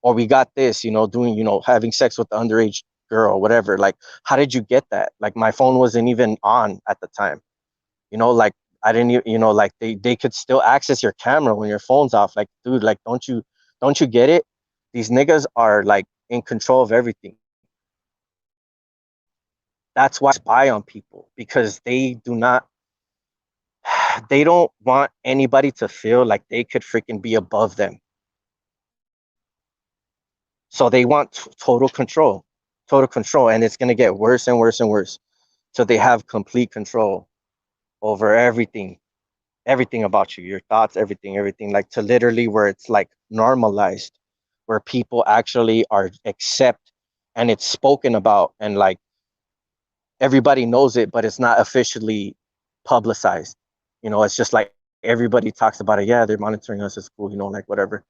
Or we got this, doing, having sex with the underage girl, whatever. Like, how did you get that? Like, my phone wasn't even on at the time. Like, I didn't, like, they could still access your camera when your phone's off. Like, dude, like, don't you get it? These niggas are like in control of everything. That's why I spy on people, because they don't want anybody to feel like they could freaking be above them. So they want total control, and it's gonna get worse and worse and worse. So they have complete control over everything about you, your thoughts, everything, like, to literally where it's like normalized, where people actually are accept, and it's spoken about, and like everybody knows it, but it's not officially publicized. It's just like everybody talks about it. Yeah, they're monitoring us. It's cool, like whatever.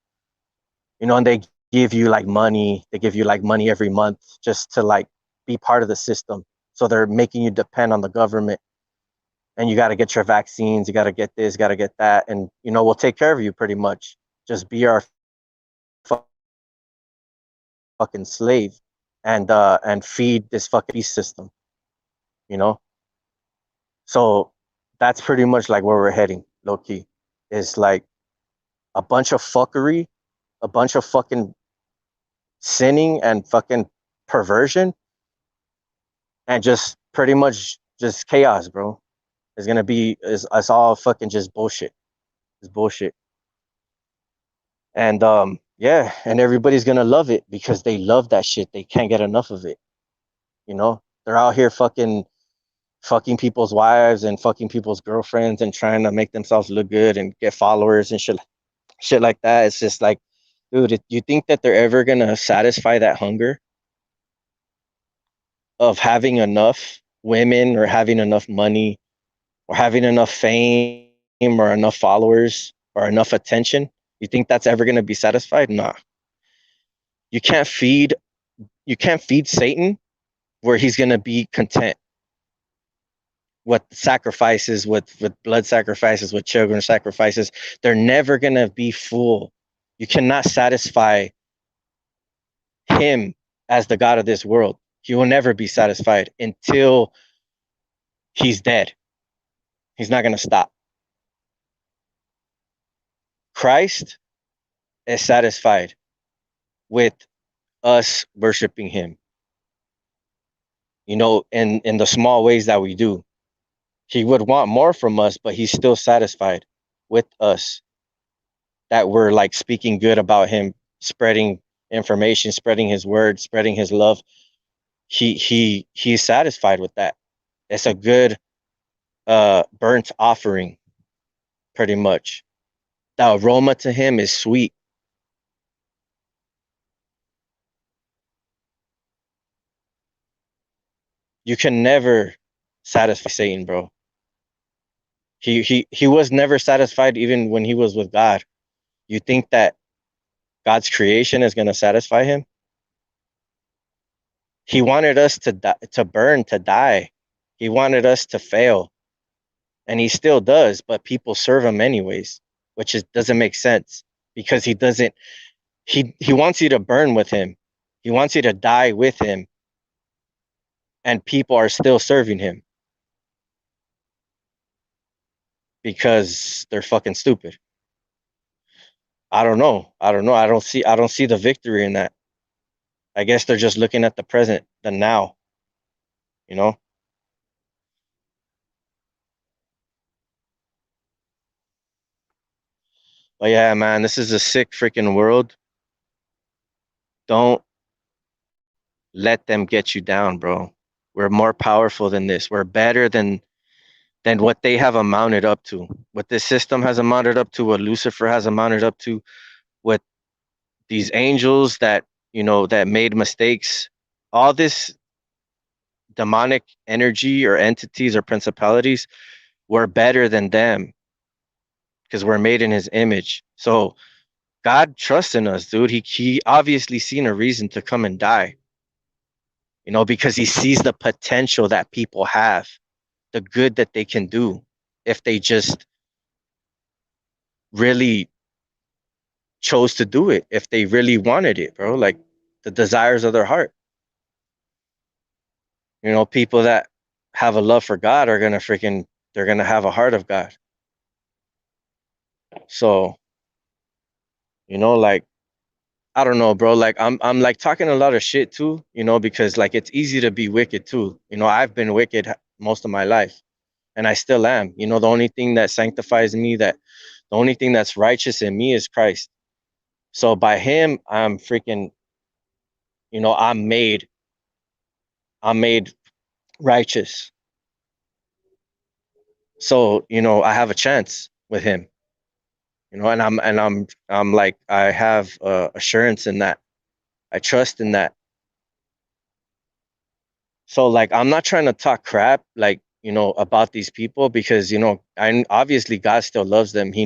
And they give you like money. They give you like money every month just to like be part of the system. So they're making you depend on the government, and you got to get your vaccines. You got to get this, got to get that. And, we'll take care of you pretty much. Just be our fucking slave, and feed this fucking beast system, you know? So that's pretty much like where we're heading, low key. Is like a bunch of fuckery, a bunch of fucking sinning and fucking perversion, and just pretty much just chaos, bro. It's gonna be it's all fucking just bullshit. It's bullshit. And yeah, and everybody's gonna love it because they love that shit. They can't get enough of it. They're out here fucking people's wives and fucking people's girlfriends and trying to make themselves look good and get followers and shit like that. It's just like, dude, you think that they're ever gonna satisfy that hunger of having enough women, or having enough money, or having enough fame, or enough followers, or enough attention? You think that's ever gonna be satisfied? Nah. You can't feed Satan where he's gonna be content with sacrifices, with blood sacrifices, with children sacrifices. They're never gonna be full. You cannot satisfy him as the God of this world. He will never be satisfied until he's dead. He's not gonna stop. Christ is satisfied with us worshiping him. In the small ways that we do. He would want more from us, but he's still satisfied with us, that we're like speaking good about him, spreading information, spreading his word, spreading his love. He's satisfied with that. It's a good burnt offering, pretty much. The aroma to him is sweet. You can never satisfy Satan, bro. He was never satisfied even when he was with God. You think that God's creation is going to satisfy him? He wanted us to to burn, to die. He wanted us to fail, and he still does. But people serve him anyways, which doesn't make sense, because he doesn't. He wants you to burn with him. He wants you to die with him, and people are still serving him because they're fucking stupid. I don't know. I don't know. I don't see the victory in that. I guess they're just looking at the present, the now. You know. But yeah, man, this is a sick freaking world. Don't let them get you down, bro. We're more powerful than this. We're better than what they have amounted up to. What this system has amounted up to, what Lucifer has amounted up to, what these angels that made mistakes, all this demonic energy or entities or principalities, we're better than them because we're made in his image. So God trusts in us, dude. He obviously seen a reason to come and die, because he sees the potential that people have, the good that they can do. if they just really chose to do it, if they really wanted it, bro. Like the desires of their heart. People that have a love for God are gonna freaking they're gonna have a heart of God. So, like I don't know, bro. Like I'm like talking a lot of shit too, because like it's easy to be wicked too. I've been wicked most of my life and I still am. The only thing that sanctifies me, that the only thing that's righteous in me is Christ. So by him, I'm freaking, I'm made righteous. So, I have a chance with him, and I'm like, I have assurance in that. I trust in that. So like I'm not trying to talk crap like, about these people because, I obviously God still loves them. He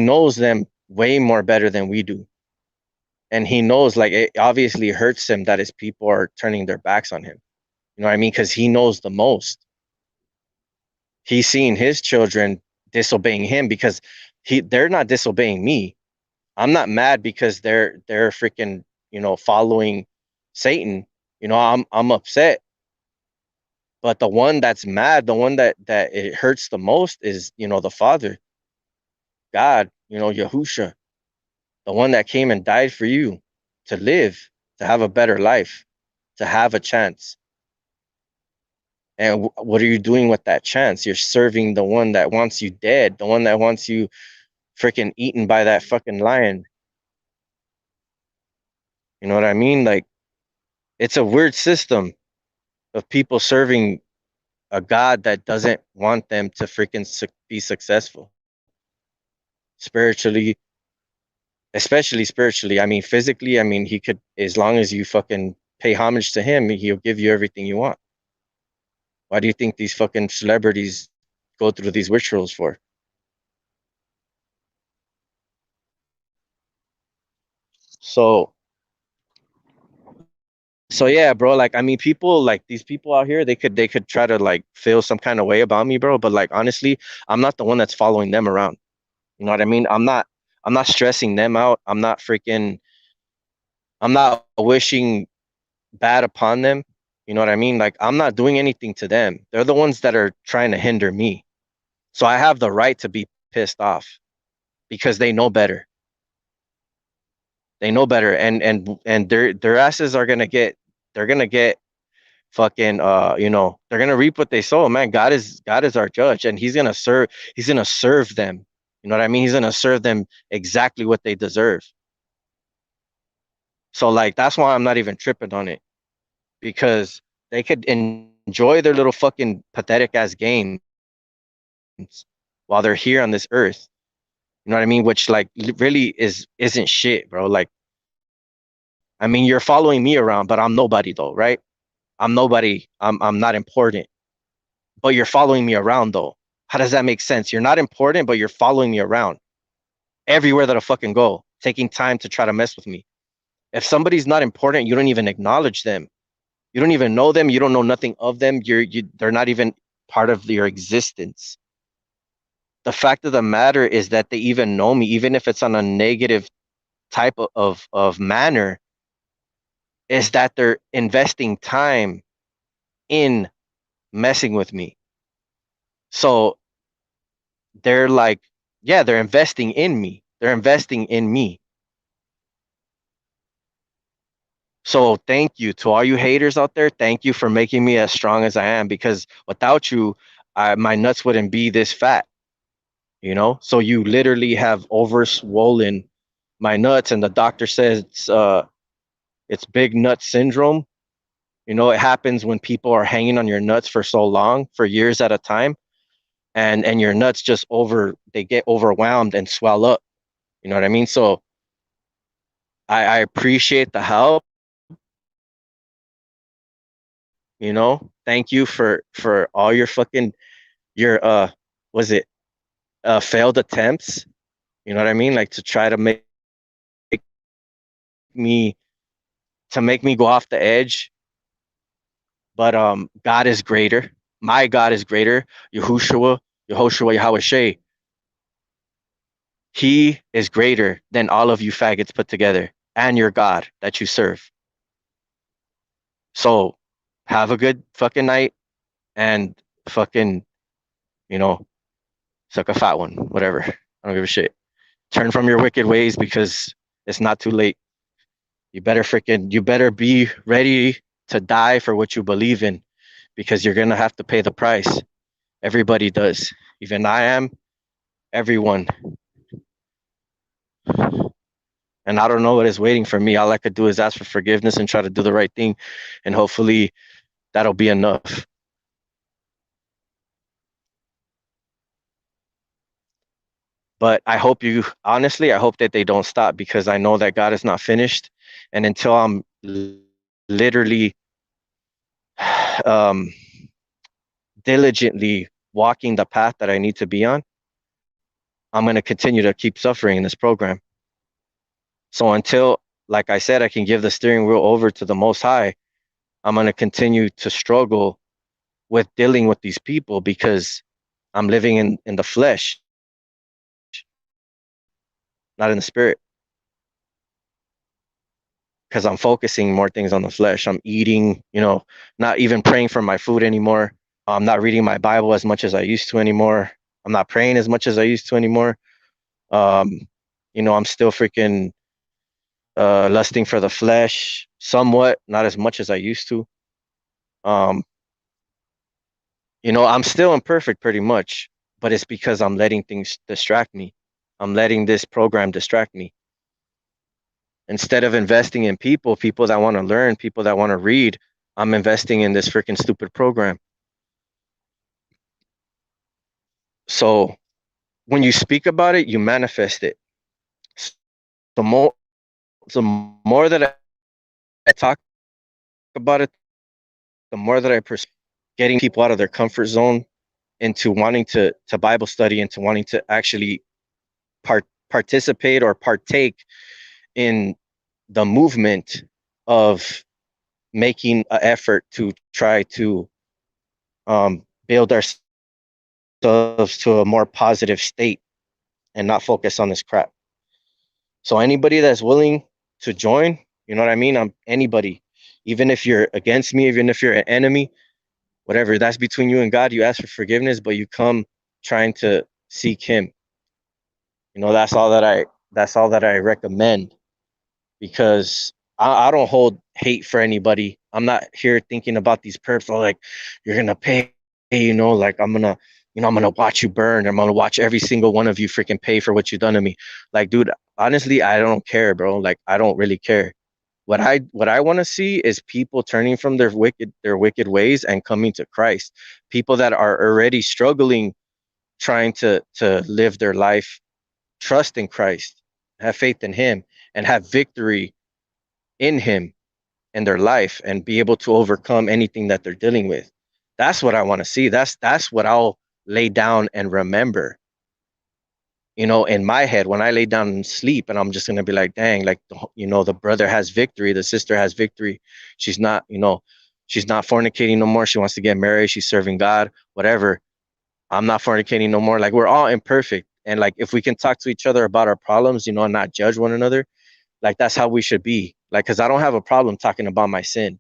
knows them way more better than we do. And he knows like it obviously hurts him that his people are turning their backs on him. You know what I mean? Because he knows the most. He's seeing his children disobeying him because they're not disobeying me. I'm not mad because they're freaking, following Satan. I'm upset. But the one that's mad, the one that it hurts the most is, the Father, God, Yahusha, the one that came and died for you to live, to have a better life, to have a chance. And what are you doing with that chance? You're serving the one that wants you dead, the one that wants you freaking eaten by that fucking lion. You know what I mean? Like, it's a weird system of people serving a God that doesn't want them to freaking be successful spiritually, especially spiritually. I mean, physically, I mean, he could, as long as you fucking pay homage to him, he'll give you everything you want. Why do you think these fucking celebrities go through these rituals for? So, so yeah, bro. Like, I mean, people like these people out here, they could try to like feel some kind of way about me, bro. But like, honestly, I'm not the one that's following them around. You know what I mean? I'm not stressing them out. I'm not wishing bad upon them. You know what I mean? Like I'm not doing anything to them. They're the ones that are trying to hinder me. So I have the right to be pissed off because they know better. They know better, and their asses are gonna get. They're gonna get fucking. They're gonna reap what they sow. Man, God is our judge, and He's gonna serve. He's gonna serve them. You know what I mean? He's gonna serve them exactly what they deserve. So like that's why I'm not even tripping on it because they could enjoy their little fucking pathetic ass games while they're here on this earth. You know what I mean? Which like really isn't shit, bro. Like, I mean, you're following me around, but I'm nobody though, right? I'm nobody. I'm not important. But you're following me around though. How does that make sense? You're not important, but you're following me around everywhere that I fucking go, taking time to try to mess with me. If somebody's not important, you don't even acknowledge them. You don't even know them. You don't know nothing of them. They're not even part of your existence. The fact of the matter is that they even know me, even if it's on a negative type of manner, is that they're investing time in messing with me. So they're like, yeah, they're investing in me. They're investing in me. So thank you to all you haters out there. Thank you for making me as strong as I am because without you, my nuts wouldn't be this fat. So you literally have over swollen my nuts, and the doctor says it's big nut syndrome. It happens when people are hanging on your nuts for so long, for years at a time, and your nuts just they get overwhelmed and swell up. You know what I mean? So I appreciate the help. Thank you for all your fucking your was it failed attempts. You know what I mean? Like to try to me make me go off the edge. But God is greater. My God is greater. Yahushua. Yehoshua Yahweh, he is greater than all of you faggots put together and your God that you serve. So have a good fucking night and fucking, you know, suck a fat one, whatever. I don't give a shit. Turn from your wicked ways because it's not too late. You better be ready to die for what you believe in because you're gonna have to pay the price. Everybody does. Even I am, everyone. And I don't know what is waiting for me. All I could do is ask for forgiveness and try to do the right thing. And hopefully that'll be enough. But I hope honestly, I hope that they don't stop because I know that God is not finished. And until I'm literally um, diligently walking the path that I need to be on, I'm going to continue to keep suffering in this program. So until, like I said, I can give the steering wheel over to the Most High, I'm going to continue to struggle with dealing with these people because I'm living in the flesh, not in the spirit. Because I'm focusing more things on the flesh. I'm eating, not even praying for my food anymore. I'm not reading my Bible as much as I used to anymore. I'm not praying as much as I used to anymore. Um, I'm still freaking lusting for the flesh somewhat, not as much as I used to. Um, I'm still imperfect pretty much, but it's because I'm letting things distract me. I'm letting this program distract me. Instead of investing in people that want to learn, people that want to read, I'm investing in this freaking stupid program. So when you speak about it, you manifest it. The more, the more that I talk about it, the more that I pursue getting people out of their comfort zone into wanting to Bible study, into wanting to actually participate or partake in the movement of making an effort to try to build ourselves to a more positive state and not focus on this crap. So anybody that's willing to join, you know what I mean? I'm anybody, even if you're against me, even if you're an enemy, whatever, that's between you and God. You ask for forgiveness, but you come trying to seek him. That's all that I recommend because I don't hold hate for anybody. I'm not here thinking about these perps. Oh, like you're gonna pay, like I'm gonna watch you burn. I'm gonna watch every single one of you freaking pay for what you done to me. Like, dude, honestly, I don't care, bro. Like, I don't really care. What I want to see is people turning from their wicked ways and coming to Christ. People that are already struggling, trying to live their life, trust in Christ, have faith in Him, and have victory in Him in their life, and be able to overcome anything that they're dealing with. That's what I want to see. That's what I'll lay down and remember, in my head when I lay down and sleep, and I'm just gonna be like, dang, like the brother has victory, the sister has victory. She's not, she's not fornicating no more. She wants to get married. She's serving God, whatever. I'm not fornicating no more. Like, we're all imperfect, and like if we can talk to each other about our problems, and not judge one another, like that's how we should be. Like, because I don't have a problem talking about my sin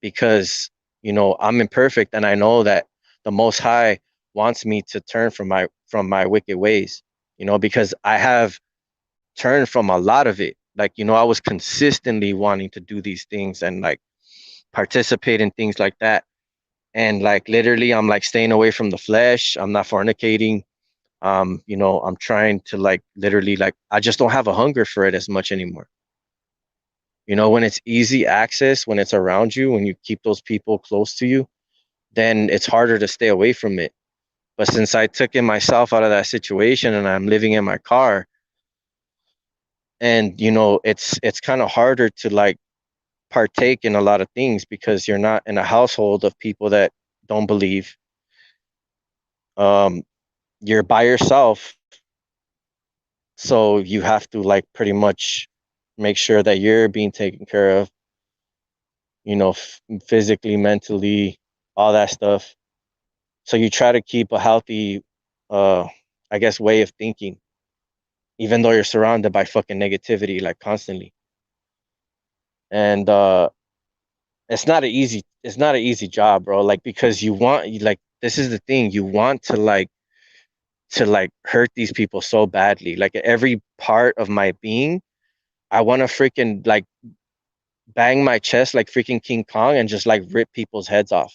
because I'm imperfect, and I know that the Most High wants me to turn from my wicked ways. Because I have turned from a lot of it. Like, I was consistently wanting to do these things and like participate in things like that. And like literally, I'm like staying away from the flesh. I'm not fornicating. I'm trying to like literally like I just don't have a hunger for it as much anymore. When it's easy access, when it's around you, when you keep those people close to you, then it's harder to stay away from it. But since I took in myself out of that situation and I'm living in my car, and it's kind of harder to like partake in a lot of things because you're not in a household of people that don't believe. um you're by yourself, so you have to like pretty much make sure that you're being taken care of, physically, mentally, all that stuff. So you try to keep a healthy, uh, I guess, way of thinking, even though you're surrounded by fucking negativity like constantly. And it's not an easy job, bro. Like because like this is the thing, you want to like hurt these people so badly. Like every part of my being, I want to freaking like bang my chest like freaking King Kong and just like rip people's heads off.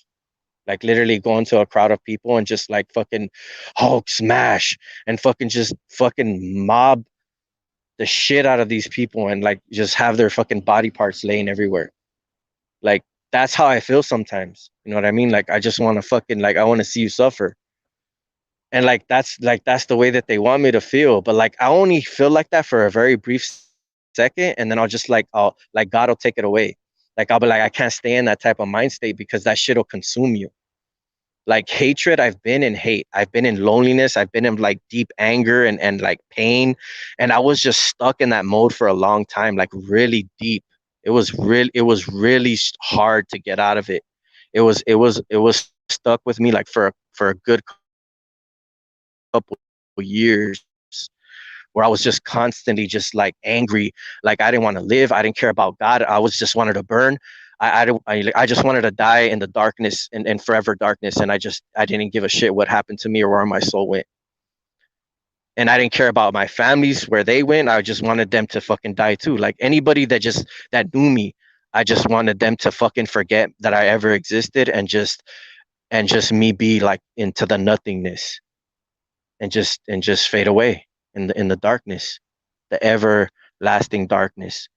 Like literally go into a crowd of people and just like fucking Hulk smash and fucking just fucking mob the shit out of these people and like just have their fucking body parts laying everywhere. Like that's how I feel sometimes. You know what I mean? Like I just want to fucking like I want to see you suffer. And like that's the way that they want me to feel. But like I only feel like that for a very brief second, and then I'll just like I'll like God will take it away. Like I'll be like I can't stay in that type of mind state because that shit will consume you. Like hatred, I've been in hate, I've been in loneliness, I've been in like deep anger and like pain, and I was just stuck in that mode for a long time, like really deep. It was really hard to get out of it. It was stuck with me like for a good couple years where I was just constantly just like angry, like I didn't want to live, I didn't care about God, I was just wanted to burn. I just wanted to die in the darkness and forever darkness, and I didn't give a shit what happened to me or where my soul went. And I didn't care about my families where they went. I just wanted them to fucking die too. Like anybody that knew me, I just wanted them to fucking forget that I ever existed and just me be like into the nothingness and just fade away in the darkness, the everlasting darkness.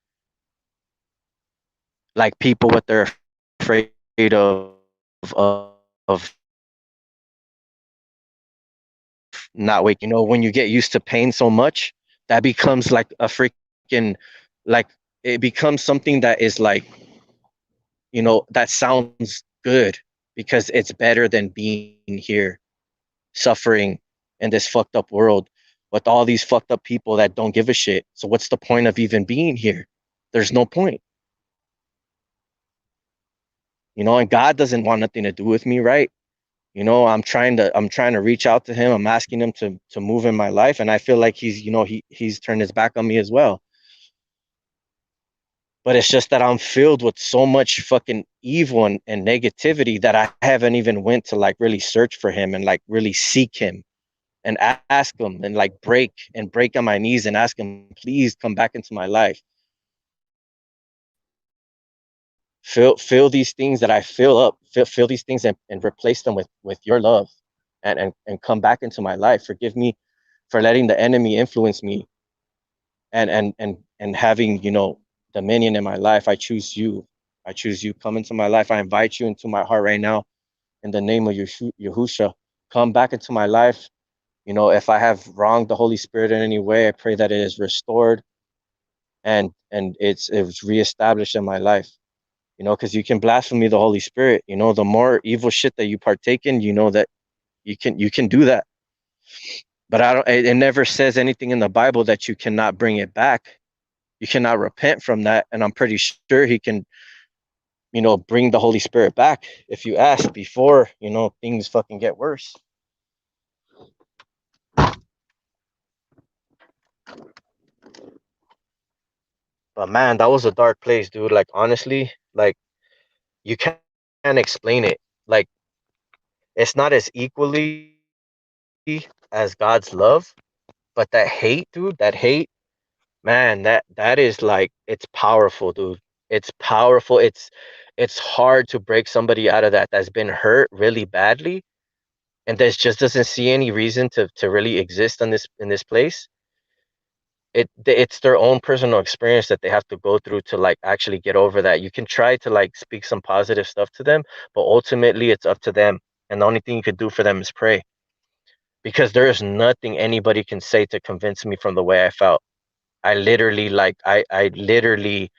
Like people what they're afraid of not waking up. When you get used to pain so much, that becomes like a freaking like it becomes something that is like that sounds good because it's better than being here suffering in this fucked up world with all these fucked up people that don't give a shit. So what's the point of even being here? There's no point. And God doesn't want nothing to do with me, right? I'm trying to reach out to him. I'm asking him to move in my life, and I feel like he's turned his back on me as well. But it's just that I'm filled with so much fucking evil and negativity that I haven't even went to like really search for him and like really seek him and ask him and like break on my knees and ask him, please come back into my life. Fill these things that I fill up, fill these things and replace them with your love and come back into my life. Forgive me for letting the enemy influence me and having, dominion in my life. I choose you. I choose you. Come into my life. I invite you into my heart right now in the name of Yahusha. Come back into my life. If I have wronged the Holy Spirit in any way, I pray that it is restored and it's reestablished in my life. Because you can blaspheme the Holy Spirit. The more evil shit that you partake in, that you can do that. But I don't. It never says anything in the Bible that you cannot bring it back. You cannot repent from that, and I'm pretty sure He can, bring the Holy Spirit back if you ask before, things fucking get worse. But man, that was a dark place, dude. Like honestly, like you can't explain it. Like it's not as equally as God's love, but that hate, dude, that hate, man, that is like it's powerful, dude. It's powerful. It's hard to break somebody out of that's been hurt really badly and that just doesn't see any reason to really exist in this place. It's their own personal experience that they have to go through to like actually get over that. You can try to like speak some positive stuff to them, but ultimately it's up to them. And the only thing you could do for them is pray because there is nothing anybody can say to convince me from the way I felt. I literally like I literally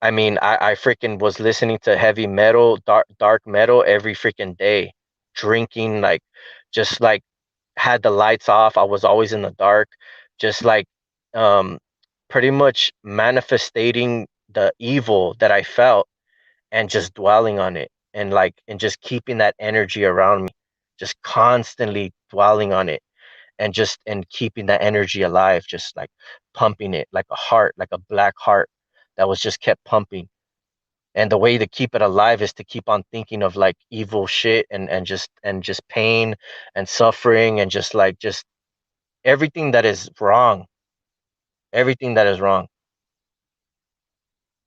I mean I freaking was listening to heavy metal, dark metal every freaking day, drinking like just like had the lights off. I was always in the dark, just like um pretty much manifesting the evil that I felt and just dwelling on it and just keeping that energy around me. just constantly dwelling on it, and keeping that energy alive, just like pumping it like a heart, like a black heart that was just kept pumping. And the way to keep it alive is to keep on thinking of like evil shit, and just pain and suffering, and just everything that is wrong, everything that is wrong.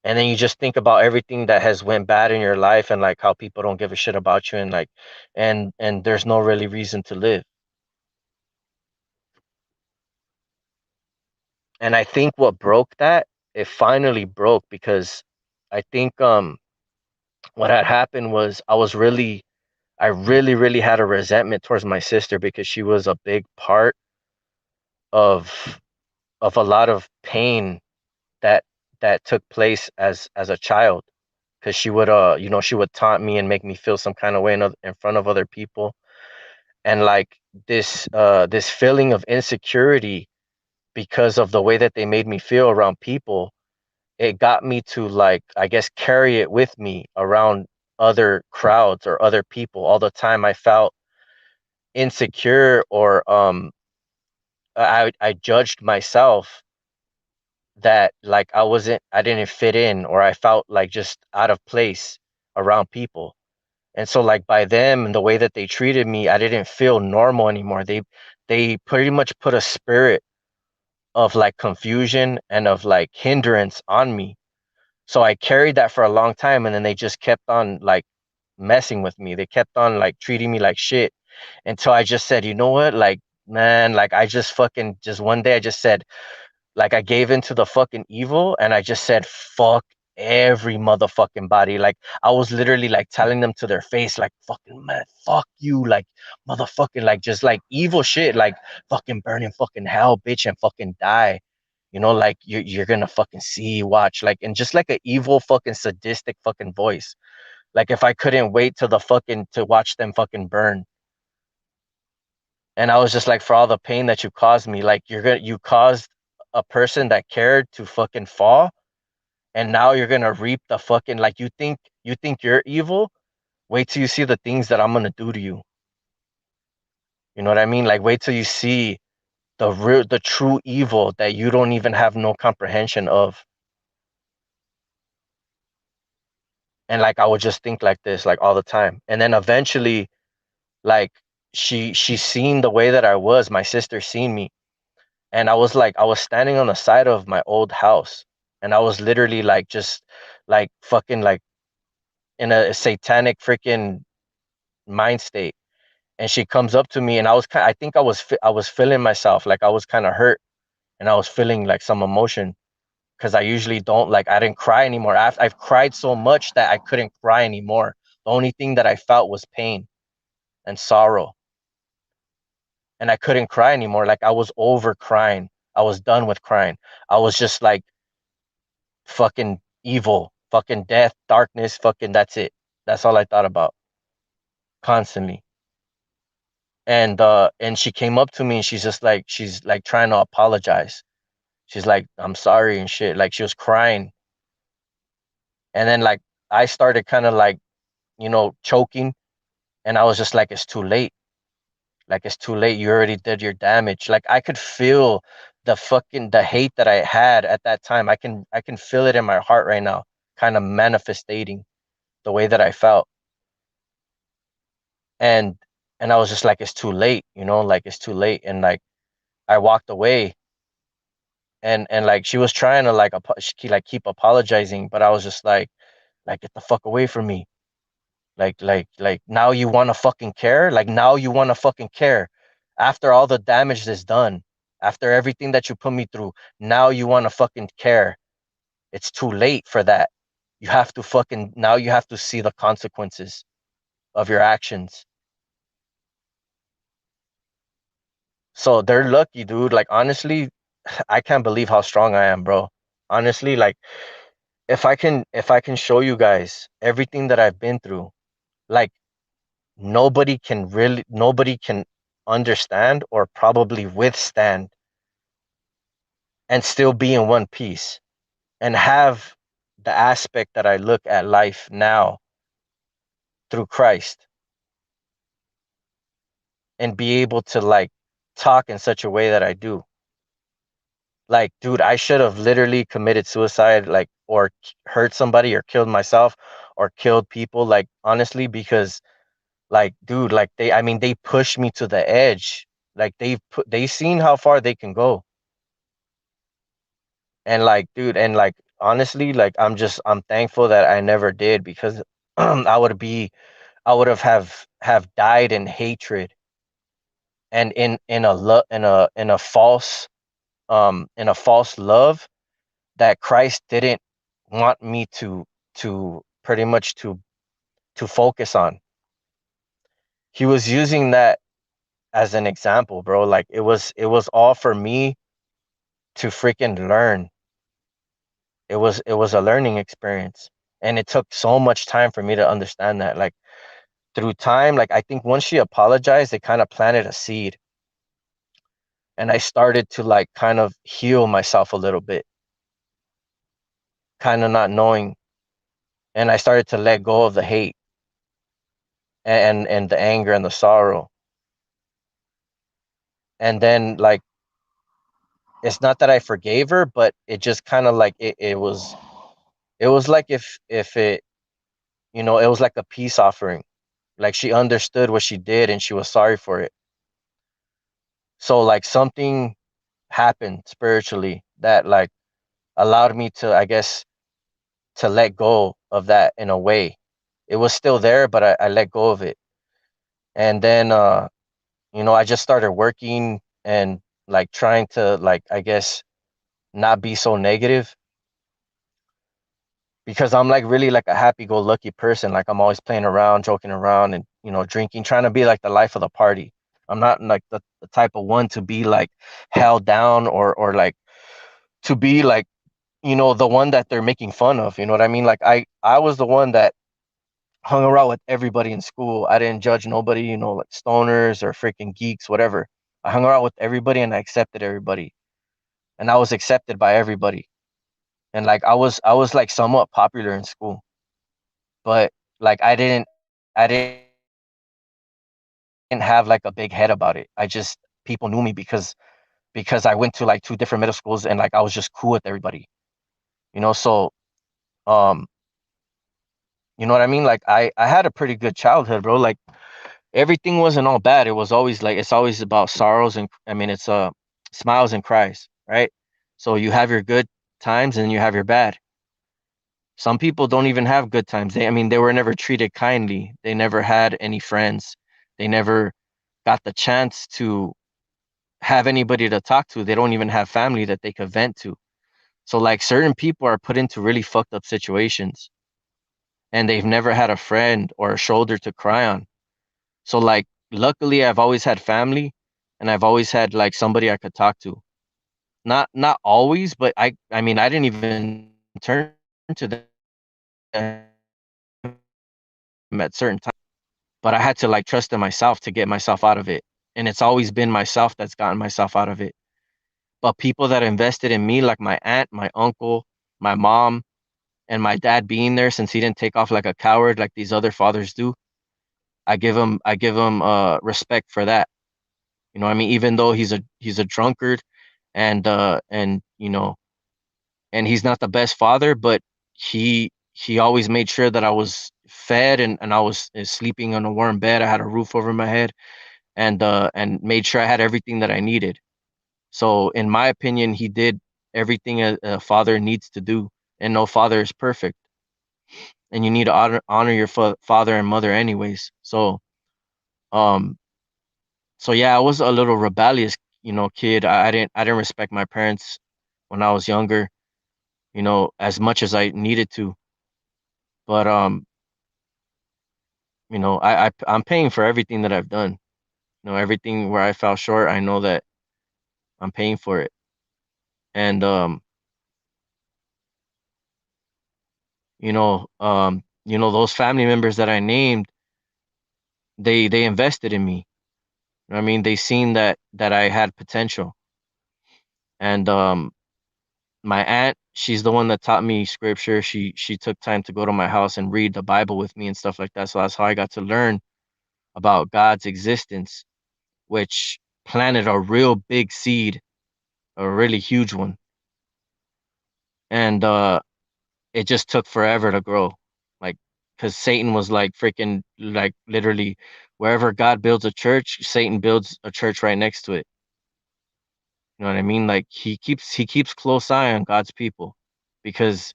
And then you just think about everything that has went bad in your life, and like how people don't give a shit about you, and like and there's no really reason to live. And I think what broke that, it finally broke, because I think what had happened was I really had a resentment towards my sister, because she was a big part of a lot of pain that took place as a child, because she would she would taunt me and make me feel some kind of way in front of other people. And like this feeling of insecurity because of the way that they made me feel around people, it got me to, like, I guess, carry it with me around other crowds or other people all the time. I felt insecure, or I judged myself, that like I didn't fit in, or I felt like just out of place around people. And so like by them and the way that they treated me, I didn't feel normal anymore. They pretty much put a spirit of like confusion and of like hindrance on me. So I carried that for a long time, and then they just kept on like messing with me. They kept on like treating me like shit, until I just said, you know what? Like, man, like I just fucking just one day I just said, like, I gave into the fucking evil, and I just said, fuck every motherfucking body. Like, I was literally like telling them to their face, like, fucking man, fuck you, like, motherfucking, like, just like evil shit, like, fucking burn in fucking hell, bitch, and fucking die. Like you're gonna fucking see, watch, like, and just like an evil fucking sadistic fucking voice. Like if I couldn't wait till the fucking to watch them fucking burn. And I was just like, for all the pain that you caused me, like you caused a person that cared to fucking fall, and now you're gonna reap the fucking, like, you think you're evil. Wait till you see the things that I'm gonna do to you. You know what I mean? Like wait till you see the true evil that you don't even have no comprehension of. And like I would just think like this like all the time. And then eventually, like, she seen the way that I was, my sister seen me. And I was standing on the side of my old house, and I was literally like just like fucking like in a satanic freaking mind state. And she comes up to me, and I think I was feeling myself, like I was kind of hurt, and I was feeling like some emotion, because I usually don't, like, I didn't cry anymore. I've cried so much that I couldn't cry anymore. The only thing that I felt was pain and sorrow, and I couldn't cry anymore. Like I was over crying. I was done with crying. I was just like, fucking evil, fucking death, darkness, fucking, that's it. That's all I thought about constantly. And she came up to me, and she's like trying to apologize. She's like, I'm sorry and shit. Like she was crying. And then like I started kind of like, choking, and I was just like, it's too late. Like it's too late. You already did your damage. Like I could feel the hate that I had at that time. I can feel it in my heart right now, kind of manifesting the way that I felt. And and I was just like, it's too late, like it's too late. And like I walked away, and like she was trying to like like keep apologizing, but I was just like get the fuck away from me. Like now you want to fucking care? Like now you want to fucking care after all the damage that's done, after everything that you put me through. Now you want to fucking care? It's too late for that. You have to see the consequences of your actions. So they're lucky, dude. Like honestly, I can't believe how strong I am, bro. Honestly, like if I can show you guys everything that I've been through, like nobody can understand or probably withstand and still be in one piece and have the aspect that I look at life now through Christ. and be able to like talk in such a way that I do. Like, dude, I should have literally committed suicide, like, or hurt somebody or killed myself or killed people, like, honestly, because, like, dude, like, I mean, they pushed me to the edge. Like, they seen how far they can go. And, like, dude, and, like, honestly, like, I'm thankful that I never did because I would have died in hatred and in a false love that Christ didn't want me to pretty much to focus on. He was using that as an example, bro. Like it was all for me to freaking learn. It was a learning experience. And it took so much time for me to understand that. Like through time, like I think once she apologized, it kind of planted a seed. And I started to like kind of heal myself a little bit, kind of not knowing. And I started to let go of the hate and the anger and the sorrow. And then like it's not that I forgave her, but it just kind of like it was like if it it was like a peace offering. Like she understood what she did and she was sorry for it. So like something happened spiritually that like allowed me to, I guess, to let go of that in a way. It was still there, but I let go of it. And then I just started working and like trying to like I guess not be so negative because I'm like really like a happy-go-lucky person. Like I'm always playing around, joking around, and drinking, trying to be like the life of the party. I'm not like the type of one to be like held down or like to be like the one that they're making fun of. You know what I mean? Like I was the one that hung around with everybody in school. I didn't judge nobody. Like stoners or freaking geeks, whatever. I hung around with everybody and I accepted everybody, and I was accepted by everybody. And like I was like somewhat popular in school, but like I didn't have like a big head about it. I just people knew me because I went to like two different middle schools and like I was just cool with everybody. So um you know what I mean? Like I had a pretty good childhood, bro. Like everything wasn't all bad. It was always like it's always about sorrows and I mean it's smiles and cries, right? So you have your good times and you have your bad. Some people don't even have good times. I mean, they were never treated kindly. They never had any friends. They never got the chance to have anybody to talk to. They don't even have family that they could vent to. So like certain people are put into really fucked up situations and they've never had a friend or a shoulder to cry on. So like luckily I've always had family and I've always had like somebody I could talk to. Not always, but I mean I didn't even turn to them at certain times. But I had to like trust in myself to get myself out of it. And it's always been myself that's gotten myself out of it. But people that invested in me, like my aunt, my uncle, my mom, and my dad being there since he didn't take off like a coward like these other fathers do, I give him respect for that. You know what I mean? Even though he's a drunkard and and he's not the best father, but he always made sure that I was fed and I was sleeping on a warm bed. I had a roof over my head and made sure I had everything that I needed. So in my opinion, he did everything a father needs to do, and no father is perfect, and you need to honor your father and mother anyways. Um, so yeah, I was a little rebellious, kid. I didn't respect my parents when I was younger, as much as I needed to. But I'm paying for everything that I've done. Everything where I fell short, I know that I'm paying for it. And those family members that I named, they invested in me. I mean, they seen that I had potential. And my aunt, she's the one that taught me scripture. She took time to go to my house and read the Bible with me and stuff like that. So that's how I got to learn about God's existence. which planted a real big seed, a really huge one. And it just took forever to grow. Like, because Satan was like freaking, like literally, wherever God builds a church, Satan builds a church right next to it. You know what I mean? Like he keeps close eye on God's people because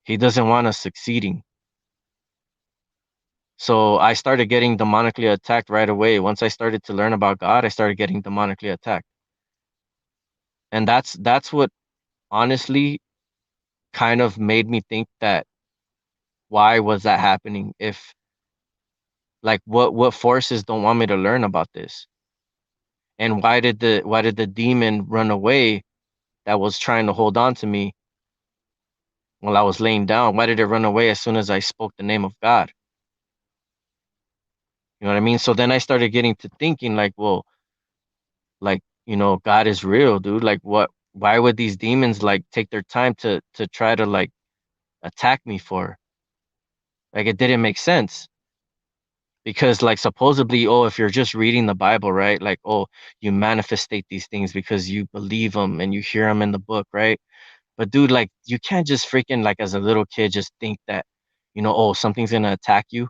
he doesn't want us succeeding. So I started getting demonically attacked right away. Once I started to learn about God, I started getting demonically attacked. And that's what honestly kind of made me think that why was that happening? If like what forces don't want me to learn about this? And why did the demon run away that was trying to hold on to me while I was laying down? Why did it run away as soon as I spoke the name of God? You know what I mean? So then I started getting to thinking like, well, like, God is real, dude. Like why would these demons like take their time to try to like attack me for? Like it didn't make sense. Because like supposedly, oh, if you're just reading the Bible, right? Like, oh, you manifestate these things because you believe them and you hear them in the book, right? But dude, like you can't just freaking like as a little kid just think that, oh, something's gonna attack you.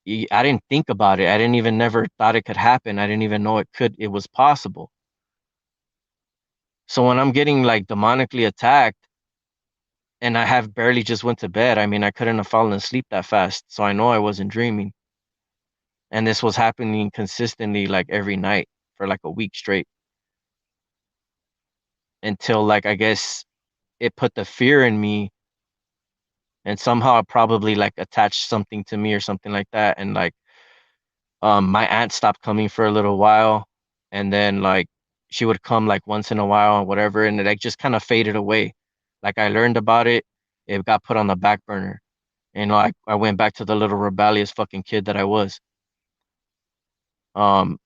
I didn't think about it. I didn't even never thought it could happen. I didn't even know it was possible. So when I'm getting like demonically attacked and I have barely just went to bed, I mean, I couldn't have fallen asleep that fast. So I know I wasn't dreaming. And this was happening consistently like every night for like a week straight until like I guess it put the fear in me and somehow it probably like attached something to me or something like that. And like my aunt stopped coming for a little while and then like she would come like once in a while or whatever and it like just kind of faded away. Like I learned about it, it got put on the back burner. And I went back to the little rebellious fucking kid that I was. Um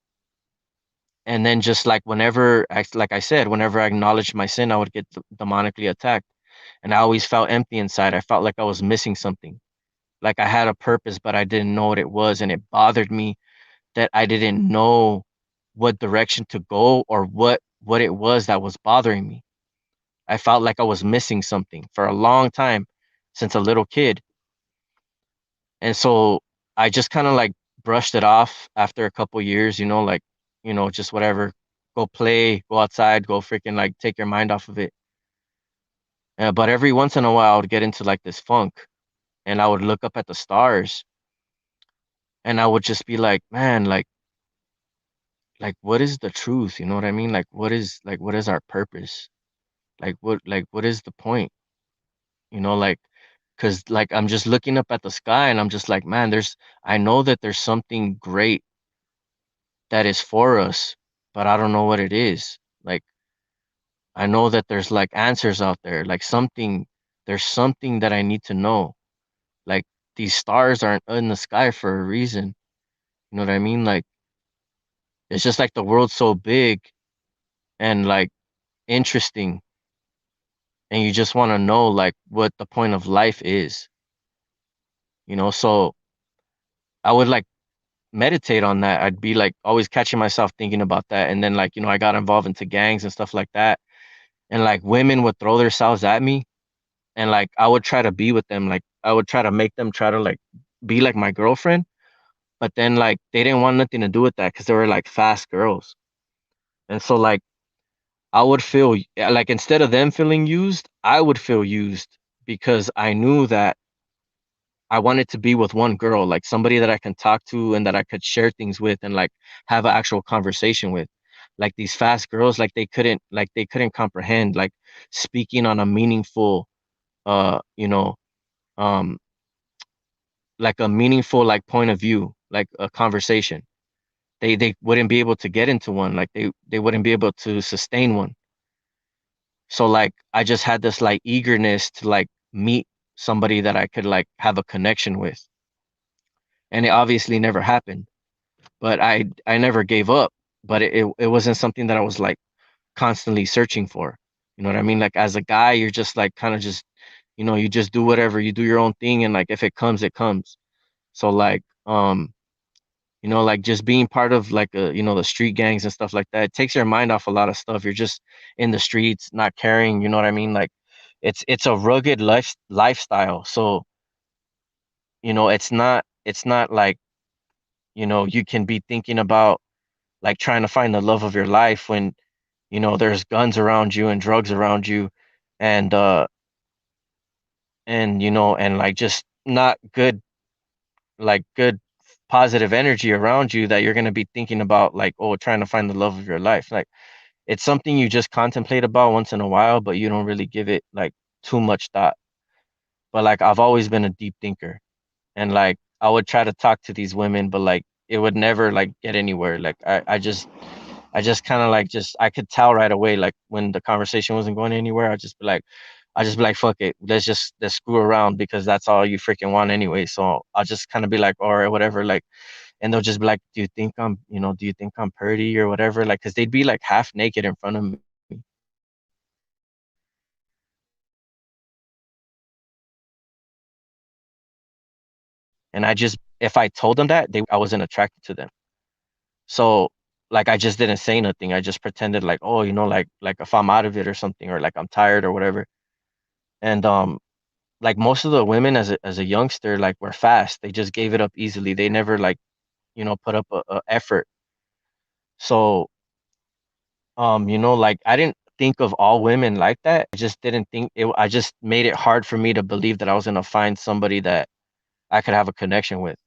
and then just like like I said, whenever I acknowledged my sin, I would get demonically attacked. And I always felt empty inside. I felt like I was missing something. Like I had a purpose, but I didn't know what it was. And it bothered me that I didn't know what direction to go or what it was that was bothering me. I felt like I was missing something for a long time since a little kid. And so I just kind of like brushed it off after a couple years, like, just whatever. Go play, go outside, go freaking like take your mind off of it. But every once in a while, I would get into like this funk and I would look up at the stars and I would just be like, man, like what is the truth? You know what I mean? What is our purpose? What is the point? Like, because like I'm just looking up at the sky and I'm just like, man, I know that there's something great that is for us, but I don't know what it is. Like, I know that there's like answers out there, like there's something that I need to know. Like, these stars aren't in the sky for a reason. You know what I mean? Like, it's just like the world's so big and like interesting, and you just want to know like what the point of life is, So I would like meditate on that. I'd be like always catching myself thinking about that. And then like, I got involved into gangs and stuff like that. And like women would throw themselves at me and like I would try to be with them. Like I would try to make them try to like be like my girlfriend. But then like they didn't want nothing to do with that because they were like fast girls. And so like I would feel like instead of them feeling used, I would feel used because I knew that I wanted to be with one girl, like somebody that I can talk to and that I could share things with and like have an actual conversation with. Like these fast girls, like they couldn't comprehend like speaking on a meaningful uh, you know, um like a meaningful like point of view, like a conversation. They wouldn't be able to get into one, like they wouldn't be able to sustain one. So like I just had this like eagerness to like meet somebody that I could like have a connection with. And it obviously never happened. But I never gave up. But it wasn't something that I was like constantly searching for. You know what I mean? Like as a guy, you're just like kind of just, you just do whatever, you do your own thing, and like if it comes, it comes. So like Like just being part of like the street gangs and stuff like that, it takes your mind off a lot of stuff. You're just in the streets, not caring, you know what I mean? Like it's a rugged lifestyle. So, it's not like, you can be thinking about like trying to find the love of your life when, there's guns around you and drugs around you and and like just not good, like good positive energy around you, that you're going to be thinking about like, oh, trying to find the love of your life. Like it's something you just contemplate about once in a while, but you don't really give it like too much thought. But like I've always been a deep thinker, and like I would try to talk to these women, but like it would never like get anywhere. Like I just kind of like, just I could tell right away like when the conversation wasn't going anywhere. I just be like, fuck it, let's screw around because that's all you freaking want anyway. So I'll just kind of be like, all right, whatever. Like, and they'll just be like, do you think I'm pretty or whatever? Like, because they'd be like half naked in front of me. And if I told them that, I wasn't attracted to them. So like I just didn't say nothing. I just pretended like, oh, like if I'm out of it or something, or like I'm tired or whatever. And like most of the women as a youngster like were fast. They just gave it up easily. They never like, put up a effort. So like I didn't think of all women like that. I just didn't think it. I just made it hard for me to believe that I was gonna find somebody that I could have a connection with.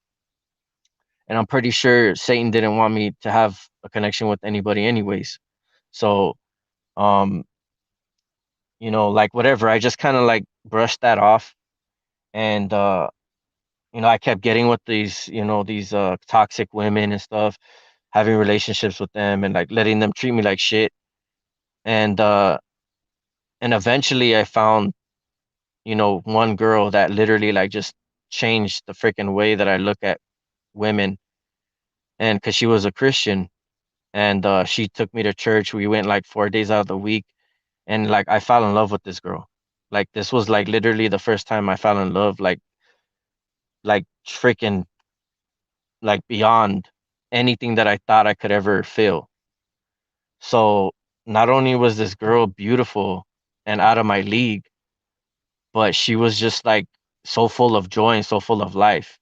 And I'm pretty sure Satan didn't want me to have a connection with anybody anyways. So, um, like whatever, I just kind of like brushed that off. And I kept getting with these toxic women and stuff, having relationships with them and like letting them treat me like shit. And and eventually I found, one girl that literally like just changed the freaking way that I look at women. And because she was a Christian, and she took me to church. We went like 4 days out of the week, and like I fell in love with this girl. Like this was like literally the first time I fell in love, like freaking like beyond anything that I thought I could ever feel. So not only was this girl beautiful and out of my league, but she was just like so full of joy and so full of life.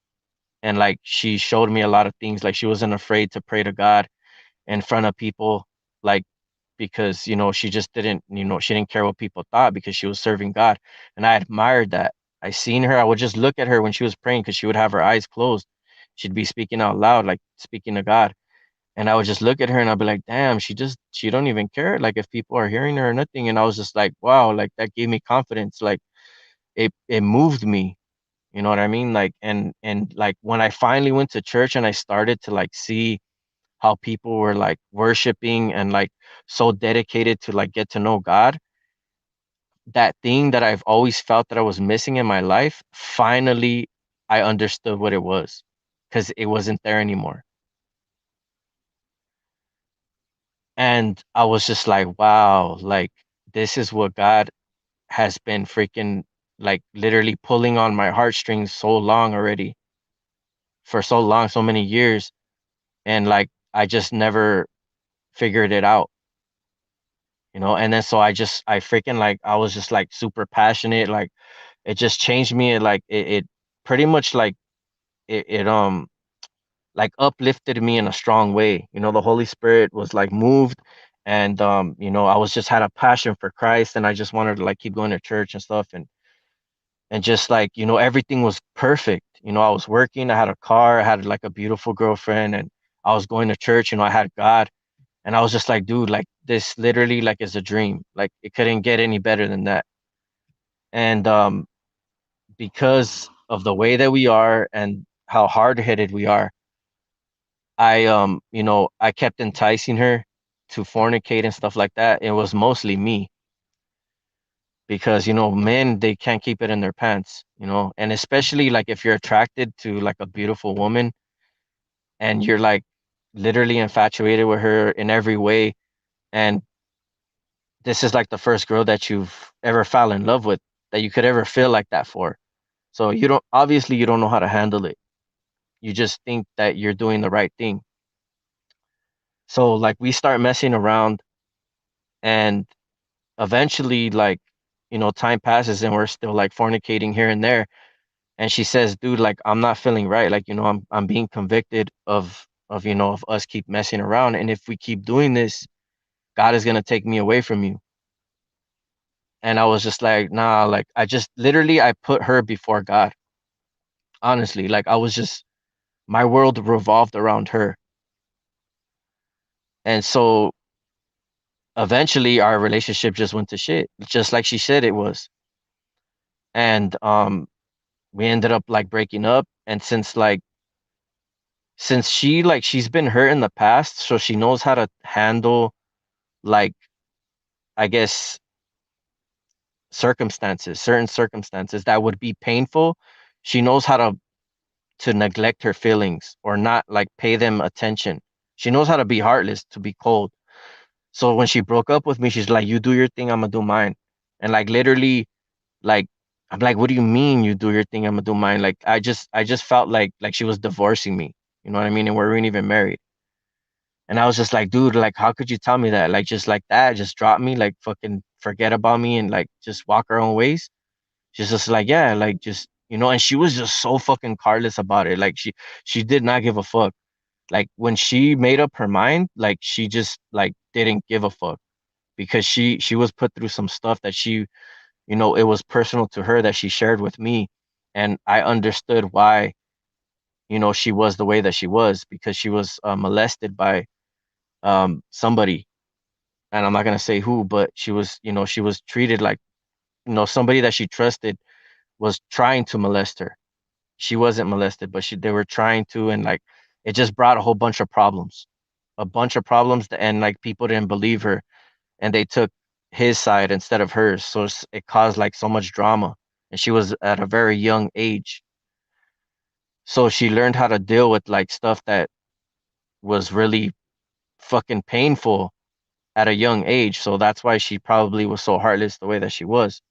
And like she showed me a lot of things. Like she wasn't afraid to pray to God in front of people, like because she just didn't, she didn't care what people thought because she was serving God. And I admired that. I seen her, I would just look at her when she was praying because she would have her eyes closed. She'd be speaking out loud, like speaking to God. And I would just look at her and I'd be like, damn, she don't even care like if people are hearing her or nothing. And I was just like, wow, like that gave me confidence. Like it moved me. You know what I mean? Like and like when I finally went to church and I started to like see how people were like worshiping and like so dedicated to like get to know God, that thing that I've always felt that I was missing in my life, finally I understood what it was because it wasn't there anymore. And I was just like, wow, like this is what God has been freaking like literally pulling on my heartstrings so long already, for so long, so many years. And like I just never figured it out. And then so I freaking like I was just like super passionate. Like it just changed me. It pretty much like it like uplifted me in a strong way. The Holy Spirit was like moved, and I was just had a passion for Christ, and I just wanted to like keep going to church and stuff. And just like everything was perfect. I was working, I had a car, I had like a beautiful girlfriend, and I was going to church. I had God. And I was just like, dude, like this literally like is a dream. Like it couldn't get any better than that. And because of the way that we are and how hard-headed we are, I kept enticing her to fornicate and stuff like that. It was mostly me because men, they can't keep it in their pants, and especially like if you're attracted to like a beautiful woman and you're like literally infatuated with her in every way, and this is like the first girl that you've ever fell in love with, that you could ever feel like that for. So you don't obviously you don't know how to handle it. You just think that you're doing the right thing. So like we start messing around, and eventually, like, time passes and we're still like fornicating here and there. And she says, dude, like, I'm not feeling right. Like, I'm being convicted of us keep messing around. And if we keep doing this, God is gonna take me away from you. And I was just like, nah, like I just literally I put her before God. Honestly. Like I was just my world revolved around her. And so eventually our relationship just went to shit, just like she said it was. And we ended up like breaking up. And since she's been hurt in the past, so she knows how to handle, like, I guess, certain circumstances that would be painful. She knows how to neglect her feelings or not like pay them attention. She knows how to be heartless, to be cold. So when she broke up with me, she's like, "You do your thing, I'm gonna do mine." And like literally, like, I'm like, "What do you mean you do your thing, I'm gonna do mine?" Like I just felt like she was divorcing me. You know what I mean? And we weren't even married. And I was just like, dude, like, how could you tell me that? Like, just like that, just drop me, like, fucking forget about me and like just walk our own ways. She's just like, yeah, like, just, and she was just so fucking careless about it. Like, she did not give a fuck. Like, when she made up her mind, like, she just, like, didn't give a fuck because she was put through some stuff that it was personal to her that she shared with me. And I understood why, she was the way that she was because she was molested by somebody, and I'm not gonna say who, but she was treated like, somebody that she trusted was trying to molest her. She wasn't molested, but they were trying to, and like it just brought a bunch of problems, and like people didn't believe her, and they took his side instead of hers, so it caused like so much drama, and she was at a very young age, so she learned how to deal with like stuff that was really fucking painful at a young age. So that's why she probably was so heartless the way that she was,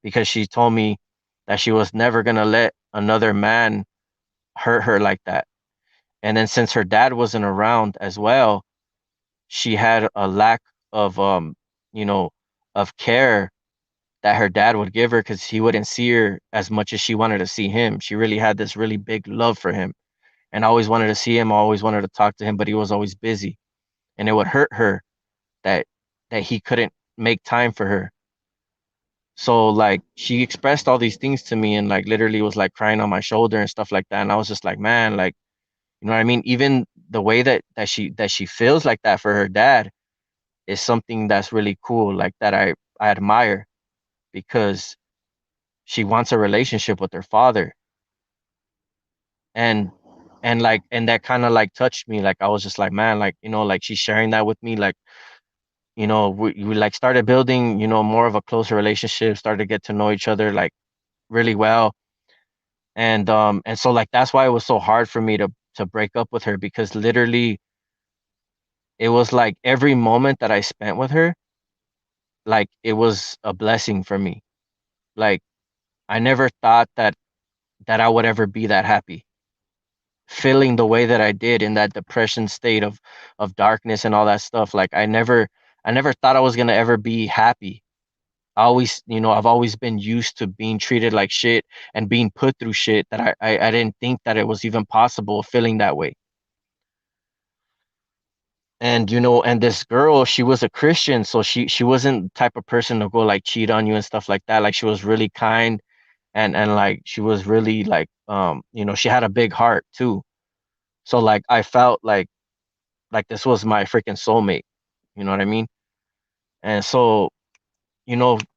because she told me that she was never gonna let another man hurt her like that. And then since her dad wasn't around as well, she had a lack of you know, of care that her dad would give her because he wouldn't see her as much as she wanted to see him. She really had this really big love for him and always wanted to see him, always wanted to talk to him, but he was always busy. And it would hurt her that he couldn't make time for her. So like she expressed all these things to me and like literally was like crying on my shoulder and stuff like that. And I was just like, man, like, you know what I mean? Even the way that she feels like that for her dad is something that's really cool, like that I admire because she wants a relationship with her father. And and that kind of like touched me. Like I was just like, man, like, like she's sharing that with me. Like, we like started building, more of a closer relationship, started to get to know each other like really well. And so like that's why it was so hard for me to break up with her because literally it was like every moment that I spent with her, like it was a blessing for me. Like I never thought that I would ever be that happy, feeling the way that I did in that depression state of darkness and all that stuff. Like I never thought I was gonna ever be happy. I've always been used to being treated like shit and being put through shit that I didn't think that it was even possible feeling that way. And and this girl, she was a Christian, so she wasn't the type of person to go like cheat on you and stuff like that. Like she was really kind, and like she was really like she had a big heart too. So like I felt like this was my freaking soulmate. You know what I mean? And so,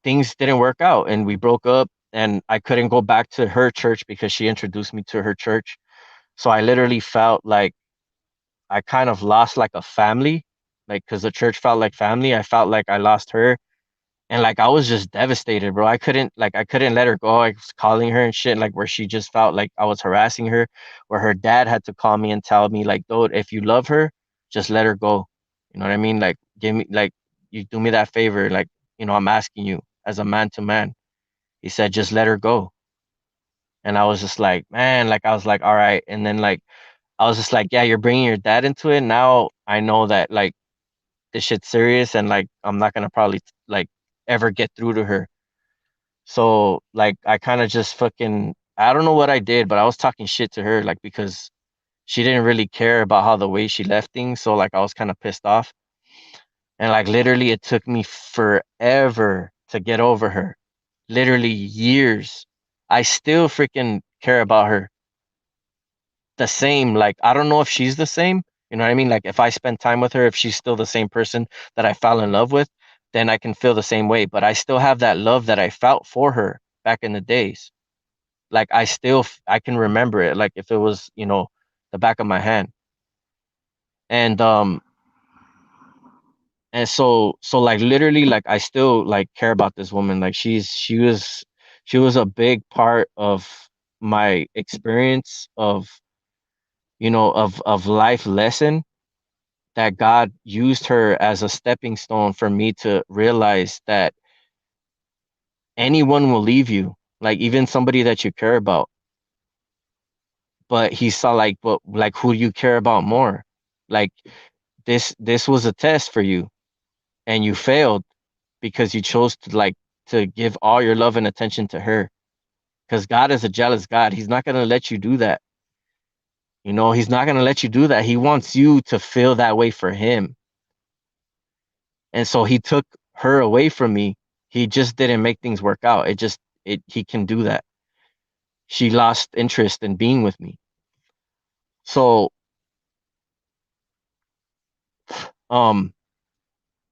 things didn't work out and we broke up and I couldn't go back to her church because she introduced me to her church. So I literally felt like I kind of lost like a family, like because the church felt like family. I felt like I lost her, and like I was just devastated, bro. I couldn't let her go. I was calling her and shit, like where she just felt like I was harassing her, where her dad had to call me and tell me like, dude, if you love her, just let her go. You know what I mean? Like give me like you do me that favor, like I'm asking you as a man to man. He said, just let her go.
And I was just like, man, like I was like, all right. And then like I was just like, yeah, you're bringing your dad into it. Now I know that like this shit's serious, and like I'm not gonna probably like ever get through to her. So like I kind of just fucking, I don't know what I did, but I was talking shit to her like because she didn't really care about how the way she left things. So like I was kind of pissed off. And like literally it took me forever to get over her. Literally years. I still freaking care about her the same. Like I don't know if she's the same. You know what I mean? Like if I spend time with her, if she's still the same person that I fell in love with, then I can feel the same way. But I still have that love that I felt for her back in the days. Like I still I can remember it like if it was, the back of my hand. And and so like literally like I still like care about this woman. Like she was a big part of my experience of, of life lesson, that God used her as a stepping stone for me to realize that anyone will leave you, like even somebody that you care about. But he saw like, but like who do you care about more? Like this was a test for you, and you failed because you chose to like to give all your love and attention to her. Because God is a jealous God. He's not gonna let you do that. He's not gonna let you do that. He wants you to feel that way for him. And so he took her away from me. He just didn't make things work out. It he can do that. She lost interest in being with me. So um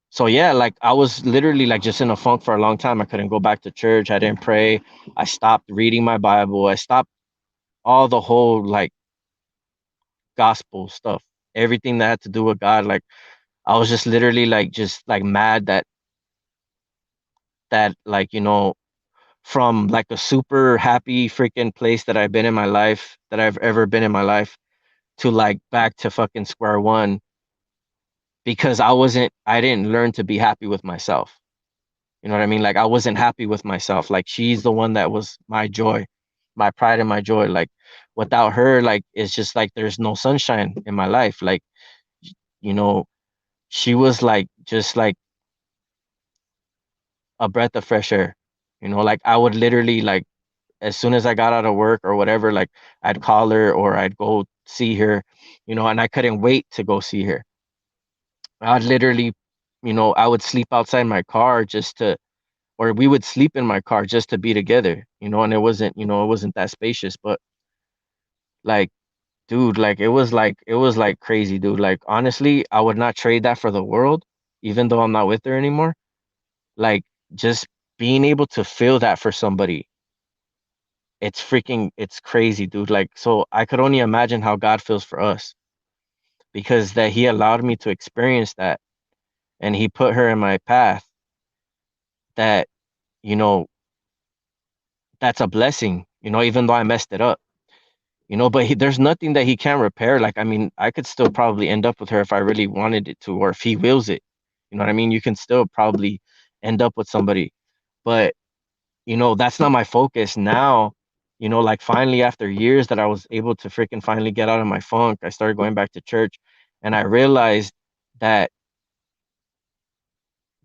so yeah, like I was literally like just in a funk for a long time. I couldn't go back to church. I didn't pray. I stopped reading my Bible. I stopped all the whole like gospel stuff. Everything that had to do with God. Like I was just literally like just like mad that like, from like a super happy freaking place that I've been in my life, that I've ever been in my life, to like back to fucking square one, because I didn't learn to be happy with myself. You know what I mean? Like I wasn't happy with myself. Like she's the one that was my joy, my pride and my joy. Like without her, like it's just like there's no sunshine in my life. Like, you know, she was like just like a breath of fresh air. Like I would literally like as soon as I got out of work or whatever, like I'd call her or I'd go see her, and I couldn't wait to go see her. I'd literally, I would sleep outside my car just to, or we would sleep in my car just to be together, and it wasn't that spacious, but like, dude, like it was like crazy, dude. Like honestly, I would not trade that for the world, even though I'm not with her anymore. Like just being able to feel that for somebody, it's crazy, dude. Like, so I could only imagine how God feels for us, because that he allowed me to experience that, and he put her in my path. That, you know, that's a blessing, even though I messed it up, but there's nothing that he can't repair. Like, I mean, I could still probably end up with her if I really wanted it to, or if he wills it. You know what I mean? You can still probably end up with somebody, but that's not my focus now. Like finally after years that I was able to freaking finally get out of my funk, I started going back to church, and I realized that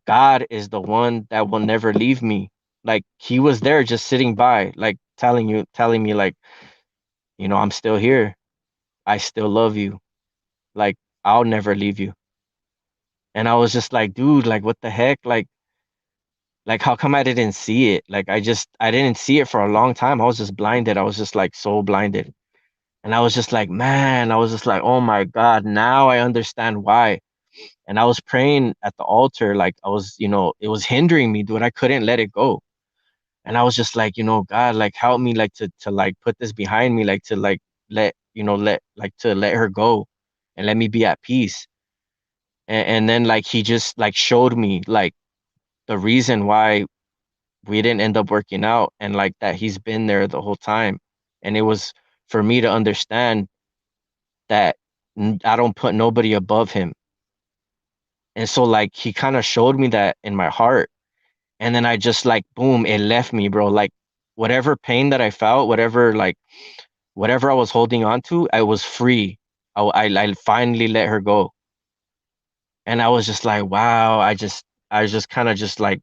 God is the one that will never leave me. Like he was there just sitting by, like telling me like, I'm still here. I still love you. Like I'll never leave you. And I was just like, dude, like what the heck? Like how come I didn't see it? Like I didn't see it for a long time. I was just blinded. I was just like so blinded. And I was just like, man, I was just like, oh my God, now I understand why. And I was praying at the altar, like I was, it was hindering me, dude. I couldn't let it go. And I was just like, God, like help me, like to like put this behind me, like to like let her go and let me be at peace. And then like he just like showed me like the reason why we didn't end up working out, and like that he's been there the whole time. And it was for me to understand that I don't put nobody above him. And so like he kind of showed me that in my heart. And then I just like boom, it left me, bro. Like whatever pain that I felt, whatever I was holding on to, I was free. I finally let her go. And I was just like, wow, I was just kind of just like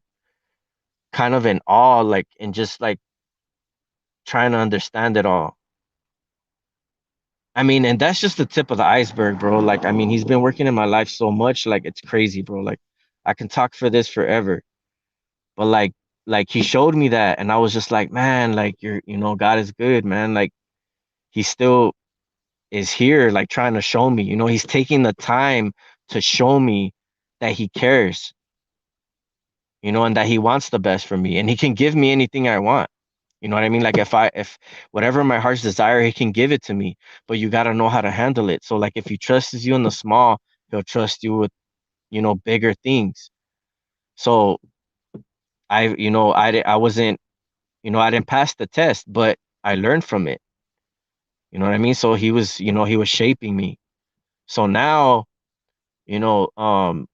kind of in awe, like and just like trying to understand it all. I mean, and that's just the tip of the iceberg, bro. Like, I mean, he's been working in my life so much, like it's crazy, bro. Like, I can talk for this forever, but like he showed me that, and I was just like, man, like God is good, man. Like, he still is here, like trying to show me. He's taking the time to show me that he cares, and that he wants the best for me, and he can give me anything I want. You know what I mean? Like if whatever my heart's desire, he can give it to me, but you got to know how to handle it. So like if he trusts you in the small, he'll trust you with, bigger things. So I wasn't, I didn't pass the test, but I learned from it. You know what I mean? So he was shaping me. So now, you know, um,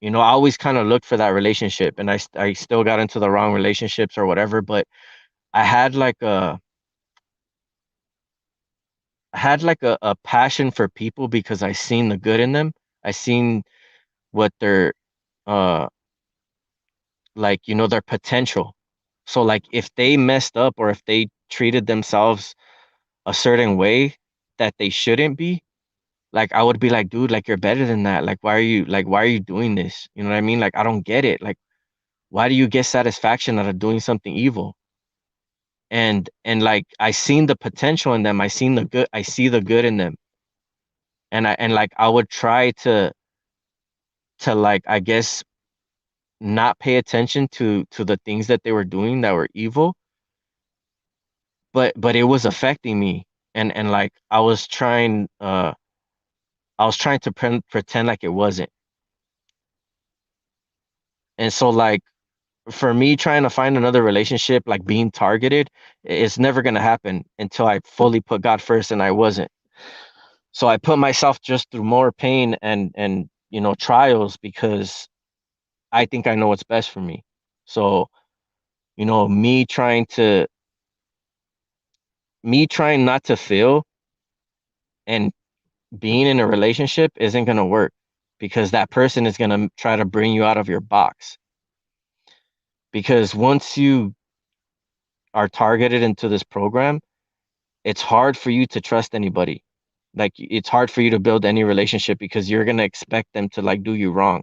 I always kind of looked for that relationship, and I still got into the wrong relationships or whatever, but I had like a I had like a passion for people because I seen the good in them. I seen what their uh like their potential. So like if they messed up or if they treated themselves a certain way that they shouldn't be, like I would be like, dude, like you're better than that. Like why are you doing this? You know what I mean? Like I don't get it. Like why do you get satisfaction out of doing something evil? And like I seen the potential in them. I see the good in them. And like I would try to like I guess not pay attention to the things that they were doing that were evil, but it was affecting me. And like I was trying to pretend like it wasn't. And so like for me trying to find another relationship, like being targeted, it's never going to happen until I fully put God first, and I wasn't. So I put myself just through more pain and trials because I think I know what's best for me. So, me trying not to feel and being in a relationship isn't going to work because that person is going to try to bring you out of your box. Because once you are targeted into this program, it's hard for you to trust anybody. Like it's hard for you to build any relationship because you're going to expect them to like do you wrong.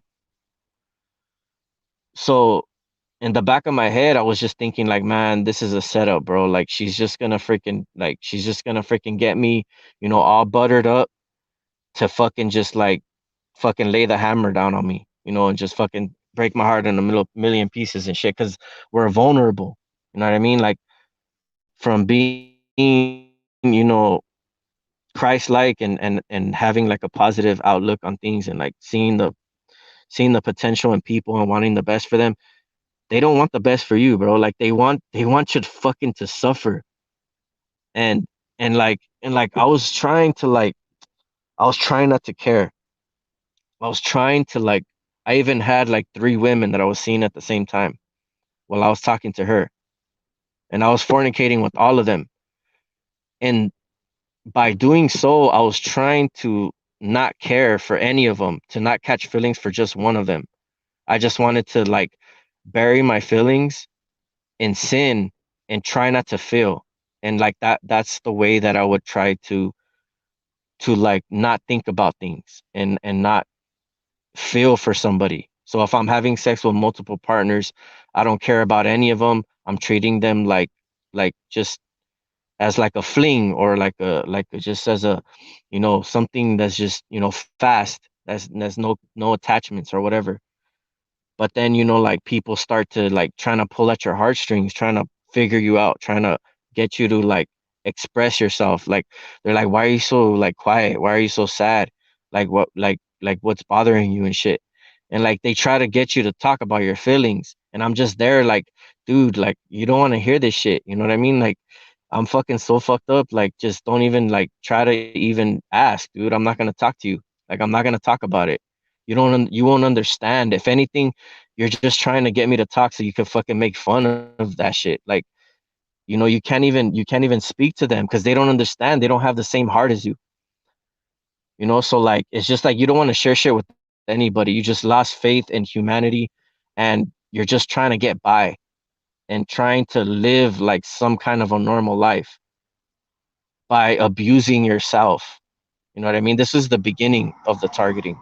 So in the back of my head, I was just thinking like, man, this is a setup, bro. Like she's just gonna freaking get me, all buttered up to fucking just like fucking lay the hammer down on me, and just fucking break my heart in a million pieces and shit. Cause we're vulnerable. You know what I mean? Like from being, Christ-like and having like a positive outlook on things and like seeing the potential in people and wanting the best for them. They don't want the best for you, bro. Like they want you to fucking to suffer. And and like I was trying not to care. I was trying to like I even had like three women that I was seeing at the same time while I was talking to her. And I was fornicating with all of them. And by doing so, I was trying to not care for any of them, to not catch feelings for just one of them. I just wanted to like bury my feelings in sin and try not to feel. And like that's the way that I would try to like not think about things and not feel for somebody. So if I'm having sex with multiple partners, I don't care about any of them. I'm treating them like just as like a fling or just as a something that's just fast. There's no attachments or whatever. But then, like people start to like trying to pull at your heartstrings, trying to figure you out, trying to get you to like express yourself. Like they're like, why are you so like quiet? Why are you so sad? Like what's bothering you and shit. And like they try to get you to talk about your feelings. And I'm just there like, dude, like you don't want to hear this shit. You know what I mean? Like I'm fucking so fucked up. Like just don't even like try to even ask, dude. I'm not gonna talk to you. Like I'm not gonna talk about it. You won't understand. If anything, You're just trying to get me to talk so you can fucking make fun of that shit. Like, you can't even speak to them because they don't understand. They don't have the same heart as you. So like it's just like you don't want to share shit with anybody. You just lost faith in humanity, and you're just trying to get by and trying to live like some kind of a normal life by abusing yourself. You know what I mean? This is the beginning of the targeting.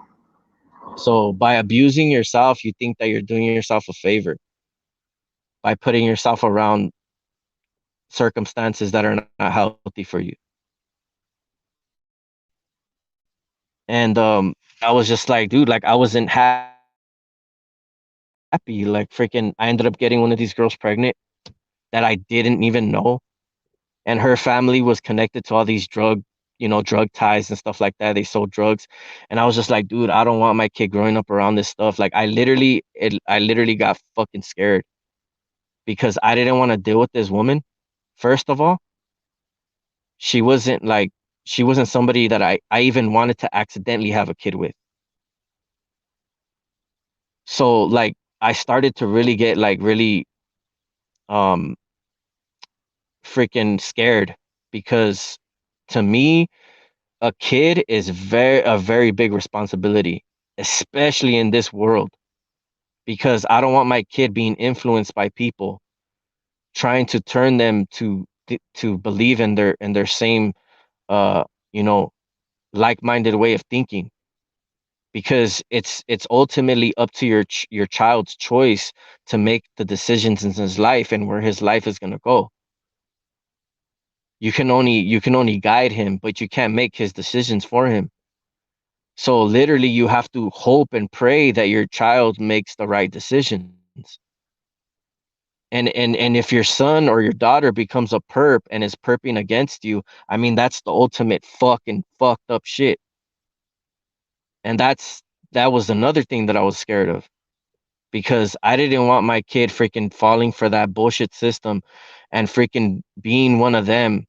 So by abusing yourself, you think that you're doing yourself a favor by putting yourself around circumstances that are not healthy for you. And I was just like, dude, like I wasn't happy. Like freaking I ended up getting one of these girls pregnant that I didn't even know. And her family was connected to all these drug ties and stuff like that. They sold drugs. And I was just like, dude, I don't want my kid growing up around this stuff. Like I literally got fucking scared because I didn't want to deal with this woman. First of all, she wasn't like she wasn't somebody that I even wanted to accidentally have a kid with. So like I started to really get like really um freaking scared because to me a kid is very big responsibility, especially in this world, because I don't want my kid being influenced by people trying to turn them to believe in their same uh you know like-minded way of thinking, because it's ultimately up to your child's choice to make the decisions in his life and where his life is going to go. You can only guide him, but you can't make his decisions for him. So literally you have to hope and pray that your child makes the right decisions. And if your son or your daughter becomes a perp and is perping against you, I mean that's the ultimate fucking fucked up shit. And that was another thing that I was scared of, because I didn't want my kid freaking falling for that bullshit system and freaking being one of them.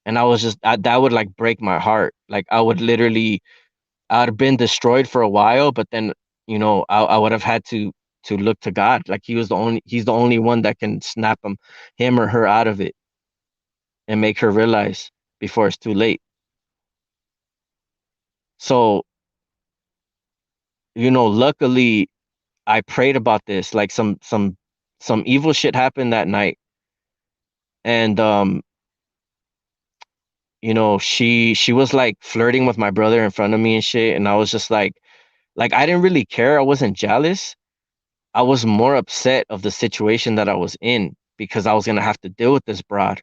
And I was just that would like break my heart. Like I'd have been destroyed for a while, but then I would have had to look to God. Like he's the only one that can snap him or her out of it and make her realize before it's too late. So, luckily I prayed about this. Like some evil shit happened that night. And she was like flirting with my brother in front of me and shit, and I was just like I didn't really care. I wasn't jealous. I was more upset of the situation that I was in because I was gonna have to deal with this broad,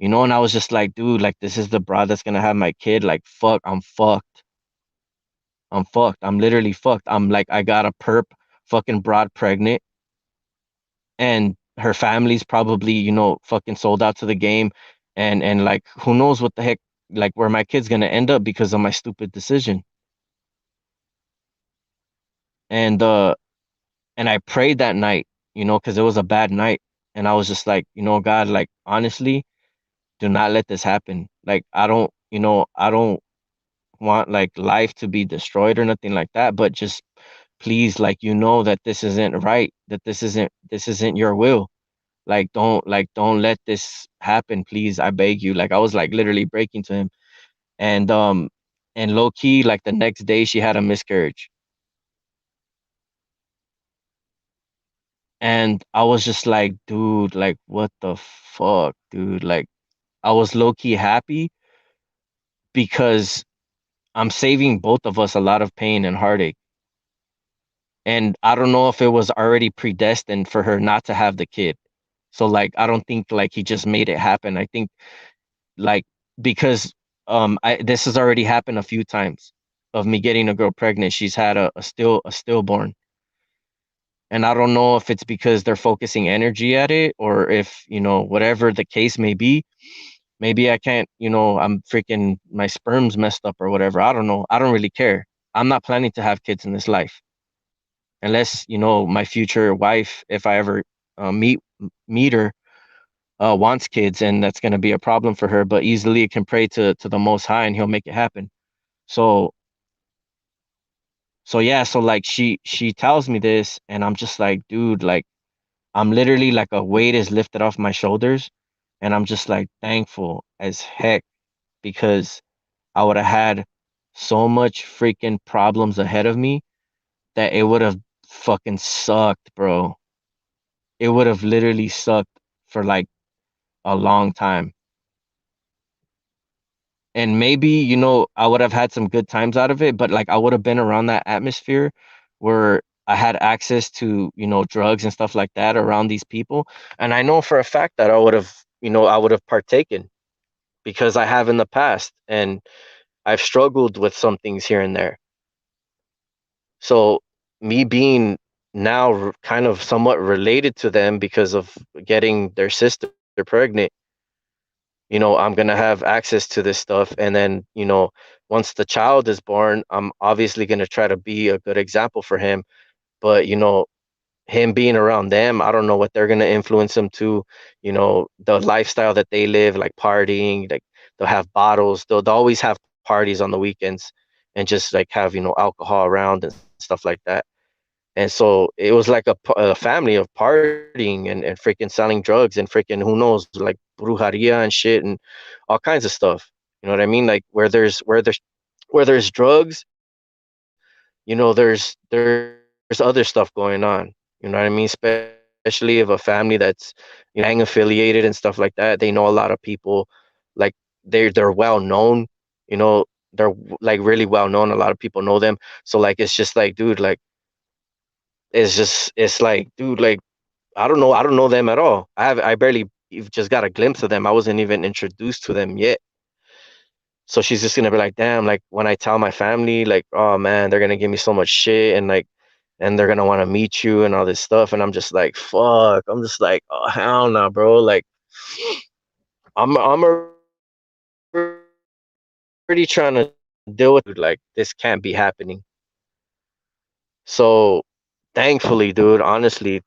and I was just like, dude, like this is the broad that's gonna have my kid. Like, fuck, I'm fucked. I'm fucked. I'm literally fucked. I'm like, I got a perp fucking broad pregnant, and her family's probably, fucking sold out to the game, and like who knows what the heck, like where my kid's gonna end up because of my stupid decision. And I prayed that night, because it was a bad night. And I was just like, God, like honestly, do not let this happen. Like I don't want like life to be destroyed or nothing like that, but just please, like that this isn't right, that this isn't your will. Like don't let this happen, please. I beg you. Like I was like literally breaking to him. And low key, like the next day she had a miscarriage. And I was just like, dude, like what the fuck, dude? Like I was low key happy because I'm saving both of us a lot of pain and heartache. And I don't know if it was already predestined for her not to have the kid. So like I don't think like he just made it happen. I think like because I this has already happened a few times of me getting a girl pregnant. She's had a stillborn. And I don't know if it's because they're focusing energy at it, or if, whatever the case may be, maybe I can't, I'm freaking my sperm's messed up or whatever. I don't know. I don't really care. I'm not planning to have kids in this life unless, my future wife, if I ever meet her, wants kids, and that's going to be a problem for her, but easily it can pray to the Most High and he'll make it happen. So So yeah, so like she tells me this and I'm just like, dude, like I'm literally like a weight is lifted off my shoulders and I'm just like thankful as heck because I would have had so much freaking problems ahead of me that it would have fucking sucked, bro. It would have literally sucked for like a long time. And maybe, I would have had some good times out of it, but like I would have been around that atmosphere where I had access to, drugs and stuff like that around these people. And I know for a fact that I would have partaken because I have in the past and I've struggled with some things here and there. So me being now kind of somewhat related to them because of getting their sister pregnant, I'm gonna have access to this stuff. And then, once the child is born, I'm obviously gonna try to be a good example for him. But, him being around them, I don't know what they're gonna influence him to, the lifestyle that they live, like partying, like they'll have bottles, they'll always have parties on the weekends and just like have, alcohol around and stuff like that. And so it was like a family of partying and freaking selling drugs and freaking who knows like brujeria and shit and all kinds of stuff. You know what I mean? Like where there's drugs, there's other stuff going on. You know what I mean? Especially of a family that's gang affiliated and stuff like that. They know a lot of people, like they're well known. You know, they're like really well known. A lot of people know them. So like it's just like, dude, like it's like, dude, like I don't know them at all. I barely just got a glimpse of them. I wasn't even introduced to them yet. So she's just gonna be like, damn, like when I tell my family, like, oh man, they're gonna give me so much shit and like and they're gonna want to meet you and all this stuff. And I'm just like, fuck. I'm just like, oh hell no, bro. Like I'm already trying to deal with the fact that like this can't be happening. So thankfully, dude, honestly,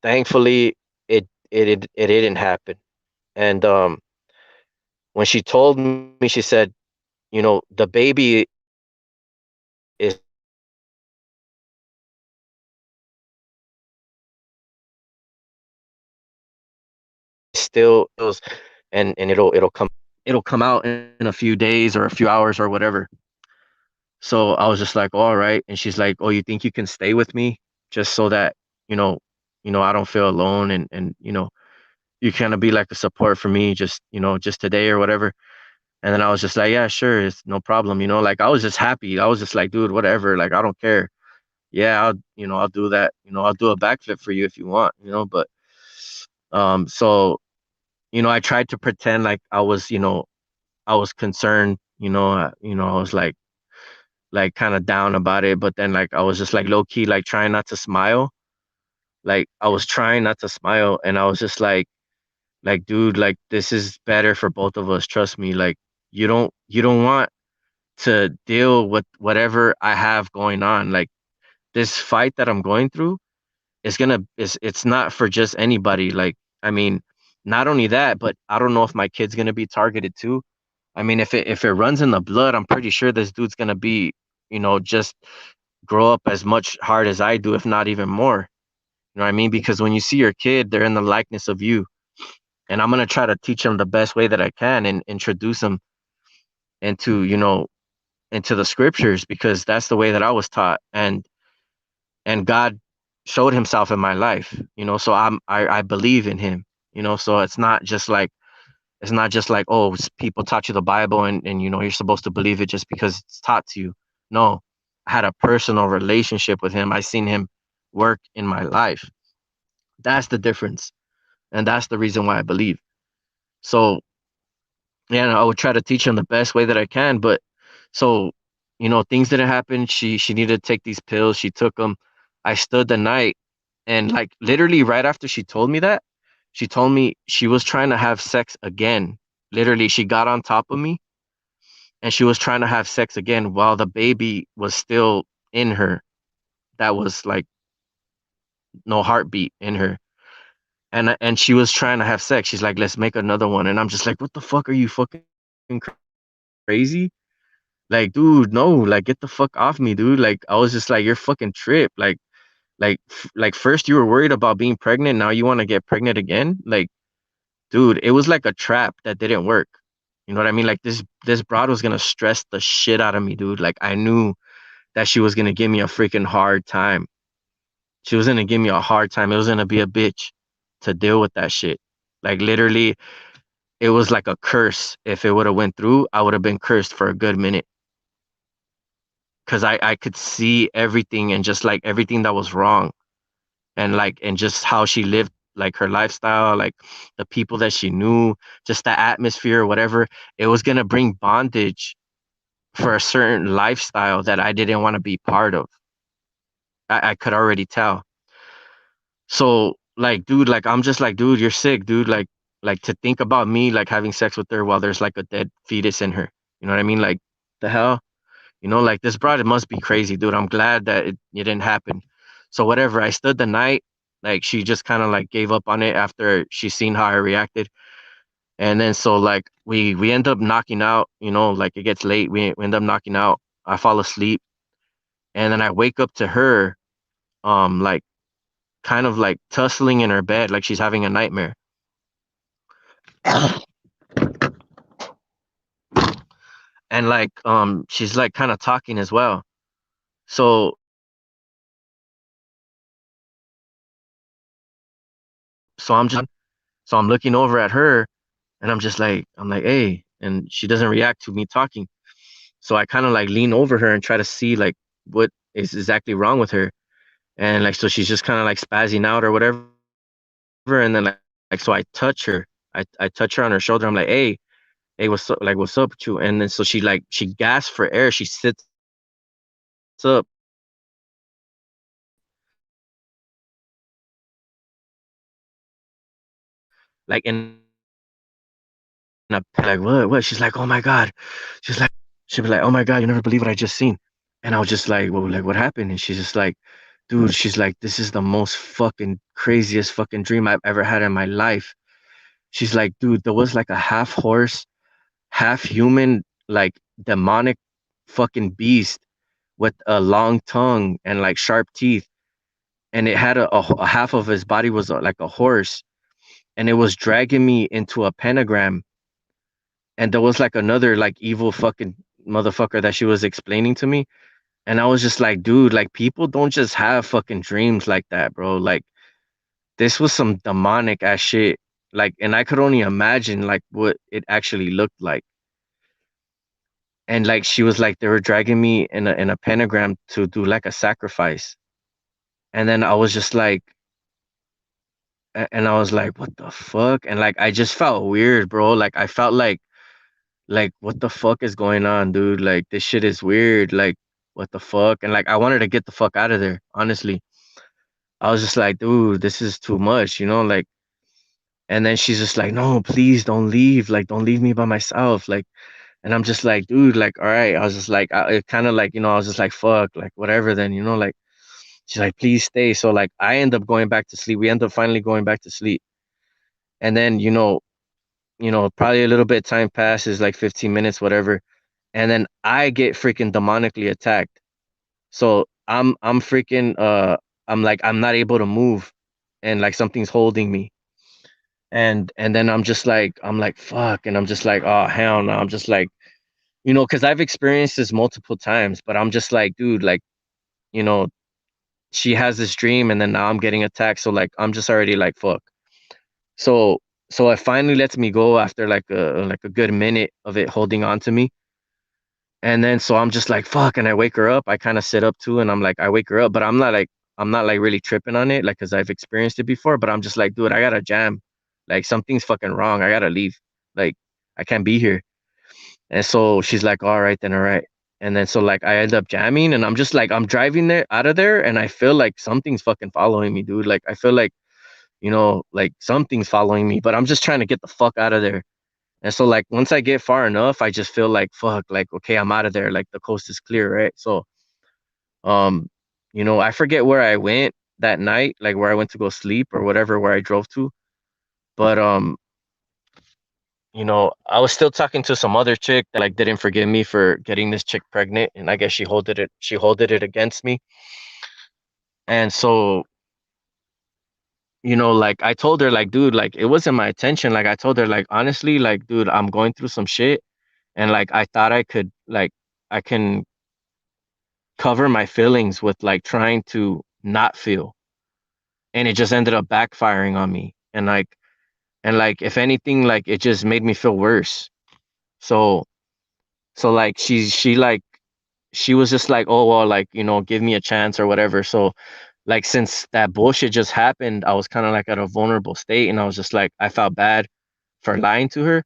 thankfully it didn't happen. And when she told me, she said, the baby is still in you, it'll come out in a few days or a few hours or whatever. So I was just like, all right. And she's like, oh, you think you can stay with me just so that, you know, I don't feel alone and you kind of be like a support for me just, just today or whatever. And then I was just like, yeah, sure, it's no problem. Like I was just happy. I was just like, dude, whatever. Like I don't care. Yeah, I'll do that. I'll do a backflip for you if you want, but so, I tried to pretend like I was concerned, I was like kind of down about it, but then like I was just like low key like trying not to smile. Like I was trying not to smile and I was just like dude, like this is better for both of us, trust me. Like you don't want to deal with whatever I have going on. Like this fight that I'm going through it's not for just anybody. Like I mean, not only that, but I don't know if my kid's gonna be targeted too. I mean, if it runs in the blood, I'm pretty sure this dude's gonna be, just grow up as much hard as I do, if not even more. You know what I mean? Because when you see your kid, they're in the likeness of you. And I'm gonna try to teach them the best way that I can and introduce them into, into the scriptures because that's the way that I was taught. And God showed himself in my life, so I believe in him, so it's not just like, oh, people taught you the Bible and you're supposed to believe it just because it's taught to you. No, I had a personal relationship with him. I seen him work in my life. That's the difference. And that's the reason why I believe. So, yeah, I would try to teach him the best way that I can. But so, things didn't happen. She needed to take these pills. She took them. I stood the night and like literally right after she told me that, she told me she was trying to have sex again. Literally, she got on top of me and she was trying to have sex again while the baby was still in her. That was like no heartbeat in her. And she was trying to have sex. She's like, let's make another one. And I'm just like, what the fuck, are you fucking crazy? Like, dude, no, like get the fuck off me, dude. Like I was just like, you're fucking trip. Like first you were worried about being pregnant, now you want to get pregnant again? Like, dude, it was like a trap that didn't work. You know what I mean? Like this broad was gonna stress the shit out of me, dude. Like I knew that she was gonna give me a freaking hard time. She was gonna give me a hard time. It was gonna be a bitch to deal with that shit. Like literally, it was like a curse. If it would have went through, I would have been cursed for a good minute. Cause I could see everything and just like everything that was wrong. And just how she lived, like her lifestyle, like the people that she knew, just the atmosphere, whatever. It was gonna bring bondage for a certain lifestyle that I didn't want to be part of. I could already tell. So like, dude, like I'm just like, dude, you're sick, dude. Like to think about me like having sex with her while there's like a dead fetus in her. You know what I mean? Like the hell? You know, like this broad, it must be crazy, dude. I'm glad that it didn't happen. So whatever, I stood the night. Like she just kind of like gave up on it after she seen how I reacted. And then so like we end up knocking out, you know, like it gets late. We end up knocking out. I fall asleep. And then I wake up to her, like kind of like tussling in her bed, like she's having a nightmare. And like she's like kind of talking as well. So so I'm just so I'm looking over at her and I'm like, hey, and she doesn't react to me talking. So I kind of like lean over her and try to see like what is exactly wrong with her. And like so she's just kind of like spazzing out or whatever. And then like so I touch her. I touch her on her shoulder. I'm like, hey, what's up? Like, what's up with you? And then so she gasps for air. She sits up like in a like what? She's like, oh my God. She's like she'll be like, oh my God, you never believe what I just seen. And I was just like, well, like what happened? And she's just like, dude, she's like, this is the most fucking craziest fucking dream I've ever had in my life. She's like, dude, there was like a half horse, half human, like demonic fucking beast with a long tongue and like sharp teeth. And it had a half of his body was like a horse, and it was dragging me into a pentagram. And there was like another like evil fucking motherfucker that she was explaining to me. And I was just like, dude, like people don't just have fucking dreams like that, bro. Like this was some demonic ass shit. Like, and I could only imagine like what it actually looked like. And like she was like they were dragging me in a pentagram to do like a sacrifice. And then I was just like and I was like, what the fuck? And like I just felt weird, bro. Like I felt like what the fuck is going on, dude? Like this shit is weird. Like what the fuck? And like I wanted to get the fuck out of there, honestly. I was just like, dude, this is too much, you know, like and then she's just like, no, please don't leave. Like don't leave me by myself. Like and I'm just like, dude, like, all right. I was just like, it kind of like, you know, I was just like, fuck, like, whatever. Then, you know, like, she's like, please stay. So, like, I end up going back to sleep. We end up finally going back to sleep. And then, probably a little bit of time passes, like 15 minutes, whatever. And then I get freaking demonically attacked. So I'm freaking, I'm like, I'm not able to move and like something's holding me. And then I'm like, fuck. And I'm just like, oh, hell no. I'm just like, because I've experienced this multiple times, but I'm just like, dude, like, you know, she has this dream and then now I'm getting attacked. So like I'm just already like fuck. So so it finally lets me go after like a good minute of it holding on to me. And then so I'm just like fuck and I wake her up. I kind of sit up too and I'm like I wake her up, but I'm not like really tripping on it like cuz I've experienced it before, but I'm just like dude, I got to jam. Like something's fucking wrong. I got to leave. Like I can't be here. And so she's like, all right, then all right. And then so like I end up jamming and I'm just like I'm driving there out of there and I feel like something's fucking following me, dude. Like I feel like, like something's following me, but I'm just trying to get the fuck out of there. And so like once I get far enough, I just feel like fuck, like okay, I'm out of there. Like the coast is clear, right? So um, I forget where I went that night, like where I went to go sleep or whatever, where I drove to. But I was still talking to some other chick that like didn't forgive me for getting this chick pregnant, and I guess she holded it against me. And so, like I told her, like, dude, like it wasn't my intention. Like I told her, like, honestly, like, dude, I'm going through some shit, and like I thought I could, like, I can cover my feelings with like trying to not feel, and it just ended up backfiring on me. And like if anything, like it just made me feel worse. So like she was just like, oh well, like, give me a chance or whatever. So like since that bullshit just happened, I was kind of like at a vulnerable state, and I was just like, I felt bad for lying to her.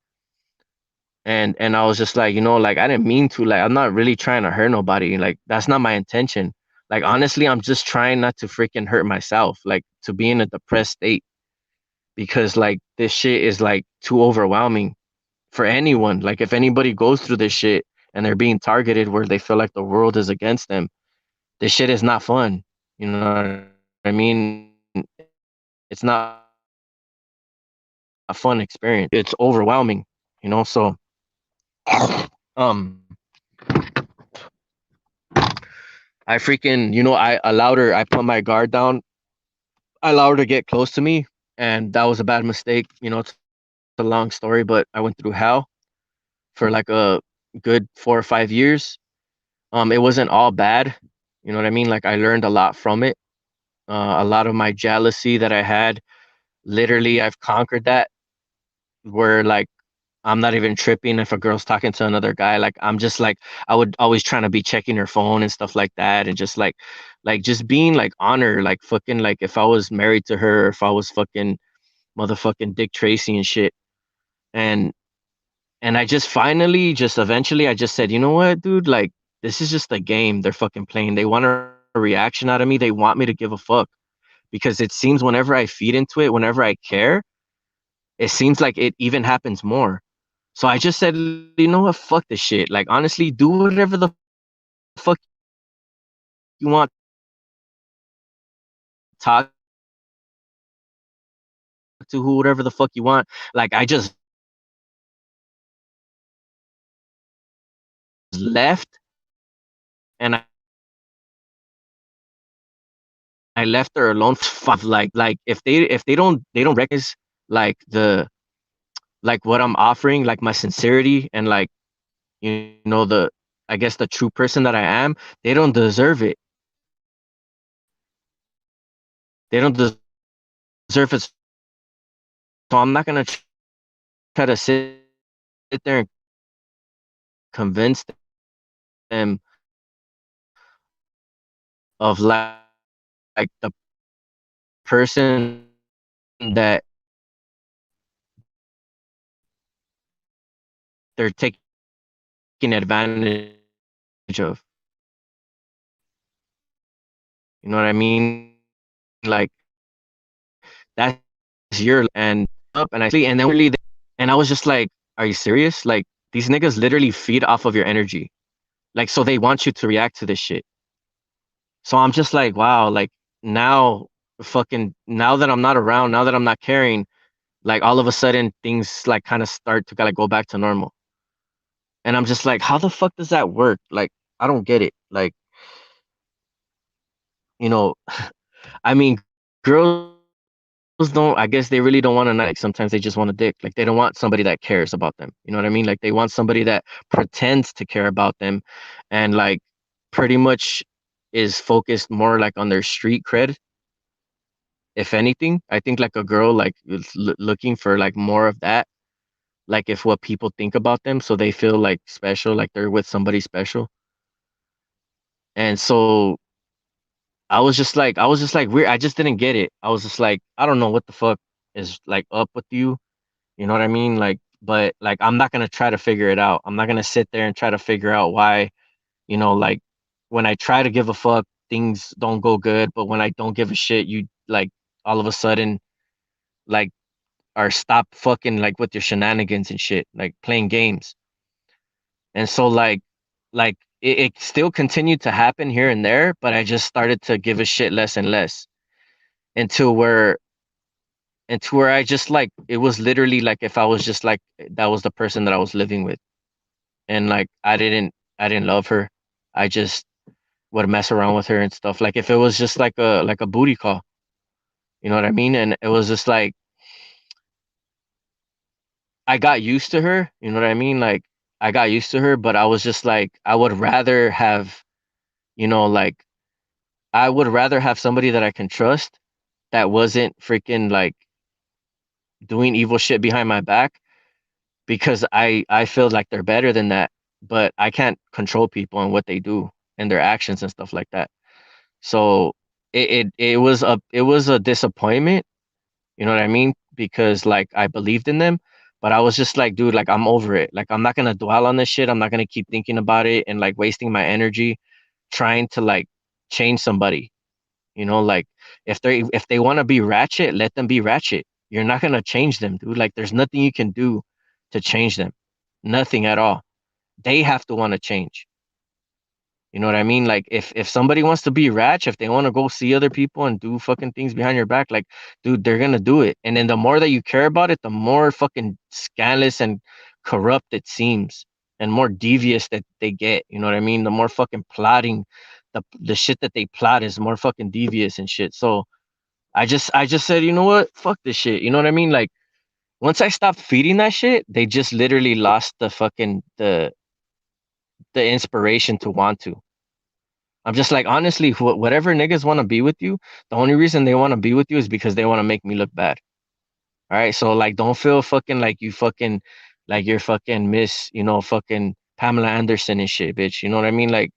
And I was just like, like I didn't mean to, like I'm not really trying to hurt nobody. Like that's not my intention. Like honestly, I'm just trying not to freaking hurt myself, like to be in a depressed state, because like this shit is like too overwhelming for anyone. Like if anybody goes through this shit and they're being targeted where they feel like the world is against them, this shit is not fun. You know what I mean? It's not a fun experience. It's overwhelming, so um I freaking, I allowed her, I put my guard down. I allowed her to get close to me, and that was a bad mistake. It's a long story, but I went through hell for like a good 4 or 5 years. It wasn't all bad. You know what I mean? Like I learned a lot from it. A lot of my jealousy that I had, literally, I've conquered that. Where like I'm not even tripping if a girl's talking to another guy. Like I'm just like I would always trying to be checking her phone and stuff like that, and just like just being like on her, like fucking, like if I was married to her, or if I was fucking motherfucking Dick Tracy and shit. And I just finally, just eventually, I just said, you know what, dude, like this is just a game they're fucking playing. They want a reaction out of me. They want me to give a fuck, because it seems whenever I feed into it, whenever I care, it seems like it even happens more. So I just said, you know what, fuck this shit. Like honestly, do whatever the fuck you want. Talk to whoever the fuck you want. Like I just left, and I left her alone for like 5 years. And I just told her, like, if they don't recognize like what I'm offering, like my sincerity, and like, the, I guess, the true person that I am, they don't deserve it. They don't deserve it. So I'm not gonna try to sit there and convince them of like the person that they're taking advantage of. You know what I mean? Like that's your life. And then literally, and I was just like, are you serious? Like these niggas literally feed off of your energy. Like so they want you to react to this shit. So I'm just like, wow, like now, fucking, now that I'm not around, now that I'm not caring, like all of a sudden things like kind of start to kind of go back to normal. And I'm just like, how the fuck does that work? Like I don't get it. Like, you know, I mean, girls don't, I guess they really don't want a knife. Like sometimes they just want a dick. Like they don't want somebody that cares about them. You know what I mean? Like they want somebody that pretends to care about them, and like pretty much is focused more like on their street cred. If anything, I think like a girl like is looking for like more of that, like if what people think about them, so they feel like special, like they're with somebody special. And so I was just like weird. I just didn't get it. I was just like, I don't know what the fuck is like up with you. You know what I mean? Like, but like I'm not gonna try to figure it out. I'm not gonna sit there and try to figure out why, like when I try to give a fuck, things don't go good, but when I don't give a shit, you like all of a sudden like are stop fucking like with your shenanigans and shit, like playing games. And so like it still continued to happen here and there, but I just started to give a shit less and less, until where and to where I just like it was literally like if I was just like that was the person that I was living with, and like I didn't love her. I just would mess around with her and stuff. Like if it was just like a booty call, you know what I mean? And it was just like I got used to her, you know what I mean? Like I got used to her, but I was just like I would rather have, you know, like I would rather have somebody that I can trust that wasn't freaking like doing evil shit behind my back because I feel like they're better than that, but I can't control people and what they do and their actions and stuff like that. So it was a disappointment, you know what I mean? Because like I believed in them, but I was just like, dude, like I'm over it. Like I'm not gonna dwell on this shit. I'm not gonna keep thinking about it and like wasting my energy trying to like change somebody. You know, like if they want to be ratchet, let them be ratchet. You're not gonna change them, dude. Like there's nothing you can do to change them. Nothing at all. They have to want to change. You know what I mean? Like if somebody wants to be ratchet, if they want to go see other people and do fucking things behind your back, like dude, they're gonna do it. And then the more that you care about it, the more fucking scandalous and corrupt it seems, and more devious that they get. You know what I mean? The more fucking plotting, the shit that they plot is more fucking devious and shit. So I just said, you know what? Fuck this shit. You know what I mean? Like once I stopped feeding that shit, they just literally lost the fucking the inspiration to want to. I'm just like, honestly, whatever niggas want to be with you, the only reason they want to be with you is because they want to make me look bad. All right. So, like, don't feel fucking like you fucking, like you're fucking Miss, you know, fucking Pamela Anderson and shit, bitch. You know what I mean? Like,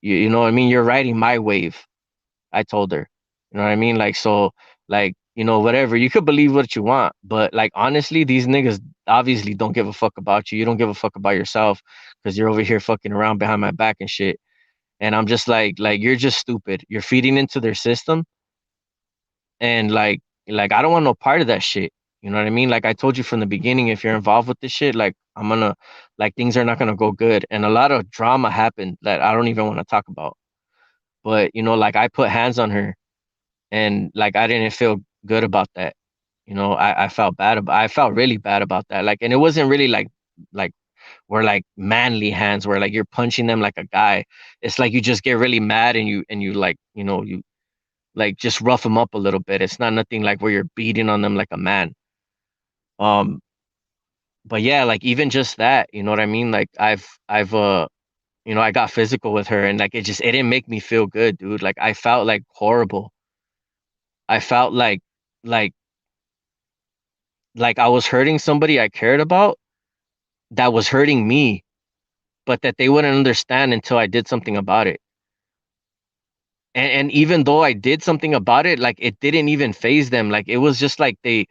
you know what I mean? You're riding my wave. I told her. You know what I mean? Like, so, like, you know, whatever. You could believe what you want, but like, honestly, these niggas obviously don't give a fuck about you. You don't give a fuck about yourself because you're over here fucking around behind my back and shit. And I'm just like you're just stupid. You're feeding into their system, and like I don't want no part of that shit. You know what I mean? Like I told you from the beginning, if you're involved with this shit, like I'm gonna like things are not gonna go good, and a lot of drama happened that I don't even want to talk about. But you know, like I put hands on her, and like I didn't feel good about that. You know, I felt bad about I felt really bad about that. Like, and it wasn't really like where like manly hands where like you're punching them like a guy. It's like you just get really mad and you like, you know, you like just rough them up a little bit. It's not nothing like where you're beating on them like a man. Um, but yeah, like even just that, you know what I mean? Like I've you know, I got physical with her and like it didn't make me feel good, dude. Like I felt like horrible. I felt like like I was hurting somebody I cared about that was hurting me, but that they wouldn't understand until I did something about it. And even though I did something about it, like it didn't even phase them. Like it was just like they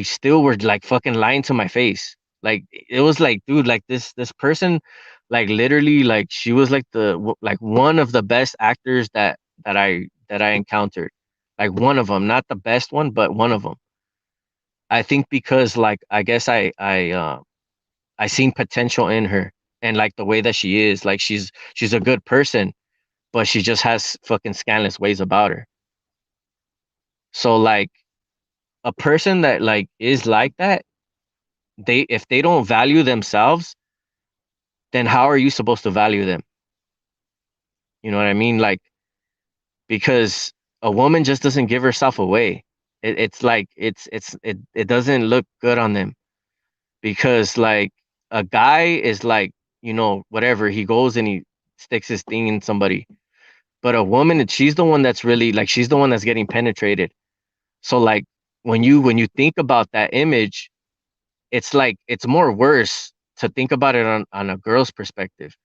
still were like fucking lying to my face. Like it was like, dude, like this person, like literally, like she was like like one of the best actors that I encountered. Like one of them, not the best one, but one of them. I think because like I guess I seen potential in her and like the way that she is. Like she's a good person, but she just has fucking scandalous ways about her. So like a person that like is like that, they if they don't value themselves, then how are you supposed to value them? You know what I mean? Like because a woman just doesn't give herself away. It's like it doesn't look good on them because like a guy is like, you know, whatever, he goes and he sticks his thing in somebody. But a woman, she's the one that's really like she's the one that's getting penetrated. So like when you think about that image, it's like it's more worse to think about it on a girl's perspective.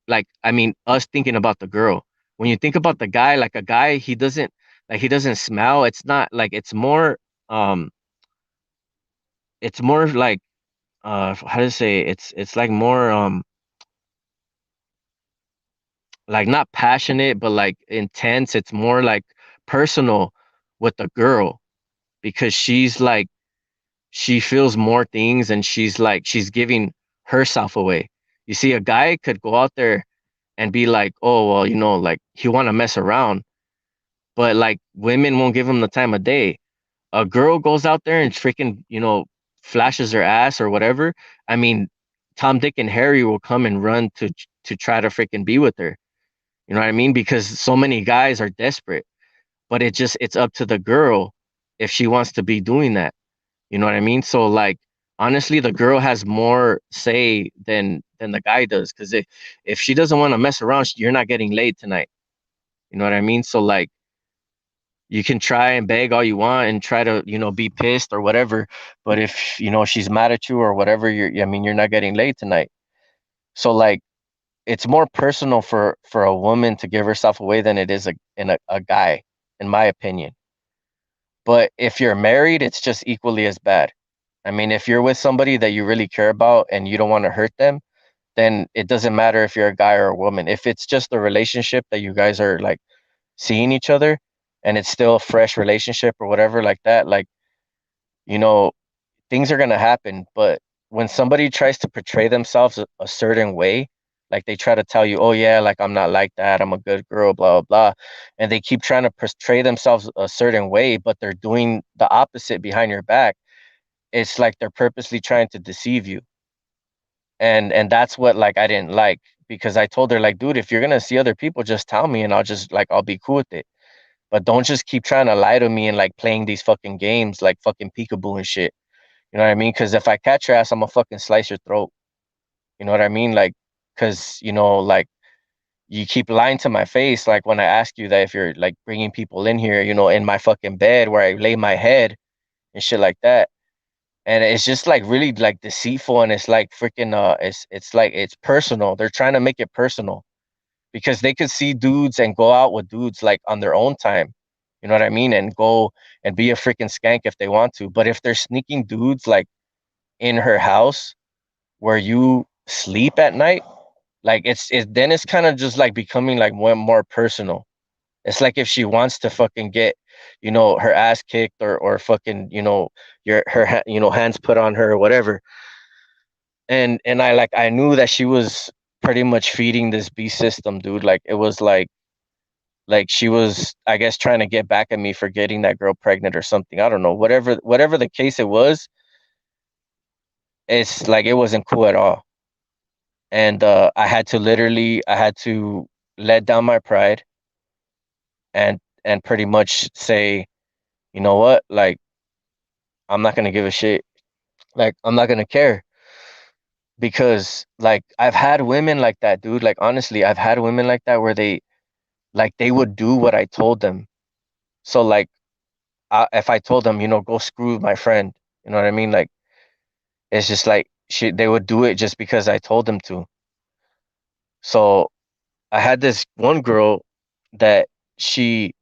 Like I mean, us thinking about the girl. When you think about the guy, like a guy, he doesn't smell. It's not like um it's more like how to say it's like more like not passionate but like intense. It's more like personal with the girl because she's like she feels more things and she's like she's giving herself away. You see, a guy could go out there and be like, oh well, you know, like he want to mess around, but like women won't give him the time of day. A girl goes out there and freaking, flashes her ass or whatever, I mean, Tom, Dick, and Harry will come and run to try to freaking be with her. You know what I mean? Because so many guys are desperate. But it's up to the girl if she wants to be doing that. You know what I mean? So like honestly, the girl has more say than the guy does. Because if she doesn't want to mess around, you're not getting laid tonight. You know what I mean? So like you can try and beg all you want and try to be pissed or whatever, but if she's mad at you or whatever, I mean you're not getting laid tonight. So like it's more personal for a woman to give herself away than it is a guy, in my opinion. But if you're married, it's just equally as bad. I mean, if you're with somebody that you really care about and you don't want to hurt them, then it doesn't matter if you're a guy or a woman. If it's just a relationship that you guys are like seeing each other and it's still a fresh relationship or whatever like that, like, you know, things are going to happen. But when somebody tries to portray themselves a certain way, like they try to tell you, oh, yeah, like I'm not like that. I'm a good girl, blah, blah, blah. And they keep trying to portray themselves a certain way, but they're doing the opposite behind your back. It's like they're purposely trying to deceive you. And that's what like I didn't like, because I told her like, dude, if you're gonna see other people, just tell me and I'll be cool with it. But don't just keep trying to lie to me and like playing these fucking games like fucking peekaboo and shit. You know what I mean? Because if I catch your ass, I'm gonna fucking slice your throat. You know what I mean? Like, because like you keep lying to my face. Like when I ask you that if you're like bringing people in here, in my fucking bed where I lay my head and shit like that. And it's just like really like deceitful, and it's like freaking it's like it's personal. They're trying to make it personal because they could see dudes and go out with dudes like on their own time. You know what I mean? And go and be a freaking skank if they want to. But if they're sneaking dudes like in her house where you sleep at night, like then it's kind of just like becoming like more personal. It's like if she wants to fucking get, her ass kicked or fucking, hands put on her or whatever. And I knew that she was pretty much feeding this beast system, dude. Like it was like she was, I guess, trying to get back at me for getting that girl pregnant or something. I don't know. Whatever the case it was, it's like it wasn't cool at all. And I had to let down my pride and pretty much say, you know what, like I'm not gonna give a shit. Like I'm not gonna care, because like I've had women like that, dude. Like honestly, I've had women like that where they would do what I told them. So like if I told them, go screw my friend, you know what I mean? Like it's just like they would do it just because I told them to. So I had this one girl that she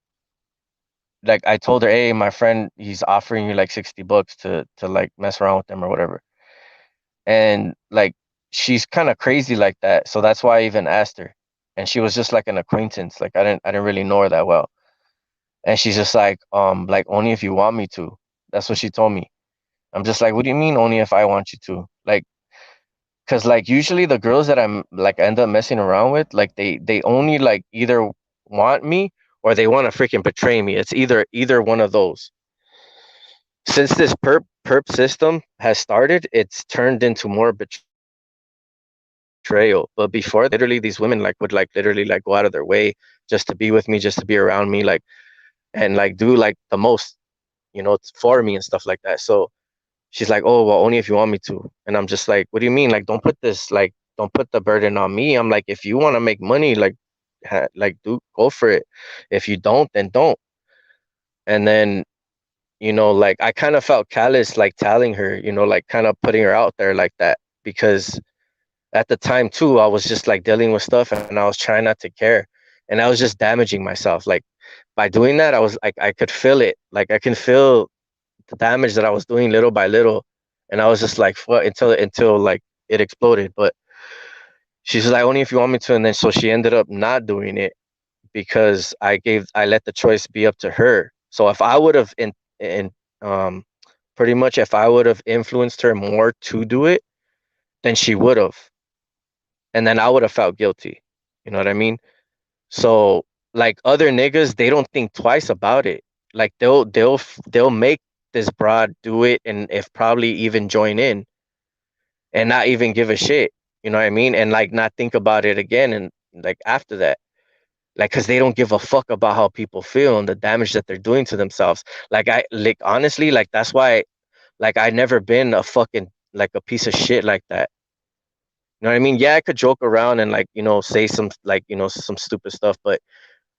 like I told her, hey, my friend, he's offering you like $60 to like mess around with them or whatever. And like she's kind of crazy like that. So that's why I even asked her. And she was just like an acquaintance. Like I didn't really know her that well. And she's just like only if you want me to. That's what she told me. I'm just like, what do you mean only if I want you to? Like, cause like usually the girls that I'm like end up messing around with, like they only like either want me or they want to freaking betray me. It's either one of those. Since this perp system has started, it's turned into more betrayal. But before that, literally these women like would like literally like go out of their way just to be with me, just to be around me, like and like do like the most, for me and stuff like that. So she's like, oh well, only if you want me to. And I'm just like, what do you mean? Like don't put the burden on me. I'm like, if you want to make money, like like do go for it. If you don't, then don't. And then like I kind of felt callous, like telling her, like kind of putting her out there like that, because at the time too, I was just like dealing with stuff and I was trying not to care, and I was just damaging myself. Like by doing that, I was like, I could feel it, like I can feel the damage that I was doing little by little, and I was just like, what, until like it exploded. But she's like, only if you want me to, and then so she ended up not doing it because I let the choice be up to her. So if I would have in um pretty much if I would have influenced her more to do it, then she would have, and then I would have felt guilty. You know what I mean? So like other niggas, they don't think twice about it. Like they'll make this broad do it, and if probably even join in and not even give a shit. You know what I mean? And like not think about it again, and like after that, like because they don't give a fuck about how people feel and the damage that they're doing to themselves. Like I like honestly, like that's why like I never been a fucking like a piece of shit like that. You know what I mean? Yeah, I could joke around and like, say some like, some stupid stuff, but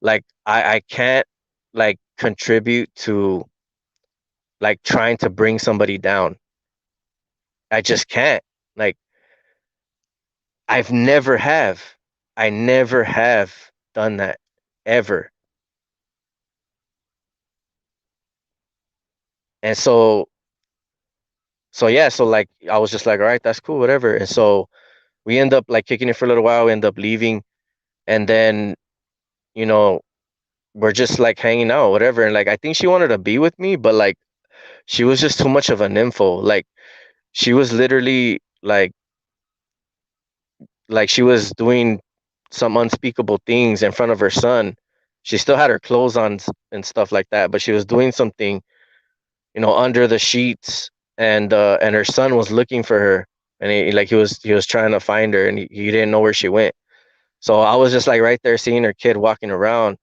like I can't like contribute to like trying to bring somebody down. I just can't. Like I've never have. I never have done that ever. And so yeah, so like I was just like, all right, that's cool, whatever. And so we end up like kicking it for a little while, we end up leaving, and then, you know, we're just like hanging out, whatever. And like I think she wanted to be with me, but like she was just too much of an info. Like she was literally like she was doing some unspeakable things in front of her son. She still had her clothes on and stuff like that, but she was doing something, under the sheets, and her son was looking for her, and he was trying to find her, and he didn't know where she went. So I was just like right there seeing her kid walking around,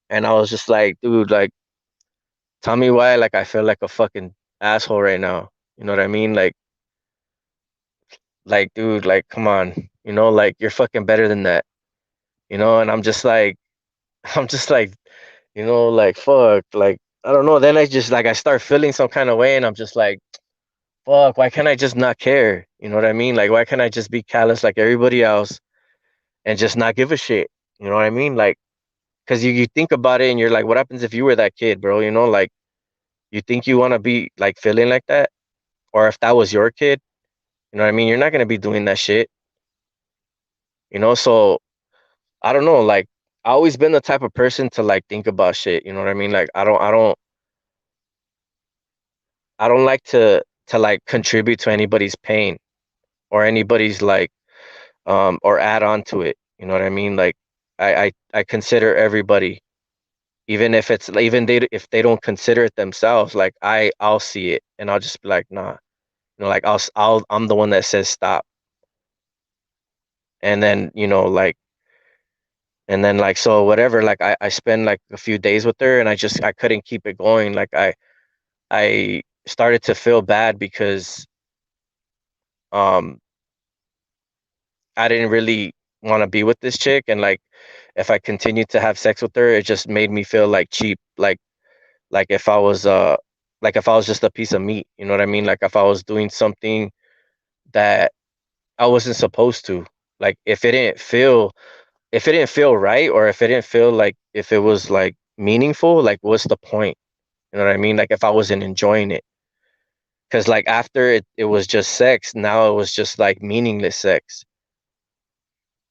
and I was just like, dude, like tell me why like I feel like a fucking asshole right now. You know what I mean? Like dude, like come on. Like you're fucking better than that. And I'm just like I'm just like, like fuck, like I don't know. Then I start feeling some kind of way, and I'm just like, fuck, why can't I just not care? You know what I mean? Like why can't I just be callous like everybody else and just not give a shit? You know what I mean? Like, cause you think about it and you're like, what happens if you were that kid, bro? Like you think you want to be like feeling like that, or if that was your kid, you know what I mean? You're not gonna be doing that shit. So I don't know. Like I always been the type of person to like think about shit. You know what I mean? Like I don't like to like contribute to anybody's pain or anybody's like or add on to it. You know what I mean? Like I consider everybody, even if it's even they if they don't consider it themselves, like I'll see it and I'll just be like, nah. Like I'm the one that says stop. And then, like so whatever, like I spend like a few days with her, and I couldn't keep it going. Like I started to feel bad because um I didn't really want to be with this chick, and like if I continued to have sex with her, it just made me feel like cheap, like if I was just a piece of meat, you know what I mean? Like if I was doing something that I wasn't supposed to. Like if it didn't feel right, or if it didn't feel like if it was like meaningful, like what's the point? You know what I mean? Like if I wasn't enjoying it. Cause like after it was just sex, now it was just like meaningless sex.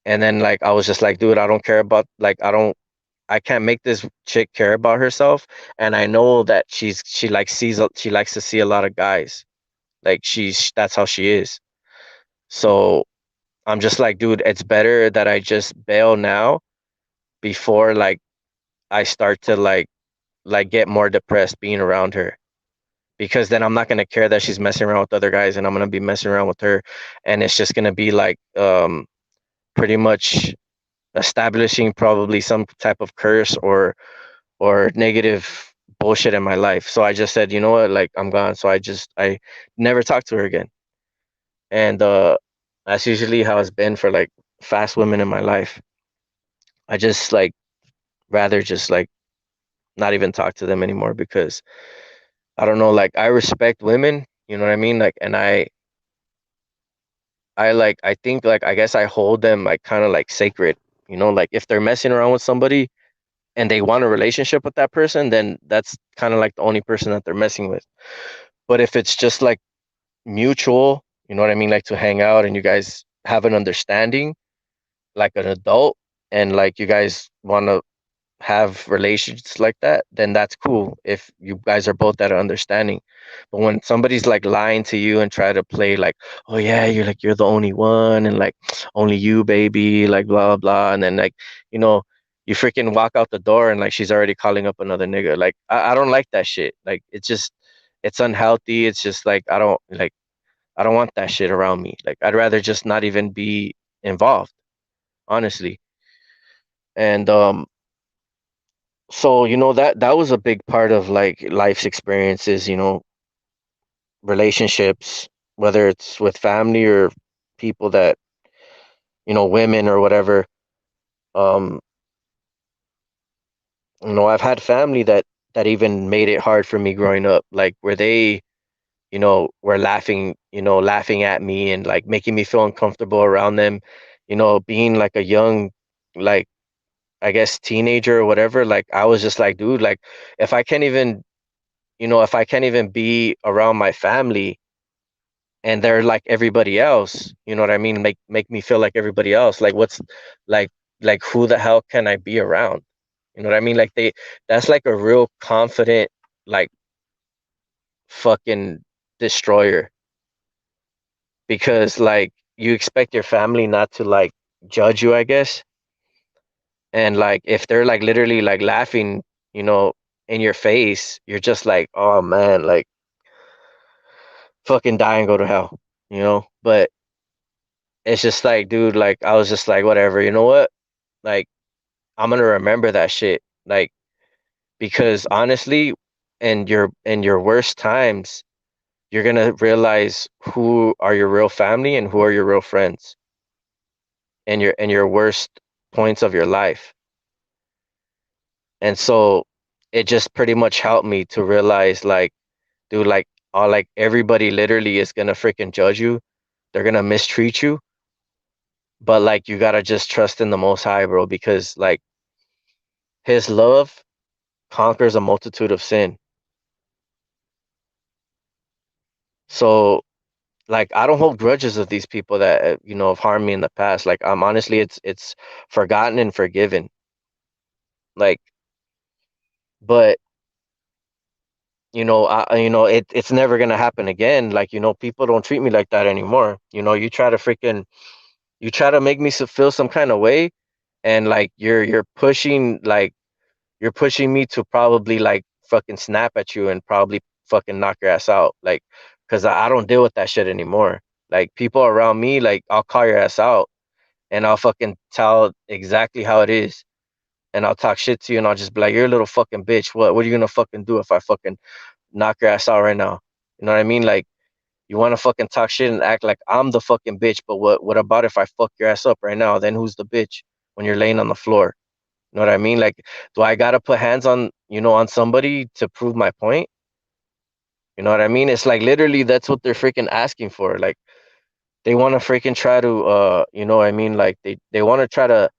And then like I was just like, dude, I don't care about like I can't make this chick care about herself. And I know that she likes to see a lot of guys. Like that's how she is. So I'm just like, dude, it's better that I just bail now before like I start to like get more depressed being around her. Because then I'm not gonna care that she's messing around with other guys, and I'm gonna be messing around with her, and it's just gonna be like pretty much establishing probably some type of curse or negative bullshit in my life. So I just said, you know what, like I'm gone. So I never talked to her again. And that's usually how it's been for like fast women in my life. I just like rather just like not even talk to them anymore, because I don't know, like I respect women, you know what I mean? Like, and I think like I guess I hold them like kind of like sacred, like if they're messing around with somebody and they want a relationship with that person, then that's kind of like the only person that they're messing with. But if it's just like mutual, you know what I mean, like to hang out and you guys have an understanding, like an adult, and like you guys want to have relations like that, then that's cool if you guys are both at an understanding. But when somebody's like lying to you and try to play like, oh yeah, you're the only one, and like only you, baby, like blah blah blah, and then like, you know, you freaking walk out the door and like she's already calling up another nigga. Like I don't like that shit. Like it's just It's unhealthy. It's just like I don't want that shit around me. Like I'd rather just not even be involved, honestly. And so that was a big part of like life's experiences, relationships, whether it's with family or people that, women or whatever. Um, I've had family that even made it hard for me growing up, like where they, were laughing at me and like making me feel uncomfortable around them, being like a young, like I guess teenager or whatever. Like I was just like, dude, like if I can't even, if I can't even be around my family and they're like everybody else, you know what I mean? Make me feel like everybody else. Like what's like like who the hell can I be around? You know what I mean? Like that's like a real confident, like fucking destroyer, because like you expect your family not to like judge you, I guess. And like if they're like literally like laughing, you know, in your face, you're just like, oh man, like fucking die and go to hell. But it's just like, dude, like I was just like, whatever, you know what? Like I'm gonna remember that shit. Like because honestly, in your worst times, you're gonna realize who are your real family and who are your real friends in your worst points of your life. And so it just pretty much helped me to realize like, dude, like all like everybody literally is gonna freaking judge you. They're gonna mistreat you, but like you gotta just trust in the most high, bro, because like his love conquers a multitude of sin. So like I don't hold grudges of these people that have harmed me in the past. Like I'm honestly it's forgotten and forgiven. Like but it's never gonna happen again. Like, people don't treat me like that anymore. You try to make me feel some kind of way, and like you're pushing me to probably like fucking snap at you and probably fucking knock your ass out. Like, cause I don't deal with that shit anymore. Like people around me, like I'll call your ass out and I'll fucking tell exactly how it is. And I'll talk shit to you and I'll just be like, you're a little fucking bitch. What are you gonna fucking do if I fucking knock your ass out right now? You know what I mean? Like you want to fucking talk shit and act like I'm the fucking bitch, but what about if I fuck your ass up right now? Then who's the bitch when you're laying on the floor? You know what I mean? Like, do I gotta put hands on somebody to prove my point? You know what I mean? It's like literally that's what they're freaking asking for. Like they want to freaking try to what I mean? Like they want to try to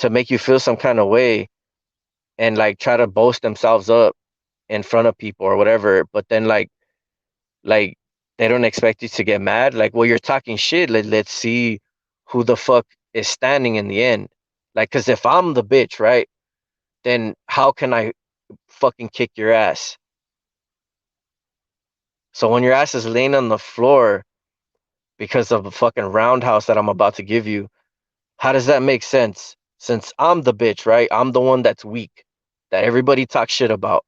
make you feel some kind of way and like try to boast themselves up in front of people or whatever, but then like they don't expect you to get mad. Like, well, you're talking shit. Let's see who the fuck is standing in the end. Like, cause if I'm the bitch, right, then how can I fucking kick your ass? So when your ass is laying on the floor because of a fucking roundhouse that I'm about to give you, how does that make sense? Since I'm the bitch, right? I'm the one that's weak, that everybody talks shit about,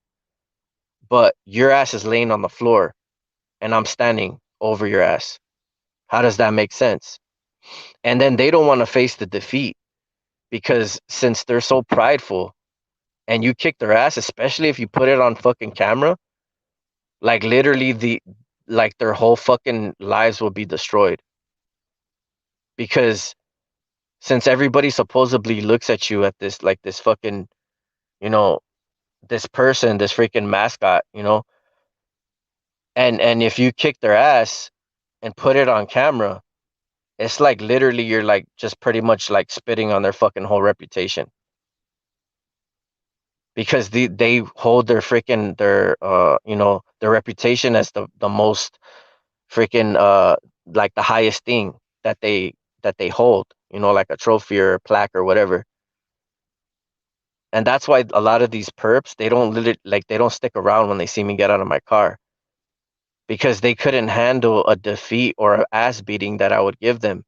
but your ass is laying on the floor and I'm standing over your ass. How does that make sense? And then they don't want to face the defeat because since they're so prideful and you kick their ass, especially if you put it on fucking camera, like literally like their whole fucking lives will be destroyed. Because since everybody supposedly looks at you at this like this fucking, you know, this person, this freaking mascot, and if you kick their ass and put it on camera, it's like literally you're like just pretty much like spitting on their fucking whole reputation. Because they hold their reputation as the most freaking like the highest thing that they hold, like a trophy or a plaque or whatever. And that's why a lot of these perps, they don't stick around when they see me get out of my car, because they couldn't handle a defeat or an ass beating that I would give them,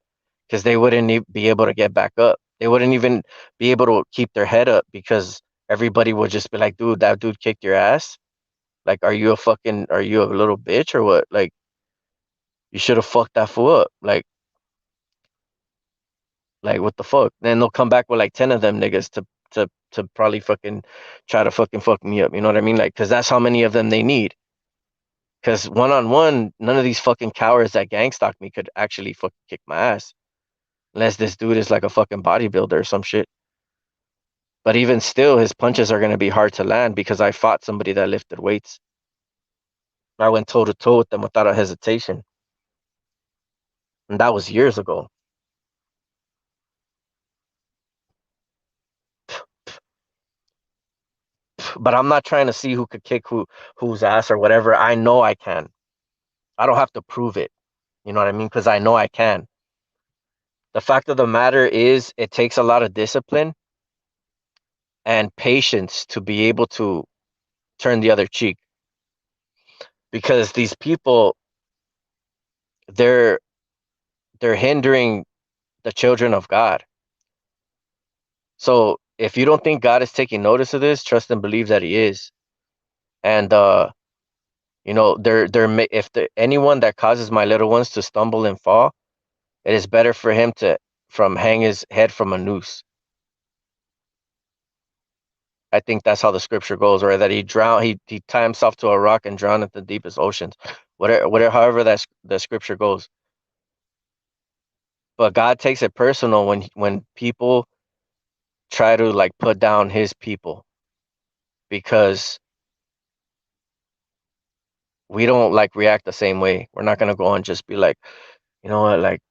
because they wouldn't be able to get back up. They wouldn't even be able to keep their head up because everybody would just be like, dude, that dude kicked your ass. Like, are you a little bitch or what? Like, you should have fucked that fool up. Like what the fuck? Then they'll come back with like 10 of them niggas to probably fucking try to fucking fuck me up. You know what I mean? Like, cause that's how many of them they need. Cause one on one, none of these fucking cowards that gang stalk me could actually fucking kick my ass. Unless this dude is like a fucking bodybuilder or some shit. But even still, his punches are gonna be hard to land because I fought somebody that lifted weights. I went toe to toe with them without a hesitation. And that was years ago. But I'm not trying to see who could kick whose ass or whatever. I know I can. I don't have to prove it. You know what I mean? Because I know I can. The fact of the matter is, it takes a lot of discipline and patience to be able to turn the other cheek. Because these people, they're they're hindering the children of God. So if you don't think God is taking notice of this, trust and believe that He is. And if anyone that causes my little ones to stumble and fall, it is better for him to from hang his head from a noose. I think that's how the scripture goes, or that he tie himself to a rock and drown at the deepest oceans. However the scripture goes. But God takes it personal when people try to like put down His people because we don't like react the same way. We're not gonna go and just be like, you know what, like,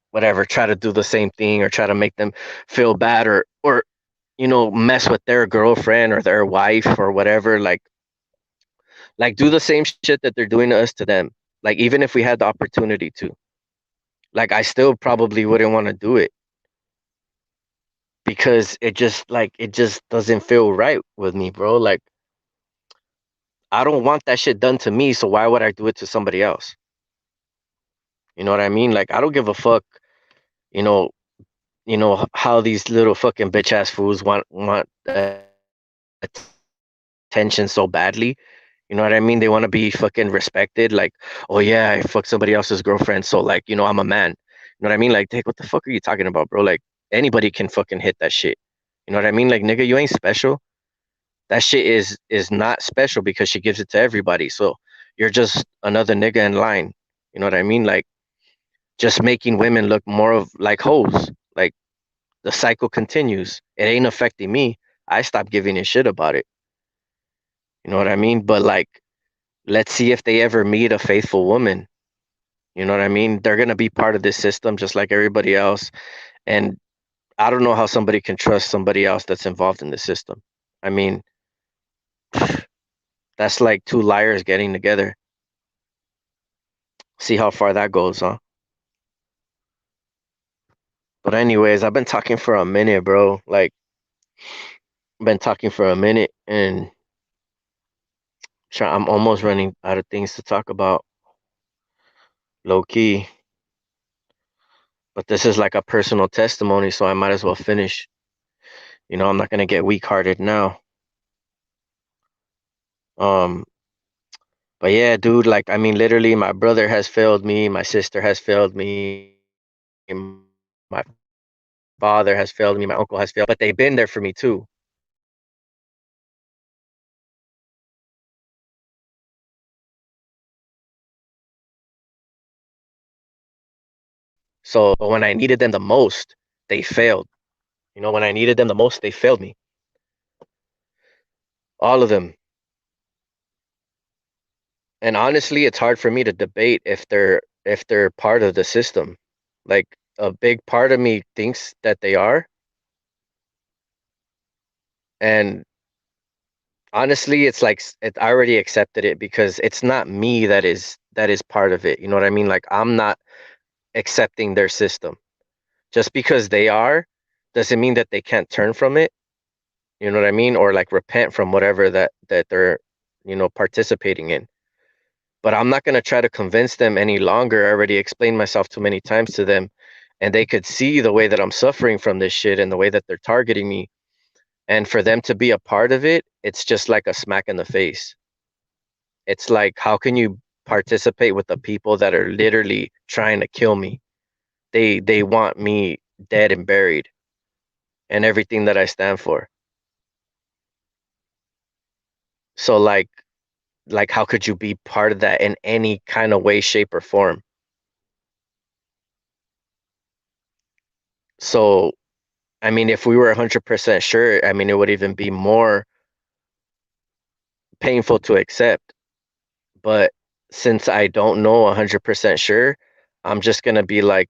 whatever, try to do the same thing or try to make them feel bad or mess with their girlfriend or their wife or whatever. Like do the same shit that they're doing to us to them. Like even if we had the opportunity to. Like I still probably wouldn't want to do it because it just doesn't feel right with me, bro. Like I don't want that shit done to me, so why would I do it to somebody else? You know what I mean? Like I don't give a fuck, you know, how these little fucking bitch ass fools want attention so badly. You know what I mean? They want to be fucking respected. Like, oh yeah, I fucked somebody else's girlfriend, so like, I'm a man. You know what I mean? Like, what the fuck are you talking about, bro? Like, anybody can fucking hit that shit. You know what I mean? Like, nigga, you ain't special. That shit is not special because she gives it to everybody. So you're just another nigga in line. You know what I mean? Like, just making women look more of like hoes. Like, the cycle continues. It ain't affecting me. I stopped giving a shit about it. You know what I mean? But like, let's see if they ever meet a faithful woman. You know what I mean? They're gonna be part of this system just like everybody else. And I don't know how somebody can trust somebody else that's involved in the system. I mean, that's like two liars getting together. See how far that goes, huh? But anyways, I've been talking for a minute, bro. Like, been talking for a minute, and I'm almost running out of things to talk about, low key. But this is like a personal testimony, so I might as well finish. I'm not gonna get weak hearted now. Um, but yeah, dude, like I mean, literally, my brother has failed me, my sister has failed me, my father has failed me, my uncle has failed me, but they've been there for me too. So, but when I needed them the most, they failed. When I needed them the most, they failed me. All of them. And honestly, it's hard for me to debate if they're part of the system. Like a big part of me thinks that they are, and honestly, it's like I already accepted it because it's not me that is part of it. You know what I mean? Like I'm not accepting their system. Just because they are doesn't mean that they can't turn from it. You know what I mean? Or like repent from whatever that they're, participating in. But I'm not going to try to convince them any longer. I already explained myself too many times to them, and they could see the way that I'm suffering from this shit and the way that they're targeting me. And for them to be a part of it, it's just like a smack in the face. It's like, how can you participate with the people that are literally trying to kill me? They want me dead and buried and everything that I stand for. So like how could you be part of that in any kind of way, shape, or form? So I mean, if we were 100% sure, I mean, it would even be more painful to accept. But since I don't know 100% sure, I'm just gonna be like,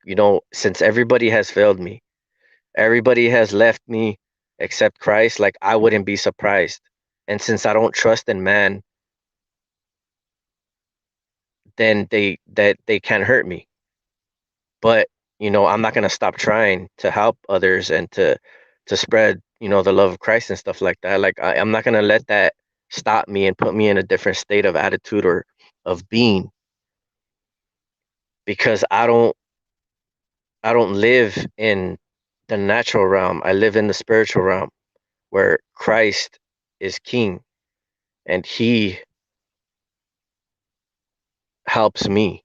since everybody has failed me, everybody has left me except Christ, like I wouldn't be surprised. And since I don't trust in man, then they can't hurt me. But, I'm not gonna stop trying to help others and to spread, the love of Christ and stuff like that. Like I'm not gonna let that stop me and put me in a different state of attitude or of being, because I don't live in the natural realm. I live in the spiritual realm where Christ is king and he helps me,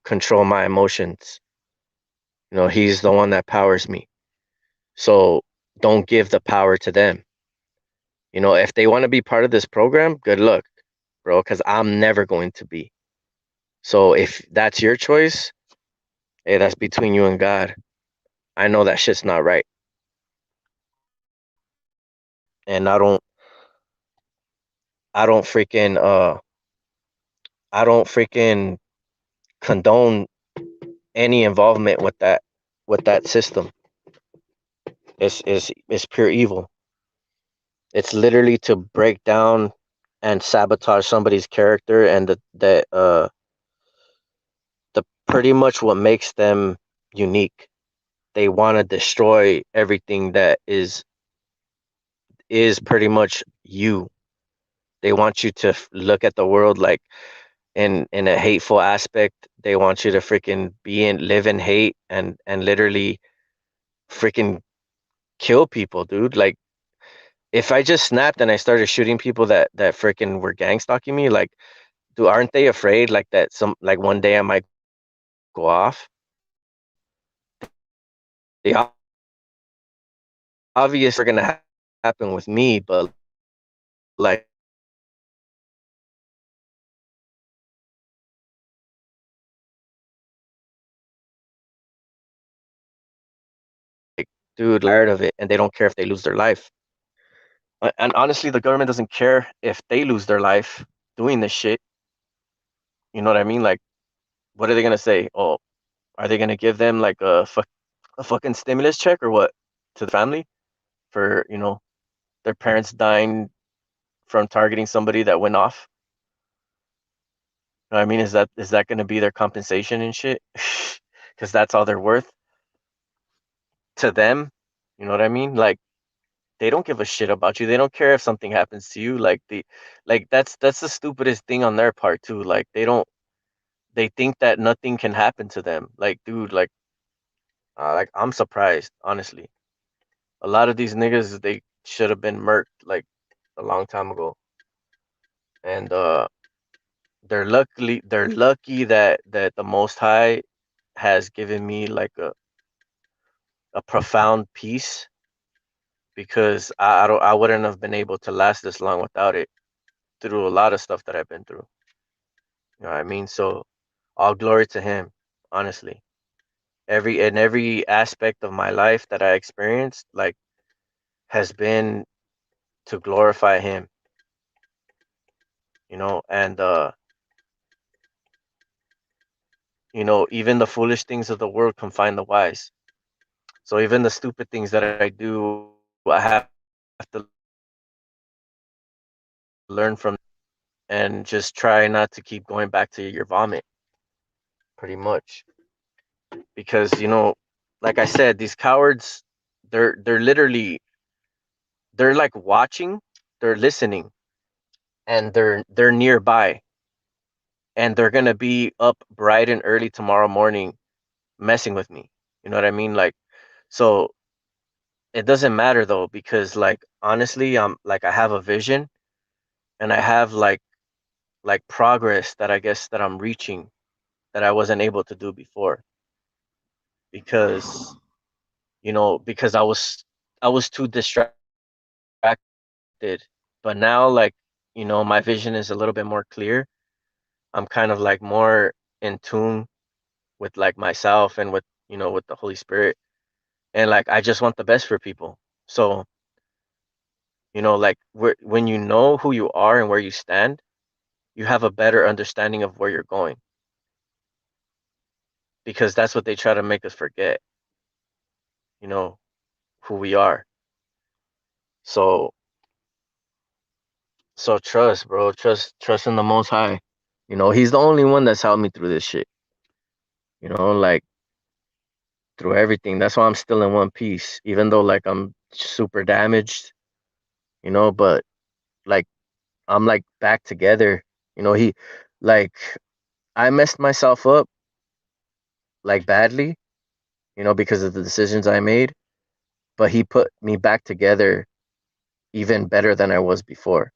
control my emotions. He's the one that powers me. So don't give the power to them. If they want to be part of this program, good luck, bro, because I'm never going to be. So if that's your choice, hey, that's between you and God. I know that shit's not right. And I don't freaking condone any involvement with that system. It's pure evil. It's literally to break down and sabotage somebody's character and the pretty much what makes them unique. They want to destroy everything that is pretty much you. They want you to look at the world like in a hateful aspect. They want you to freaking live in hate and literally freaking kill people, dude. Like if I just snapped and I started shooting people that freaking were gang stalking me, like, aren't they afraid like that some like one day I might go off? They obviously are gonna happen with me, but like, dude, tired of it, and they don't care if they lose their life. And honestly, the government doesn't care if they lose their life doing this shit. You know what I mean? Like, what are they gonna say? Oh, are they gonna give them like a fucking stimulus check or what to the family for their parents dying from targeting somebody that went off? You know what I mean? Is that gonna be their compensation and shit? Because that's all they're worth to them. You know what I mean? Like they don't give a shit about you. They don't care if something happens to you. Like that's the stupidest thing on their part too. Like they think that nothing can happen to them. Like, dude, like I'm surprised, honestly. A lot of these niggas, they should have been murked like a long time ago. And they're lucky that the Most High has given me like a profound peace, because I wouldn't have been able to last this long without it, through a lot of stuff that I've been through. You know what I mean? So all glory to him, honestly. Every aspect of my life that I experienced, like, has been to glorify him, and even the foolish things of the world confine the wise. So even the stupid things that I do, I have to learn from them and just try not to keep going back to your vomit, pretty much. Because like I said, these cowards, they're literally, they're like watching, they're listening, and they're nearby, and they're gonna be up bright and early tomorrow morning messing with me. You know what I mean? Like, so it doesn't matter though, because like honestly, like I have a vision, and I have like
like progress that I guess that I'm reaching that I wasn't able to do before because because I was too distracted. But now like my vision is a little bit more clear. I'm kind of like more in tune with like myself and with the Holy Spirit, and like I just want the best for people. So like when you know who you are and where you stand, you have a better understanding of where you're going, because that's what they try to make us forget, you know, who we are. So trust, bro. Trust in the Most High. He's the only one that's helped me through this shit. Like through everything. That's why I'm still in one piece, even though like I'm super damaged. But like I'm like back together. He like I messed myself up like badly, because of the decisions I made, but he put me back together even better than I was before.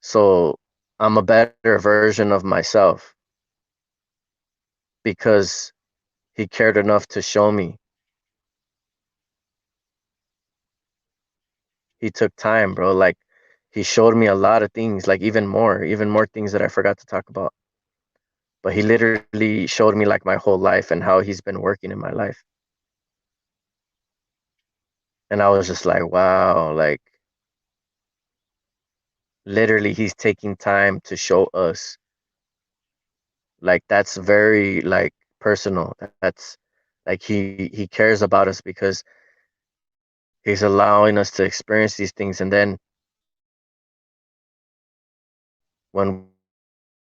So I'm a better version of myself because he cared enough to show me. He took time, bro. Like he showed me a lot of things, like even more things that I forgot to talk about. But he literally showed me like my whole life and how he's been working in my life. And I was just like, wow, like literally he's taking time to show us. Like that's very like personal. That's like he cares about us because he's allowing us to experience these things, and then when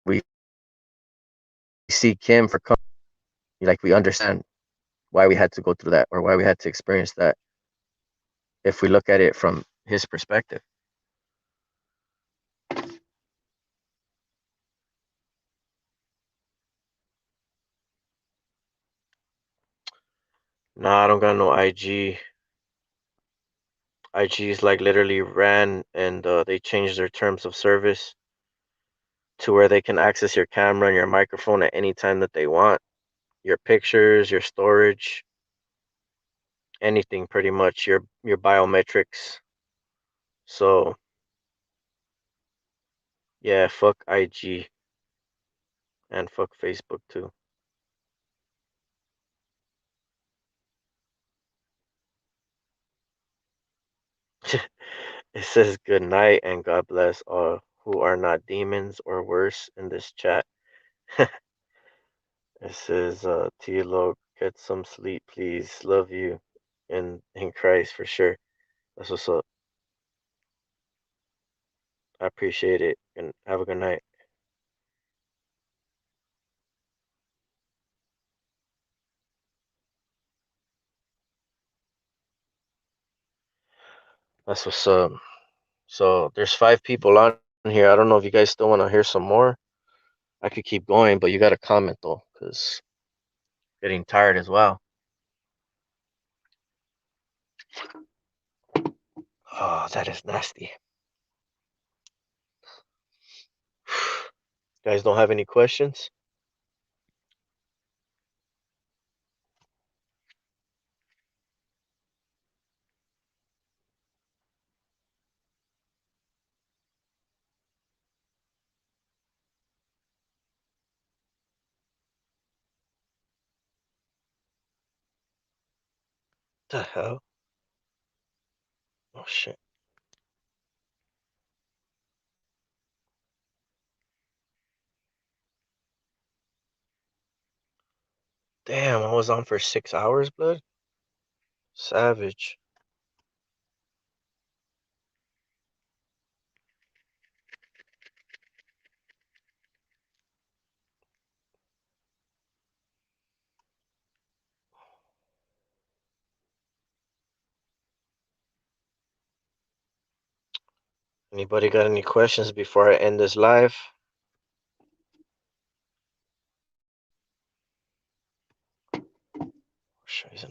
we seek him for comfort, like we understand why we had to go through that or why we had to experience that if we look at it from his perspective. Nah, I don't got no IG. IG's like literally ran and they changed their terms of service to where they can access your camera and your microphone at any time that they want, your pictures, your storage, anything pretty much, your biometrics. So yeah, fuck IG and fuck Facebook too. It says good night and God bless all who are not demons or worse in this chat. It says Tilo, get some sleep, please. Love you in Christ for sure. That's what's up. I appreciate it and have a good night. That's what's up. So there's 5 people on here. I don't know if you guys still want to hear some more. I could keep going, but you got to comment though, because getting tired as well. Oh, that is nasty. You guys don't have any questions? What the hell? Oh shit. Damn, I was on for 6 hours, blood. Savage. Anybody got any questions before I end this live? Scheiße,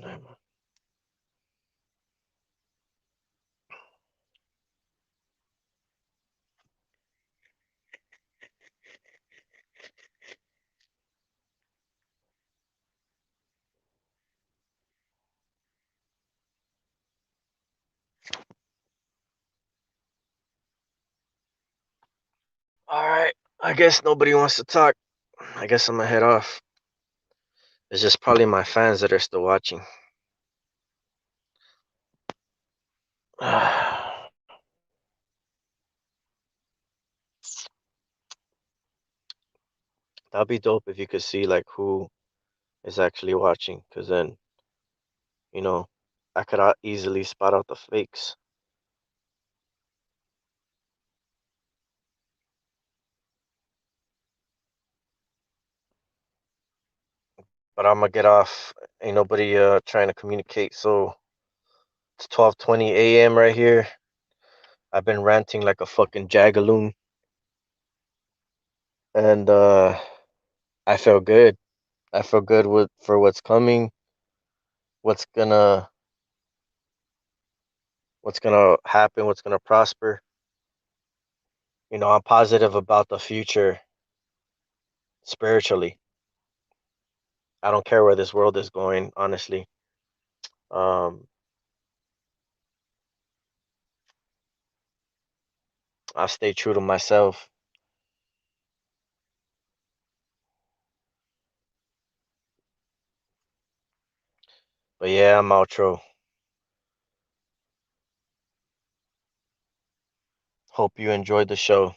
All right. I guess nobody wants to talk. I guess I'm gonna head off. It's just probably my fans that are still watching. That'd be dope if you could see like who is actually watching, because then, you know, I could easily spot out the fakes. But I'm gonna get off. Ain't nobody trying to communicate. So it's 12:20 a.m. right here. I've been ranting like a fucking jagaloon, and I feel good. I feel good with for what's coming, what's gonna what's gonna happen, what's gonna prosper. I'm positive about the future spiritually. I don't care where this world is going, honestly. Um, I stay true to myself. But yeah, I'm outro. Hope you enjoyed the show.